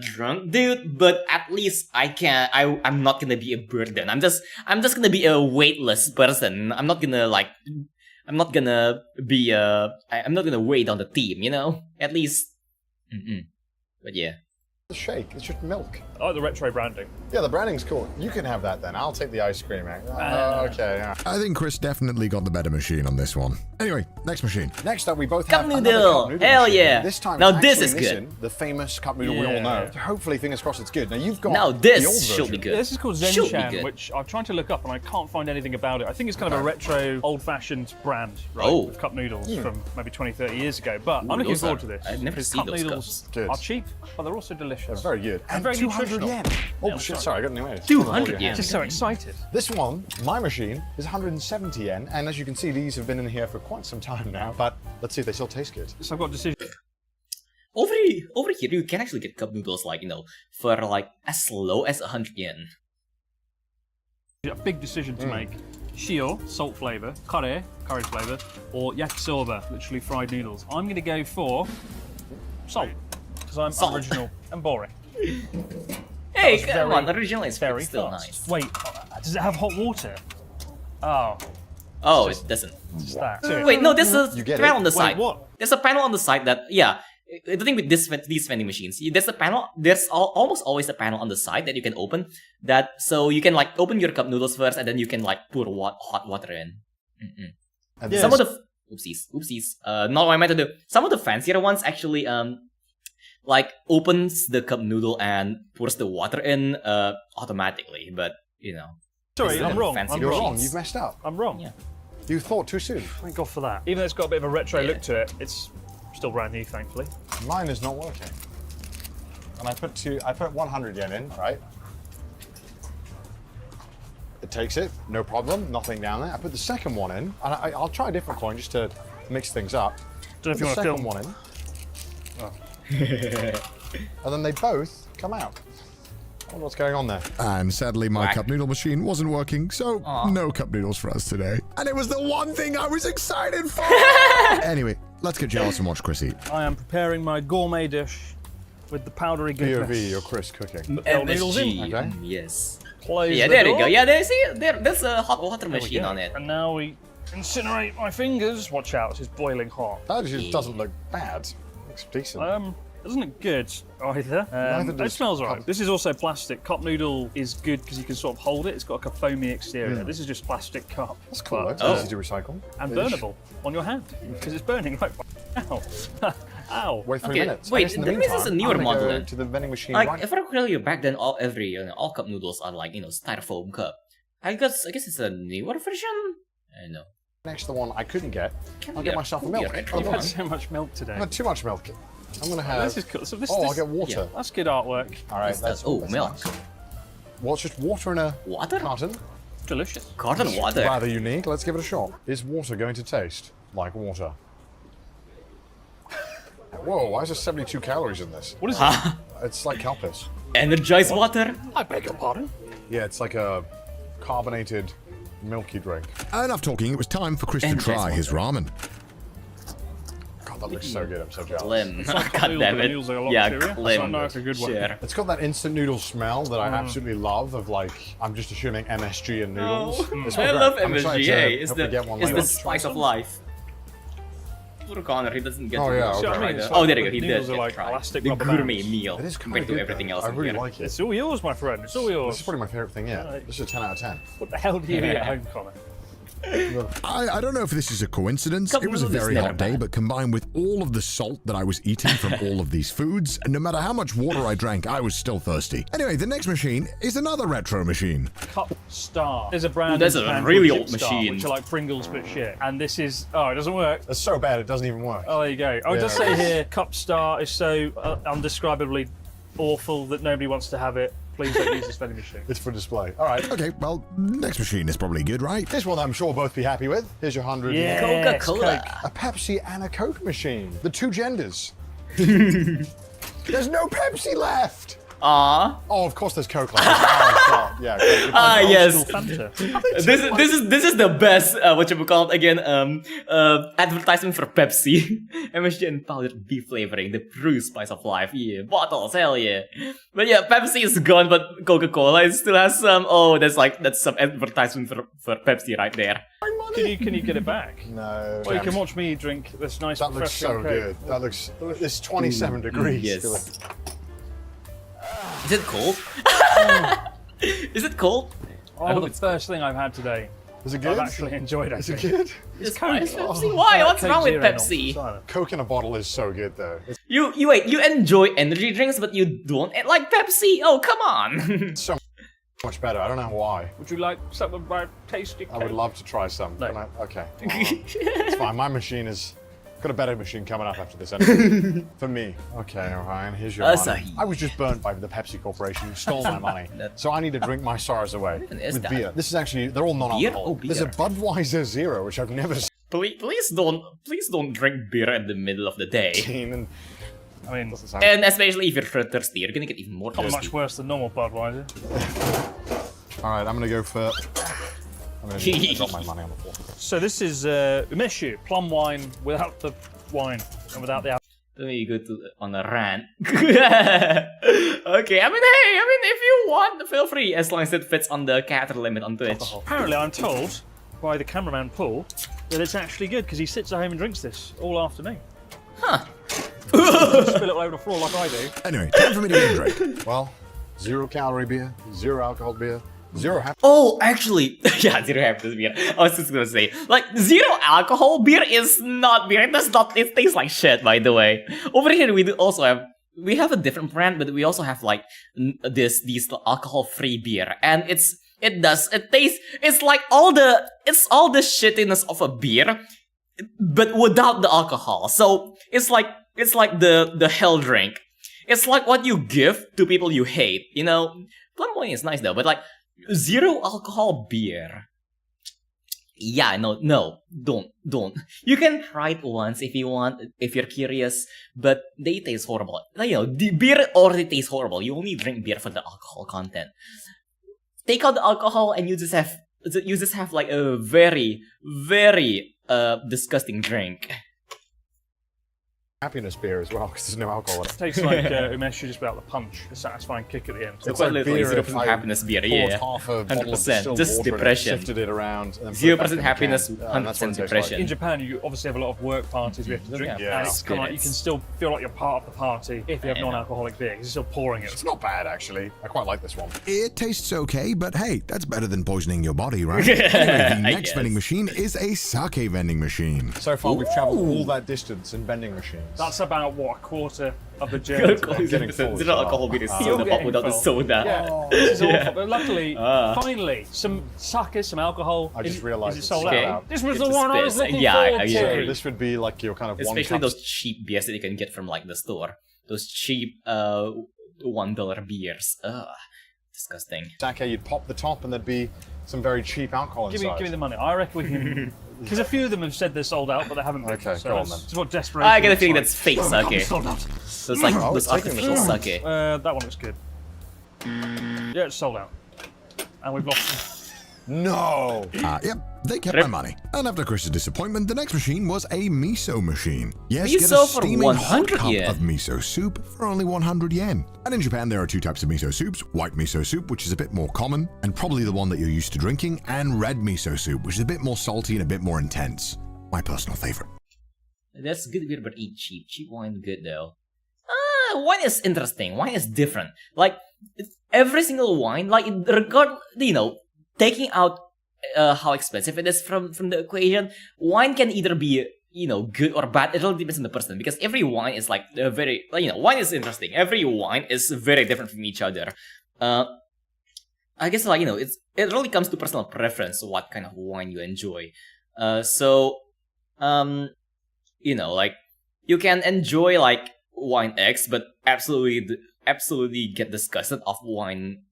drunk dude, but at least I'm not gonna be a burden. I'm just gonna be a weightless person. I'm not gonna weigh down the team, you know? At least. But yeah. The shake? It's just milk. I like the retro branding. Yeah, the branding's cool. You can have that then. I'll take the ice cream. Okay. Yeah. I think Chris definitely got the better machine on this one. Anyway, next machine. Next up, we both have Cup noodle. Hell machine. yeah! This time, now this is good. The famous cup noodle we all know. Hopefully, fingers crossed, it's good. Now you've got now this should be good. Yeah, this is called Zenchan, which I've tried to look up and I can't find anything about it. I think it's kind of a retro, old-fashioned brand, right? Of cup noodles from maybe 20, 30 years ago. But I'm looking forward to this. I've never seen those noodles. Good. Are cheap, but they're also delicious. They're very good. And very 200 yen. Oh yeah, shit! Sorry, I got new edge. 200 yen. Just so excited. This one, my machine, is 170 yen, and as you can see, these have been in here for quite some time now. But let's see if they still taste good. So I've got a decision. Over here, you can actually get cup noodles, like, you know, for like as low as 100 yen. A big decision to make. Shio, salt flavour, curry flavour, or yakisoba, literally fried noodles. I'm going to go for salt, because I'm original and boring. Hey, come on, original is very still nice. Wait, does it have hot water? Oh. Oh, it doesn't. Wait, no, there's a panel on the side. What? There's a panel on the side that, yeah, the thing with these vending machines, there's a panel, there's almost always a panel on the side that you can open, so you can like open your cup noodles first and then you can like pour hot water in. Yes. Some of the, oopsies, not what I meant to do. Some of the fancier ones actually, like opens the cup noodle and pours the water in automatically, but you know. Sorry, I'm wrong. You're wrong. You've messed up. I'm wrong. Yeah. You thought too soon. Thank God for that. Even though it's got a bit of a retro look to it, it's still brand new, thankfully. Mine is not working. And I put 100 yen in, right? takes it, no problem, nothing down there. I put the second one in, and I'll try a different coin just to mix things up. Don't know if you want to film one in. Oh. And then they both come out. I wonder what's going on there. And sadly, my cup noodle machine wasn't working, so no cup noodles for us today. And it was the one thing I was excited for! Anyway, let's get jealous and watch Chris eat. I am preparing my gourmet dish with the powdery goodness. POV, you're Chris cooking. MSG, okay. yes. Close yeah, the there door. you go. Yeah, there's a hot water machine on it. And now we incinerate my fingers. Watch out, this is boiling hot. That just doesn't look bad. Looks decent. Doesn't look good either. It smells alright. This is also plastic. Cup noodle is good because you can sort of hold it. It's got like a foamy exterior. This is just plastic cup. That's cool. It's easy to recycle. And burnable on your hand because it's burning right. Ow. Ow. Wait 3 minutes. Wait, this is a newer model. Go to the vending machine. Like, if I recall you back then, all cup noodles are like styrofoam cup. I guess it's a newer version. I don't know. Next to the one I couldn't get, I'll get myself a milk. You've had so much milk today. I've had too much milk. I'm gonna have. This is cool. So I'll get water. Yeah, that's good artwork. All right, that's milk. Nice. Well, it's just water in a carton. Delicious. Carton water. Rather unique. Let's give it a shot. Is water going to taste like water? Whoa! Why is there 72 calories in this? What is it? It's like Calpis. Energized water. I beg your pardon. Yeah, it's like a carbonated, milky drink. Enough talking. It was time for Chris to try his ramen. That looks so good, I'm so jealous. Clem. God damn it. Yeah, Clem. Sure. It's got that instant noodle smell that I absolutely love of like, I'm just assuming MSG and noodles. I love MSG, hey. It's the spice of life. Poor Connor, he doesn't get to okay. there you go, he noodles did are like try plastic the rubber gourmet bands. meal It is compared to everything else I in really here. like it. It's all yours, my friend. It's all yours. This is probably my favorite thing yet. Right. This is a 10 out of 10. What the hell do you eat at home, Connor? I don't know if this is a coincidence. It was a very hot day, but combined with all of the salt that I was eating from all of these foods, and no matter how much water I drank, I was still thirsty. Anyway, the next machine is another retro machine. Cup Star. There's a brand. That's a really old machine. Which are like Pringles but shit. And this is it doesn't work. It's so bad it doesn't even work. Oh, there you go. Oh, it does say here, Cup Star is so undescribably awful that nobody wants to have it. Please don't use this vending machine. It's for display. All right. Okay, well, next machine is probably good, right? This one I'm sure we'll both be happy with. Here's your 100. Yeah, Coca-Cola. A Pepsi and a Coke machine. The two genders. There's no Pepsi left. Oh, of course there's Coke left. Yeah. Yes. This is the best advertisement for Pepsi. MSG and powdered beef flavoring, the true spice of life. Yeah, bottles, hell yeah. But yeah, Pepsi is gone, but Coca-Cola it still has some. Oh, that's some advertisement for Pepsi right there. Can you get it back? No. Well, you can watch me drink this nice. That looks so good. That looks. It's 27 degrees. Yes. Is it cold? Is it cold? Oh, the first thing I've had today. Is it good? I've actually enjoyed it. Is it good? It's Coke. Pepsi. Why? What's wrong with Pepsi? Coke in a bottle is so good though. You enjoy energy drinks, but you don't like Pepsi? Oh, come on. So much better. I don't know why. Would you like some of my tasty Coke? I would love to try some. No. Can I? Okay. It's fine. My machine is. Got a better machine coming up after this anyway. For me. Okay, Ryan, here's your money. I was just burnt by the Pepsi Corporation who stole my money. So I need to drink my sorrows away with beer. This is actually, they're all non-alcohol. There's a Budweiser Zero, which I've never seen. Please don't drink beer in the middle of the day. And especially if you're thirsty, you're gonna get even more thirsty. Not much worse than normal Budweiser. Alright, I'm gonna go for... I'm gonna drop my money on the floor. So this is umeshu, plum wine without the wine and without the alcohol. Let me go on a rant. Okay, if you want, feel free, as long as it fits on the character limit on Twitch. Apparently, I'm told by the cameraman Paul that it's actually good because he sits at home and drinks this all afternoon. Huh. Spill it all over the floor like I do. Anyway, time for me to get a drink. Well, 0 calorie beer, 0 alcohol beer. 0 happy. Oh, actually, yeah, 0 happiness beer. I was just gonna say, like, 0 alcohol beer is not beer. It tastes like shit, by the way. Over here, we have a different brand, but we also have like these alcohol-free beer, and it tastes. It's like all the shittiness of a beer, but without the alcohol. So it's like the hell drink. It's like what you give to people you hate. You know, plum wine is nice though, but like. Zero alcohol beer. Yeah, no, don't. You can try it once if you want, if you're curious, but they taste horrible. Like, you know, the beer already tastes horrible. You only drink beer for the alcohol content. Take out the alcohol and you just have like a very, very disgusting drink. Happiness beer as well, because there's no alcohol in it. It tastes like Umesh just about the punch, the satisfying kick at the end. It's quite literally 0% happiness beer, yeah. 100%, just depression. Sifted it around. 0% happiness, 100% depression. In Japan, you obviously have a lot of work parties we have to drink. Yeah, and it's kind of like you can still feel like you're part of the party if you have non-alcoholic beer, because you're still pouring it. It's not bad, actually. I quite like this one. It tastes okay, but hey, that's better than poisoning your body, right? Anyway, the next vending machine is a sake vending machine. So far, we've traveled all that distance in vending machines. That's about, what, a quarter of the journey? Zero alcohol beer is soda pop without the soda. Yeah, this is awful. But luckily, finally, some sake, some alcohol. I just realised it's sold out. This was It's the one I was looking forward to. This would be like your kind of especially those cheap beers that you can get from like the store. Those cheap $1 beers. Ugh, disgusting. Sake, you'd pop the top and there'd be some very cheap alcohol inside. Give me the money. I reckon we can. Because a few of them have said they're sold out, but they haven't been. Okay, so go on then. It's what desperation. I get a feeling that's fake sake. Sold out. So it's like those artificial sake. That one looks good. Yeah, it's sold out. And we've lost. No! Yep, they kept my money. And after Chris's disappointment, the next machine was a miso machine. Yes, miso get a for steaming 100 hot cup yen. of miso soup for only 100 yen. And in Japan, there are two types of miso soups. White miso soup, which is a bit more common, and probably the one that you're used to drinking, and red miso soup, which is a bit more salty and a bit more intense. My personal favorite. That's good beer, but ain't cheap. Cheap wine good though. Wine is interesting. Wine is different. Like every single wine, like taking out how expensive it is from the equation, wine can either be good or bad. It all depends on the person, because every wine is like very wine is interesting. Every wine is very different from each other. I guess it really comes to personal preference what kind of wine you enjoy. You can enjoy like wine X, but absolutely get disgusted of wine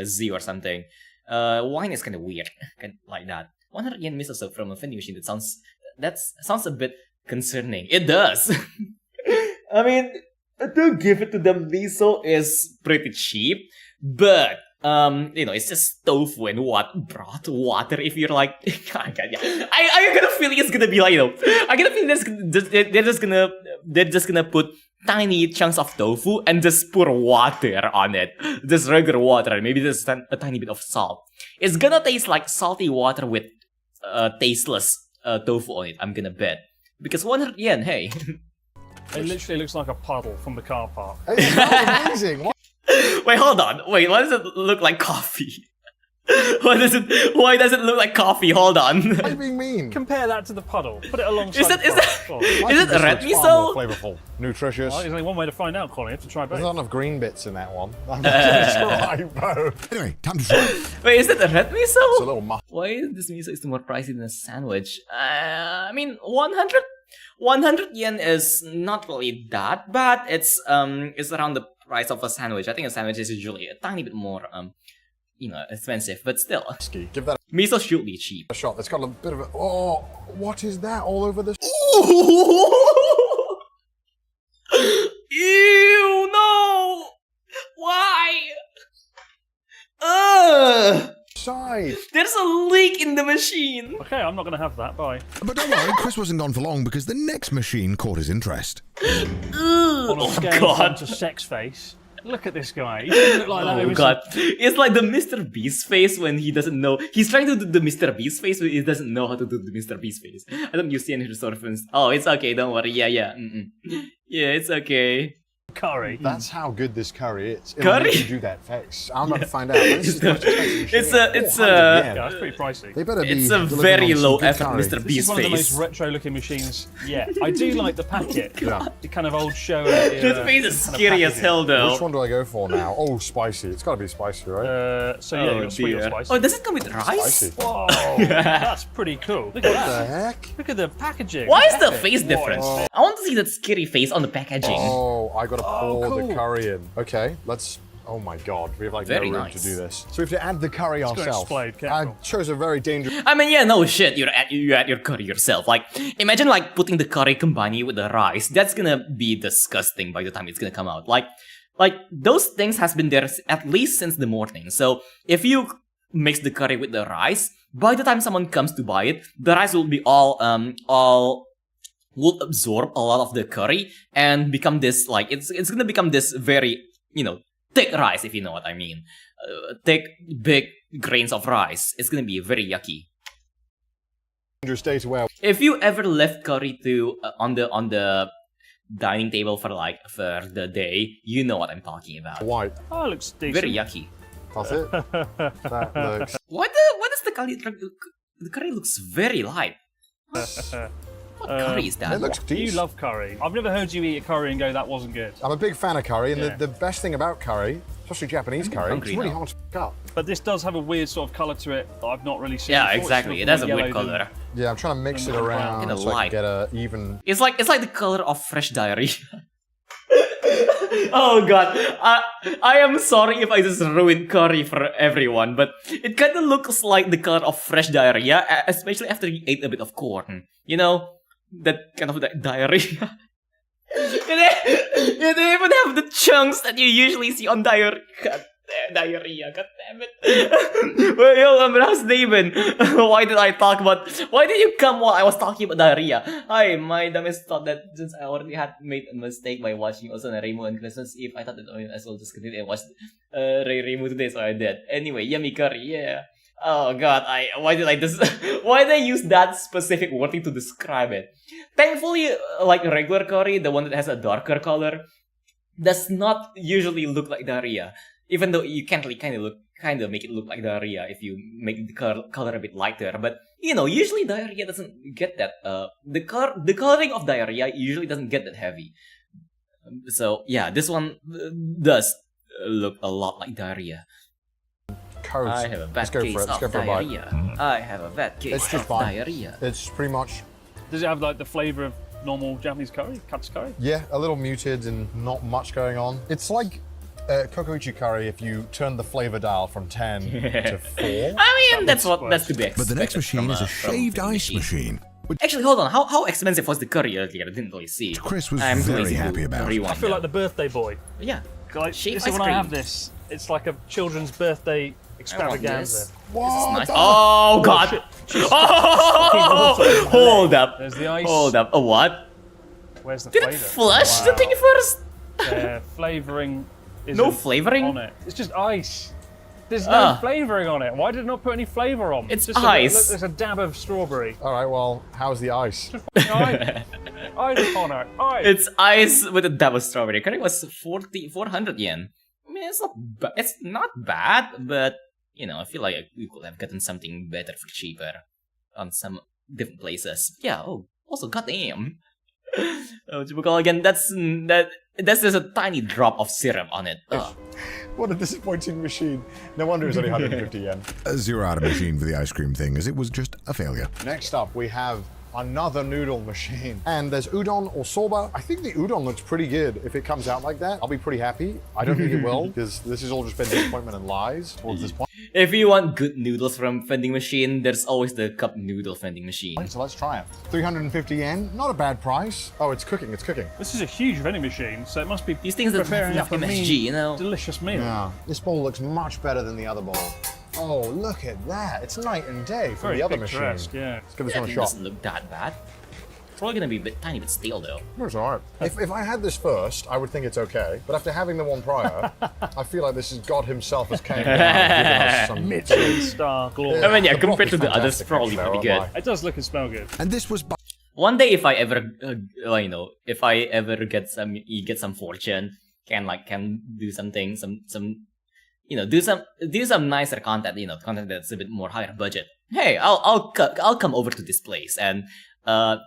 Z or something. Wine is kind of weird, like that. 100 yen miso soup from a vending machine. That sounds a bit concerning. It does. I mean, to give it to them, miso is pretty cheap, but it's just tofu and broth, water. If you're like, I get a feeling it's gonna be like, I get a feeling they're just gonna put tiny chunks of tofu and just pour water on it, just regular water, and maybe just a tiny bit of salt. It's gonna taste like salty water with tasteless tofu on it. I'm gonna bet, because 100 yen, hey. It literally looks like a puddle from the car park. It's amazing. Wait, hold on. Wait, why does it look like coffee? Why does it look like coffee? Hold on. What are you being mean? Compare that to the puddle. Put it alongside. Is it red miso? Far more flavorful, nutritious. Well, there's only one way to find out, Colin. You have to try both. There's not enough green bits in that one. I'm try both. Anyway, time to try. Wait, is it red miso? It's a little muff. Why is this miso is more pricey than a sandwich? I mean, 100 yen is not really that bad. It's around the price of a sandwich. I think a sandwich is usually a tiny bit more expensive, but still. Give that miso should be cheap. a shot. It's got a bit of a. Oh, what is that all over this? Ew, no! Why? Side. There's a leak in the machine. Okay, I'm not gonna have that. Bye. But don't worry, Chris wasn't gone for long because the next machine caught his interest. On a scale from to sex face. Look at this guy. He doesn't look like that. Oh god. It's like the Mr. Beast face when he doesn't know. He's trying to do the Mr. Beast face, but he doesn't know how to do the Mr. Beast face. I don't use any sort of reference. Oh, it's okay, don't worry. Yeah. Yeah, it's okay. Curry. That's how good this curry is. Curry? Make you do that face. I'm about to find out. It's it's that's pretty pricey. They better be. It's a very low effort Mr. This Beast is one of the most face. retro-looking machines yet. I do like the packet. Yeah. The kind of old show. This face is scary as hell, though. Which one do I go for now? Oh, spicy. It's got to be spicy, right? So yeah, you're sweet or spicy. Oh, does it come with rice? Spicy. Whoa, that's pretty cool. Look at What that. the heck? Look at the packaging. Why is the face different? I want to see that scary face on the packaging. Oh, I got to pour cool. the curry in. Okay, let's. Oh my god, we have like Very no room to do this. So we have to add the curry ourselves. I chose a very dangerous... I mean, yeah, no shit, you add your curry yourself. Like, imagine like putting the curry combining with the rice. That's gonna be disgusting by the time it's gonna come out. Like those things has been there at least since the morning. So if you mix the curry with the rice, by the time someone comes to buy it, the rice will be all will absorb a lot of the curry and become this, like, it's gonna become this very, you know, thick rice, if you know what I mean. Thick, big grains of rice. It's gonna be very yucky. If you ever left curry to on the dining table for the day, you know what I'm talking about. White. Oh, it looks decent. Very yucky. That's it. That looks... What does the curry... The curry looks very light. What curry is that? It looks decent. You love curry. I've never heard you eat a curry and go, that wasn't good. I'm a big fan of curry, and the best thing about curry, especially Japanese curry, it's really hard to pick up. But this does have a weird sort of colour to it that I've not really seen Yeah, before. exactly. It has a weird colour. Yeah, I'm trying to mix it around so I can get a even... It's like the color of fresh diarrhea. Oh god, I am sorry if I just ruined curry for everyone, but it kind of looks like the color of fresh diarrhea, especially after you ate a bit of corn. You know, that kind of diarrhea. You don't even have the chunks that you usually see on diarrhea. Diarrhea, god damn it. Well, yo, how's David? Why did you come while I was talking about diarrhea? Hi, my dumbest thought that since I already had made a mistake by watching also Raymo on Christmas Eve, I thought that I as well just continue and watch Raymo today, so I did. Anyway, yummy curry, yeah. Oh god, why did I use that specific wording to describe it? Thankfully, like regular curry, the one that has a darker color, does not usually look like diarrhea. Even though you can't really kind of make it look like diarrhea if you make the color a bit lighter, but you know, usually diarrhea doesn't get that. The coloring of diarrhea usually doesn't get that heavy. So yeah, this one does look a lot like diarrhea. Codes. I have a bad case of diarrhea. I have a bad case of diarrhea. It's pretty much. Does it have like the flavour of normal Japanese curry, katsu curry? Yeah, a little muted and not much going on. It's like Kokoichi curry if you turn the flavor dial from 10 to 4. I mean, that's to be expected. But the next machine is a shaved ice machine. Actually, hold on. How expensive was the curry earlier? I didn't really see. Chris was very happy about it. I feel like the birthday boy. Yeah. Like, when I have this, it's like a children's birthday extravaganza. What? This is nice. Oh god. Oh, hold up. There's the ice. Hold up. Oh, what? Where's the Did flavor? it flush the thing first? Flavoring. No flavoring on it. It's just ice. There's no flavoring on it. Why did it not put any flavor on? It's just ice. There's a dab of strawberry. All right. Well, how's the ice? Ice, Connor. Ice. It's ice with a dab of strawberry. Curry was 400 yen. I mean, it's not bad, but you know, I feel like we could have gotten something better for cheaper on some different places. Yeah. Oh, also, goddamn. Oh, typical again. That's just a tiny drop of syrup on it. Ugh. What a disappointing machine. No wonder it's only 150 yen. A zero-out machine for the ice cream thing, as it was just a failure. Next up, we have another noodle machine. And there's udon or soba. I think the udon looks pretty good. If it comes out like that, I'll be pretty happy. I don't think it will, because this has all just been disappointment and lies towards this point. If you want good noodles from vending machine, there's always the cup noodle vending machine. So let's try it. 350 yen, not a bad price. Oh, it's cooking, it's cooking. This is a huge vending machine, so it must be these things preparing have up a MSG, you know? delicious meal. Yeah, this bowl looks much better than the other bowl. Oh, look at that. It's night and day from the other machine. Yeah. Let's give this one a It shot. doesn't look that bad. It's probably gonna be a tiny bit stale though. It's alright. If I had this first, I would think it's okay. But after having the one prior, I feel like this is God himself has came down and given us some Michelin star glory. I mean, yeah, compared to the others, probably pretty good. It does look and smell good. And this was... One day, if I ever, you know, if I ever get some fortune, can do something, you know, do some nicer content, you know, content that's a bit more higher budget. Hey, I'll come over to this place and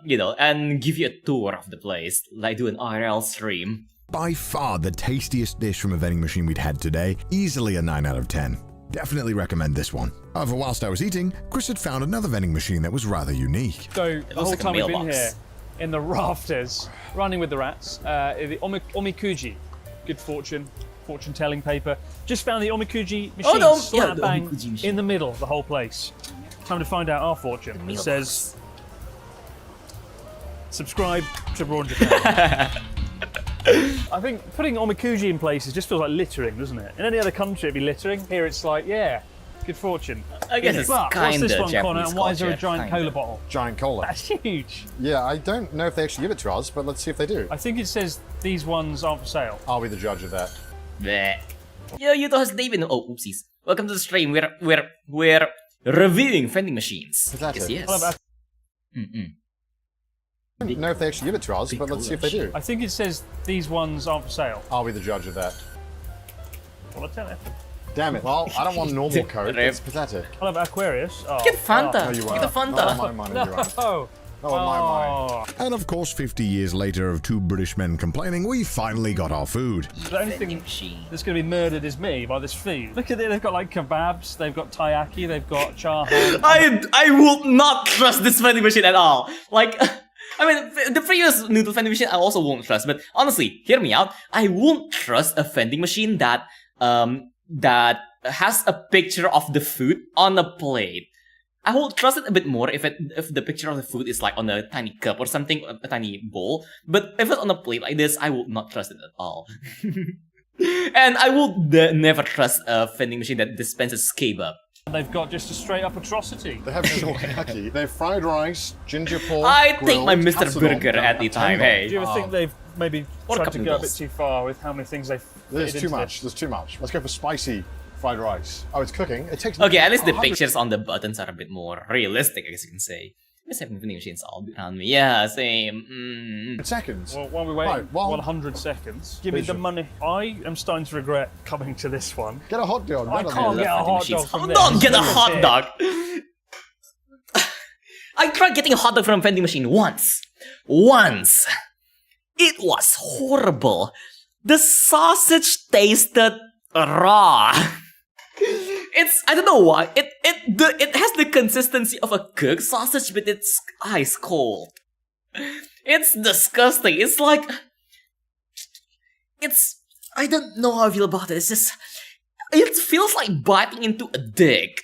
you know, and give you a tour of the place, like do an IRL stream. By far the tastiest dish from a vending machine we'd had today, easily a 9 out of 10. Definitely recommend this one. However, whilst I was eating, Chris had found another vending machine that was rather unique. So the whole time we've been here, in the rafters, running with the rats, the omikuji, good fortune. fortune-telling paper. Just found the omikuji machine slap bang in the middle of the whole place. Time to find out our fortune. It says, subscribe to Raw Japan. I think putting omikuji in places just feels like littering, doesn't it? In any other country it'd be littering. Here it's like, yeah, good fortune. I guess it's kind of what's this one, Japanese Connor, and why is there a culture, giant cola bottle? Giant cola. That's huge. Yeah, I don't know if they actually give it to us, but let's see if they do. I think it says these ones aren't for sale. I'll be the judge of that. Bleh. Yo, you has David. Oh, oopsies. Welcome to the stream. We're reviewing vending machines. Yes. I don't know if they actually give it to us, but let's see if they do. I think it says these ones aren't for sale. I'll be the judge of that. Well, I tell you. Damn it. Well, I don't want normal code. It's pathetic. I'll have Aquarius. Oh. Get Fanta. No, you won't. Get the Fanta. Not on my money, you won't. No. Not on my mind. And of course, 50 years later of two British men complaining, we finally got our food. The only thing that's going to be murdered is me by this food. Look at it, they've got like kebabs, they've got taiyaki, they've got charhan. I will not trust this vending machine at all. Like, I mean, the previous noodle vending machine I also won't trust, but honestly, hear me out. I won't trust a vending machine that has a picture of the food on a plate. I will trust it a bit more if the picture of the food is like on a tiny cup or something, a tiny bowl. But if it's on a plate like this, I will not trust it at all. And I will never trust a vending machine that dispenses kebab. They've got just a straight up atrocity. They have takoyaki, they have fried rice, ginger pork. I take my Mr. Burger at the time, hey. Do you ever think they've maybe tried to go a bit too far with how many things they've There's too much, there's too much. Let's go for spicy fried rice. Oh, it's cooking. It takes. Okay, at least the pictures on the buttons are a bit more realistic, I guess you can say. Just having vending machines all around me. Yeah, same. Seconds. Well, while we wait, 100 seconds. Give me the money. I am starting to regret coming to this one. Get a hot dog. I can't get a hot dog from this. Don't get a hot dog! I tried getting a hot dog from a vending machine once. Once. It was horrible. The sausage tasted raw. I don't know why. It has the consistency of a cooked sausage, but it's ice cold. It's disgusting. It's like I don't know how I feel about it. It feels like biting into a dick.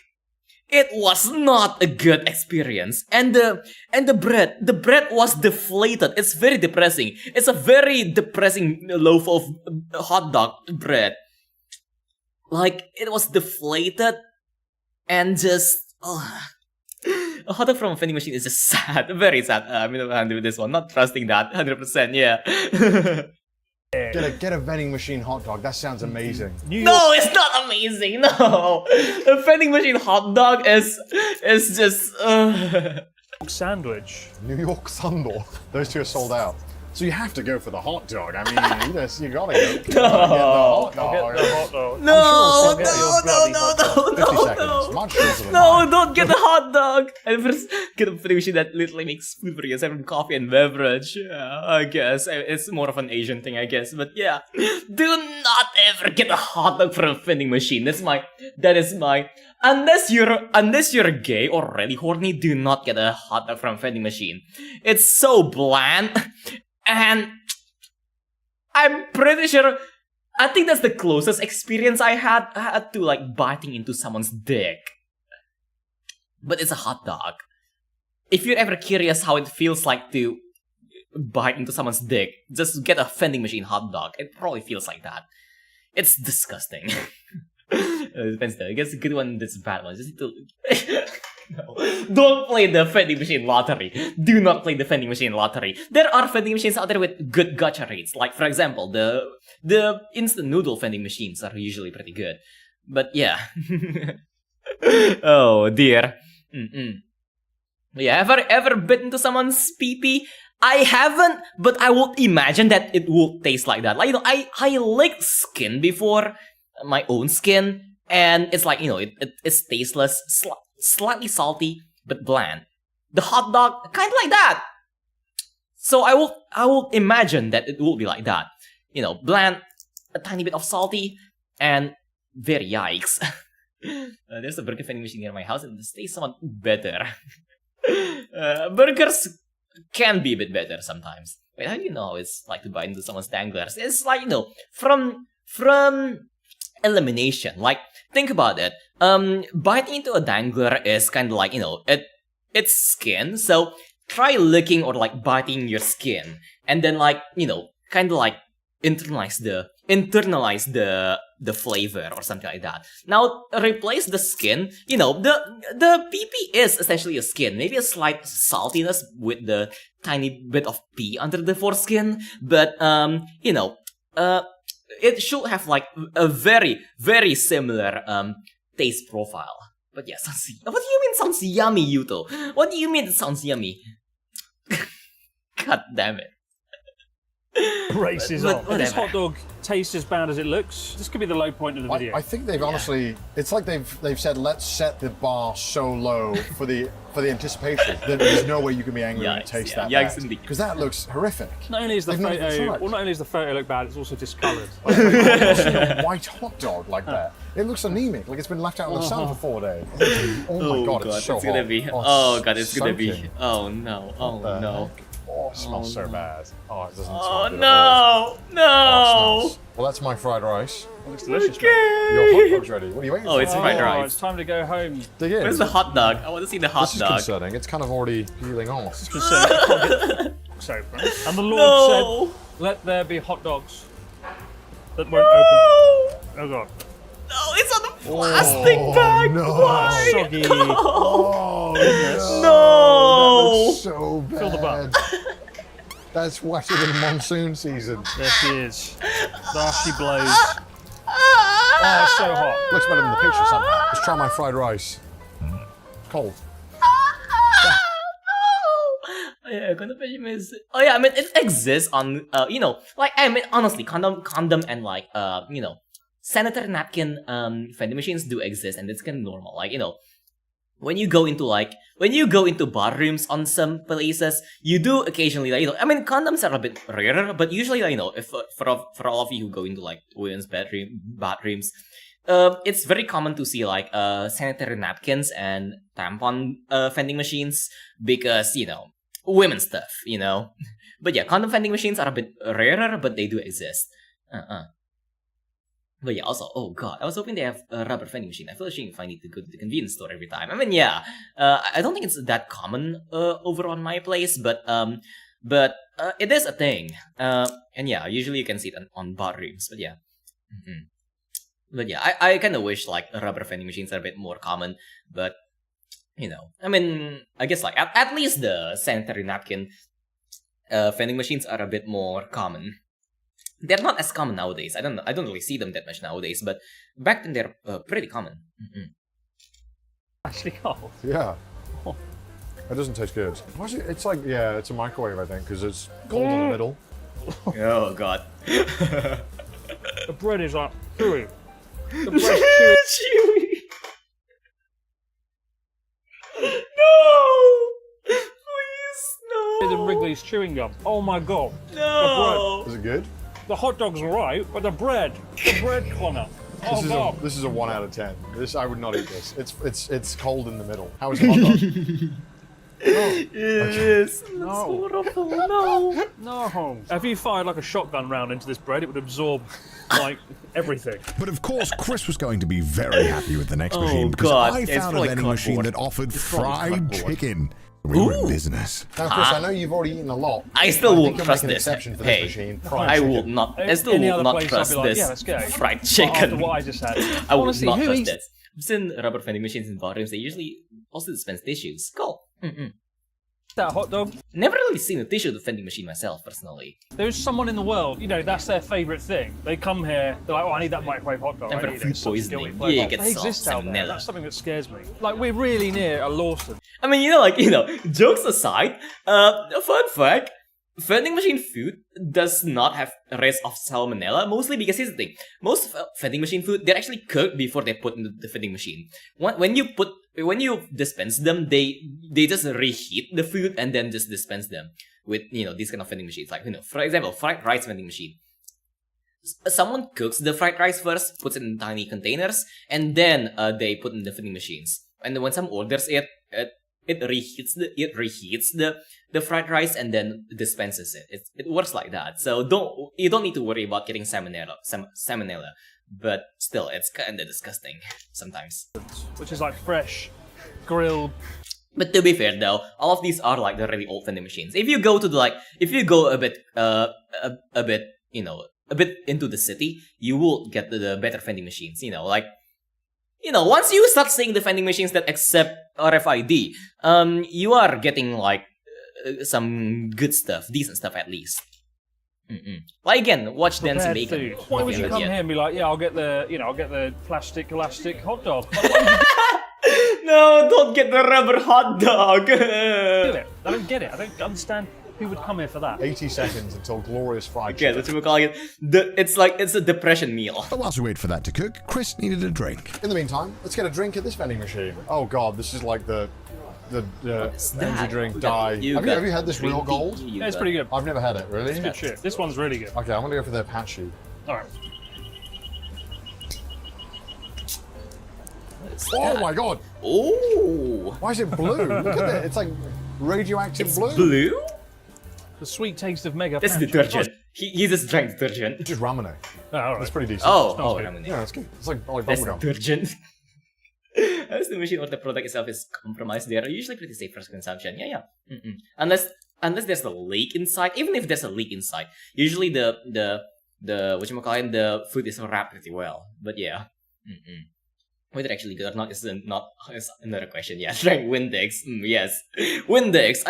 It was not a good experience. And the bread was deflated. It's very depressing. It's a very depressing loaf of hot dog bread. Like, it was deflated and just... A hot dog from a vending machine is just sad. Very sad. I'm gonna handle this one. Not trusting that. 100%, yeah. Get a vending machine hot dog. That sounds amazing. No, it's not amazing. No. A vending machine hot dog is just... Sandwich. New York Sandal. Those two are sold out. So you have to go for the hot dog. I mean, you gotta go. Get the hot dog. No, don't get the hot dog. And first, get a vending machine that literally makes food for you, aside from coffee and beverage. Yeah, I guess it's more of an Asian thing, I guess. But yeah, do not ever get a hot dog from a vending machine. That is my. Unless you're gay or really horny, do not get a hot dog from a vending machine. It's so bland. And I'm pretty sure, I think that's the closest experience I had to like biting into someone's dick. But it's a hot dog. If you're ever curious how it feels like to bite into someone's dick, just get a vending machine hot dog. It probably feels like that. It's disgusting. It depends though. I guess a good one, that's a bad one. Just need to... No. Don't play the vending machine lottery. Do not play the vending machine lottery. There are vending machines out there with good gacha rates. Like, for example, the instant noodle vending machines are usually pretty good. But yeah. Oh dear. Yeah, ever bitten into someone's pee-pee? I haven't, but I would imagine that it will taste like that. Like, you know, I licked skin before, my own skin, and it's like, you know, it's tasteless, slightly salty, but bland. The hot dog, kind of like that. So I will imagine that it will be like that. You know, bland, a tiny bit of salty, and very yikes. There's a burger vending machine near my house, and it tastes somewhat better. Burgers can be a bit better sometimes. Wait, how do you know it's like to bite into someone's danglers? It's like, you know, from from elimination. Like, think about it. Biting into a dangler is kind of like, you know, it's skin. So try licking or like biting your skin, and then like, you know, kind of like internalize the flavor or something like that. Now replace the skin. You know, the PP is essentially a skin. Maybe a slight saltiness with the tiny bit of pee under the foreskin, but you know, it should have like a very, very similar taste profile. But yeah, what do you mean sounds yummy, Yuto? What do you mean it sounds yummy? God damn it. Races on. This hot dog tastes as bad as it looks. This could be the low point of the video. I think they've honestly, it's like they've said, let's set the bar so low for the anticipation that there's no way you can be angry when it tastes that bad. Because that looks horrific. Not only is the photo look bad, it's also discoloured. I've never seen a white hot dog like that. It looks anemic, like it's been left out in the sun for 4 days. Oh my god, it's so it's gonna hot. be. Oh god, it's gonna be. Oh no. Oh no. Oh, it smells so bad. Oh, it doesn't smell Oh good no! No! Oh, well, that's my fried rice. It looks delicious, Okay. mate. Your hot dog's ready. What are you waiting for? Oh, it's fried rice. It's time to go home. Dig in. Where's the hot dog? I want to see the hot This is dog. concerning. It's kind of already peeling off. It's concerning. It's open. And the Lord said, let there be hot dogs that won't open. Oh god. No, it's on the plastic bag. No. Why? Soggy. Oh, No. That looks so bad. Fill the bun. That's wetter than monsoon season. There she is. There she blows. Oh, it's so hot. Looks better than the picture somehow. Let's try my fried rice. It's cold. Oh yeah, condom is. Oh yeah, I mean it exists on. You know, like I mean honestly, condom and like you know, sanitary napkin vending machines do exist, and it's kind of normal. Like, you know, when you go into bar rooms on some places, you do occasionally, like, you know, I mean, condoms are a bit rarer, but usually, like, you know, if for all of you who go into like women's bathrooms, it's very common to see like sanitary napkins and tampon vending machines because, you know, women's stuff, you know. But yeah, condom vending machines are a bit rarer, but they do exist. But yeah, also, oh god, I was hoping they have a rubber vending machine. I feel ashamed if I need to go to the convenience store every time. I mean, yeah, I don't think it's that common over on my place, but it is a thing. And yeah, usually you can see it on bar rooms. But yeah, but yeah, I kind of wish like rubber vending machines are a bit more common. But you know, I mean, I guess like at least the sanitary napkin vending machines are a bit more common. They're not as common nowadays. I don't really see them that much nowadays, but back then they're pretty common. Actually cold. Yeah. Oh. It doesn't taste good. It's like, yeah, it's a microwave, I think, because it's cold in the middle. Oh god. The bread is like chewy. The bread's chewy. No! Please, no! The Wrigley's chewing gum. Oh my god. No! Is it good? The hot dog's alright, but the bread, Connor. Oh god. This is a 1 out of 10. I would not eat this. It's cold in the middle. How is it hot dog? Yes. No. Horrible. No. No. If you fired like a shotgun round into this bread, it would absorb like everything. But of course, Chris was going to be very happy with the next Oh, machine because God. I It's found a probably vending machine cardboard. that offered It's probably fried cardboard. chicken. We were in business. Now, Chris, I know you've already eaten a lot. I still but won't think you'll trust make an this. exception for Hey, this machine. Fried I chicken. will not. I still Any will other not place, I'd trust be like, this yeah, let's go. fried After chicken. what I just had. I will Honestly, not who trust eats- this. I've seen rubber vending machines in bathrooms. They usually also dispense tissues. Cool. That hot dog. Never really seen a tissue vending machine myself, personally. There's someone in the world, you know, that's their favourite thing. They come here, they're like, oh, I need that microwave hot dog. And I for need food it. Such a poisoning. guilty pleasure. Yeah, you get They exist out there. salmonella. That's something that scares me. Like, we're really near a Lawson. I mean, you know, like, you know, jokes aside, fun fact, vending machine food does not have risk of salmonella, mostly because here's the thing. Most vending machine food, they're actually cooked before they put into the vending machine. When you dispense them, they just reheat the food and then just dispense them with, you know, these kind of vending machines. Like, you know, for example, fried rice vending machine. Someone cooks the fried rice first, puts it in tiny containers, and then they put in the vending machines. And then when someone orders it, it reheats the fried rice and then dispenses it. It works like that. So you don't need to worry about getting salmonella. But still, it's kind of disgusting sometimes. Which is like fresh, grilled. But to be fair though, all of these are like the really old vending machines. If you go a bit into the city, you will get the better vending machines. Once you start seeing the vending machines that accept RFID, you are getting like some good stuff, decent stuff at least. Like again, watch Dance Bacon. Why would you come here and be like, yeah, I'll get the plastic elastic hot dog? No, don't get the rubber hot dog. I don't get it. I don't understand who would come here for that. 80 seconds until glorious fried chicken. Okay, that's what we're calling it. It's a depression meal. But whilst we wait for that to cook, Chris needed a drink. In the meantime, let's get a drink at this vending machine. Oh god, this is like the energy drink die. Have you had this real gold? Yeah, it's pretty good. I've never had it, really? It's good shit. This one's really good. Okay, I'm gonna go for the Apache. Alright. Oh my god! Oh! Why is it blue? Look at it. It's like radioactive blue. Blue? The sweet taste of Mega. That's detergent. He just drank detergent. Just ramune. Oh, alright. That's pretty decent. Oh, ramune. Yeah, that's good. It's like that's bubblegum. detergent. Unless the machine or the product itself is compromised, they are usually pretty safe for consumption. Yeah. Unless there's a leak inside. Even if there's a leak inside, usually the food is wrapped pretty well. But yeah. Whether actually good or not is another question. Yeah, drank Windex. Yes, Windex.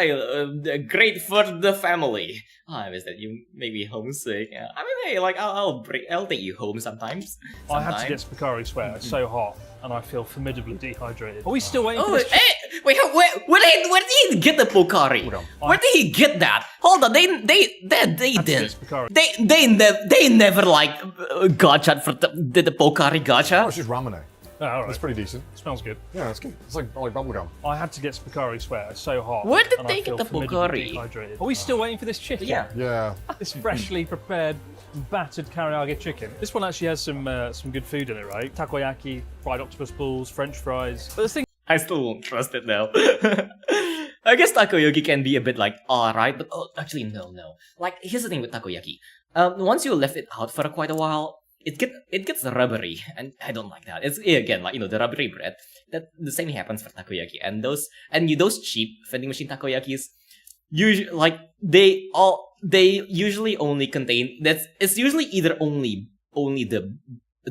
Great for the family. I miss that. You make me homesick. Yeah. I mean, hey, like I'll take you home sometimes. I had to get Spicari sweat. It's so hot, and I feel formidably dehydrated. Are we still waiting for this? Wait, where did he get the Pocari? Where did he get that? Hold on, they didn't. They never like gotcha for did the Pocari gotcha? Oh, it's just ramune. Oh, all right. That's pretty decent. Smells good. Yeah, that's good. It's like bubblegum. I had to get Spicari sweat. It's so hot. Where did they get the Pocari? Are we still waiting for this chicken? Yeah. This freshly prepared, battered karaage chicken. This one actually has some good food in it, right? Takoyaki, fried octopus balls, French fries. But the thing, I still won't trust it though. I guess takoyaki can be a bit like alright, but actually no. Like here's the thing with takoyaki. Once you left it out for quite a while, it gets rubbery, and I don't like that. It's again like the rubbery bread. That the same happens for takoyaki, and those cheap vending machine takoyakis, usually like they usually only contain it's usually either only the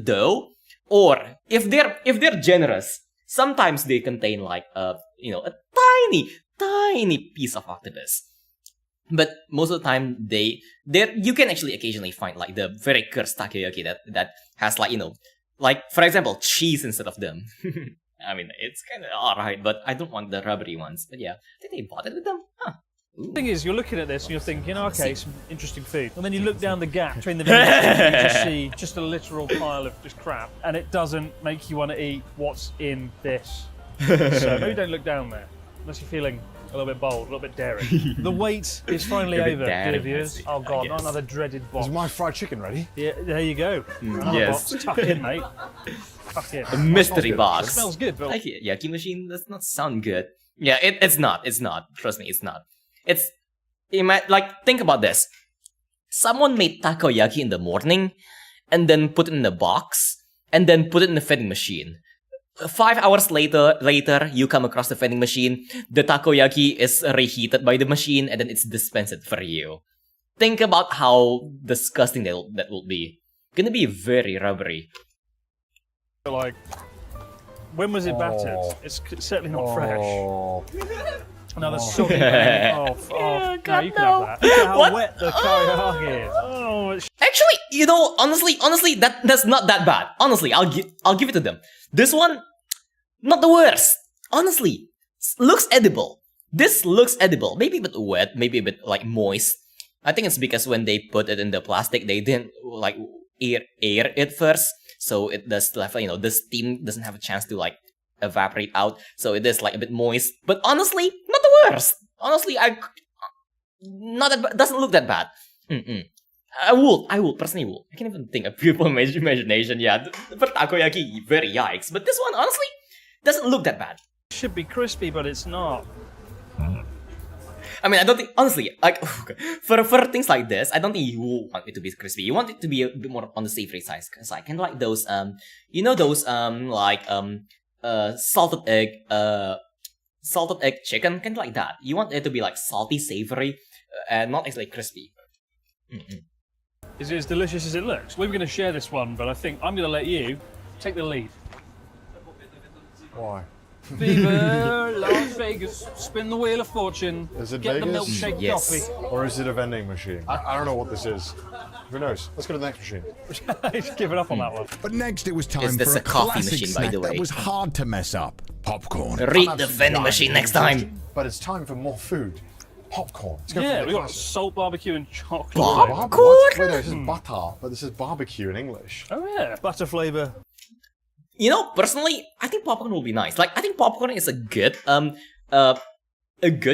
dough, or if they're generous, sometimes they contain like a tiny piece of octopus. But most of the time, you can actually occasionally find like the very cursed takoyaki that has like for example cheese instead of them. I mean, it's kind of alright, but I don't want the rubbery ones. But yeah, I think they bought it with them. Huh. The thing is, you're looking at this and you're thinking, okay, some interesting food. And then you look down the gap between the vending and you just see just a literal pile of just crap. And it doesn't make you want to eat what's in this. So maybe don't look down there, unless you're feeling a little bit bold, a little bit daring. The wait is finally over, dear viewers. Oh god, not another dreaded box. Is my fried chicken ready? Yeah, there you go. Yes. Box. Tuck in, mate. Tuck in. A mystery box. It smells good, but... Like Yaki machine does not sound good. Yeah, it's not. Trust me, it's not. Think about this. Someone made takoyaki in the morning, and then put it in a box, and then put it in the vending machine. 5 hours later, you come across the vending machine, the takoyaki is reheated by the machine, and then it's dispensed for you. Think about how disgusting that will be. Gonna be very rubbery. Like, when was it battered? It's certainly not fresh. Another soggy no, you can have that. Look at how wet the karaage is. Actually, honestly, that's not that bad. Honestly, I'll give it to them. This one, not the worst. Honestly, looks edible. This looks edible. Maybe a bit wet, maybe a bit like moist. I think it's because when they put it in the plastic, they didn't like air it first, so it does have the steam doesn't have a chance to like evaporate out, so it is like a bit moist. But honestly, not the worst. Honestly, doesn't look that bad. I personally will. I can't even think of pure imagination. Yeah, for takoyaki, very yikes. But this one, honestly, doesn't look that bad. It should be crispy, but it's not. I mean, I don't think, honestly, like, for things like this, I don't think you want it to be crispy. You want it to be a bit more on the savory side, kind of like those, you know those, salted egg chicken, kind of like that. You want it to be like salty, savory, and not actually crispy. Is it as delicious as it looks? We were going to share this one, but I think I'm going to let you take the lead. Why? Viva Las Vegas, spin the wheel of fortune, Is it get Vegas? the milkshake coffee. Or is it a vending machine? I don't know what this is. Who knows? Let's go to the next machine. He's given up on that one. But next it was time Is this for a coffee classic machine, by snack the way? that was hard to mess up. Popcorn. Read the vending machine next time. But it's time for more food. Popcorn. Let's go Yeah, for we the got classic. salt, barbecue, and chocolate. Popcorn? Wait, no, this is butter, but this is barbecue in English. Oh yeah, butter flavor. You know, personally, I think popcorn will be nice. Like, I think popcorn is a good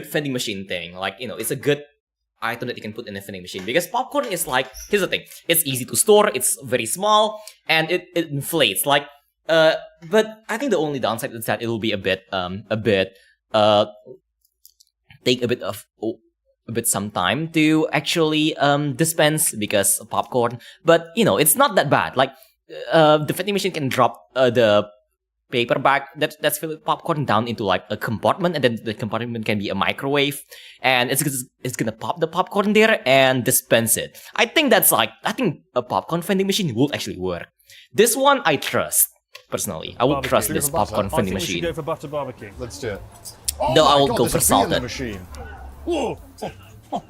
vending machine thing. Like, you know, it's a good item that you can put in a vending machine, because popcorn is like, here's the thing, it's easy to store, it's very small, and it inflates. Like, but I think the only downside is that it'll be take a bit some time to actually dispense, because of popcorn. But you know, it's not that bad. Like, the vending machine can drop the paper bag that's filled with popcorn down into like a compartment, and then the compartment can be a microwave, and it's gonna pop the popcorn there and dispense it. I think a popcorn vending machine would actually work. This one I trust personally. I would trust this popcorn vending machine. I think we should go for butter barbecue. Let's do it. No, I will God, go for there's a bee in the salted. machine. Whoa! Oh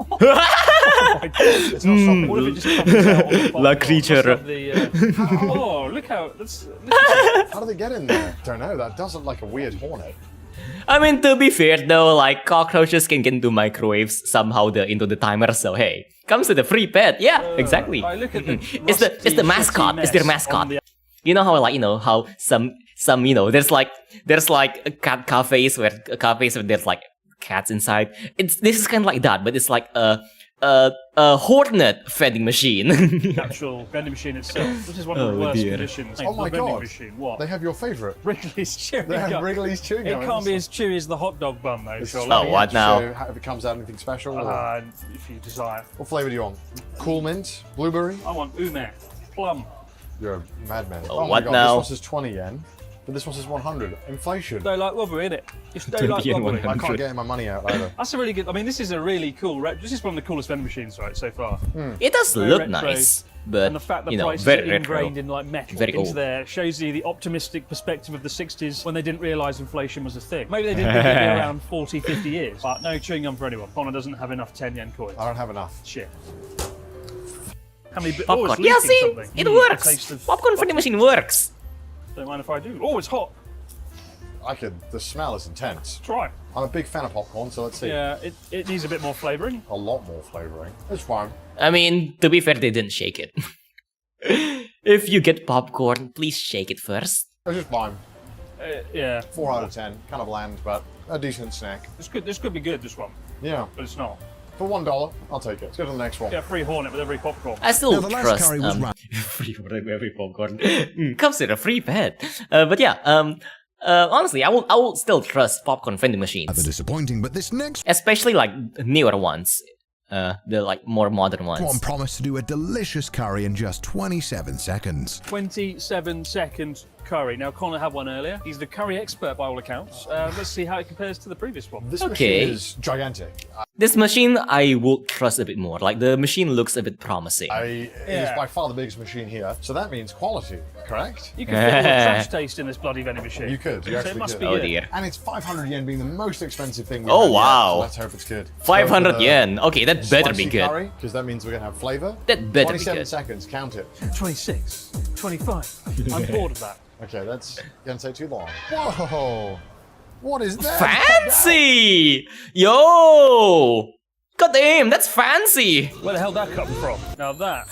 my God. It's not stopping. What if it just comes out on the popcorn? La creature. Oh, look how... How do they get in there? Don't know. That does look like a weird hornet. I mean, to be fair though, like, cockroaches can get into microwaves somehow into the timer, so hey, comes with a free pet. Yeah, exactly. Look at the It's the mascot. It's their mascot. You know how, like, you know how some you know, there's like cat cafes where there's like cats inside. This is kind of like that, but it's like a hornet vending machine. The actual vending machine itself. This is one of the worst conditions. Oh my vending God. Machine. What? They have your favourite. Wrigley's chewing They have gum. Wrigley's chewing gum. It can't be as chewy as the hot dog bun though, surely. Oh, what now? If it comes out anything special. Or... if you desire. What flavour do you want? Cool mint? Blueberry? I want ume. Plum. You're a madman. Oh, my what God, now? This one says 20 yen, but this one says 100. Inflation. They like robbery, innit? They like robbery. I can't get my money out either. That's a really good... I mean, this is a really cool... This is one of the coolest vending machines, right, so far. It does Very look retro, nice, but and the fact that you know, prices very are ingrained retro. in like metal Very into old. there shows you the optimistic perspective of the 60s when they didn't realise inflation was a thing. Maybe they didn't think it'd be around 40, 50 years. But no chewing gum for anyone. Connor doesn't have enough 10 yen coins. I don't have enough. Shit. How many bits? Popcorn. Oh, it's Yeah, leaking see, something. it The works. taste of Popcorn vending machine works. Don't mind if I do. Oh, it's hot. The smell is intense. Try. I'm a big fan of popcorn, so let's see. Yeah, it needs a bit more flavouring. A lot more flavouring. It's fine. I mean, to be fair, they didn't shake it. If you get popcorn, please shake it first. It's just fine. Yeah. 4 out of 10. Kind of bland, but a decent snack. It's good. This could be good, this one. Yeah. But it's not. For $1, I'll take it. Let's go to the next one. Get a free hornet with every popcorn. I still the last trust curry was free with every popcorn. Comes with a free pet. But yeah, honestly, I will still trust popcorn vending machines. Rather disappointing, but this next Especially like newer ones. The like more modern one ones. promised to do a delicious curry in just 27 seconds. 27 second curry. Now, Connor had one earlier. He's the curry expert by all accounts. Let's see how it compares to the previous one. This Okay. machine is gigantic. This machine I will trust a bit more. Like the machine looks a bit promising. It is by far the biggest machine here, so that means quality, correct? You can feel the trash taste in this bloody vending machine. You could. You So actually it must could. be Oh good. dear. And it's 500 yen being the most expensive thing we've Oh had yet, wow. so let's hope it's good. 500 yen. Okay, that better be good. Because that means we're going to have flavour. That better be 27 good. seconds, count it. 26, 25. I'm bored of that. Okay, that's going to take too long. Whoa! What is that? Fancy! Yo! God damn, that's fancy! Where the hell did that come from? Now that.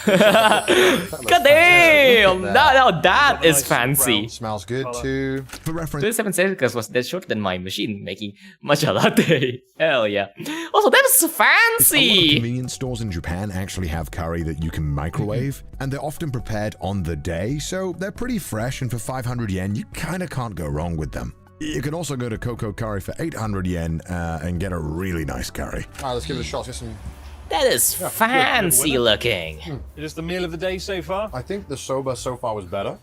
God damn! That is fancy. Smells good too. For reference, 27 seconds was that shorter than my machine making matcha latte. Hell yeah. Also, that's a lot of fancy! convenience stores in Japan actually have curry that you can microwave, and they're often prepared on the day, so they're pretty fresh, and for 500 yen, you kind of can't go wrong with them. You can also go to Coco Curry for 800 yen and get a really nice curry. All right, let's give it a shot. Get some. That is fancy looking. Is this the meal of the day so far? I think the soba so far was better,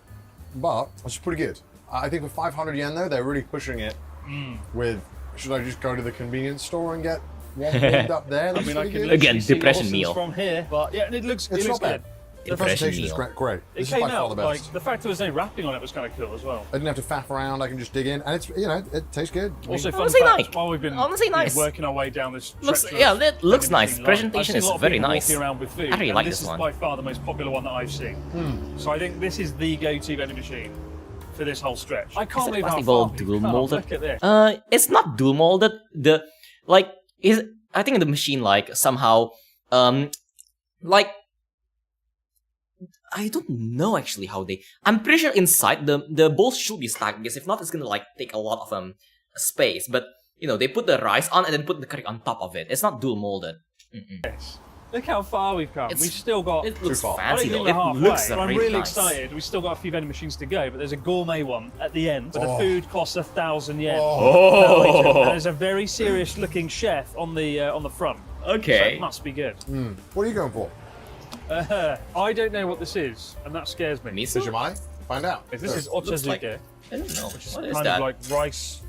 but it's pretty good. I think with 500 yen though, they're really pushing it with, should I just go to the convenience store and get one warmed up there? I mean, I can again, depression meal. From here, but yeah, it looks not bad. good. The presentation is great. It This is came by far out the best. like the fact there was no wrapping on it was kind of cool as well. I didn't have to faff around. I can just dig in, and it's it tastes good. Also, fun Honestly, fact, nice. while we've been Honestly, nice. working our way down this Looks, treacherous yeah, it looks vending nice. machine Presentation line, I've seen is a lot of very people nice. walking around with food, I really and like this this is one. by far the most popular one that I've seen. So I think this is the go-to vending machine for this whole stretch. I can't believe how Plastic far bowl we've dual come. molded. Look at this. It's not dual molded. I think the machine somehow I don't know actually how they. I'm pretty sure inside the bowls should be stacked, because if not, it's gonna take a lot of space. But they put the rice on and then put the curry on top of it. It's not dual molded. Yes. Look how far we've come. We've still got. It looks I fancy don't though. think It we're halfway, looks but I'm really really nice. excited. We've still got a few vending machines to go, but there's a gourmet one at the end. But the food costs 1,000 yen. Oh. And there's a very serious looking chef on the front. Okay. So it must be good. What are you going for? I don't know what this is, and that scares me. Is your money? Find out. This is Looks ochazuke, like- I don't know. which is What is kind that? of like rice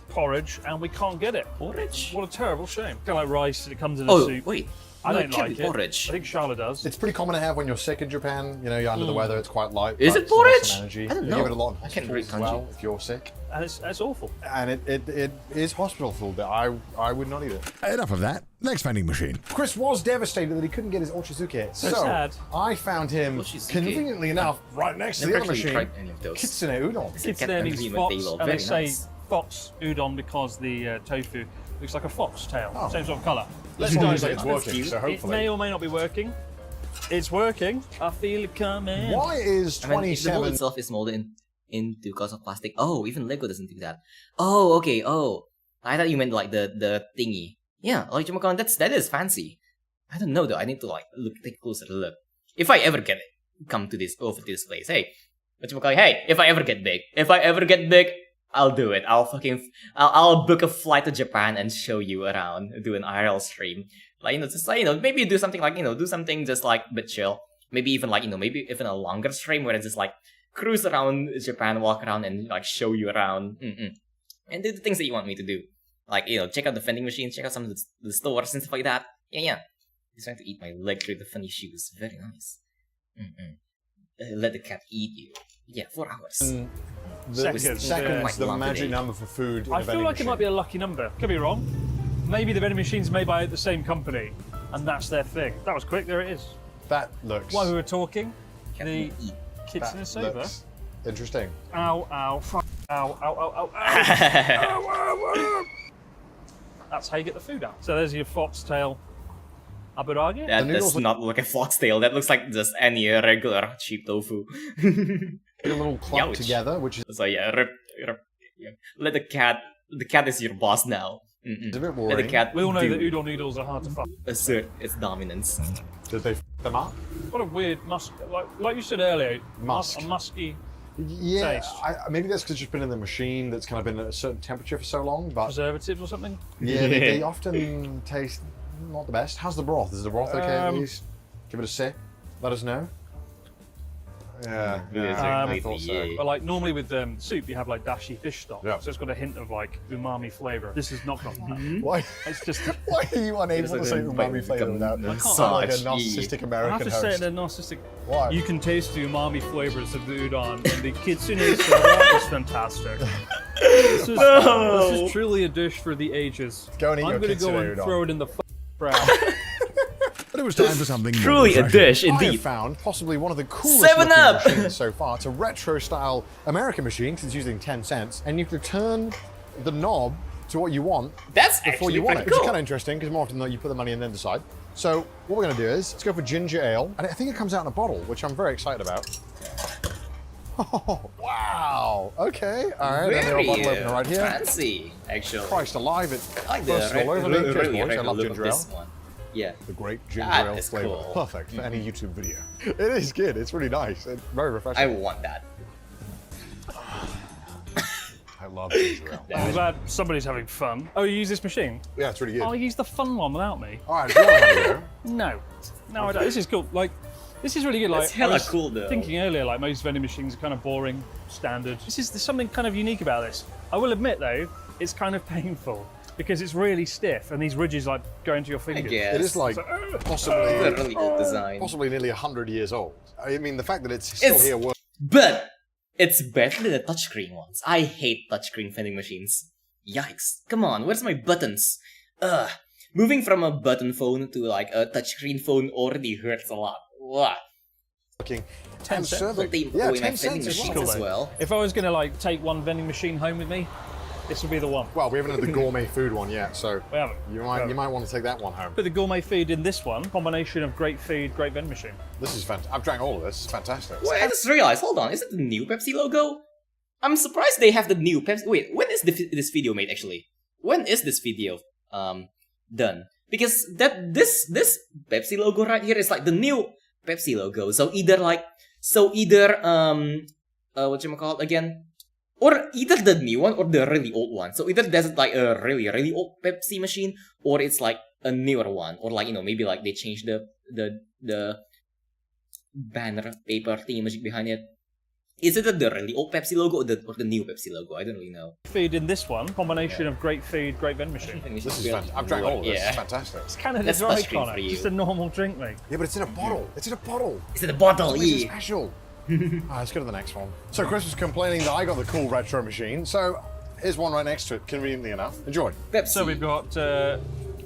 porridge, and we can't get it. Porridge? What a terrible shame. Kind of like rice, and it comes in a Oh, soup. wait. I No, don't it can't like be it. porridge. I think Charlotte does. It's pretty common to have when you're sick in Japan. You're under the weather. It's quite light. Is but it still has porridge? some energy. I don't They know. give it a lot in I can't hospitals read as well kanji. if you're sick. And it's awful. And it is hospital food, but I would not eat it. Enough of that. Next vending machine. Chris was devastated that he couldn't get his ochazuke. So sad. I found him, Ochazuke. conveniently enough, right next to the Never other actually machine. tried any of those. Kitsune udon. Kids Cat there and means green fox, with Dalo. and they Very say nice. fox udon because the tofu looks like a fox tail. Oh. Same sort of colour. Let's Let's dive dive in. in. It's working, so It hopefully. may or may not be working. It's working. I feel it coming. Why is I mean, if the mold 27? itself is molded into because of plastic. Oh, even Lego doesn't do that. Oh, okay. Oh, I thought you meant the thingy. Yeah, that is fancy. I don't know though. I need to take a closer look. If I ever come to this place, hey, if I ever get big, I'll do it. I'll book a flight to Japan and show you around, do an IRL stream. Maybe do something do something just a bit chill. Maybe even maybe even a longer stream where it's just cruise around Japan, walk around and show you around, and do the things that you want me to do. Check out the vending machines, check out some of the stores and stuff like that. Yeah. He's trying to eat my leg through the funny shoes. Very nice. Let the cat eat you. Yeah, 4 hours. Seconds, the magic number for food. In I a feel vending like it might be a lucky number. Could be wrong. Maybe the vending machine's made by the same company, and that's their thing. That was quick. There it is. That looks. While we were talking, the kids in that a sober. looks interesting. Ow! Ow! Ow! Ow! Ow! Ow! Ow! That's how you get the food out. So there's your foxtail aburage. That does not look like a foxtail. That looks like just any regular cheap tofu. A little clump together, which is so yeah. Let the cat. The cat is your boss now. it's a bit Let the worrying. cat. We all know do that udon noodles are hard to fuck. assert its dominance. Did they f them up? What a weird musk. Like you said earlier, Musk. a musky Yeah, taste. maybe that's because it's just been in the machine that's kind of been at a certain temperature for so long. But Preservatives or something. yeah, they often taste not the best. How's the broth? Is the broth okay at least? Give it a sip. Let us know. Yeah, I thought so. But normally with soup, you have dashi fish stock, so it's got a hint of umami flavor. This is not got that. Why? It's just. Why are you unable to say umami flavor without sound like a narcissistic American I have to host? say it in a narcissistic. Why? You can taste the umami flavors of the udon, and the kitsune soba is fantastic. This is truly a dish for the ages. Go and eat I'm your gonna kitsune go and udon. throw it in the crowd. But it was time for something Truly more a dish, I have indeed. found possibly one of the coolest 7 looking Up! machines so far. It's a retro-style American machine because it's using 10 cents, and you can turn the knob to what you want That's before actually you want it, pretty which is cool. kind of interesting because more often than not, you put the money in and then decide. So what we're going to do is let's go for ginger ale, and I think it comes out in a bottle, which I'm very excited about. Oh, wow. Okay. All right. Then the bottle opener right here. Fancy, actually. Christ alive! It I like the bursts all over me. Cheers, really boys. I love look ginger of ale. this one. Yeah. The great ginger That ale is flavor. cool. Perfect for any YouTube video. It is good. It's really nice. It's very refreshing. I want that. I love ginger ale. I'm glad somebody's having fun. Oh, you use this machine? Yeah, it's really good. I'll use the fun one without me. All right, do you want to have a go? No. No, I don't. This is cool. Like, this is really good. Like, That's hella I was cool, though. thinking earlier, like, most vending machines are kind of boring, standard. There's something kind of unique about this. I will admit, though, it's kind of painful because it's really stiff and these ridges, like, go into your fingers. It is like possibly, It's a really old design. possibly nearly 100 years old. I mean, the fact that it's still here working. But it's better than the touchscreen ones. I hate touchscreen vending machines. Yikes. Come on, where's my buttons? Ugh. Moving from a button phone to like a touchscreen phone already hurts a lot. Ugh. Working. 10 cents. Don't they Yeah, away my 10 vending cents machines Cool, as though. well? If I was going to, like, take one vending machine home with me, this would be the one. Well, we haven't had the gourmet food one yet, so We haven't. you might want to take that one home. Put the gourmet food in this one. Combination of great food, great vending machine. This is fantastic. I've drank all of this. It's fantastic. Wait, I just realized, hold on, is it the new Pepsi logo? I'm surprised they have the new Pepsi. Wait, when is this video made actually? When is this video done? Because this Pepsi logo right here is like the new Pepsi logo. So either whatchamacallit again? Or either the new one or the really old one. So either there's like a really old Pepsi machine, or it's like a newer one, or like maybe like they changed the banner paper thingamajig behind it. Is it the really old Pepsi logo or the new Pepsi logo? I don't really know. Food in this one. Combination of great food, great vending machine. This is fantastic. I've drank all of this. It's fantastic. It's Canada That's Dry, touchscreen Connor. for you. Just a normal drink, mate. Yeah, but it's in a bottle. It's in a bottle. It's in a bottle, It's yeah. special. Let's go to the next one. So Chris was complaining that I got the cool retro machine. So here's one right next to it, conveniently enough. Enjoy. Pepsi. So we've got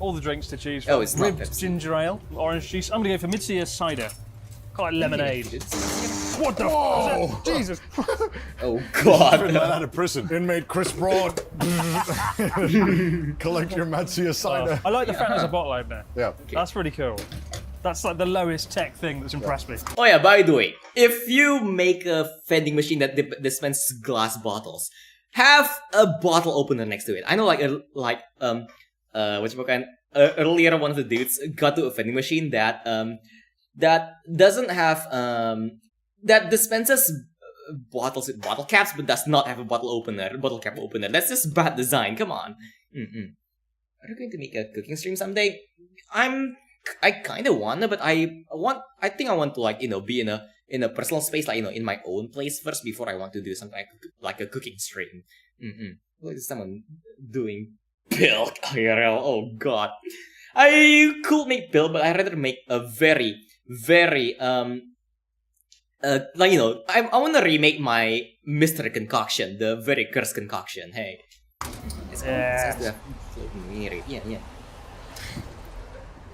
all the drinks to choose from. Oh, it's not Ribbed Pepsi. ginger ale, orange juice. I'm going to go for mid-tier cider. Quite like lemonade. What the Whoa! f*** is that? Jesus. Oh Been god. let out of prison. Inmate Chris Broad. Collect your Matsuya cider. I like the fact there's a bottle opener. Yeah. That's really cool. That's like the lowest tech thing that's impressed me. Oh yeah, by the way, if you make a vending machine that dispenses glass bottles, have a bottle opener next to it. I know earlier one of the dudes got to a vending machine that doesn't have that dispenses bottles with bottle caps but does not have a bottle cap opener. That's just bad design. Come on. Are you going to make a cooking stream someday? I kind of wanna, but I think I want to be in a personal space, in my own place first before I want to do something like a cooking stream. Look at someone doing pill IRL. Oh god, I could make pill, but I'd rather make a very I want to remake my mystery concoction, the very cursed concoction. Hey, yeah.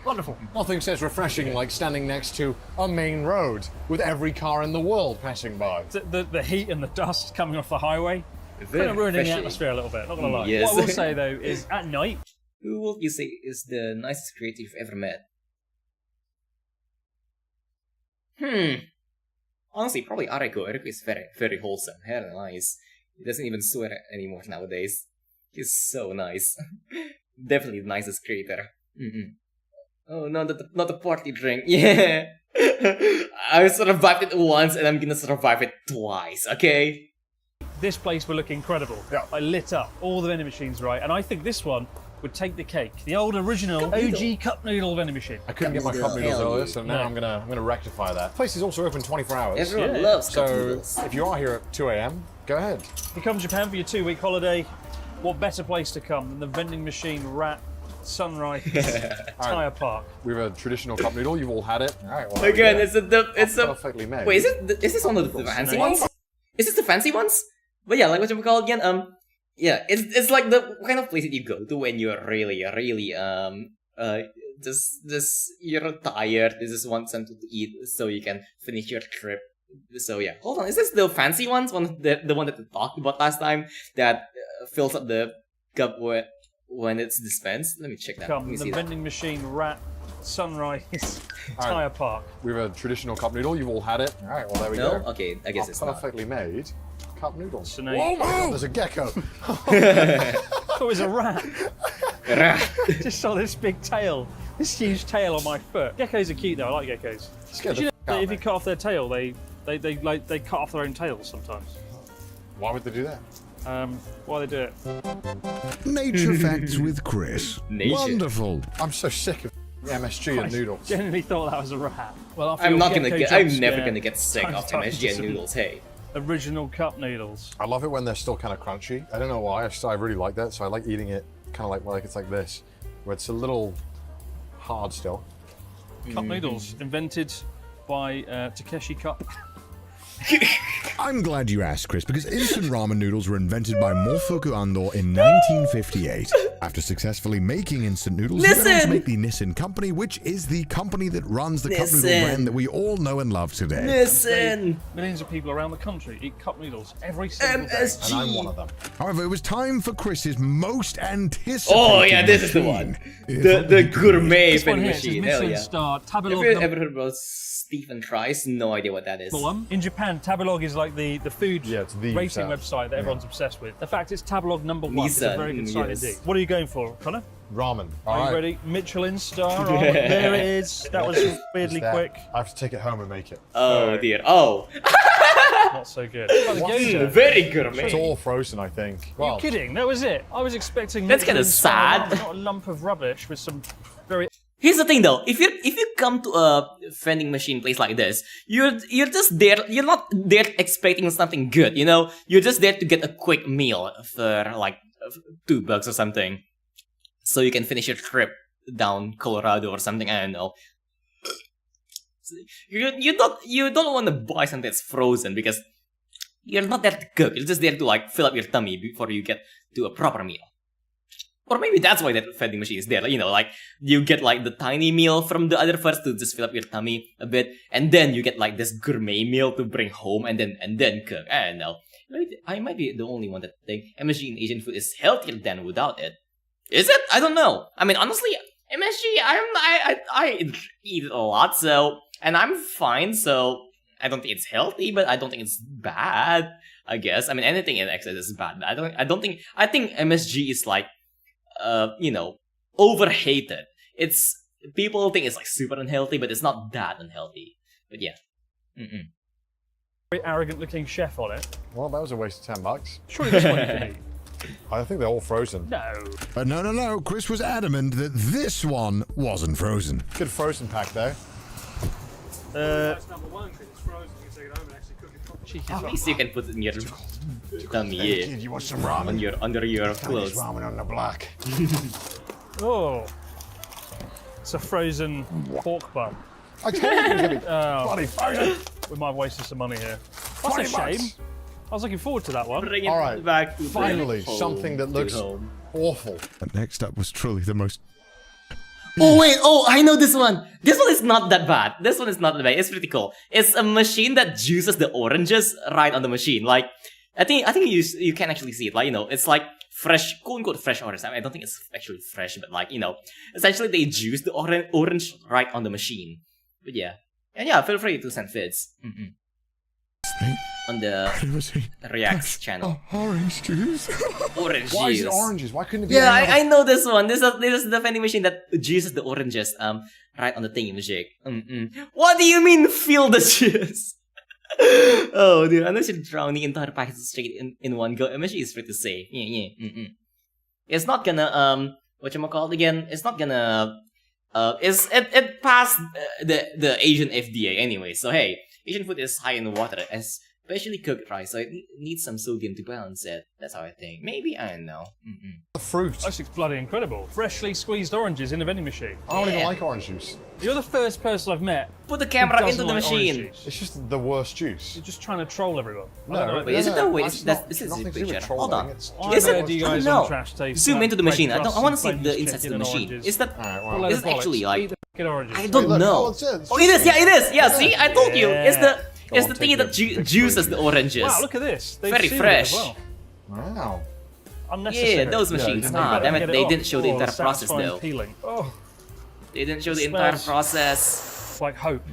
Wonderful. Nothing says refreshing like standing next to a main road with every car in the world passing by. The heat and the dust coming off the highway, Very kind of ruining the refreshing. atmosphere a little bit, not gonna lie. Yes. What I will say though is, at night, Who will you say is the nicest creator you've ever met? Honestly, probably Areko. Areko is very wholesome. Hell, nice. He doesn't even swear anymore nowadays. He's so nice. Definitely the nicest creator. Oh no, not the party drink. Yeah. I survived it once and I'm gonna survive it twice, okay? this place will look incredible. Yeah. I lit up all the vending machines right, and I think this one would take the cake. The old original OG cup noodle vending machine. I couldn't get my cup noodles earlier, so now I'm gonna rectify that. The place is also open 24 hours. Everyone loves cup so noodles. if you are here at 2 a.m., go ahead. If you come to Japan for your 2-week holiday, what better place to come than the vending machine rat sunrise tire park? We have a traditional cup noodle. You've all had it. All right, well, Again, it's a perfectly made. Wait, is this one of the fancy ones? Is this the fancy ones? But yeah, like what you call again? Yeah, it's like the kind of place that you go to when you're really just you're tired. You just want something to eat so you can finish your trip. So yeah, hold on. Is this the fancy ones? The one that we talked about last time that fills up the cup when it's dispensed? Let me check that. Let me The see vending machine rat sunrise tire park. We have a traditional cup noodle. You've all had it. All right, well there we No? go. Okay, I guess it's not. Perfectly made cup noodles. Snake. Oh my God, there's a gecko. It was a rat. Just saw this big tail, this huge tail on my foot. Geckos are cute though. I like geckos. Did you know that if you cut off their tail, they cut off their own tails sometimes? Why would they do that? Why they do it? Nature facts with Chris. Wonderful. I'm so sick of MSG and noodles. Genuinely thought that was a rat. Well, I'm never gonna get sick of MSG and noodles. Hey. Original cup noodles. I love it when they're still kind of crunchy. I don't know why. I really like that. So I like eating it kind of like it's like this, where it's a little hard still. Cup noodles invented by Takeshi Cup. I'm glad you asked, Chris, because instant ramen noodles were invented by Motofuku Ando in 1958. After successfully making instant noodles, he went on to make the Nissin Company, which is the company that runs the cup noodle brand that we all know and love today. Millions of people around the country eat cup noodles every single day. And I'm one of them. However, it was time for Chris's most anticipated Oh yeah, this is the one. The gourmet vending machine. Hell Michelin yeah. star, Have you ever heard about Stephen Tries? No idea what that is. In Japan, Tabelog is like the food the rating website that everyone's obsessed with. The fact it's Tabelog #1 is a very good sign indeed. What are you going for, Connor? Ramen. Are you ready? Michelin star. Ramen. There it is. That was weirdly quick. I have to take it home and make it. Oh dear. Oh. Not so good. Very gourmet. It's all frozen, I think. Are you kidding? That was it. I was expecting. That's kind of sad. Not a lump of rubbish with some very. Here's the thing though, if you come to a vending machine place like this, you're just there, you're not there expecting something good, you know? You're just there to get a quick meal for like $2 or something. So you can finish your trip down Colorado or something, I don't know. You don't want to buy something that's frozen because you're not there to cook, you're just there to like fill up your tummy before you get to a proper meal. Or maybe that's why that vending machine is there. Like, you know, like you get like the tiny meal from the other first to just fill up your tummy a bit, and then you get like this gourmet meal to bring home and then cook. I don't know. I might be the only one that think MSG in Asian food is healthier than without it. Is it? I don't know. I mean, honestly, MSG I eat it a lot, so and I'm fine. So I don't think it's healthy, but I don't think it's bad. I guess. I mean, anything in excess is bad. But I think MSG is like. You know, overhated. It's people think it's like super unhealthy, but it's not that unhealthy. But yeah. Very arrogant looking chef on it. Well, that was a waste of $10. Surely this one you can eat. I think they're all frozen. No. No. Chris was adamant that this one wasn't frozen. Good frozen pack though. That's #1 because it's frozen. You can take it home and actually cook it properly. At least you can put it in your tummy. Hey, kid, you want some ramen? Under your clothes. Ramen on the block. Oh. It's a frozen pork bun. I told you it was going to be bloody frozen. We might have wasted some money here. That's a shame. I was looking forward to that one. Bring it all right, back to finally, something that looks awful. And next up was truly the most... Oh wait, I know this one. This one is not that bad. This one is not that bad. It's pretty cool. It's a machine that juices the oranges right on the machine. Like, I think you can actually see it. Like, you know, it's like fresh, quote unquote fresh orange. I mean, I don't think it's actually fresh, but like, you know, essentially they juice the orange right on the machine. But yeah, and yeah, feel free to send vids on the Reacts channel. Orange juice. Orange juice. Why is it oranges? Why couldn't it be? Yeah, I know this one. This is the vending machine that juices the oranges right on the thingy magic. What do you mean feel the juice? Oh dude, unless you're drowning entire packets straight in one go. MSG is free to say. It's not gonna whatchamacallit again? It's not gonna it passed the Asian FDA anyway. So hey, Asian food is high in water, especially cooked rice, so it needs some sodium to balance it. That's how I think. Maybe, I don't know. The fruit. That's bloody incredible. Freshly squeezed oranges in a vending machine. I don't even like orange juice. You're the first person I've met. Put the camera into the machine. It's just the worst juice. You're just trying to troll everyone. No, wait, is it though? Wait, this is a picture. Hold on. Is it? You guys on Trash Taste Zoom into the machine. I want to see the inside of the machine. Is that? Is it actually like? I don't know. Oh, it is. Yeah, it is. Yeah, see, I told you. It's the thing that juices the oranges. Wow, look at this. Very fresh. Wow. Yeah, those machines. Damn it, they didn't show the entire process though. They didn't show the entire process. Like hope.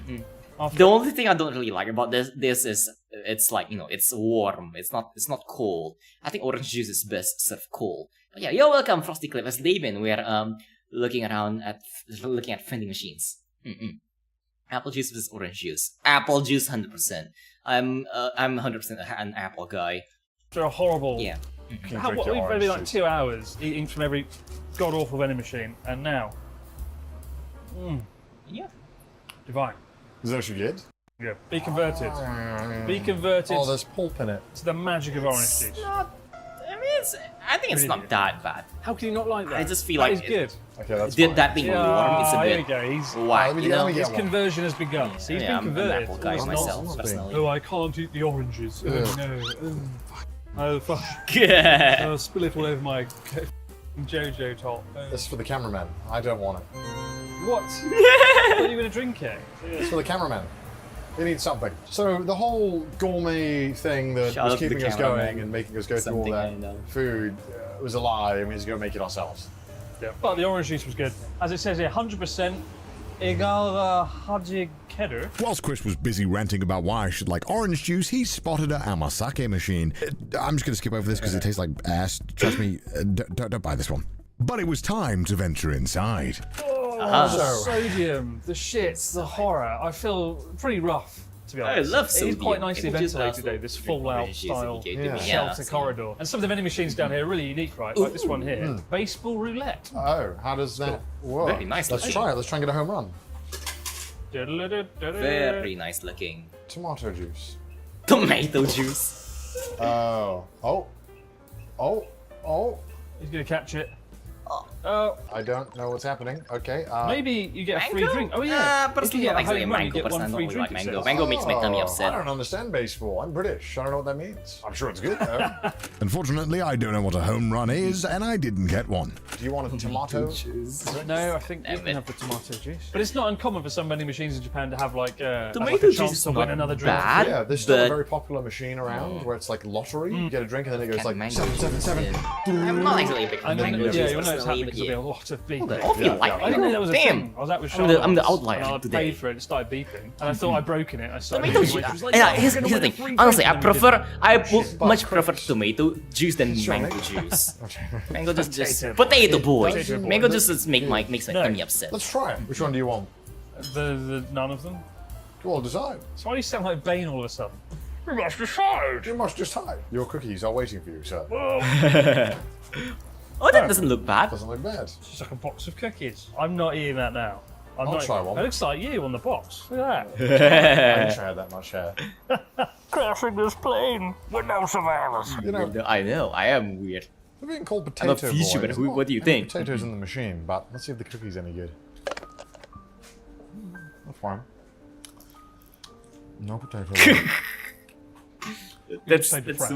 The only thing I don't really like about this is it's like, you know, it's warm. It's not cold. I think orange juice is best served cold. But yeah, you're welcome, Frosty Clip. As Damon, we're looking at vending machines. Apple juice versus orange juice. Apple juice, 100%. I'm 100% an apple guy. After a horrible. Yeah. What, we've maybe like 2 hours eating from every god awful vending machine, and now. Yeah. Divine. Is that actually good? Yeah. Be converted. Be converted. Oh, there's pulp in it. To the magic of orange juice. I think it's not that bad. How can you not like that? I just feel that like is good. Okay, that's did fine. that thing warm? It's a There bit. we go. He's Whack, you know? His conversion has begun. So he's been I'm an converted. apple guy All this myself, nonsense. personally. Oh, I can't eat the oranges. Oh, no. Oh, fuck. I'll spill it all over my JoJo top. This is for the cameraman. I don't want it. What? Are you going to drink it? It's for the cameraman. They need something. So the whole gourmet thing that Shout was out to the keeping us cameraman. going and making us go through all Something that I know. food was a lie, and we just go make it ourselves. Yeah. But the orange juice was good. As it says here, 100% egal Haji Kedder. Whilst Chris was busy ranting about why I should like orange juice, he spotted a amasake machine. I'm just going to skip over this because it tastes like ass. Trust me, don't buy this one. But it was time to venture inside. Oh, the sodium, the shits, the horror. I feel pretty rough, to be honest. I love It is sodium. quite nicely People just ventilated, love though, this drink Fallout orange juice style if you give me- shelter yeah. corridor. And some of the vending machines down here are really unique, right? Like this one here. Baseball roulette. Oh, how does that work? Very nice Let's looking. try it. Let's try and get a home run. Very nice looking. Tomato juice. Tomato juice. Oh. He's going to catch it. Oh. I don't know what's happening. Okay. Maybe you get a free mango? drink. Oh, yeah. If you Personally, get I a like home saying run, you mango. get one Personally, free I like drink. it mango. says. Mango makes my tummy I upset. don't understand baseball. I'm British. I don't know what that means. I'm sure it's good though. Unfortunately, I don't know what a home run is, and I didn't get one. Do you want a tomato? No, I think you can have the tomato juice. But it's not uncommon for some vending machines in Japan to have like a Tomato chance juice to is win not another drink. bad. Yeah, there's still a but- very popular machine around where it's like lottery. You get a drink and then it goes like mango 777. I'm not actually a big fan I of know, mango yeah, juice you know it's personally, happening but because there'll be yeah. a lot of beeping. Well, I feel like I didn't know that was a damn. thing. I was out with I'm the Charlotte outlier and I today. paid for it, it started beeping. And I thought I'd broken it. I started Tomato beeping, juice. she was like, Yeah, "No, here's we're the gonna win a thing. free Honestly, drink," I and then we prefer, didn't. I would much prefer tomato juice than mango juice. Mango juice just potato boy. Potato boy. Mango juice just makes my tummy upset. Let's try it. Which one do you want? None of them. Well, decide. So why do you sound like Bane all of a sudden? You must decide. You must decide. Your cookies are waiting for you, sir. Oh, that doesn't look bad. Doesn't look bad. It's just like a box of cookies. I'm not eating that now. I'll not try one. It looks like you on the box. Look at I that. didn't share that much hair. Crashing this plane with no survivors. You know, I know, I am weird. we're being called I'm potato a Vtuber, boy. There's what not do you any think? Potatoes in the machine, but let's see if the cookie's any good. That's fine. No potato. That's depressed.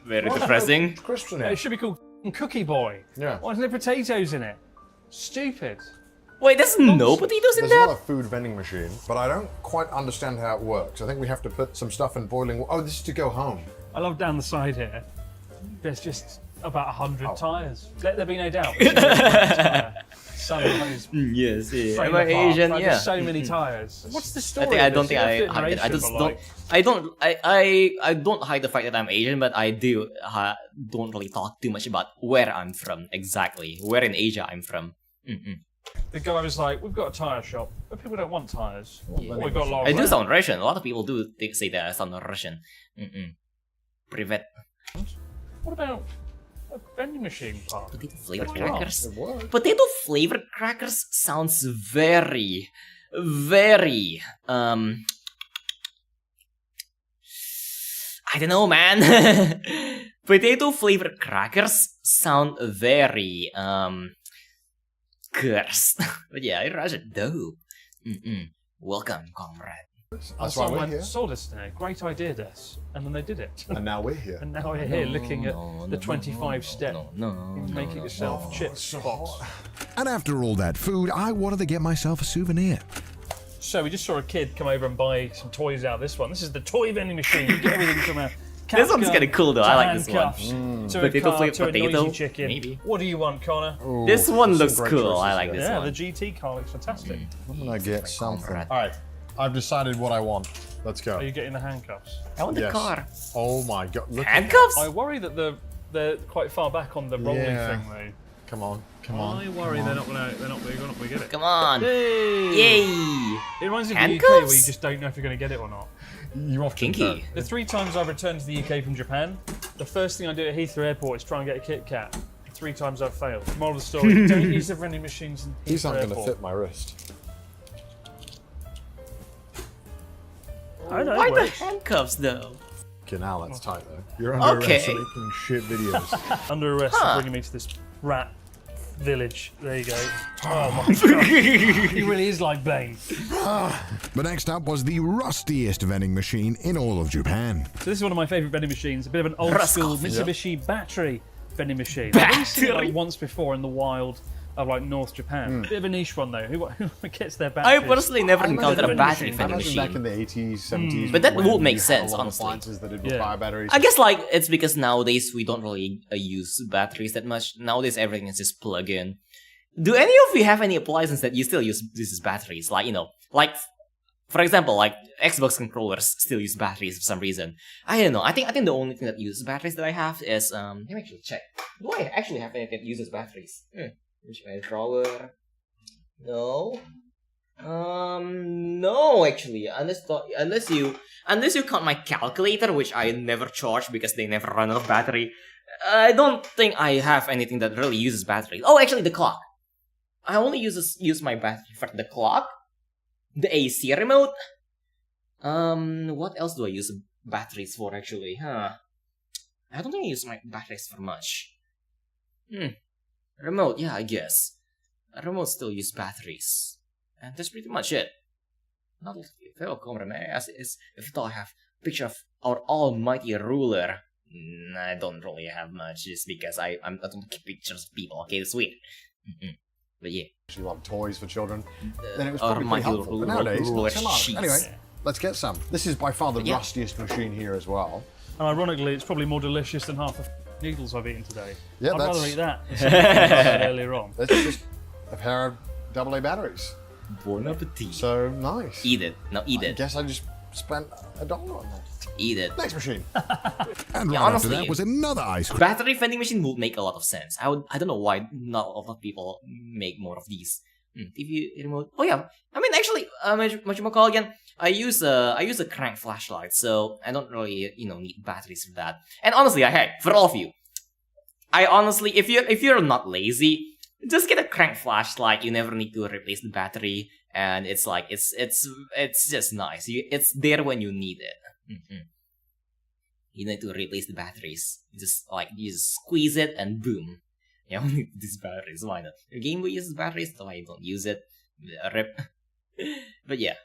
very depressing. Crisps in It it. should be called Cookie Boy. Yeah. Why isn't there potatoes in it? Stupid. Wait, there's no potatoes in There's that? not a food vending machine, but I don't quite understand how it works. I think we have to put some stuff in boiling. Oh, this is to go home. I love down the side here. There's just about 100 tyres. Let there be no doubt. Sunrise. Yes, yeah. frame Am I apart, Asian? right? Yeah. There's so many tyres. What's the story? I of don't this? think You I have to hide it. I narrate just it, but, don't. like, I don't hide the fact that I'm Asian, but I do don't really talk too much about where I'm from exactly. Where in Asia I'm from. the guy was like, "We've got a tyre shop, but people don't want tyres. We've got a lot of I do land." sound Russian. A lot of people do say that I sound Russian. Privet. What about a vending machine part? Potato flavored That's wrong. crackers. It works. Potato flavored crackers sounds very, very I don't know, man. Potato flavored crackers sound very cursed. But yeah, in Russian, dope. Welcome, comrade. That's why we're here. Saw this today. Great idea, Des. And then they did it. And now we're here. And now we're here looking at the 25 step in making yourself chips box. And after all that food, I wanted to get myself a souvenir. So we just saw a kid come over and buy some toys out of this one. This is the toy vending machine. You get everything from a This one's kind of cool though. I like this one. To Potato a car, flavored to a potato. noisy chicken. Maybe. What do you want, Connor? Ooh, This one some looks great cool. choices I like here. this Yeah, one. the GT car looks fantastic. I'm gonna get something. All right, I've decided what I want. Let's go. Are you getting the handcuffs? I want the Yes. car. Oh my god! Look at Handcuffs? I worry that they're quite far back on the rolling Yeah. thing, though. Come on, come on. I worry they're not gonna get it. Come on. Yay! Yay! It reminds me of the UK Handcuffs? where you just don't know if you're going to get it or not. You often Kinky. The 3 times I've returned to the UK from Japan, The first thing I do at Heathrow Airport is try and get a Kit Kat. 3 times I've failed. Moral of the story, don't use the vending machines in Heathrow These aren't going to Airport. fit my wrist. I know. Why the handcuffs though? Okay, now that's tight though. You're under arrest for making shit videos. Under arrest for bringing me to this rat village. There you go. Oh my god. He really is like Bane. But next up was the rustiest vending machine in all of Japan. So this is one of my favourite vending machines. A bit of an old school Mitsubishi battery vending machine. I've only seen it like once before in the wild of like North Japan. Bit of a niche one though. Who gets their batteries? I personally never encountered a battery vending machine. Back in the 80s, 70s. But that would make you had sense, a lot of honestly. appliances that did require batteries. I guess like it's because nowadays we don't really use batteries that much. Nowadays everything is just plug in. Do any of you have any appliances that you still use these batteries? Like, you know, like for example, like Xbox controllers still use batteries for some reason. I don't know. I think the only thing that uses batteries that I have is let me actually check. Do I actually have anything that uses batteries? Which my drawer? No. No, actually, unless you count my calculator, which I never charge because they never run out of battery. I don't think I have anything that really uses batteries. Oh, actually, the clock. I only use my battery for the clock, the AC remote. What else do I use batteries for actually? I don't think I use my batteries for much. Remote, yeah, I guess. A remote still use batteries. And that's pretty much it. Not if you thought I have a picture of our almighty ruler. I don't really have much, just because I don't keep pictures of people. Okay, it's weird. But yeah. She loved toys for children. Then it was probably pretty helpful. But nowadays, not so much. Anyway, let's get some. This is by far the rustiest machine here as well. And ironically, it's probably more delicious than half the noodles I've eaten today. Yeah, I'd rather eat that than something earlier on. That's just a pair of AA batteries. Bon appetit. So nice. Eat it. No, eat it. I guess I just spent $1 on that. Eat it. Next machine. And right honestly, after that was another ice cream. Battery vending machine would make a lot of sense. I don't know why not a lot of people make more of these. TV remote. Oh yeah. I mean, actually, whatchamacallit again? I use a crank flashlight, so I don't really need batteries for that. And honestly, for all of you, I honestly, if you're not lazy, just get a crank flashlight. You never need to replace the battery, and it's like it's just nice. It's there when you need it. You need to replace the batteries. You just squeeze it and boom. You don't need these batteries. Why not? Your Game Boy uses batteries, so I don't use it. Rip. But yeah.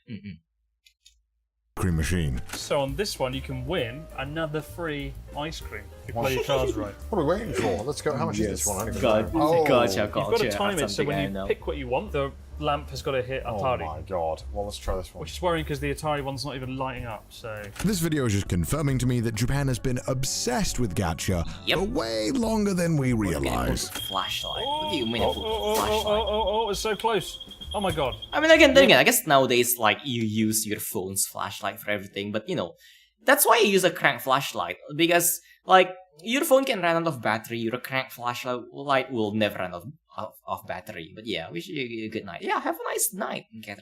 Cream machine. So on this one, you can win another free ice cream if you play your cards right. What are we waiting for? Let's go. How much is this one? I don't even God, know. gotcha. You've got to time it so when you pick what you want, the lamp has got to hit Atari. Oh my god. Well, let's try this one. Which is worrying because the Atari one's not even lighting up, so... This video is just confirming to me that Japan has been obsessed with gacha for way longer than we realize. Flashlight. What do you mean flashlight? Oh, it's so close. Oh my god. I mean, again, I guess nowadays, you use your phone's flashlight for everything, but that's why you use a crank flashlight, because, your phone can run out of battery, your crank flashlight will never run out of battery. But yeah, wish you a good night. Yeah, have a nice night, Cater.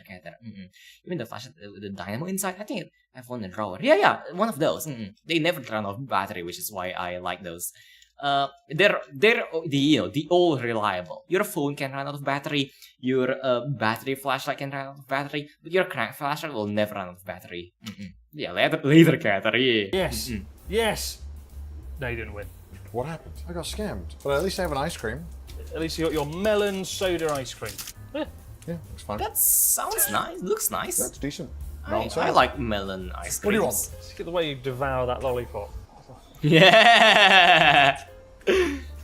Even the flashlight with the dynamo inside, I think I have one in the drawer. Yeah, one of those. They never run out of battery, which is why I like those. They're the all reliable. Your phone can run out of battery, your battery flashlight can run out of battery, but your crank flashlight will never run out of battery. Yeah, later, Cater. Yeah. Yes. No, you didn't win. What happened? I got scammed. But at least I have an ice cream. At least you got your melon soda ice cream. Yeah, looks fine. That sounds nice. Looks nice. That's decent. I like melon ice cream. What do you want? Just get the way you devour that lollipop. Yeah.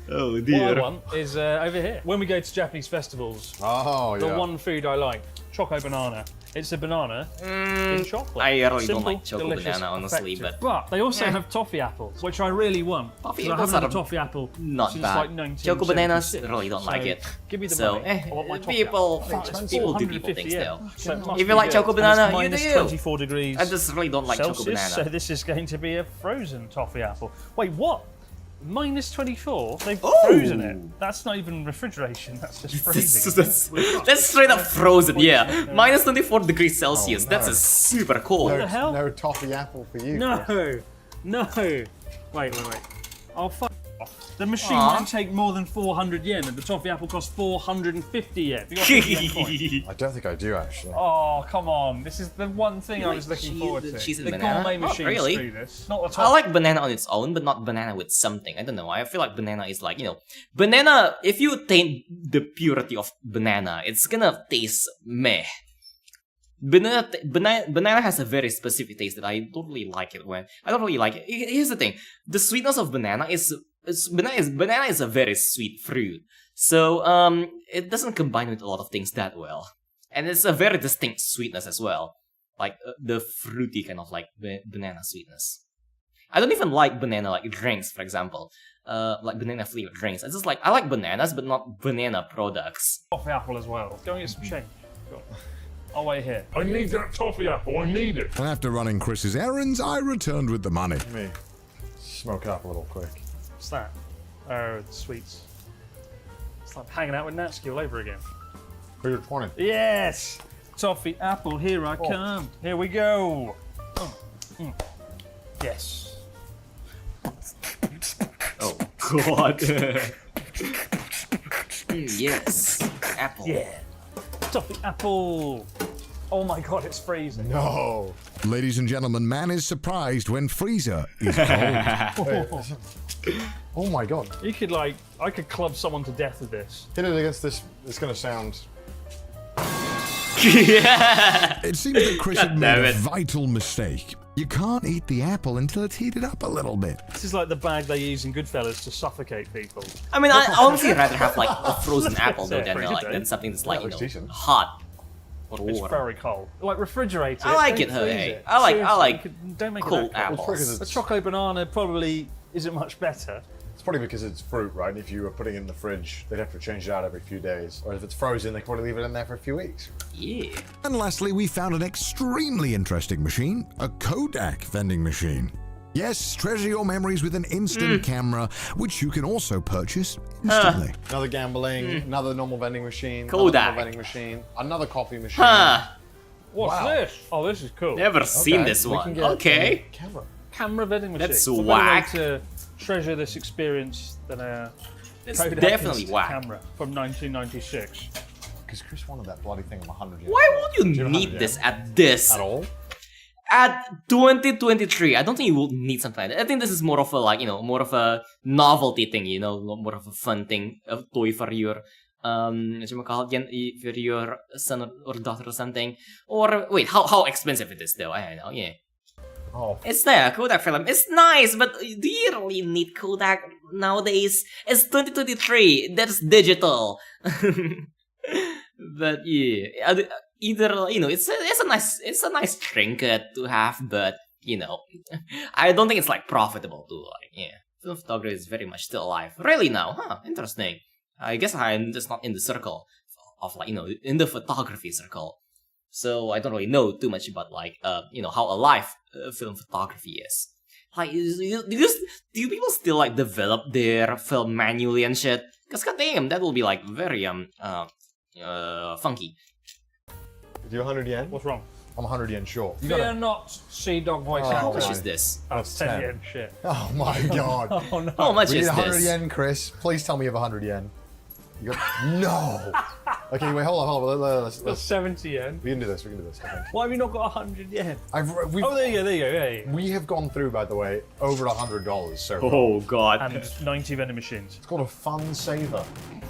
Oh dear. My one is over here. When we go to Japanese festivals, the one food I like, choco banana. It's a banana in chocolate. I really don't like Simple, choco banana, honestly, effective. But they also have toffee apples, which I really want. Toffee I apples haven't had are a toffee apple not since bad. like Choco bananas, really don't like it. Give me the So, money. I want my toffee people apple. do people things though. So it must If be you like good. choco And it's banana, you minus do. 24 degrees I just really don't like Celsius, choco banana. So this is going to be a frozen toffee apple. Wait, what? Minus 24? They've frozen it. That's not even refrigeration, that's just freezing. That's straight up frozen, yeah. Minus 24 degrees Celsius. That's a super cold. What the hell? No toffee apple for you. No. Wait. Oh, fuck off. The machine won't take more than 400 yen, and the toffee apple costs 450 yen. Have you got a 50 yen coin? I don't think I do, actually. Oh, come on. This is the one thing I was looking forward to. Cheese and the banana? gourmet Not machines really. do this. Not the I toffee. like banana on its own, but not banana with something. I don't know. I feel like banana is like, banana, if you taint the purity of banana, it's gonna taste meh. Banana has a very specific taste that I don't really like it when. I don't really like it. Here's the thing. The sweetness of banana is banana is a very sweet fruit. So, it doesn't combine with a lot of things that well. And it's a very distinct sweetness as well. Like, the fruity kind of like banana sweetness. I don't even like banana like drinks, for example. Like banana flavored drinks. It's just like, I like bananas, but not banana products. Toffee apple as well. Go and get some change. Go on. I'll wait here. I need that toffee apple, I need it. And after running Chris's errands, I returned with the money. Let me smoke it up a little quick. What's that? Oh, sweets. It's like hanging out with Natsuki all over again. Figure 20. Yes! Toffee apple, here I come. Here we go. Yes. Oh, God. Yes. Apple. Yeah. Toffee apple. Oh my God, it's freezing. No. Ladies and gentlemen, man is surprised when freezer is cold. Oh my God. You could I could club someone to death with this. Hit it against this. It's going to sound. It seems that Chris had made a vital mistake. You can't eat the apple until it's heated up a little bit. This is like the bag they use in Goodfellas to suffocate people. I mean, I honestly rather have like a frozen apple though than something that's like, hot. It's very cold. Like refrigerate it. I like it, don't freeze hey. it. I like Seriously, don't make cold it that cold. apples. A chocolate banana probably isn't much better. It's probably because it's fruit, right? And if you were putting it in the fridge, they'd have to change it out every few days. Or if it's frozen, they could probably leave it in there for a few weeks. Yeah. And lastly, we found an extremely interesting machine, a Kodak vending machine. Yes, treasure your memories with an instant camera, which you can also purchase instantly. Another gambling, another normal vending machine, Kodak. another normal vending machine, another coffee machine. What's this? Oh, this is cool. Never seen this We one. can get Okay. Camera. Camera vending machine. That's What whack. better way to treasure this experience than a It's Kodak definitely instant whack. camera from 1996. Because Chris wanted that bloody thing of 100 yen. Why would you Do have need 100 this yen? at this? At all? At 2023, I don't think you will need something like that. I think this is more of a more of a novelty thing, more of a fun thing, a toy for your for your son or daughter or something. Or wait, how expensive it is though? I don't know. Yeah. Oh. It's there, Kodak film. It's nice, but do you really need Kodak nowadays? It's 2023. That's digital. But yeah, either it's a nice trinket to have, but I don't think it's like profitable to film photography is very much still alive. Really now, huh? Interesting. I guess I'm just not in the circle of in the photography circle, so I don't really know too much about how alive film photography is. Like, do people still develop their film manually and shit? Cause goddamn, that will be very funky. Do you 100 yen? What's wrong? I'm 100 yen short. You Fear gotta... not, Sea Dog voice Oh, actor. How much is this? That's 10 yen shit. Oh my God. Oh no. How much We need is 100 this? yen, Chris. Please tell me you have 100 yen. You got... No. Okay, wait, hold on. That's Let's... 70 yen. We can do this. Okay. Why have you not got 100 yen? We've... Oh, there you go. Yeah. We have gone through, by the way, over $100 so far. Oh God. And 90 vending machines. It's called a fun saver.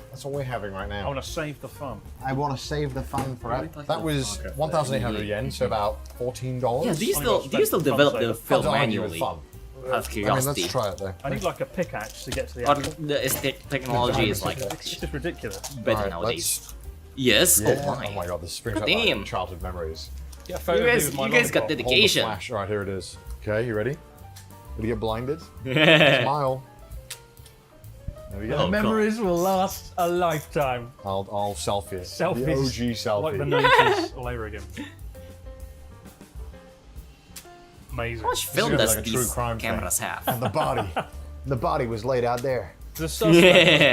That's what we're having right now. I want to save the fun. I want to save the fun forever. That was 1,800 yen, so about $14. Yeah, do you still develop the film manually? Fun. Out of curiosity. Let's try it though. I need a pickaxe to get to the Or apple. the technology is It's just ridiculous. better nowadays. Yes. Yeah. Oh my. Oh my God, this brings God back damn. my childhood memories. Get a photo of me with my You guys got lollipop. dedication. Hold the flash. All right, here it is. Okay, you ready? Gonna get blinded? Smile. There we go. The memories will last a lifetime. I'll selfie. Selfies. The OG selfie. Like the 90s all over again. Amazing. How much film This is does like a true these crime cameras thing. have? And the body was laid out there. The suspect was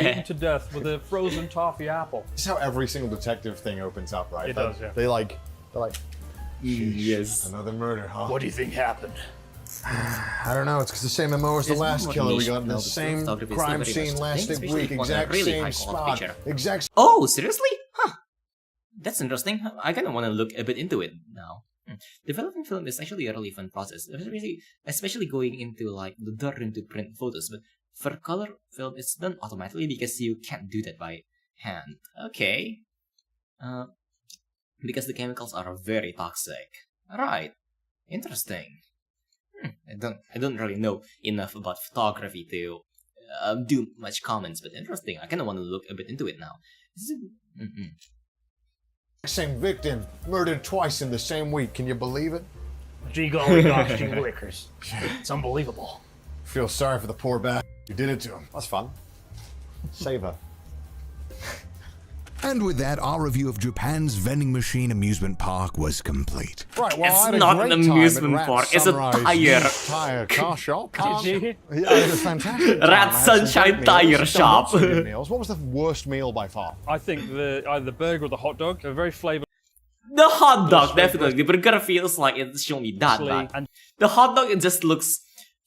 beaten to death with a frozen toffee apple. This is how every single detective thing opens up, right? It does, yeah. They're like, Yes. another murder, huh? What do you think happened? I don't know, it's because the same MO as the last killer we got in the same crime scene last week, exact same spot, exact... Oh, seriously? Huh. That's interesting. I kind of want to look a bit into it now. Developing film is actually a really fun process, especially going into like the darn to print photos, but for color film it's done automatically because you can't do that by hand. Okay. Because the chemicals are very toxic. Alright. Interesting. I don't really know enough about photography to do much comments, but interesting. I kind of want to look a bit into it now. Same victim, murdered twice in the same week. Can you believe it? Gee golly gosh, gee willikers. It's unbelievable. Feel sorry for the poor bastard. You did it to him. That's fun. Save her. And with that, our review of Japan's vending machine amusement park was complete. Right, well, it's I had not a an great amusement time park, at it's a tire car shop. Did you? Yeah, it was fantastic. Rat Sunshine Tire Shop. Meals. What was the worst meal by far? I think either the burger or the hot dog are very flavoured. The hot dog, definitely. The burger feels like it shouldn't be that bad. The hot dog, it just looks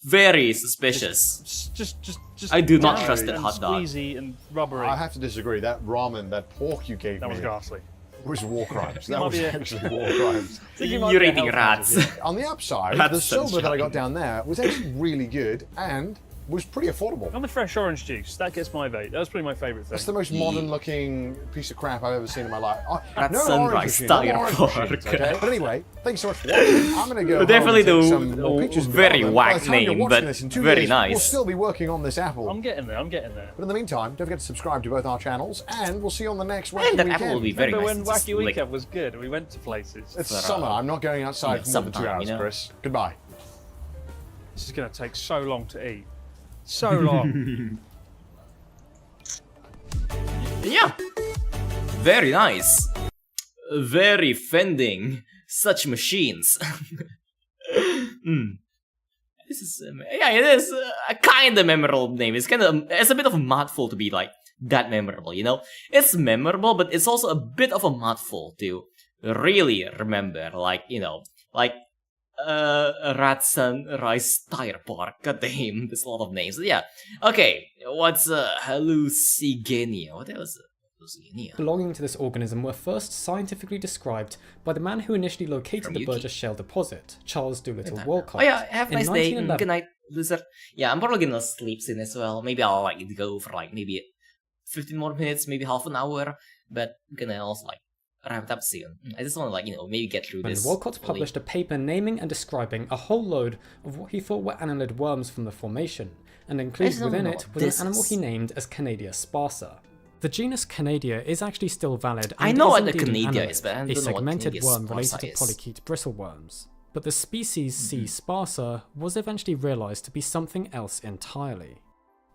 very suspicious. Just I do not trust that hot dog. Squeezy and rubbery. I have to disagree. That ramen, that pork you gave me. That was ghastly. Was war crimes. That might was be actually war crimes. You're eating rats. On the upside, Rats the soda sunshine. that I got down there was actually really good and was pretty affordable. On the fresh orange juice, that gets my vote. That was probably my favourite thing. That's the most modern-looking piece of crap I've ever seen in my life. That's no sunrise tire park. Okay? But anyway, thanks so much for watching. I'm going to go Definitely home and take some more pictures of very it. whack By the time you're name, watching but this in 2 very years, nice. We'll still be working on this apple. I'm getting there, I'm getting there. But in the meantime, don't forget to subscribe to both our channels, and we'll see you on the next Wacky And that Weekend. apple will be very Remember nice. when Just Wacky like- Weekend was good and we went to places? It's summer. I'm not going outside for more than 2 sometime, hours, you know? Chris. Goodbye. This is going to take so long to eat. So long. Yeah. Very nice. Very fending. Such machines. This is yeah, it is a kind of memorable name. It's a bit of a mouthful to be like that memorable, you know. It's memorable, but it's also a bit of a mouthful to really remember. Like, you know, like Rat Sunrise Tire Park. God damn, there's a lot of names. Yeah. Okay, what's hallucigenia? What else? Hallucigenia. Belonging to this organism were first scientifically described by the man who initially located the Burgess Shale deposit, Charles Doolittle Walcott. Oh yeah, have a nice day. 1911. Good night, loser. Yeah, I'm probably gonna sleep soon as well. Maybe I'll like go for like maybe 15 more minutes, maybe half an hour. But I'm gonna also like wrap it up soon. I just want to like, you know, maybe get through this. Walcott published a paper naming and describing a whole load of what he thought were annelid worms from the formation, and included within it was an animal he named as Canadia sparsa. The genus Canadia is actually still valid. I and know is what the indeed an Canadia annelid, is, but I don't a know what segmented Canadia worm related sparsa to is. polychaete bristleworms. But the species C. sparsa was eventually realised to be something else entirely.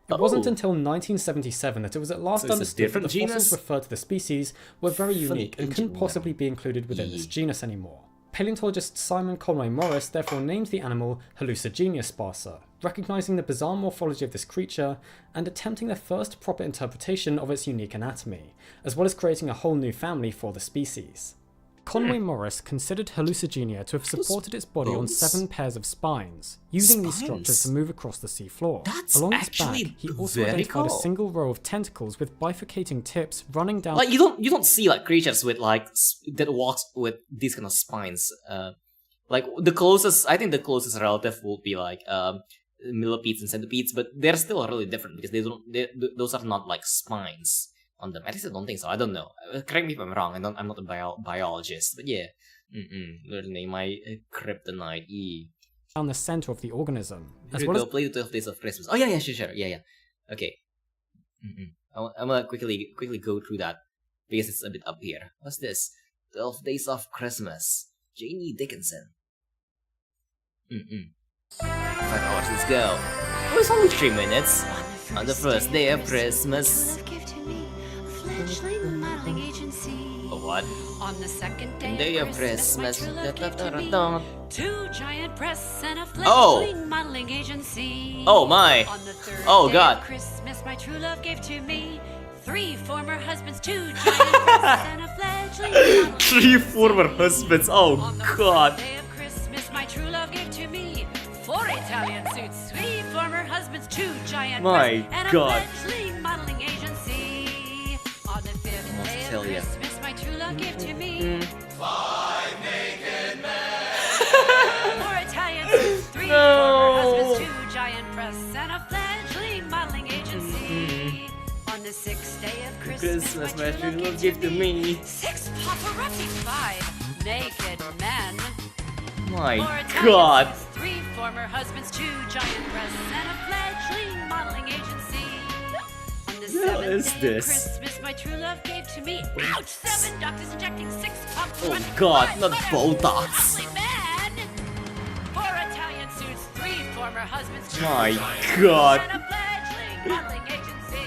It wasn't until 1977 that it was at last So it's a understood that different the fossils genus? referred to the species were very Funny unique and couldn't ancient possibly be included within this genus anymore. Paleontologist Simon Conway Morris therefore named the animal Hallucigenia sparsa, recognising the bizarre morphology of this creature and attempting the first proper interpretation of its unique anatomy, as well as creating a whole new family for the species. Conway Morris considered Hallucigenia to have supported its body on 7 pairs of spines, using these structures to move across the sea floor. Along its back, he also identified a single row of tentacles with bifurcating tips running down. Like you don't see like creatures with like that walks with these kind of spines. Like the closest, I think the closest relative would be like millipedes and centipedes, but they're still really different because those are not like spines on them. At least I don't think so. I don't know. Correct me if I'm wrong. I'm not a biologist, but yeah. Learning my kryptonite. Down the center of the organism, as Here well we as go, play the 12 Days of Christmas. Oh yeah, sure. Yeah. Okay. I'm gonna quickly go through that because it's a bit up here. What's this? 12 Days of Christmas. Janie Dickinson. 5 hours. Let's go. Oh, it's only 3 minutes. On the first day of Christmas. What? On the second Day of Christmas. 2 giant breasts and a Oh. fledgling modeling agency. Oh my. On the third Oh day god. of Christmas, my true love gave to me 3 former husbands, 2 giant breasts and a fledgling modeling 3 former husbands. Oh god. day of Christmas, my true love gave to me 4 Italian suits, 3 former husbands, 2 giant My breasts, and God. a fledgling modeling agency. On the 5th day of Australia. Christmas, my true love gave to me 5 naked men. 4 Italian suits, 3 former husbands, 2 giant breasts, and a fledgling modeling agency. On the 6th day of Christmas, my true love gave to me 6 paparazzi, 5 naked men. My 4 Italian God. suits, 3 former husbands, 2 giant breasts, and a fledgling modeling agency. On the 7th day of Christmas, my true love gave to me, ouch, 7 doctors injecting 6 paparazzi. Oh God, 5 not butter- Botox. ugly men. 4 Italian suits, 3 former husbands, 2 My giant God. breasts, and a fledgling modeling agency.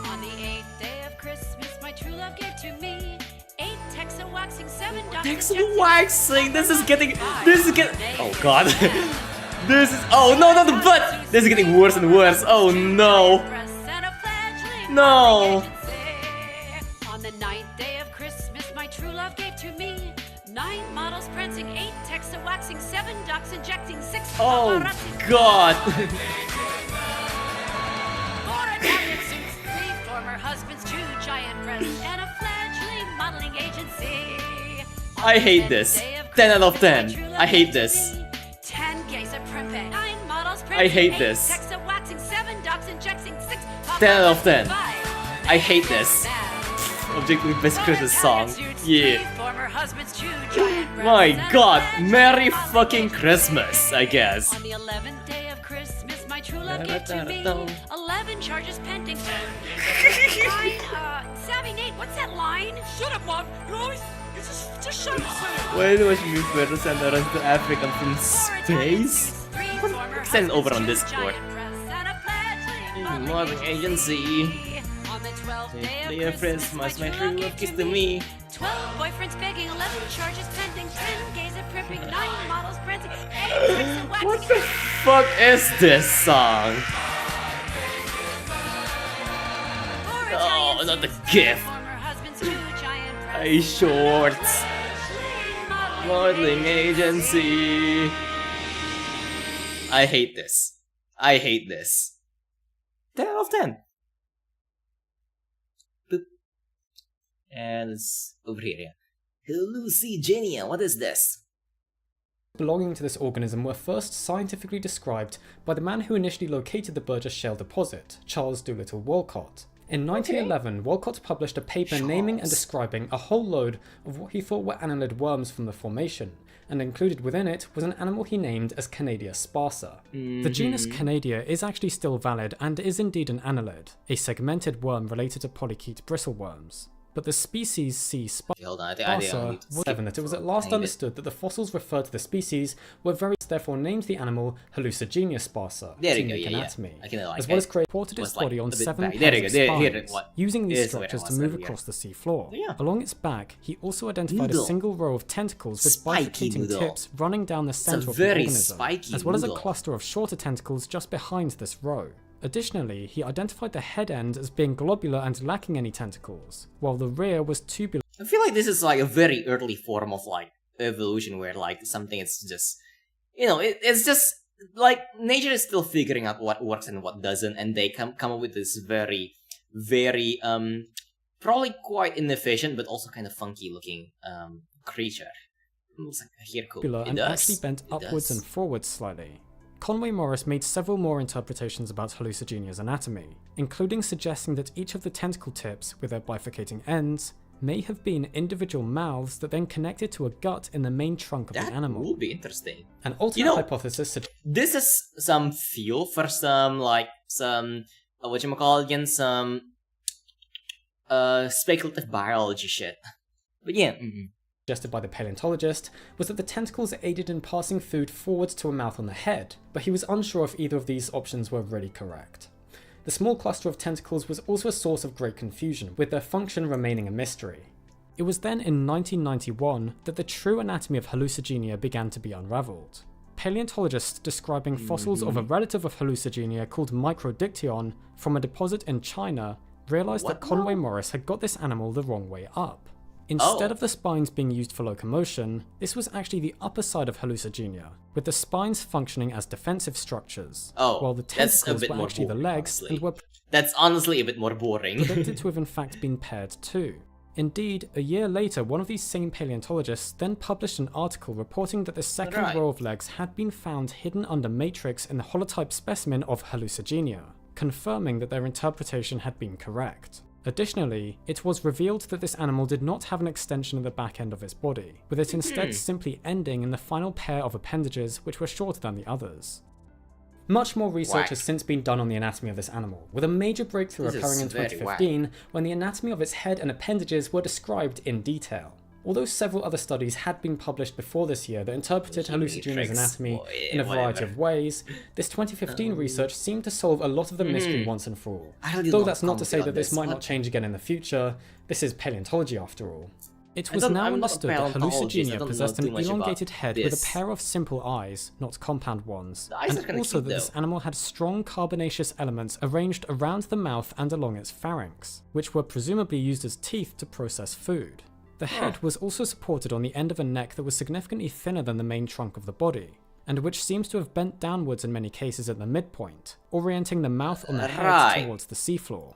On the 8th day of Christmas, my true love gave to me 8 Texan waxing, 7 doctors Texan waxing. This is getting. Oh God. This is. Oh no, not the butt. This is getting worse and worse. Oh no. No. On the 9th day of Christmas, my true love gave to me 9 models prancing, 8 Texan waxing, 7 docs injecting, 6 Oh paparazzi. God. 4 Italian suits, 3 former husbands, 2 giant breasts, and a fledgling modeling agency. I hate this. 10 out of 10. I hate this. 10 gays are prepping, 9 models prancing, I hate 8 this. Texan waxing, 7 docs injecting, 6 10 out of 10. 5 I hate this. Objectively best Christmas song. Yeah. former husbands, 2 giant breasts, My and a God. fledgling Merry fucking Christmas, I guess. On the 11th day of Christmas, my true love gave to me 11 charges pending. 9, Savvy Nate, what's that line? Shut up, Mom. You always, you just shut up. Why do you prefer to send the rest to Africa from space? Send it over on Discord. Modeling agency. On the 12th day of Dear Christmas, my true love gives to me. 12 boyfriends begging, 11 charges pending, 10 gays are pripping, 9 models prancing, 8 Texan waxing. What the fuck is this song? Oh, not the gift. A shorts. Modeling agency. I hate this. I hate this. 10 out of 10. Boop. And it's over here, yeah. Hallucigenia, what is this? Belonging to this organism were first scientifically described by the man who initially located the Burgess Shale deposit, Charles Doolittle Walcott. In 1911, Walcott published a paper naming and describing a whole load of what he thought were annelid worms from the formation, and included within it was an animal he named as Canadia sparsa. The genus Canadia is actually still valid and is indeed an annelid, a segmented worm related to polychaete bristleworms. But the species C. sparsa was given that it was at last understood that the fossils referred to the species were very therefore named the animal Hallucigenia sparsa, There you to go, make yeah. anatomy, I can like as well as it. reported its Was, like, body on a bit 7 back. There you pairs go, of there, here, spines, what? using these Here's where it structures was to move earlier. across the sea floor. Yeah. Along its back, he also identified Noodle. a single row of tentacles with Spiky bifurcating noodle. tips running down the a center of the very organism, spiky as well as a noodle. cluster of shorter tentacles just behind this row. Additionally, he identified the head end as being globular and lacking any tentacles, while the rear was tubular. I feel like this is like a very early form of like evolution where like something is just, you know, it's just like nature is still figuring out what works and what doesn't, and they come up with this very probably quite inefficient but also kind of funky looking creature. It looks like here cool. It And does. actually bent It upwards does. and forwards slightly. Conway Morris made several more interpretations about Hallucigenia's anatomy, including suggesting that each of the tentacle tips, with their bifurcating ends, may have been individual mouths that then connected to a gut in the main trunk of the animal. That would be interesting. An alternate hypothesis suggests This is some fuel for some whatchamacallit again, some speculative biology shit. But yeah. suggested by the paleontologist was that the tentacles aided in passing food forwards to a mouth on the head, but he was unsure if either of these options were really correct. The small cluster of tentacles was also a source of great confusion, with their function remaining a mystery. It was then in 1991 that the true anatomy of Hallucigenia began to be unravelled. Paleontologists describing fossils of a relative of Hallucigenia called Microdictyon from a deposit in China realised that Conway Morris had got this animal the wrong way up. Instead of the spines being used for locomotion, this was actually the upper side of Hallucigenia, with the spines functioning as defensive structures, while the tentacles were actually the legs and were that's honestly a bit more boring. predicted to have in fact been paired too. Indeed, a year later, one of these same paleontologists then published an article reporting that the second row of legs had been found hidden under matrix in the holotype specimen of Hallucigenia, confirming that their interpretation had been correct. Additionally, it was revealed that this animal did not have an extension at the back end of its body, with it instead simply ending in the final pair of appendages which were shorter than the others. Much more research has since been done on the anatomy of this animal, with a major breakthrough occurring in 2015 when the anatomy of its head and appendages were described in detail. Although several other studies had been published before this year that interpreted Hallucigenia's anatomy in a variety of ways, this 2015 research seemed to solve a lot of the mystery once and for all. Though that's not to say that this might not change again in the future, this is paleontology after all. It was now understood that Hallucigenia possessed an elongated head with a pair of simple eyes, not compound ones, and also that this animal had strong carbonaceous elements arranged around the mouth and along its pharynx, which were presumably used as teeth to process food. The head was also supported on the end of a neck that was significantly thinner than the main trunk of the body, and which seems to have bent downwards in many cases at the midpoint, orienting the mouth on the head towards the seafloor.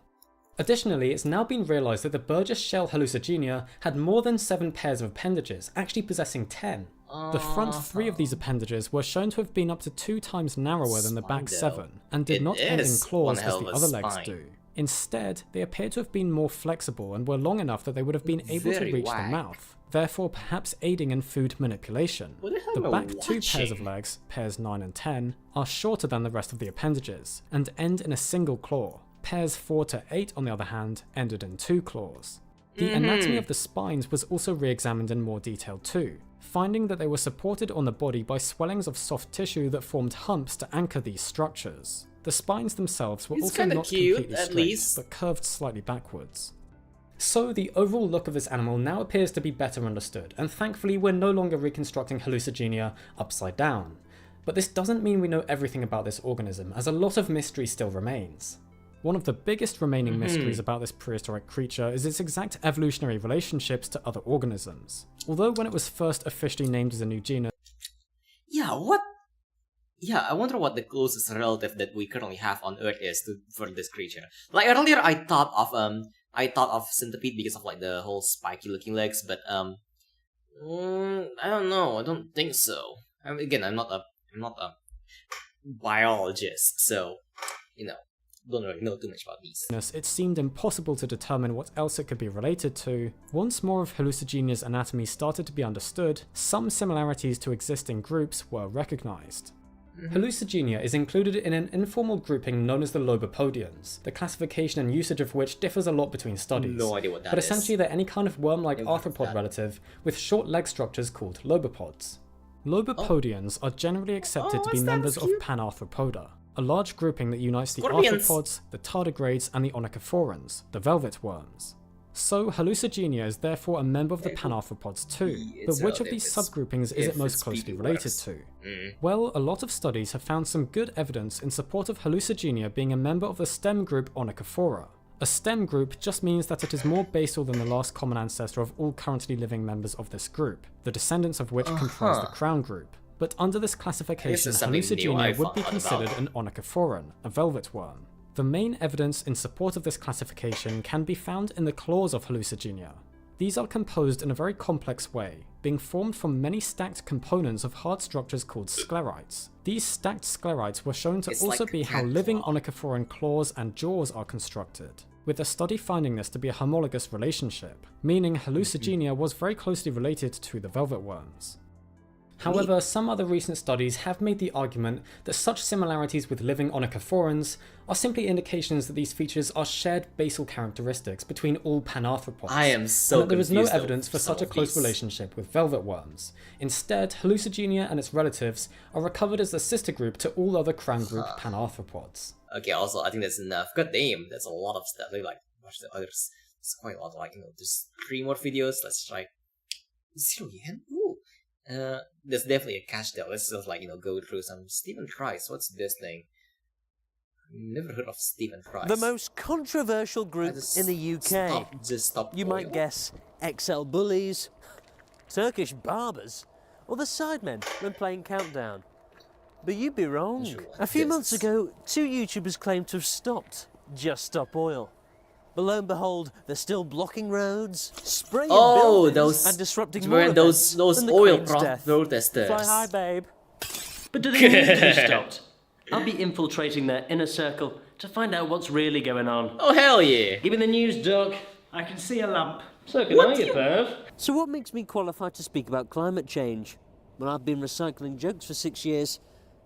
Additionally, it's now been realised that the Burgess shell Hallucigenia had more than 7 pairs of appendages, actually possessing 10. The front 3 of these appendages were shown to have been up to 2 times narrower than the back 7, and did not end in claws as the other legs do. Instead, they appear to have been more flexible and were long enough that they would have been able to reach the mouth, therefore perhaps aiding in food manipulation. The back 2 pairs of legs, pairs 9 and 10, are shorter than the rest of the appendages, and end in a single claw. Pairs 4 to 8, on the other hand, ended in 2 claws. The anatomy of the spines was also re-examined in more detail too, finding that they were supported on the body by swellings of soft tissue that formed humps to anchor these structures. The spines themselves were also not completely straight, but curved slightly backwards. So the overall look of this animal now appears to be better understood, and thankfully we're no longer reconstructing Hallucigenia upside down. But this doesn't mean we know everything about this organism, as a lot of mystery still remains. One of the biggest remaining mysteries about this prehistoric creature is its exact evolutionary relationships to other organisms. Although when it was first officially named as a new genus... I wonder what the closest relative that we currently have on Earth is for this creature. Like earlier, I thought of centipede because of like the whole spiky looking legs, but I don't know. I don't think so. Again, I'm not a biologist, so don't really know too much about these. It seemed impossible to determine what else it could be related to. Once more of Hallucigenia's anatomy started to be understood, some similarities to existing groups were recognized. Hallucigenia is included in an informal grouping known as the Lobopodians, the classification and usage of which differs a lot between studies. No idea what that but essentially they're any kind of worm-like arthropod relative with short leg structures called lobopods. Lobopodians are generally accepted to be members of Panarthropoda, a large grouping that unites the arthropods, the tardigrades, and the onychophorans, the velvet worms. So Hallucigenia is therefore a member of the Panarthropods too, but which of these subgroupings is it most closely related to? Well, a lot of studies have found some good evidence in support of Hallucigenia being a member of the stem group Onychophora. A stem group just means that it is more basal than the last common ancestor of all currently living members of this group, the descendants of which comprise the crown group. But under this classification, Hallucigenia would be considered an onychophoran, a velvet worm. The main evidence in support of this classification can be found in the claws of Hallucigenia. These are composed in a very complex way, being formed from many stacked components of hard structures called sclerites. These stacked sclerites were shown to also be how living onychophoran claws and jaws are constructed, with a study finding this to be a homologous relationship, meaning Hallucigenia was very closely related to the velvet worms. However, some other recent studies have made the argument that such similarities with living onychophorans are simply indications that these features are shared basal characteristics between all panarthropods. I am so and that there is no evidence for such a close relationship with velvet worms. Instead, Hallucigenia and its relatives are recovered as the sister group to all other crown group panarthropods. Okay, also, I think that's enough. God damn, that's a lot of stuff. Like, watch the others. It's quite a lot. Like, there's 3 more videos. Let's try 0 yen? Ooh. There's definitely a catch though. Let's just go through some. Stephen Christ, what's this thing? Never heard of Stephen Price. The most controversial group in the UK. You might guess XL Bullies, Turkish Barbers, or the Sidemen when playing Countdown. But you'd be wrong. A few months ago, 2 YouTubers claimed to have stopped Just Stop Oil. But lo and behold, they're still blocking roads, spraying buildings, and disrupting more events those than the oil Queen's death. protesters. Fly high, babe. But do they need to be stopped? I'll be infiltrating their inner circle to find out what's really going on. Oh, hell yeah. Give me the news, Doc. I can see a lamp. So can I, you perv. So what makes me qualified to speak about climate change? Well, I've been recycling jokes for 6 years,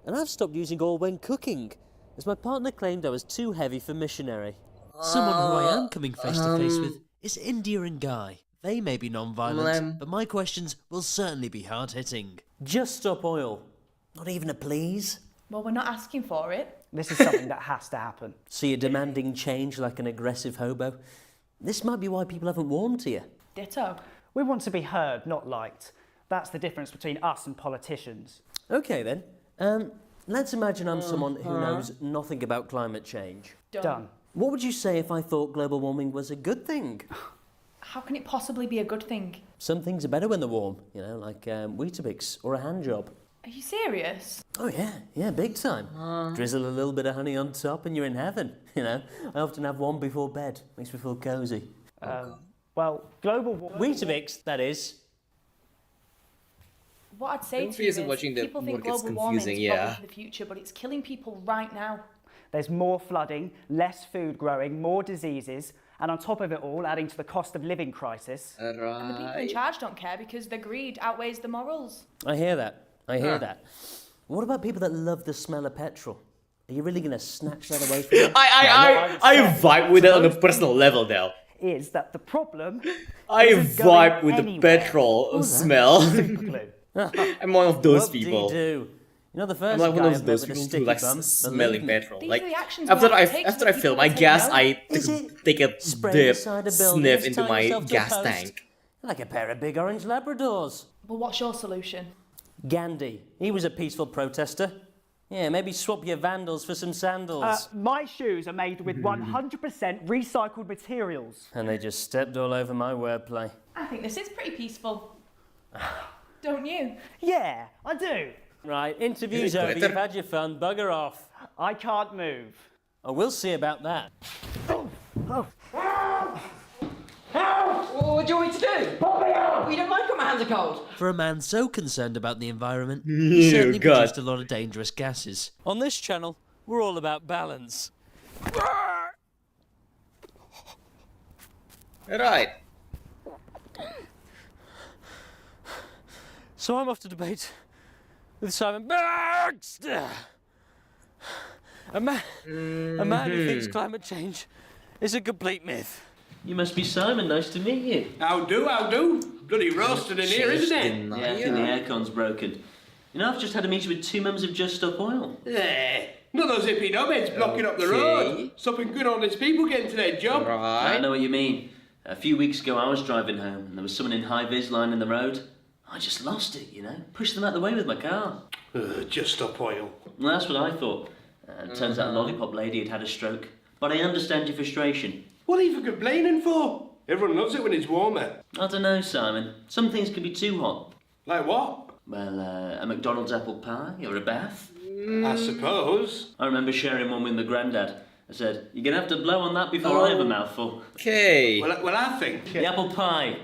and I've stopped using oil when cooking, as my partner claimed I was too heavy for missionary. Someone who I am coming face to face with is India and Guy. They may be non-violent, but my questions will certainly be hard-hitting. Just Stop Oil. Not even a please? Well, we're not asking for it. This is something that has to happen. So you're demanding change like an aggressive hobo? This might be why people haven't warmed to you. Ditto. We want to be heard, not liked. That's the difference between us and politicians. Okay then. Let's imagine I'm someone who knows nothing about climate change. Done. What would you say if I thought global warming was a good thing? How can it possibly be a good thing? Some things are better when they're warm, you know, like Weetabix or a hand job. Are you serious? Oh yeah, big time. Drizzle a little bit of honey on top and you're in heaven, you know. I often have one before bed, makes me feel cosy. Well, global warming... Weetabix, that is. What I'd say to you is people think global warming is probably for the future, but it's killing people right now. There's more flooding, less food growing, more diseases, and on top of it all, adding to the cost of living crisis. And the people in charge don't care because their greed outweighs the morals. I hear that. What about people that love the smell of petrol? Are you really going to snatch that away from them? I vibe with it on a personal level though. Is that the problem? I vibe with the petrol smell. I'm one of those people. You know, the first I'm like one of those people who likes smelling petrol. Like after I fill my gas, I take a dip, sniff into my gas tank. Like a pair of big orange Labradors. Well, what's your solution? Gandhi. He was a peaceful protester. Yeah, maybe swap your vandals for some sandals. My shoes are made with 100% recycled materials. And they just stepped all over my wordplay. I think this is pretty peaceful. Don't you? Yeah, I do. Right, interview's over, you've had your fun, bugger off. I can't move. Oh, we'll see about that. What do you want me to do? Pop me out! Well, you don't mind when my hands are cold. For a man so concerned about the environment, he certainly produced a lot of dangerous gases. On this channel, we're all about balance. Right. So I'm off to debate with Simon Baxter. A man who thinks climate change is a complete myth. You must be Simon, nice to meet you. How do? Bloody roasted in here, isn't it? Yeah, I think the aircon's broken. You know, I've just had a meeting with 2 members of Just Stop Oil. Not those hippie knobheads blocking up the road. Stopping good honest people getting to their job. I know what you mean. A few weeks ago I was driving home and there was someone in high-vis lining the road. I just lost it, you know. Pushed them out the way with my car. Just Stop Oil. Well, that's what I thought. Turns out a lollipop lady had had a stroke. But I understand your frustration. What are you for complaining for? Everyone loves it when it's warmer. I don't know, Simon. Some things can be too hot. Like what? Well, a McDonald's apple pie or a bath. I suppose. I remember sharing one with my granddad. I said, you're going to have to blow on that before I have a mouthful. Okay. Well, I think... The apple pie,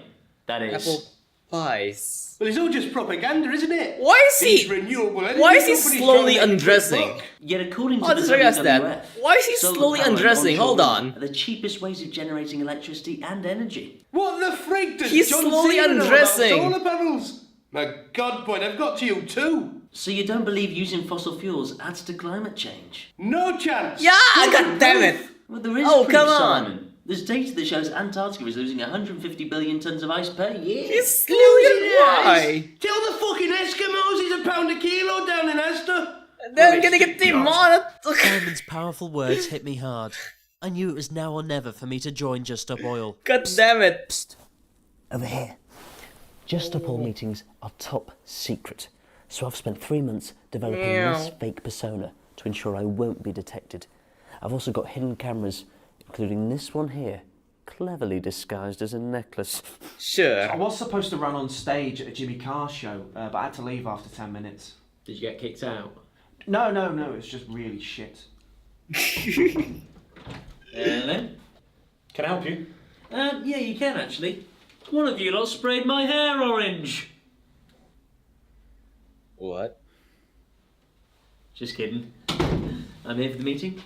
that is. Apple pies. Well, it's all just propaganda, isn't it? Why is he... renewable energy Why is he slowly undressing? Yet according to I just realized that. Why is he slowly undressing? Hold on. Are the cheapest ways of generating electricity and energy. What the freak does He's John slowly Cena know about undressing. solar panels? My God, boy, I've got to you too. So you don't believe using fossil fuels adds to climate change? No chance. Yeah, god damn it. Well, there is Oh, proof, come on. Simon. There's data that shows Antarctica is losing 150 billion tons of ice per year. He's losing why? Tell the fucking Eskimos he's a pound a kilo down in Astor. They're gonna get demonetized. Simon's powerful words hit me hard. I knew it was now or never for me to join Just Stop Oil. God damn it. Psst. Over here. Just Stop Oil meetings are top secret. So I've spent 3 months developing this fake persona to ensure I won't be detected. I've also got hidden cameras, including this one here, cleverly disguised as a necklace. Sure. I was supposed to run on stage at a Jimmy Carr show, but I had to leave after 10 minutes. Did you get kicked out? No, it's just really shit. Ellen? Can I help you? Yeah, you can actually. One of you lot sprayed my hair orange. What? Just kidding. I'm here for the meeting.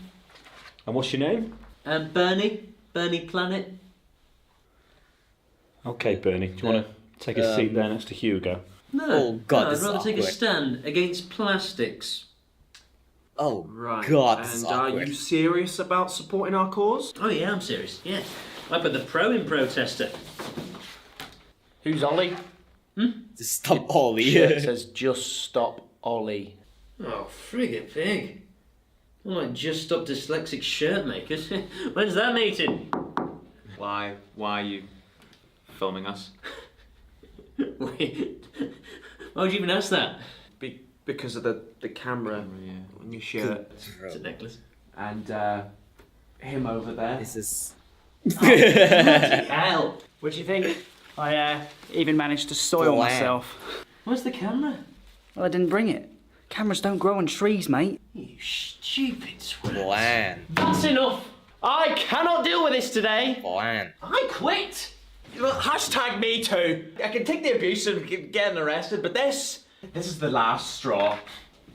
And what's your name? Bernie. Bernie Planet. Okay, Bernie. Do you want to take a seat there next to Hugo? No. Oh God, no, this I'd is rather take a awkward. stand against plastics. Oh Right. God, this is And are awkward. you serious about supporting our cause? Oh yeah, I'm serious. Yeah. I put the pro in protester. Who's Ollie? Just stop Ollie. It says just stop Ollie. Oh, frigate pig. More like just stop dyslexic shirt makers. When's that meeting? Why are you filming us? Wait. Why would you even ask that? Because of the camera on your shirt. It's a necklace. And him over there. This is... Hell. What do you think? I even managed to soil Blam. myself. Where's the camera? Well, I didn't bring it. Cameras don't grow on trees, mate. You stupid sweat. Bland. That's enough. I cannot deal with this today. Bland. I quit. Hashtag me too. I can take the abuse of getting arrested, but this is the last straw.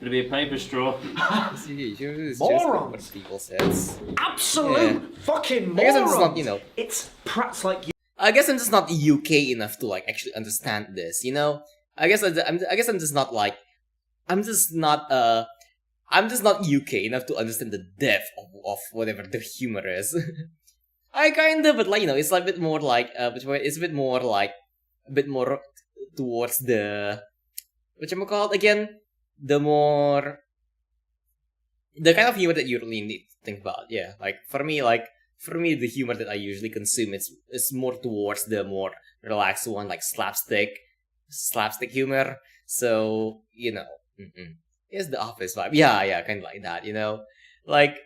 It'll be a paper straw. It's Morons. just what people says. Absolute fucking morons. I guess I'm just not, you know. It's prats like you. I guess I'm just not UK enough to like actually understand this. You know. I guess I'm just not like. I'm just not UK enough to understand the depth of whatever the humor is. I kind of, but like, you know, it's like a bit more like, it's a bit more like, a bit more towards the, whatchamacallit again? The kind of humor that you really need to think about. Yeah, like, for me, the humor that I usually consume is more towards the more relaxed one, like slapstick humor. So, you know, it's the Office vibe. Yeah, kind of like that, you know? Like,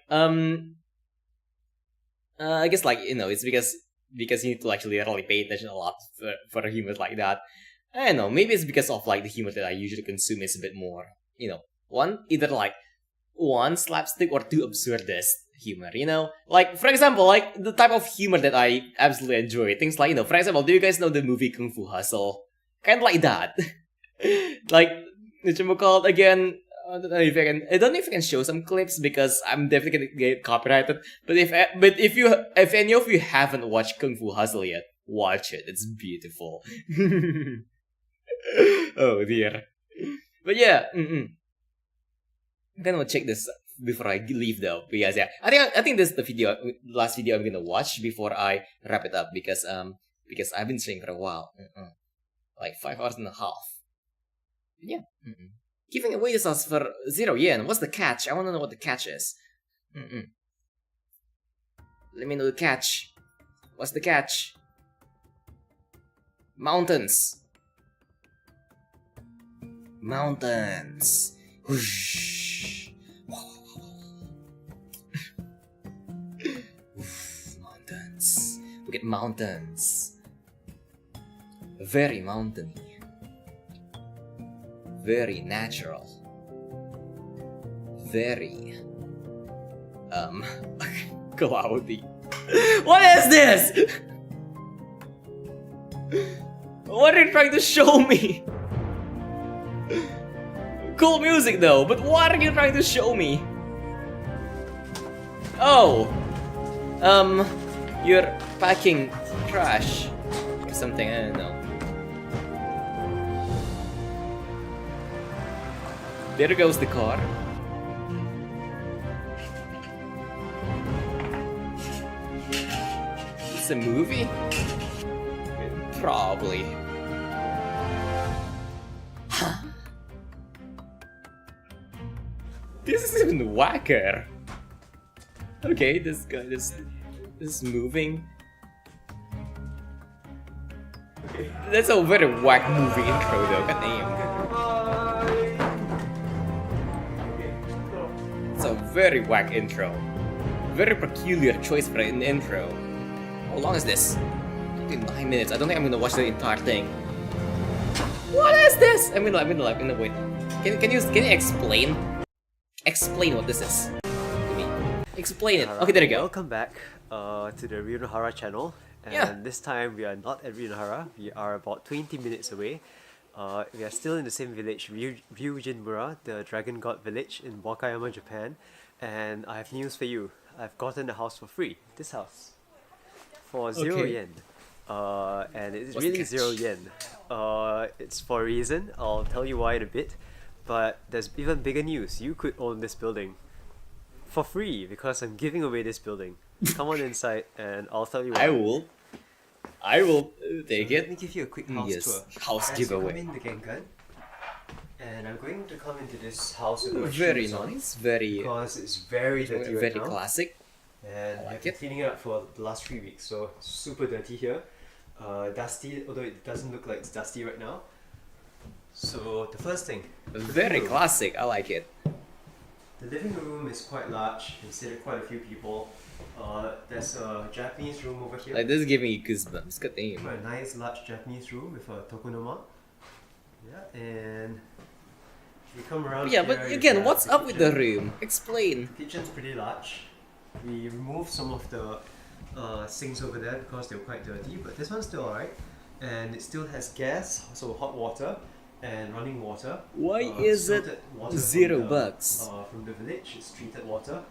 I guess, like, you know, it's because you need to actually really pay attention a lot for a humor like that. I don't know, maybe it's because of, like, the humor that I usually consume is a bit more, you know, either, like, one, slapstick, or two, absurdist humor, you know? Like, for example, like, the type of humor that I absolutely enjoy, things like, you know, for example, do you guys know the movie Kung Fu Hustle? Kind of like that. Like, whatchamacallit again, I don't know if I can show some clips because I'm definitely gonna get copyrighted. But if any of you haven't watched Kung Fu Hustle yet, watch it. It's beautiful. Oh dear. But yeah, I'm gonna check this before I leave though, because yeah, I think this is the last video I'm gonna watch before I wrap it up because I've been streaming for a while, like 5 hours and a half. Yeah. Giving away the sauce for 0 yen. What's the catch? I want to know what the catch is. Let me know the catch. What's the catch? Mountains. Mountains. Whoosh. Mountains. Look at mountains. Very mountainy. Very natural. Very cloudy. What is this? What are you trying to show me? Cool music though, but what are you trying to show me? Oh, you're packing trash or something, I don't know. There goes the car. It's a movie? Probably. This is even whacker. Okay, this guy is moving. That's a very whack movie intro though, goddamn. It's a very whack intro. Very peculiar choice for an intro. How long is this? 9 minutes. I don't think I'm gonna watch the entire thing. What is this? I mean, wait. Can you explain? Explain what this is. Explain it. Okay, there you go. Welcome back to the Ryunohara channel. And this time we are not at Ryunohara. We are about 20 minutes away. We are still in the same village, Ryujinmura, the dragon god village in Wakayama, Japan. And I have news for you. I've gotten the house for free. This house. For 0 yen. And it's really 0 yen. It's for a reason. I'll tell you why in a bit. But there's even bigger news. You could own this building for free because I'm giving away this building. Come on inside and I'll tell you why. I will take it. Let me give you a quick house tour. House giveaway. Come in the Genkan, and I'm going to come into this house with my Very shoes on nice. Very. because it's very dirty right Very now. classic. And I've been cleaning it up for the last 3 weeks, so it's super dirty here. Dusty, although it doesn't look like it's dusty right now. So the first thing. Very classic. I like it. The living room is quite large. You can sit at quite a few people. There's a Japanese room over here. Like this is giving you goosebumps. Good thing. Quite a nice large Japanese room with a tokonoma. Yeah, and if you come around Yeah, here, but you again, have what's the up with the kitchen. room? Explain. The kitchen's pretty large. We removed some of the sinks over there because they were quite dirty, but this one's still alright. And it still has gas, so hot water and running water. Why is it filtered water $0? From the village, it's treated water.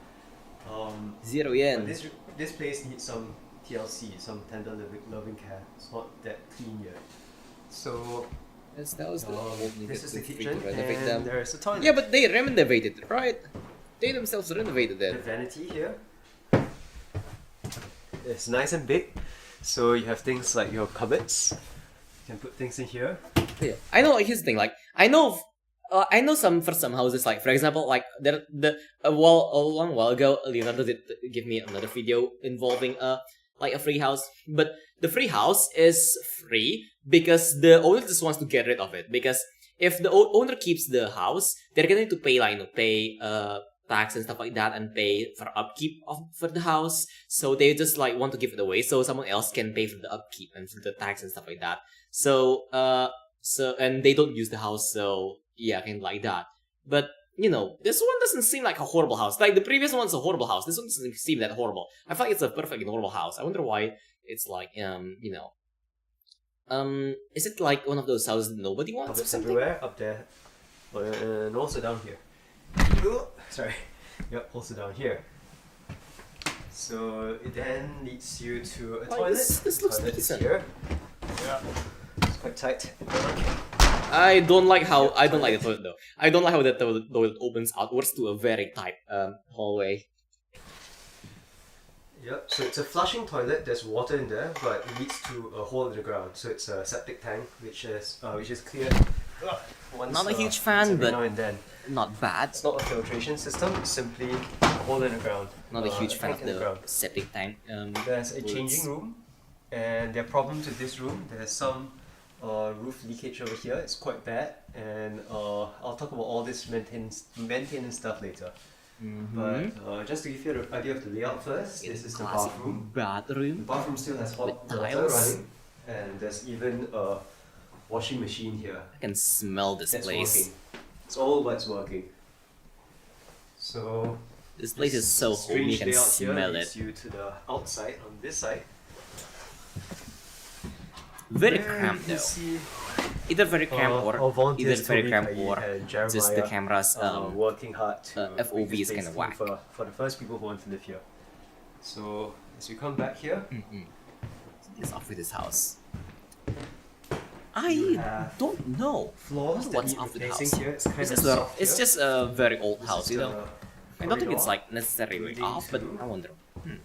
0 yen. But this place needs some TLC, some tender loving care. It's not that clean yet. So that was the this is the kitchen, renovate and them. there's a toilet. Yeah, but they renovated it, right? They themselves renovated The it. vanity here. It's nice and big, so you have things like your cupboards. You can put things in here. Yeah, I know. Here's the thing. Like, I know some for some houses. Like, for example, like a long while ago, Leonardo did give me another video involving like a free house. But the free house is free because the owner just wants to get rid of it. Because if the owner keeps the house, they're going to pay tax and stuff like that, and pay for upkeep for the house. So they just like want to give it away so someone else can pay for the upkeep and for the tax and stuff like that. So and they don't use the house, so yeah, kind of like that. But you know, this one doesn't seem like a horrible house. Like the previous one's a horrible house. This one doesn't seem that horrible. I feel like it's a perfectly normal house. I wonder why it's like you know. Is it like one of those houses nobody wants? Cupboards everywhere up there, and also down here. Sorry. Yep, also down here. So it then leads you to a toilet. This looks decent. Here. Yeah. It's quite tight. I don't like the toilet though. I don't like how the toilet opens outwards to a very tight hallway. Yep, so it's a flushing toilet. There's water in there, but it leads to a hole in the ground. So it's a septic tank, which is cleared. Not a huge fan, but now and then. Not bad. It's not a filtration system. It's simply a hole in the ground. Not a huge fan of the septic tank. There's a changing room, and there are problems with this room. There's some roof leakage over here. It's quite bad, and I'll talk about all this maintenance stuff later. But just to give you an idea of the layout first, this is the bathroom. The bathroom still has hot water running, and there's even a washing machine here. I can smell this place. Working. It's all what's working. So this place is so homey, you can smell it. You to the outside on this side. Very cramped though. Either very cramped or very cramped or just the camera's working hard to FOV is kind of whack. For the first people who want to live here. So as you come back here, what's off with this house? I don't know. Floors what's off with the house? Here. It's just a very old house, you know. I don't think it's like necessarily off, but I wonder. The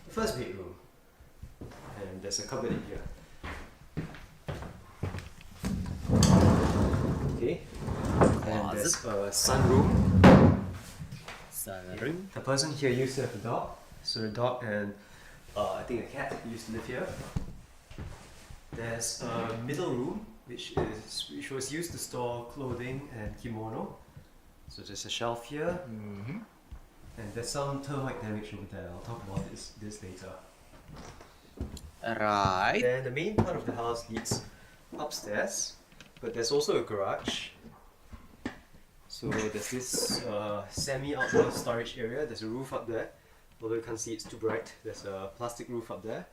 first bedroom, and there's a cupboard in here. Okay. And there's a sunroom. The person here used to have a dog, so the dog and I think a cat used to live here. There's a middle room which was used to store clothing and kimono. So there's a shelf here. And there's some termite damage over there. I'll talk about this later. Right. Then the main part of the house leads upstairs, but there's also a garage. So there's this semi-outdoor storage area. There's a roof up there. Although you can't see, it's too bright. There's a plastic roof up there.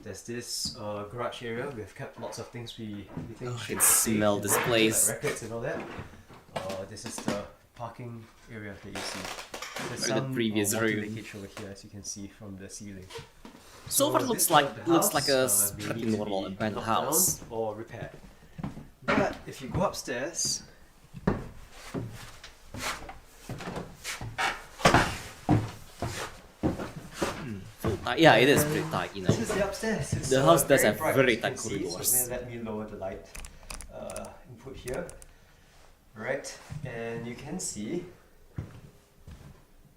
There's this garage area. We've kept lots of things we think I should can stay, smell this place. like records and all that. This is the parking area that you see. There's Or the some previous water room. leakage over here, as you can see from the ceiling. So far, this looks part like of the house, a may pretty need to normal be abandoned knocked house. down or repaired. But if you go upstairs, Yeah, it is pretty tight, you know. this is the upstairs. It's, The house does very have bright, very as you tight can see. corridors. So let me lower the light input here. Right, and you can see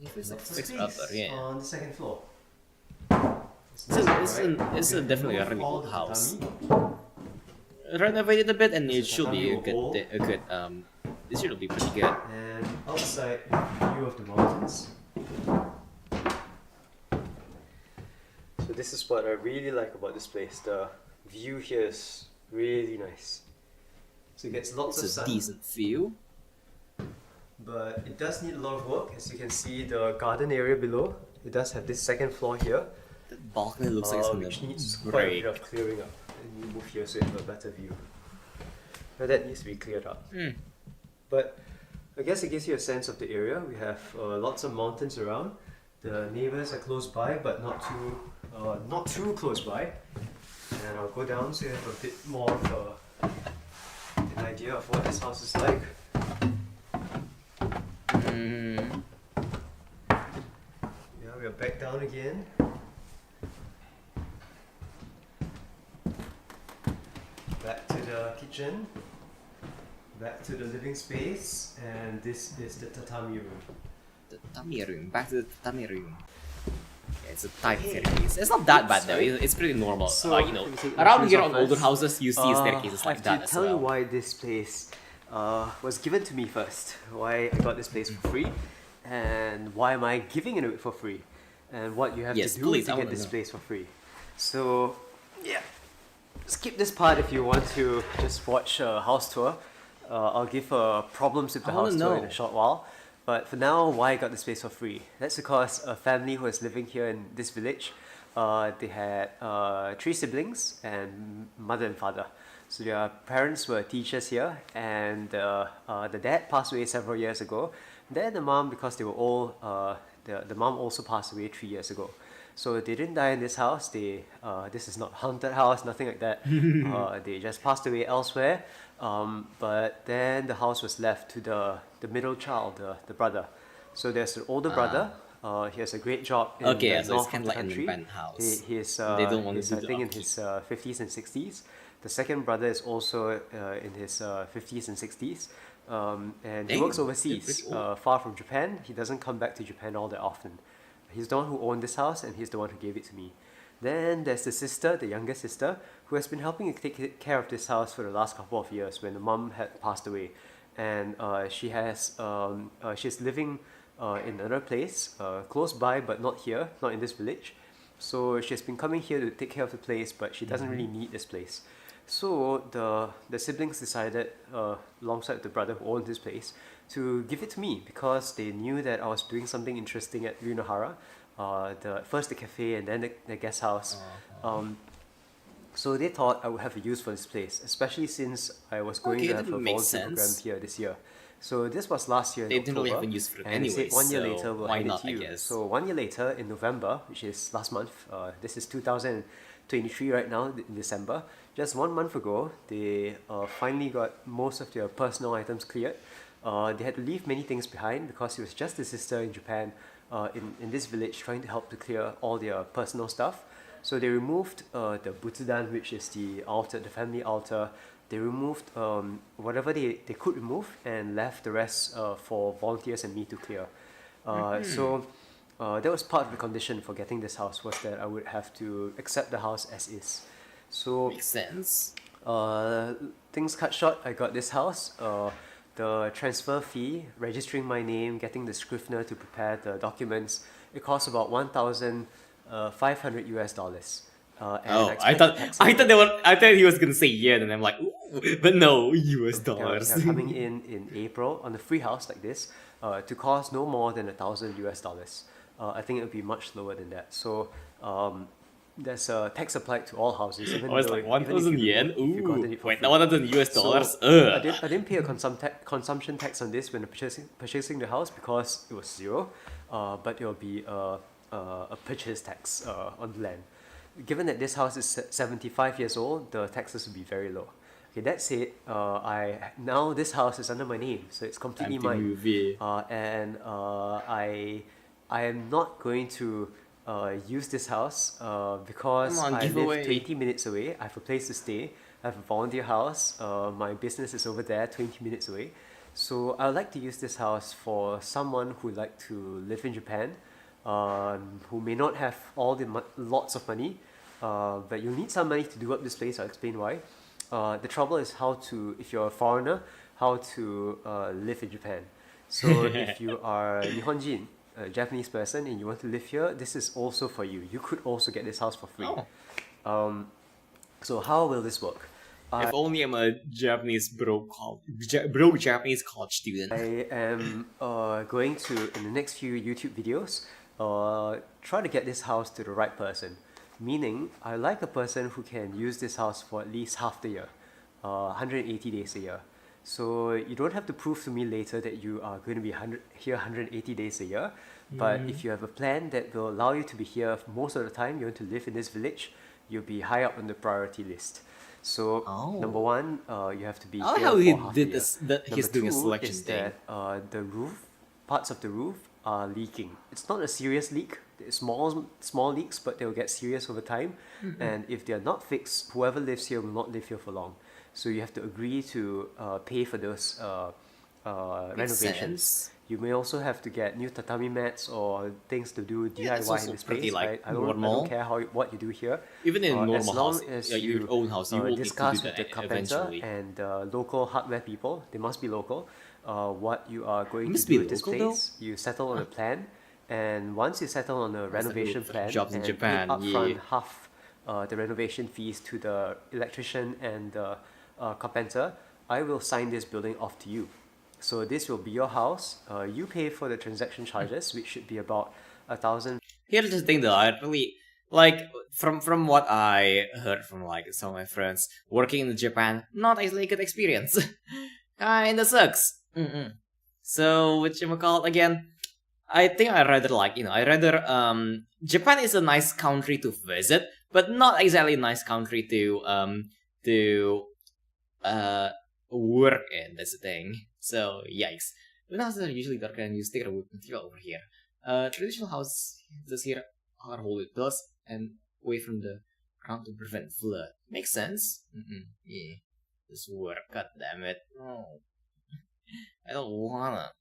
It's like lots of fixed space up there, yeah. on the second floor. It's definitely a really old house. Renovated a bit, and it should be a good. It should be pretty good. And outside, view of the mountains. So this is what I really like about this place. The view here is really nice. So it gets lots of It's a sun. decent view. But it does need a lot of work. As you can see, the garden area below, it does have this second floor here. The balcony looks like it's which needs gonna quite a break. bit of clearing up. And you move here so you have a better view. Now that needs to be cleared up. But I guess it gives you a sense of the area. We have lots of mountains around. The neighbors are close by, but not too close by. And I'll go down so you have a bit more of an idea of what this house is like. Yeah, we are back down again. Back to the kitchen. Back to the living space, and this is the tatami room. The tatami room. Back to the tatami room. Yeah, it's a tight staircase. It's not that bad though. It's pretty normal. So, you know, let me take around my here shoes on off older first. houses, you see staircases like I that have to as tell you well. why this place was given to me first. Why I got this place for free, and why am I giving it for free, and what you have Yes, to do please, I to get wanna this know. place for free. So, yeah, skip this part if you want to just watch a house tour. I'll give problems with the I wanna house tour in know. a short while. But for now, why I got this place for free? That's because a family who was living here in this village, they had 3 siblings and mother and father. So their parents were teachers here, and the dad passed away several years ago. Then the mom, because they were old, the mom also passed away 3 years ago. So they didn't die in this house. This is not a haunted house, nothing like that. They just passed away elsewhere. But then the house was left to the middle child, the brother. So there's an older brother. He has a great job in Okay, the yeah, so north it's kind of of the like an country. abandoned house. He's, They don't want to he's, do I the think in upkeep. his 50s and 60s. The second brother is also in his 50s and 60s. And he Damn, works they're overseas, pretty old. far from Japan. He doesn't come back to Japan all that often. He's the one who owned this house, and he's the one who gave it to me. Then there's the sister, the younger sister, who has been helping to take care of this house for the last couple of years when the mum had passed away. And she's living in another place, close by, but not here, not in this village. So she's been coming here to take care of the place, but she doesn't really need this place. So the siblings decided, alongside the brother who owned this place, to give it to me because they knew that I was doing something interesting at Ryunohara. First the cafe and then the guest house. So they thought I would have a use for this place, especially since I was going Okay, to that have a makes volunteer program sense. here this year. So this was last year in They didn't really October, have a use for it and they said anyway, 1 year so later we'll why hand not, it to I you. guess. So 1 year later in November, which is last month, this is 2023 right now in December, just 1 month ago, they finally got most of their personal items cleared. They had to leave many things behind because it was just the sister in Japan, in this village, trying to help to clear all their personal stuff. So they removed the butsudan, which is the altar, the family altar. They removed whatever they could remove and left the rest for volunteers and me to clear. So that was part of the condition for getting this house, was that I would have to accept the house as is. So Makes sense. things cut short, I got this house. the transfer fee, registering my name, getting the scrivener to prepare the documents, it costs about $1,500 US. I thought he was gonna say yen, and I'm like, ooh, but no, US dollars. They're coming in April on a free house like this to cost no more than $1,000 US. I think it would be much lower than that. So there's a tax applied to all houses. Even it's like 1,000 yen. Ooh, wait, free. 1,000 US dollars. I didn't pay a consumption tax on this when purchasing the house because it was zero. But it will be a purchase tax on the land. Given that this house is 75 years old, the taxes will be very low. Okay, that's it. Now this house is under my name, so it's completely mine. And I am not going to use this house because I live 20 minutes away. I have a place to stay. I have a volunteer house. My business is over there, 20 minutes away. So I would like to use this house for someone who would like to live in Japan, who may not have all the lots of money, but you'll need some money to do up this place. I'll explain why. The trouble is if you're a foreigner, how to live in Japan. So if you are Nihonjin, a Japanese person, and you want to live here, this is also for you. You could also get this house for free. So how will this work? If only I'm a Japanese broke Japanese college student. I am going to, in the next few YouTube videos, try to get this house to the right person. Meaning, I like a person who can use this house for at least half the year, 180 days a year. So you don't have to prove to me later that you are going to be here 180 days a year. But if you have a plan that will allow you to be here most of the time, you want to live in this village, you'll be high up on the priority list. So number one, you have to be here for half a year. He's doing a selection is thing. that the roof, parts of the roof are leaking. It's not a serious leak. It's small leaks, but they'll get serious over time. And if they're not fixed, whoever lives here will not live here for long. So you have to agree to pay for those renovations. Sense. You may also have to get new tatami mats or things to do DIY in this place. Like I don't care what you do here. Even in normal as long house, as your own house, you will discuss need to do with that the carpenter eventually. and local hardware people. They must be local. What you are going to do with this place, you settle on a plan. And once you settle on a renovation plan jobs in and Japan, pay upfront half the renovation fees to the electrician and the carpenter, I will sign this building off to you. So this will be your house. You pay for the transaction charges, which should be about 1,000. Here's the thing though, I really like from what I heard from like some of my friends working in Japan, not a good experience. Kinda sucks. So whatchamacallit again? I think I rather Japan is a nice country to visit, but not exactly a nice country to work in. That's the thing. So yikes. But houses are usually dark and use thicker wood material over here. Traditional houses here are whole with pillars and away from the ground to prevent flood. Makes sense. Yeah. This work. God damn it. Oh. I don't wanna.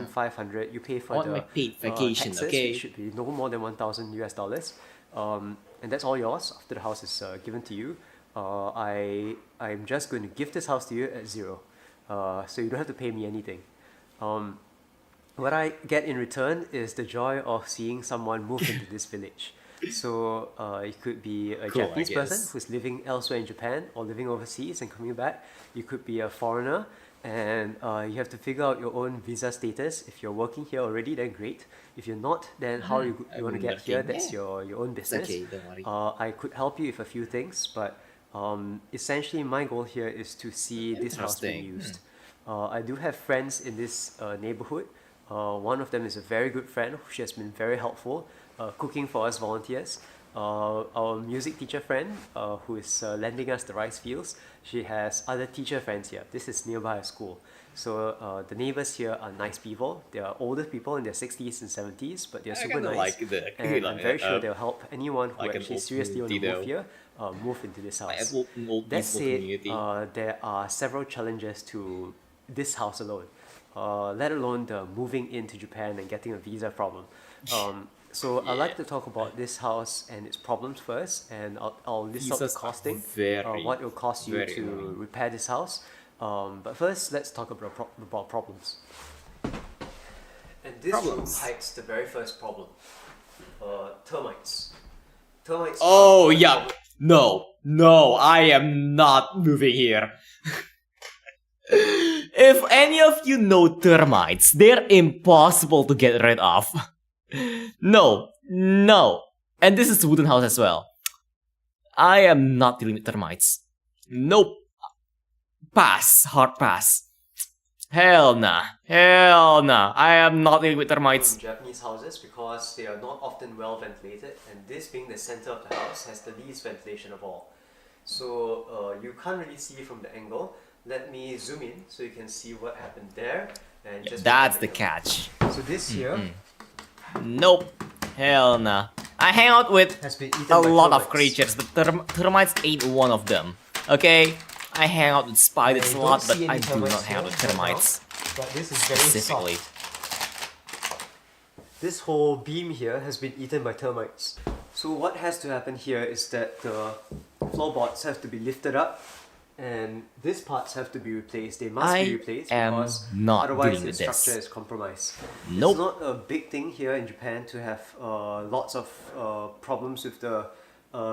500. You pay for the paid vacation, taxes, okay? Which should be no more than $1,000. And that's all yours after the house is given to you. I'm just going to give this house to you at zero. So you don't have to pay me anything. What I get in return is the joy of seeing someone move into this village. So it could be a Japanese person who's living elsewhere in Japan or living overseas and coming back. You could be a foreigner and you have to figure out your own visa status. If you're working here already, then great. If you're not, then how you want to get here, that's your own business. Okay, don't worry. I could help you with a few things, but essentially my goal here is to see this house being used. I do have friends in this neighborhood. One of them is a very good friend. She has been very helpful, cooking for us volunteers. Our music teacher friend, who is lending us the rice fields, she has other teacher friends here. This is nearby a school. So the neighbors here are nice people. They are older people in their 60s and 70s, but they're super nice. And I'm very sure they'll help anyone who actually seriously want to move here, move into this house. That said, there are several challenges to this house alone, let alone the moving into Japan and getting a visa problem. So I'd like to talk about this house and its problems first, and I'll list out the costing, what it will cost you to repair this house. But first, let's talk about problems. And this room hides the very first problem. Termites. Termites. Oh, yeah. No, I am not moving here. If any of you know termites, they're impossible to get rid of. No. And this is a wooden house as well. I am not dealing with termites. Nope. Pass. Hard pass. Hell nah. I am not dealing with termites. Japanese houses because they are not often well ventilated, and this being the center of the house has the least ventilation of all. So you can't really see from the angle. Let me zoom in so you can see what happened there. And just that's the catch. So this here. Nope. Hell nah. I hang out with a lot of creatures, but termites ain't one of them. Okay? I hang out with spiders a lot, but I do not hang out with termites. But this is very specifically. Soft. This whole beam here has been eaten by termites. So what has to happen here is that the floorboards have to be lifted up, and these parts have to be replaced. They must be replaced because otherwise the structure is compromised. Nope. It's not a big thing here in Japan to have lots of problems with the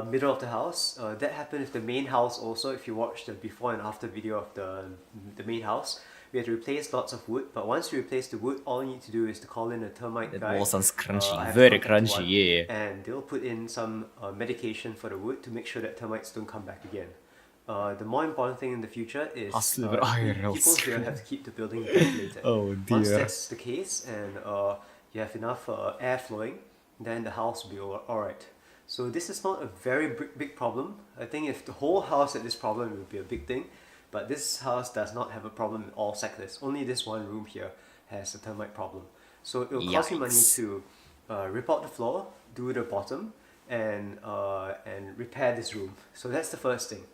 middle of the house. That happened with the main house also. If you watch the before and after video of the main house, we had to replace lots of wood. But once you replace the wood, all you need to do is to call in a termite guy. That wall sounds crunchy, very crunchy, yeah. And they'll put in some medication for the wood to make sure that termites don't come back again. The more important thing in the future is people here have to keep the building ventilated. Oh dear. Once that's the case and you have enough air flowing, then the house will be alright. So this is not a very big problem. I think if the whole house had this problem, it would be a big thing. But this house does not have a problem in all sectors. Only this one room here has a termite problem. So it will cost you money to rip out the floor, do the bottom, and repair this room. So that's the first thing.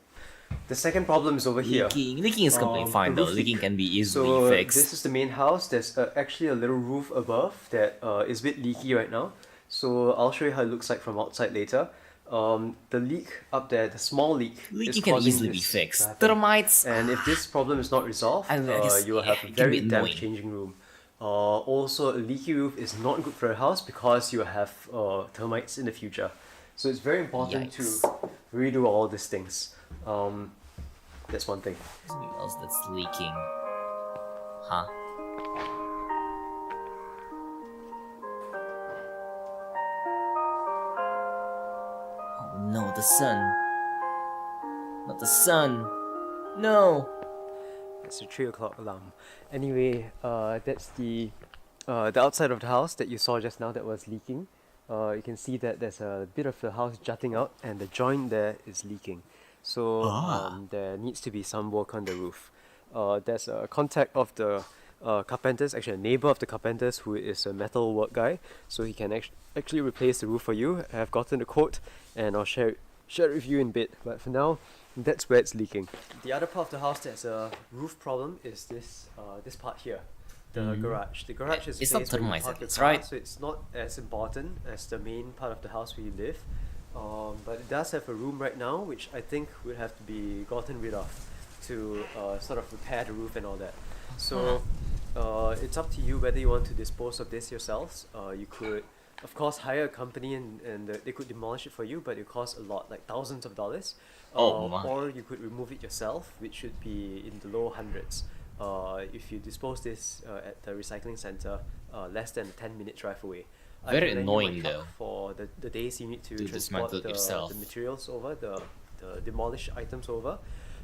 The second problem is over here. Leaking is completely fine though. Leaking can be easily fixed. This is the main house. There's actually a little roof above that is a bit leaky right now. So I'll show you how it looks like from outside later. The leak up there, the small leak, leaking can easily be fixed. Termites. And if this problem is not resolved, you will have a very damp changing room. Also, a leaky roof is not good for a house because you will have termites in the future. So it's very important to redo all these things. That's one thing. Something else that's leaking. Huh? Oh no, the sun. Not the sun. No. That's the 3 o'clock alarm. Anyway, that's the outside of the house that you saw just now that was leaking. You can see that there's a bit of the house jutting out and the joint there is leaking. So there needs to be some work on the roof. There's a contact of the carpenters, actually a neighbor of the carpenters who is a metal work guy, so he can actually replace the roof for you. I have gotten a quote and I'll share it with you in a bit, but for now that's where it's leaking. The other part of the house that's a roof problem is this part here. The garage. The garage is it's not termites, right? So it's not as important as the main part of the house where you live. But it does have a room right now, which I think would have to be gotten rid of to sort of repair the roof and all that. So it's up to you whether you want to dispose of this yourselves. You could, of course, hire a company and they could demolish it for you, but it costs a lot, like thousands of dollars. Or you could remove it yourself, which should be in the low hundreds. If you dispose this at the recycling center, less than a 10-minute drive away. Very annoying though. For the days you need to transport the materials over, the demolished items over.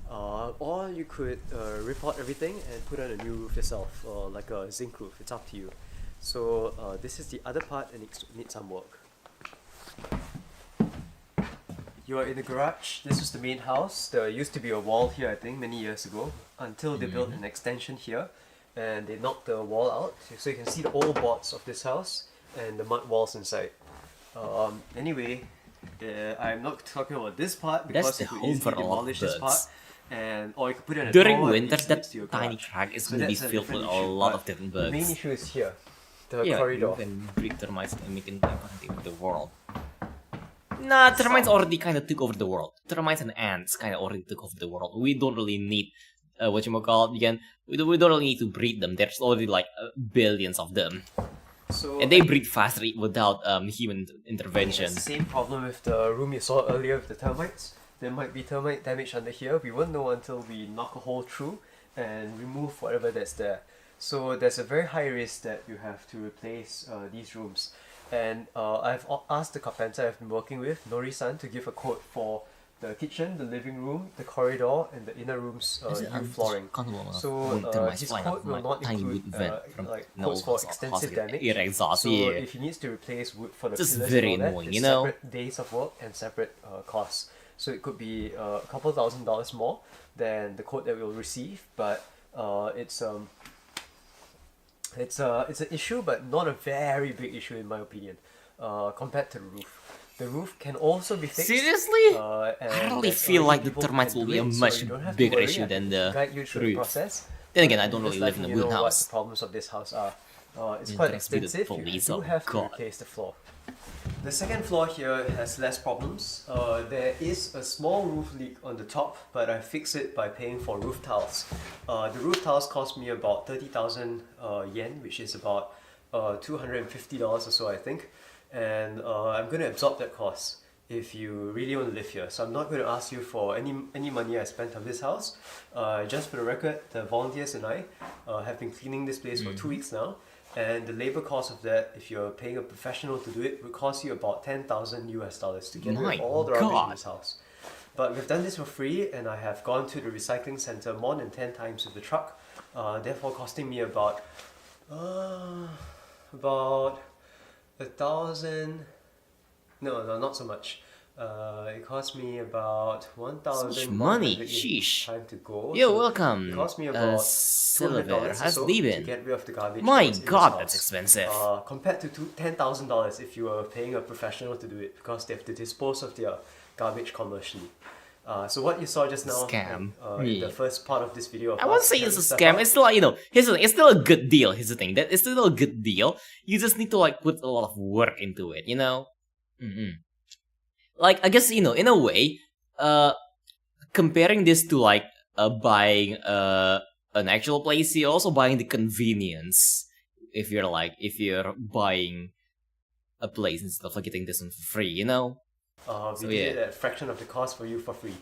Or you could rip out everything and put on a new roof yourself, like a zinc roof. It's up to you. So this is the other part and it needs some work. You are in the garage. This is the main house. There used to be a wall here, I think, many years ago, until they built an extension here and they knocked the wall out. So you can see the old boards of this house and the mud walls inside. Anyway, I'm not talking about this part because you could easily demolish this part. Or you could put it in a during drawer winter, that tiny track is going to be filled with a lot of different bugs. The main issue is here, the corridor. You can breed termites and make an impact with the world. Nah, termites already kind of took over the world. Termites and ants kind of already took over the world. We don't really need we don't really need to breed them. There's already like billions of them. So, and they breed faster without human intervention. It's the same problem with the room you saw earlier with the termites. There might be termite damage under here. We won't know until we knock a hole through and remove whatever that's there. So there's a very high risk that you have to replace these rooms. And I've asked the carpenter I've been working with, Nori-san, to give a quote for the kitchen, the living room, the corridor, and the inner rooms new flooring. So his quote will not include quotes for extensive damage. So if he needs to replace wood for the pillars and all that, it's separate days of work and separate costs. So it could be a couple $1,000s more than the quote that we'll receive, but it's an issue, but not a very big issue in my opinion, compared to the roof. The roof can also be fixed. Seriously? I really feel like the termites will be a much bigger issue than the roof. Then again, I don't really live in a wood house. What the problems of this house are. It's quite expensive. You do have to replace the floor. The second floor here has less problems. There is a small roof leak on the top, but I fix it by paying for roof tiles. The roof tiles cost me about 30,000 yen, which is about $250 or so, I think. And I'm going to absorb that cost if you really want to live here. So I'm not going to ask you for any money I spent on this house. Just for the record, the volunteers and I have been cleaning this place for 2 weeks now. And the labor cost of that, if you're paying a professional to do it, would cost you about $10,000 US to get rid of all the rubbish in this house. But we've done this for free, and I have gone to the recycling center more than 10 times with the truck, therefore costing me about 1,000. No, not so much. It cost me about 1,000 money. Sheesh. Time to go. You're welcome. It cost me about Silver has to get rid of the garbage. My God, that's expensive. Compared to $10,000 if you were paying a professional to do it, because they have to dispose of their garbage commercially. So what you saw just now, in the first part of this video, I won't say it's a scam. It's still like, here's the thing. It's still a good deal. Here's the thing. That it's still a good deal. You just need to like put a lot of work into it. Like I guess in a way, comparing this to like buying an actual place, you're also buying the convenience. If you're buying a place instead of like getting this one for free, we did it at a fraction of the cost for you for free.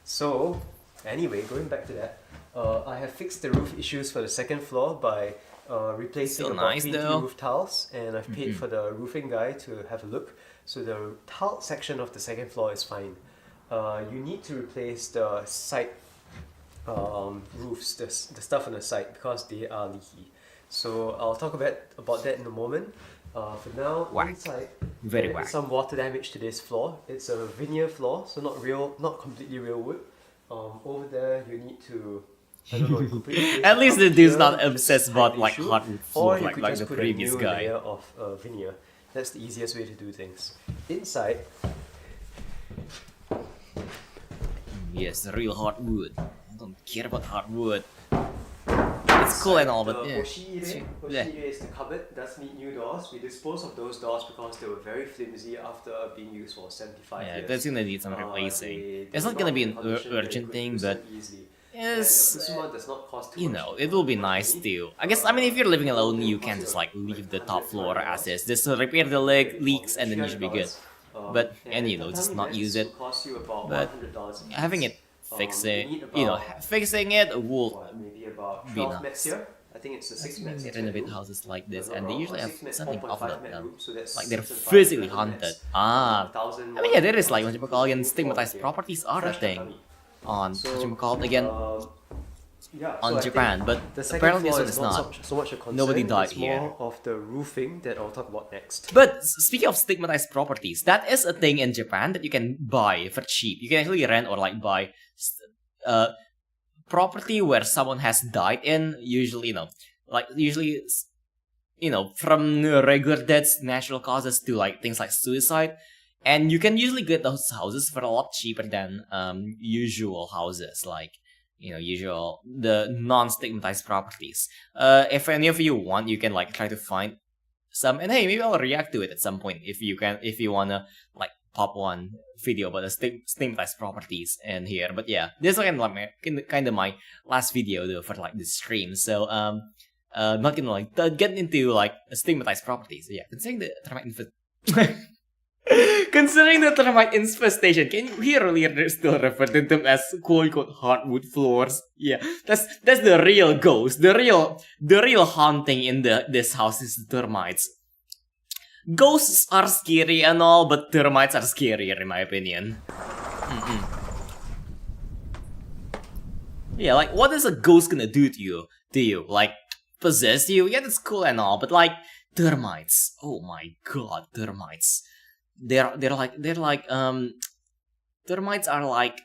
So anyway, going back to that, I have fixed the roof issues for the second floor by replacing about 20 roof tiles, and I've paid for the roofing guy to have a look. So the tile section of the second floor is fine. You need to replace the side roofs, the stuff on the side, because they are leaky. So I'll talk about that in a moment. For now, inside, there is some water damage to this floor. It's a veneer floor, so not completely real wood. Over there, you need to, I don't know, at least the dude's not obsessed about like hardwood floor like the previous guy. Layer of veneer. That's the easiest way to do things. Inside, yes, real hardwood. I don't care about hardwood. It's cool and all, but yeah. Hoshire is the cupboard. Does need new doors. We disposed of those doors because they were very flimsy after being used for 75 years. Yeah, that's gonna need some replacing. It's not gonna be an urgent thing, but yes, it will be nice too. I guess, if you're living alone, you can just like leave the top floor as is. Just repair the leaks and then you should be good. But, just not use it. But having it fixing it will be nice. I think it's a 6 months. They renovate houses like this, and they usually have something of them. Like they're physically haunted. There is like stigmatized properties are a thing on on Japan, but apparently this one is not. So much a concern. Nobody died here. More of the roofing that I'll talk about next. But speaking of stigmatized properties, that is a thing in Japan that you can buy for cheap. You can actually rent or like buy property where someone has died in. Usually, from regular deaths, natural causes to like things like suicide. And you can usually get those houses for a lot cheaper than usual houses, like the non-stigmatized properties. If any of you want, you can like try to find some, and hey, maybe I'll react to it at some point if you wanna like top one video about the stigmatized properties in here. But yeah, this is kind of my last video though for like this stream. So not gonna like get into like stigmatized properties. So, yeah, considering the termite infestation, can you hear earlier still referred to them as quote-unquote hardwood floors? Yeah, that's the real ghost. The real haunting in this house is termites. Ghosts are scary and all, but termites are scarier in my opinion. Yeah, like what is a ghost gonna do to you? Like possess you? Yeah, that's cool and all, but like termites. Oh my god, termites. Termites are like,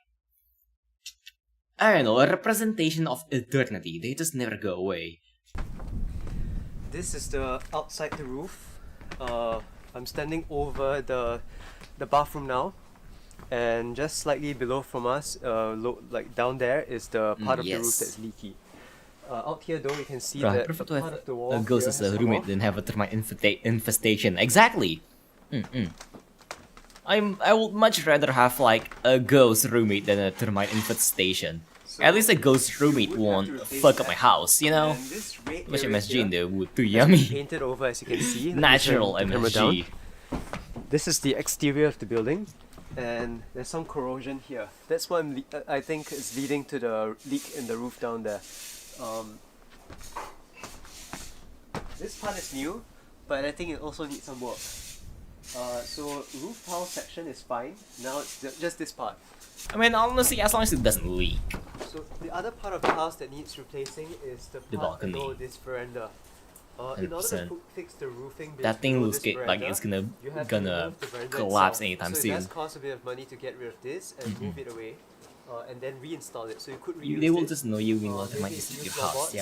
I don't know, a representation of eternity. They just never go away. This is the outside the roof. I'm standing over the bathroom now, and just slightly below from us, like down there is the part of the roof that's leaky. Out here though, you can see that I prefer to part of the wall have a ghost as a roommate than have a termite infestation. Exactly. I would much rather have like a ghost roommate than a termite infestation. At least a ghost roommate won't fuck up my house, you know? Much MSG in there would too yummy. Painted over, as you can see. Natural MSG. This is the exterior of the building, and there's some corrosion here. That's what I think is leading to the leak in the roof down there. This part is new, but I think it also needs some work. So roof tile section is fine. Now it's just this part. I mean, honestly, as long as it doesn't leak. So the other part of the house that needs replacing is the part below this veranda. In order to fix the roofing, that thing looks like it's gonna collapse anytime soon. So it does cost a bit of money to get rid of this and move it away, and then reinstall it. So you could reuse They will just annoy you when water might visit your house.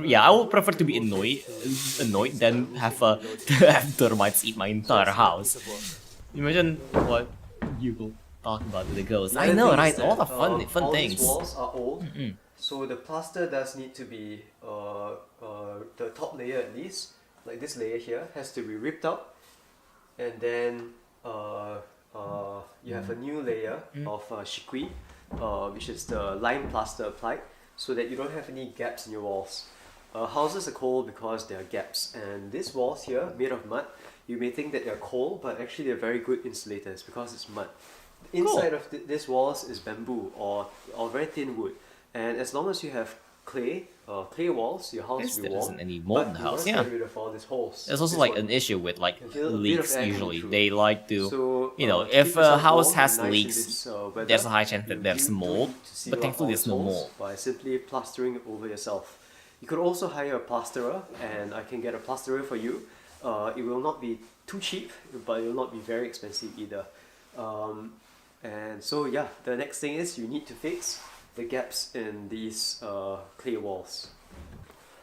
Yeah, I would prefer to be annoyed than have have termites eat my entire house. Imagine what you will talk about with the ghosts. I know, right? All the fun all things. These walls are old, so the plaster does need to be the top layer at least, like this layer here, has to be ripped out, and then you have a new layer of shikui, which is the lime plaster applied, so that you don't have any gaps in your walls. Houses are cold because there are gaps, and these walls here, made of mud, you may think that they're cold, but actually they're very good insulators because it's mud. Inside of these walls is bamboo or very thin wood, and as long as you have clay walls, your house will be warm. There isn't any mold in the house. Yeah. Get rid of all these holes. There's also like an issue with like leaks. Usually, they like to, you know, if a house has leaks, there's a high chance that there's mold. But thankfully, there's no mold. By simply plastering it over yourself. You could also hire a plasterer, and I can get a plasterer for you. It will not be too cheap, but it will not be very expensive either. And so yeah, the next thing is you need to fix the gaps in these clay walls.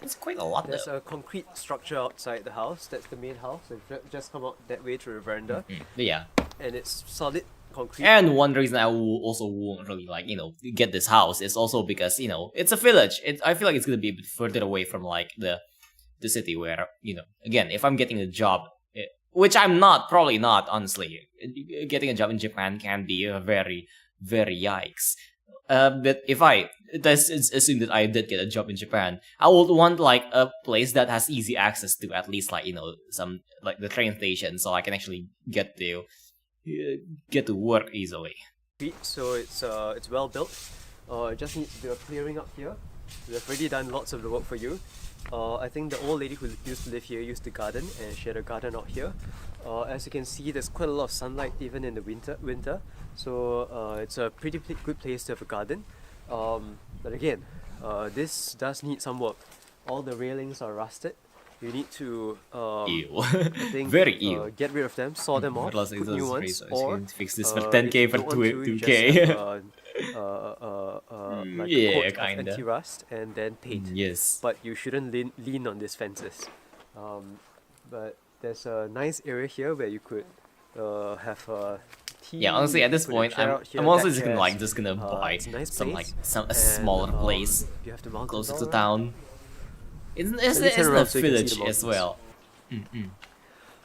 It's quite a lot. There's a concrete structure outside the house. That's the main house. They've just come out that way through the veranda. Yeah. And it's solid concrete. And one reason I won't really like, you know, get this house is also because, you know, it's a village. I feel like it's gonna be a bit further away from like the city where, you know, again, if I'm getting a job, which I'm probably not, honestly. Getting a job in Japan can be a very, very yikes. But if let's assume that I did get a job in Japan, I would want like a place that has easy access to at least like, you know, some like the train station, so I can actually get to work easily. So it's well built. It just needs a bit of clearing up here. They've already done lots of the work for you. I think the old lady who used to live here used to garden, and she had a garden out here. As you can see, there's quite a lot of sunlight even in the winter. So it's a pretty good place to have a garden. But again, this does need some work. All the railings are rusted. You need to get rid of them, saw them off, put new ones, or fix this for 10k for 2k. Like a coat of anti-rust and then paint. Yes. But you shouldn't lean on these fences. But there's a nice area here where you could have a tea. Yeah, honestly, at this point, I'm also just gonna buy a smaller place closer to town. It's a village as well.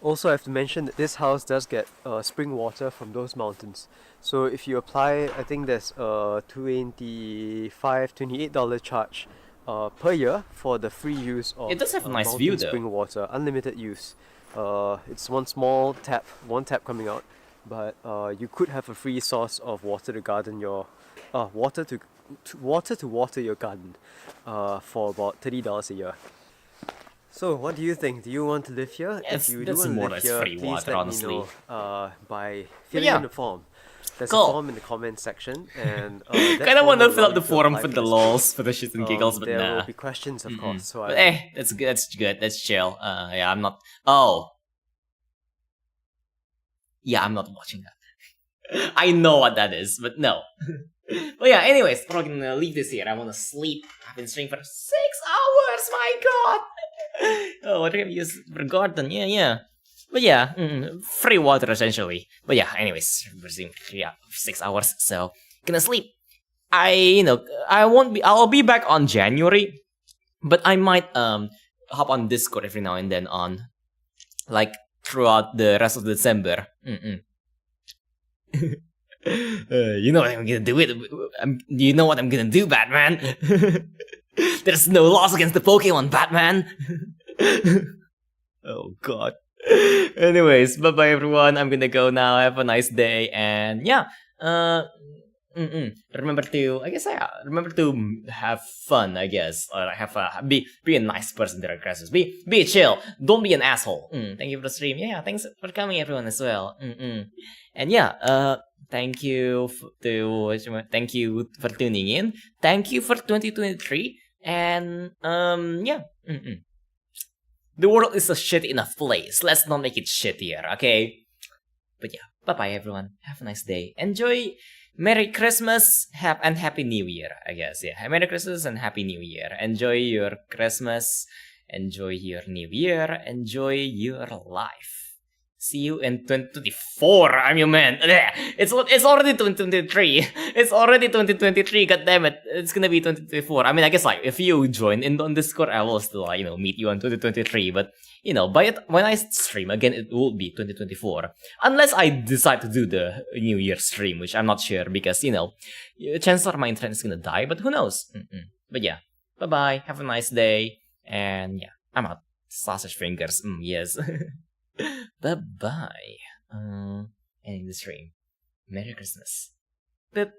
Also, I have to mention that this house does get spring water from those mountains. So if you apply, I think there's a $28 charge per year for the free use of It does have a nice mountain view though. spring water, unlimited use. It's one small tap, one tap coming out, but you could have a free source of water to garden your, water to water your garden, for about $30 a year. So, what do you think? Do you want to live here? Yes, if you do that's want to more or live less here, free please water, let honestly. me know by filling yeah. in the form. There's Cool. a form in the comment section, and Kind of want to fill up the forum for the lols, for the shits and giggles, but there nah. will be questions, of course. So But that's good. That's good. That's chill. Yeah, I'm not. Yeah, I'm not watching that. I know what that is, but no. But yeah, anyways, we're gonna leave this here. I wanna sleep. I've been streaming for 6 hours. My God. Oh, what have I used for garden? Yeah. But yeah, free water essentially. But yeah, anyways, we're streaming for 6 hours, so gonna sleep. I'll be back on January, but I might hop on Discord every now and then on, like, throughout the rest of December. You know what I'm gonna do you know what I'm gonna do, Batman? There's no laws against the Pokemon, Batman. Oh God. Anyways, bye bye everyone. I'm gonna go now. Have a nice day, and yeah. Remember to, remember to have fun, I guess, or be a nice person during Christmas. Be chill. Don't be an asshole. Thank you for the stream. Yeah, thanks for coming, everyone, as well. And yeah, thank you for tuning in. Thank you for 2023. And yeah. The world is a shit enough place. Let's not make it shittier, okay? But yeah, bye bye everyone. Have a nice day. Enjoy. Merry Christmas and Happy New Year, I guess. Yeah, Merry Christmas and Happy New Year. Enjoy your Christmas. Enjoy your New Year. Enjoy your life. See you in 2024. I'm your man. It's already 2023. It's already 2023. God damn it. It's gonna be 2024. I mean, I guess like if you join in on Discord, I will still meet you on 2023. But when I stream again, it will be 2024. Unless I decide to do the New Year stream, which I'm not sure because chances are my internet is gonna die. But who knows? But yeah, bye bye. Have a nice day. And yeah, I'm out. Sausage fingers. Yes. Bye-bye. Ending the stream. Merry Christmas. Boop.